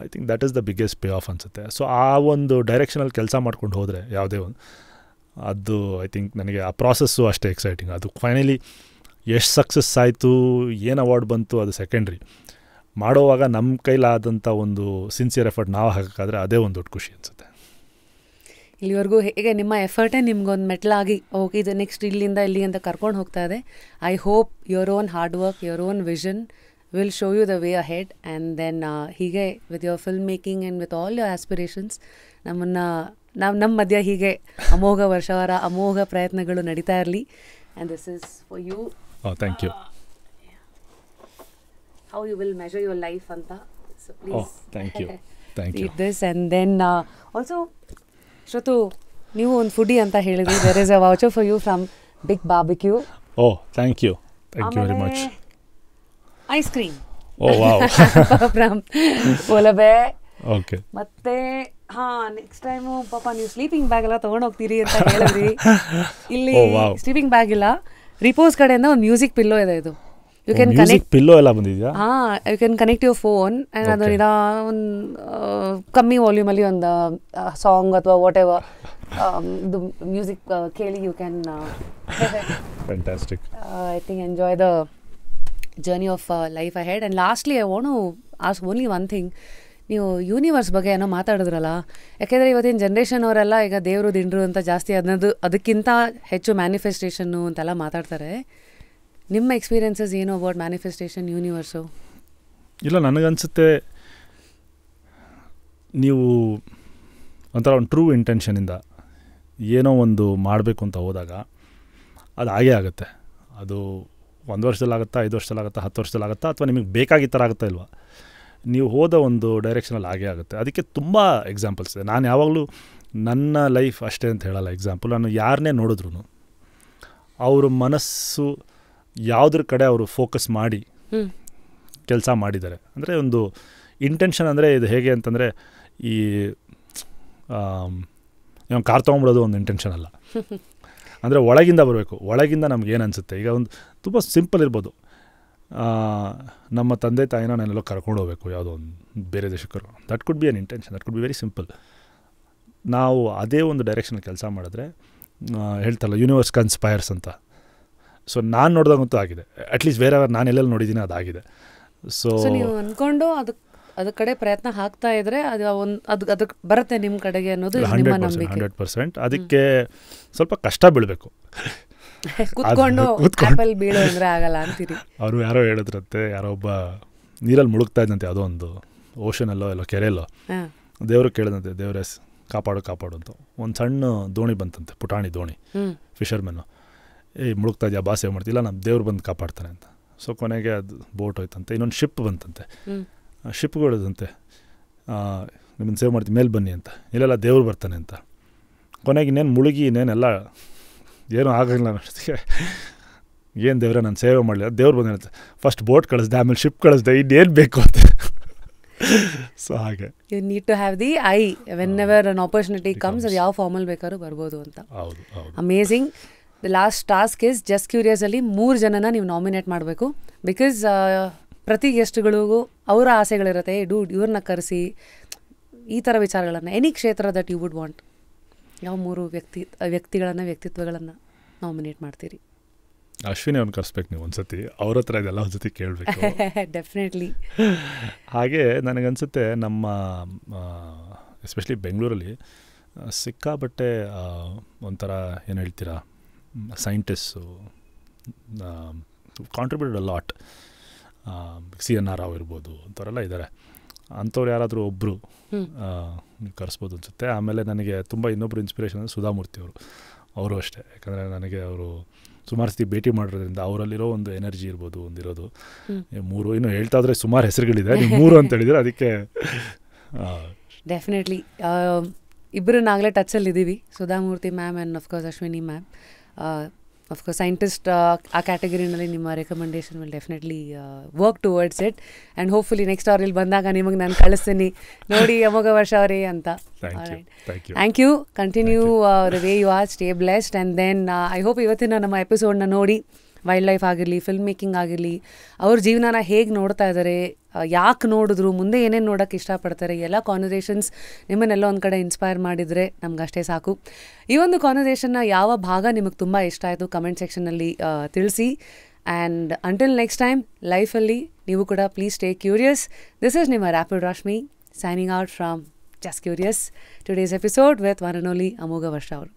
I think that is the biggest payoff ಅನಿಸುತ್ತೆ. ಸೊ ಆ ಒಂದು ಡೈರೆಕ್ಷನಲ್ಲಿ ಕೆಲಸ ಮಾಡ್ಕೊಂಡು ಹೋದರೆ ಯಾವುದೇ ಒಂದು, ಅದು ಐ ಥಿಂಕ್ ನನಗೆ ಆ ಪ್ರಾಸೆಸ್ಸು ಅಷ್ಟೇ ಎಕ್ಸೈಟಿಂಗ್. ಅದು ಫೈನಲಿ ಎಷ್ಟು ಸಕ್ಸಸ್ ಆಯಿತು, ಏನು ಅವಾರ್ಡ್ ಬಂತು, ಅದು ಸೆಕೆಂಡ್ರಿ. ಮಾಡೋವಾಗ ನಮ್ಮ ಕೈಲಾದಂಥ ಒಂದು ಸಿನ್ಸಿಯರ್ ಎಫರ್ಟ್ ನಾವು ಹಾಕೋಕ್ಕಾದ್ರೆ ಅದೇ ಒಂದು ದೊಡ್ಡ ಖುಷಿ ಅನಿಸುತ್ತೆ. ಇಲ್ಲಿವರೆಗೂ ಹೇಗೆ ನಿಮ್ಮ ಎಫರ್ಟೇ ನಿಮ್ಗೊಂದು ಮೆಟ್ಲಾಗಿ ಓಕೆ ಇದು ನೆಕ್ಸ್ಟ್ ಇಲ್ಲಿಂದ ಇಲ್ಲಿ ಅಂತ ಕರ್ಕೊಂಡು ಹೋಗ್ತಾ ಇದೆ. I hope your own hard work, your own vision will show you the way ahead, and then ಹೀಗೆ with your filmmaking and with all your aspirations ನಮ್ಮ ಮಧ್ಯ ಹೀಗೆ ಅಮೋಘ ವರ್ಷವಾರ ಅಮೋಘ ಪ್ರಯತ್ನಗಳು ನಡೀತಾ ಇರಲಿ. And this is for you. Thank you. How you will measure your life ಅಂತ. So please thank you. read this. And then also Shrutu, ನೀವು ಒಂದು ಫುಡಿ ಅಂತ ಹೇಳಿದ್ರಿ. there is a voucher for you from Big Barbecue. Thank you very much. Ice cream. Wow. from Polabe. Okay. ಮತ್ತೆ next time ಪಾಪ ನೀವು sleeping bag ಎಲ್ಲ ತೊಗೊಂಡು ಹೋಗ್ತೀರಿ ಅಂತ ಹೇಳಿದ್ರಿ. ಇಲ್ಲಿ ಸ್ಲೀಪಿಂಗ್ ಬ್ಯಾಗ್ ಇಲ್ಲ, ರಿಪೋಸ್ ಕಡೆಯಿಂದ ಒಂದು ಮ್ಯೂಸಿಕ್ ಪಿಲ್ಲೋ ಇದೆ. ಇದು ಯು ಕ್ಯಾನ್ ಕನೆಕ್ಟ್ ಪಿಲ್ಲೋ ಎಲ್ಲ ಬಂದಿದೆಯಾ? You can connect your phone and ಅದರಿಂದ ಒಂದು ಕಮ್ಮಿ ವಾಲ್ಯೂಮಲ್ಲಿ ಒಂದು ಸಾಂಗ್ ಅಥವಾ ವಾಟ್ ಎವರ್ ಇದು ಮ್ಯೂಸಿಕ್ ಕೇಳಿ you can fantastic I think enjoy the journey of life ahead. And lastly I want to ask only one thing. ನೀವು ಯೂನಿವರ್ಸ್ ಬಗ್ಗೆ ಏನೋ ಮಾತಾಡಿದ್ರಲ್ಲ, ಯಾಕೆಂದರೆ ಇವತ್ತಿನ ಜನ್ರೇಷನ್ ಅವರೆಲ್ಲ ಈಗ ದೇವರು ದಿಂಡ್ರು ಅಂತ ಜಾಸ್ತಿ ಅದಕ್ಕಿಂತ ಹೆಚ್ಚು ಮ್ಯಾನಿಫೆಸ್ಟೇಷನ್ನು ಅಂತೆಲ್ಲ ಮಾತಾಡ್ತಾರೆ. ನಿಮ್ಮ ಎಕ್ಸ್ಪೀರಿಯನ್ಸಸ್ ಏನು ಅಬೌಟ್ ಮ್ಯಾನಿಫೆಸ್ಟೇಷನ್, ಯೂನಿವರ್ಸು? ಇಲ್ಲ, ನನಗನ್ಸುತ್ತೆ ನೀವು ಒಂಥರ ಒಂದು ಟ್ರೂ ಇಂಟೆನ್ಷನಿಂದ ಏನೋ ಒಂದು ಮಾಡಬೇಕು ಅಂತ ಹೋದಾಗ ಅದು ಹಾಗೇ ಆಗುತ್ತೆ. ಅದು 1 ವರ್ಷದಲ್ಲಾಗುತ್ತಾ, 5 ವರ್ಷದಲ್ಲಾಗುತ್ತಾ, 10 ವರ್ಷದಲ್ಲಾಗುತ್ತಾ, ಅಥವಾ ನಿಮಗೆ ಬೇಕಾಗಿದ್ದ ಥರ ಆಗುತ್ತಾ ಇಲ್ವಾ, ನೀವು ಹೋದ ಒಂದು ಡೈರೆಕ್ಷನಲ್ಲಿ ಹಾಗೇ ಆಗುತ್ತೆ. ಅದಕ್ಕೆ ತುಂಬ ಎಕ್ಸಾಂಪಲ್ಸ್ ಇದೆ. ನಾನು ಯಾವಾಗಲೂ ನನ್ನ ಲೈಫ್ ಅಷ್ಟೇ ಅಂತ ಹೇಳಲ್ಲ. ಎಕ್ಸಾಂಪಲ್, ನಾನು ಯಾರನ್ನೇ ನೋಡಿದ್ರು ಅವ್ರ ಮನಸ್ಸು ಯಾವುದ್ರ ಕಡೆ ಅವರು ಫೋಕಸ್ ಮಾಡಿ ಕೆಲಸ ಮಾಡಿದ್ದಾರೆ ಅಂದರೆ, ಒಂದು ಇಂಟೆನ್ಷನ್ ಅಂದರೆ ಇದು ಹೇಗೆ ಅಂತಂದರೆ, ಈ ಕಾರ್ ತೊಗೊಂಬಿಡೋದು ಒಂದು ಇಂಟೆನ್ಷನ್ ಅಲ್ಲ. ಅಂದರೆ ಒಳಗಿಂದ ಬರಬೇಕು. ಒಳಗಿಂದ ನಮಗೇನು ಅನಿಸುತ್ತೆ, ಈಗ ಒಂದು ತುಂಬ ಸಿಂಪಲ್ ಇರ್ಬೋದು, ನಮ್ಮ ತಂದೆ ತಾಯಿನ ನಾನೆಲ್ಲೋ ಕರ್ಕೊಂಡು ಹೋಗಬೇಕು, ಯಾವುದೋ ಒಂದು ಬೇರೆ ದೇಶಕ್ಕೆ that could be an intention, that could be very simple. ನಾವು ಅದೇ ಒಂದು ಡೈರೆಕ್ಷನಲ್ಲಿ ಕೆಲಸ ಮಾಡಿದ್ರೆ ಹೇಳ್ತಲ್ಲ ಯೂನಿವರ್ಸ್ ಕನ್ಸ್ಪೈರ್ಸ್ ಅಂತ. ಸೊ ನಾನು ನೋಡಿದಾಗಂತೂ ಆಗಿದೆ, ಅಟ್ಲೀಸ್ಟ್ ಬೇರೆ ನಾನು ಎಲ್ಲೆಲ್ಲಿ ನೋಡಿದ್ದೀನಿ ಅದಾಗಿದೆ. ಸೊ ನೀವು ಅಂದ್ಕೊಂಡು ಅದ್ರ ಕಡೆ ಪ್ರಯತ್ನ ಹಾಕ್ತಾ ಇದ್ರೆ ಅದಕ್ಕೆ ಬರುತ್ತೆ ನಿಮ್ಮ ಕಡೆಗೆ ಅನ್ನೋದು ನಿಮ್ಮ ನಂಬಿಕೆ. 100%. ಅದಕ್ಕೆ ಸ್ವಲ್ಪ ಕಷ್ಟ ಬೀಳಬೇಕು. ಕೂತ್ಕೊಂಡು ಆಪಲ್ ಬೀಳೋ ಅಂದರೆ ಆಗಲ್ಲ ಅಂತೀರಿ. ಅವರು ಯಾರೋ ಹೇಳಿದ್ರಂತೆ, ಯಾರೋ ಒಬ್ಬ ನೀರಲ್ಲಿ ಮುಳುಗ್ತಾ ಇದ್ದಂತೆ, ಯಾವುದೋ ಒಂದು ಓಷನಲ್ಲೋ ಎಲ್ಲೋ ಕೆರೆಯಲ್ಲೋ, ದೇವರು ಕೇಳಿದಂತೆ, ದೇವರೇ ಕಾಪಾಡು ಅಂತ. ಒಂದು ಸಣ್ಣ ದೋಣಿ ಬಂತಂತೆ, ಪುಟಾಣಿ ದೋಣಿ, ಫಿಷರ್ಮೆನ್ನು, ಮುಳುಗ್ತಾ ಇದೆಯಾ, ಬಾ ಸೇವ್ ಮಾಡ್ತಿಲ್ಲ, ನಮ್ಮ ದೇವ್ರು ಬಂದು ಕಾಪಾಡ್ತಾನೆ ಅಂತ. ಸೊ ಕೊನೆಗೆ ಅದು ಬೋಟ್ ಹೋಯ್ತಂತೆ. ಇನ್ನೊಂದು ಶಿಪ್ ಬಂತಂತೆ, ಶಿಪ್ಗಳಿದಂತೆ, ನಿಮ್ಮನ್ನು ಸೇವ್ ಮಾಡ್ತೀವಿ ಮೇಲೆ ಬನ್ನಿ ಅಂತ, ಇಲ್ಲೆಲ್ಲ ದೇವ್ರು ಬರ್ತಾನೆ ಅಂತ. ಕೊನೆಗೆ ಇನ್ನೇನು ಮುಳುಗಿ ಇನ್ನೇನೆಲ್ಲ ಏನೂ ಆಗಲ್ಲ ಅನ್ನೋಷ್ಟೊತ್ತಿಗೆ ಏನು ದೇವ್ರೆ ನಾನು ಸೇವೆ ಮಾಡಲಿಲ್ಲ, ದೇವ್ರು ಬಂದ ಫಸ್ಟ್ ಬೋಟ್ ಕಳಿಸ್ದೆ, ಆಮೇಲೆ ಶಿಪ್ ಕಳಿಸ್ದೆ, ಇನ್ನೇನು ಬೇಕು ಅಂತ. ಸೊ ಹಾಗೆ you need to have the eye whenever an opportunity comes, ಅದು ಯಾವ ಫಾರ್ಮಲ್ಲಿ ಬೇಕಾದ್ರೂ ಬರ್ಬೋದು ಅಂತ. ಹೌದು ಹೌದು. Amazing. The last task is just curiously 3 ಜನನ ನೀವು ನಾಮಿನೇಟ್ ಮಾಡಬೇಕು. ಬಿಕಾಸ್ ಪ್ರತಿ ಗೆಸ್ಟ್ಗಳಿಗೂ ಅವರ ಆಸೆಗಳಿರುತ್ತೆ, ಡೂಡ್ ಇವ್ರನ್ನ ಕರೆಸಿ ಈ ಥರ ವಿಚಾರಗಳನ್ನು, ಎನಿ ಕ್ಷೇತ್ರ ದಟ್ ಯು ವುಡ್ ವಾಂಟ್, ಯಾವ 3 ವ್ಯಕ್ತಿತ್ವಗಳನ್ನು ನಾಮಿನೇಟ್ ಮಾಡ್ತೀರಿ? ಅಶ್ವಿನಿ ಅವ್ನು ಕರೆಸ್ಬೇಕು ನೀವು ಒಂದ್ಸತಿ, ಅವ್ರ ಹತ್ರ ಇದೆಲ್ಲ ಒಂದ್ಸತಿ ಕೇಳಬೇಕು. ಡೆಫಿನೆಟ್ಲಿ. ಹಾಗೆ ನನಗನ್ಸುತ್ತೆ ನಮ್ಮ ಎಸ್ಪೆಷಲಿ ಬೆಂಗಳೂರಲ್ಲಿ ಸಿಕ್ಕಾಬಟ್ಟೆ ಒಂಥರ ಏನು ಹೇಳ್ತೀರಾ, scientist contributed a lot. CNR Rao ಇರ್ಬೋದು, ಅಂಥವರೆಲ್ಲ ಇದ್ದಾರೆ. ಅಂಥವ್ರು ಯಾರಾದರೂ ಒಬ್ಬರು ನೀವು ಕರೆಸ್ಬೋದು ಅನಿಸುತ್ತೆ. ಆಮೇಲೆ ನನಗೆ ತುಂಬ ಇನ್ನೊಬ್ಬರು ಇನ್ಸ್ಪಿರೇಷನ್ ಅಂದರೆ ಸುಧಾಮೂರ್ತಿ ಅವರು ಅಷ್ಟೇ. ಯಾಕಂದರೆ ನನಗೆ ಅವರು ಸುಮಾರು ಸತಿ ಭೇಟಿ ಮಾಡಿರೋದ್ರಿಂದ ಅವರಲ್ಲಿರೋ ಒಂದು ಎನರ್ಜಿ ಇರ್ಬೋದು, ಒಂದಿರೋದು 3 ಇನ್ನು ಹೇಳ್ತಾ ಇದ್ರೆ ಸುಮಾರು ಹೆಸರುಗಳಿದೆ, ನೀವು 3 ಅಂತ ಹೇಳಿದರೆ ಅದಕ್ಕೆ. Definitely ಇಬ್ಬರನ್ನಾಗಲೇ ಟಚಲ್ಲಿದ್ದೀವಿ, Sudha Murthy ma'am and of course Ashwini ma'am. Of course scientist ಆ ಕ್ಯಾಟಗರಿನಲ್ಲಿ ನಿಮ್ಮ recommendation will definitely work towards it. And hopefully next ಅವ್ರಲ್ಲಿ ಬಂದಾಗ ನಿಮಗೆ ನಾನು ಕಳಿಸ್ತೀನಿ, ನೋಡಿ ಅಮೋಘ ವರ್ಷ ಅವರೇ ಅಂತ. Thank you. Continue the way you are, stay blessed. And then I hope ಇವತ್ತಿನ ನಮ್ಮ ಎಪಿಸೋಡ್ನ ನೋಡಿ ವೈಲ್ಡ್ ಲೈಫ್ ಆಗಿರಲಿ, ಫಿಲ್ಮ್ ಮೇಕಿಂಗ್ ಆಗಿರಲಿ, ಅವ್ರ ಜೀವನನ ಹೇಗೆ ನೋಡ್ತಾ ಇದ್ದಾರೆ, ಯಾಕೆ ನೋಡಿದ್ರು, ಮುಂದೆ ಏನೇನು ನೋಡೋಕ್ಕೆ ಇಷ್ಟಪಡ್ತಾರೆ, ಎಲ್ಲ ಕಾನ್ವರ್ಸೇಷನ್ಸ್ ನಿಮ್ಮನ್ನೆಲ್ಲ ಒಂದು ಕಡೆ ಇನ್ಸ್ಪೈರ್ ಮಾಡಿದರೆ ನಮ್ಗೆ ಅಷ್ಟೇ ಸಾಕು. ಈ ಒಂದು ಕಾನ್ವರ್ಸೇಷನ್ನ ಯಾವ ಭಾಗ ನಿಮಗೆ ತುಂಬ ಇಷ್ಟ ಆಯಿತು ಕಮೆಂಟ್ ಸೆಕ್ಷನಲ್ಲಿ ತಿಳಿಸಿ. ಆ್ಯಂಡ್ ಅಂಟಿಲ್ ನೆಕ್ಸ್ಟ್ ಟೈಮ್ ಲೈಫಲ್ಲಿ ನೀವು ಕೂಡ please stay curious. This is ನಿಮ್ಮ rapid Rashmi signing out from Just Curious. Today's episode with one and only ಅಮೋಘ ವರ್ಷ ಅವರು.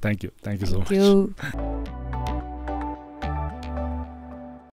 Thank you so much.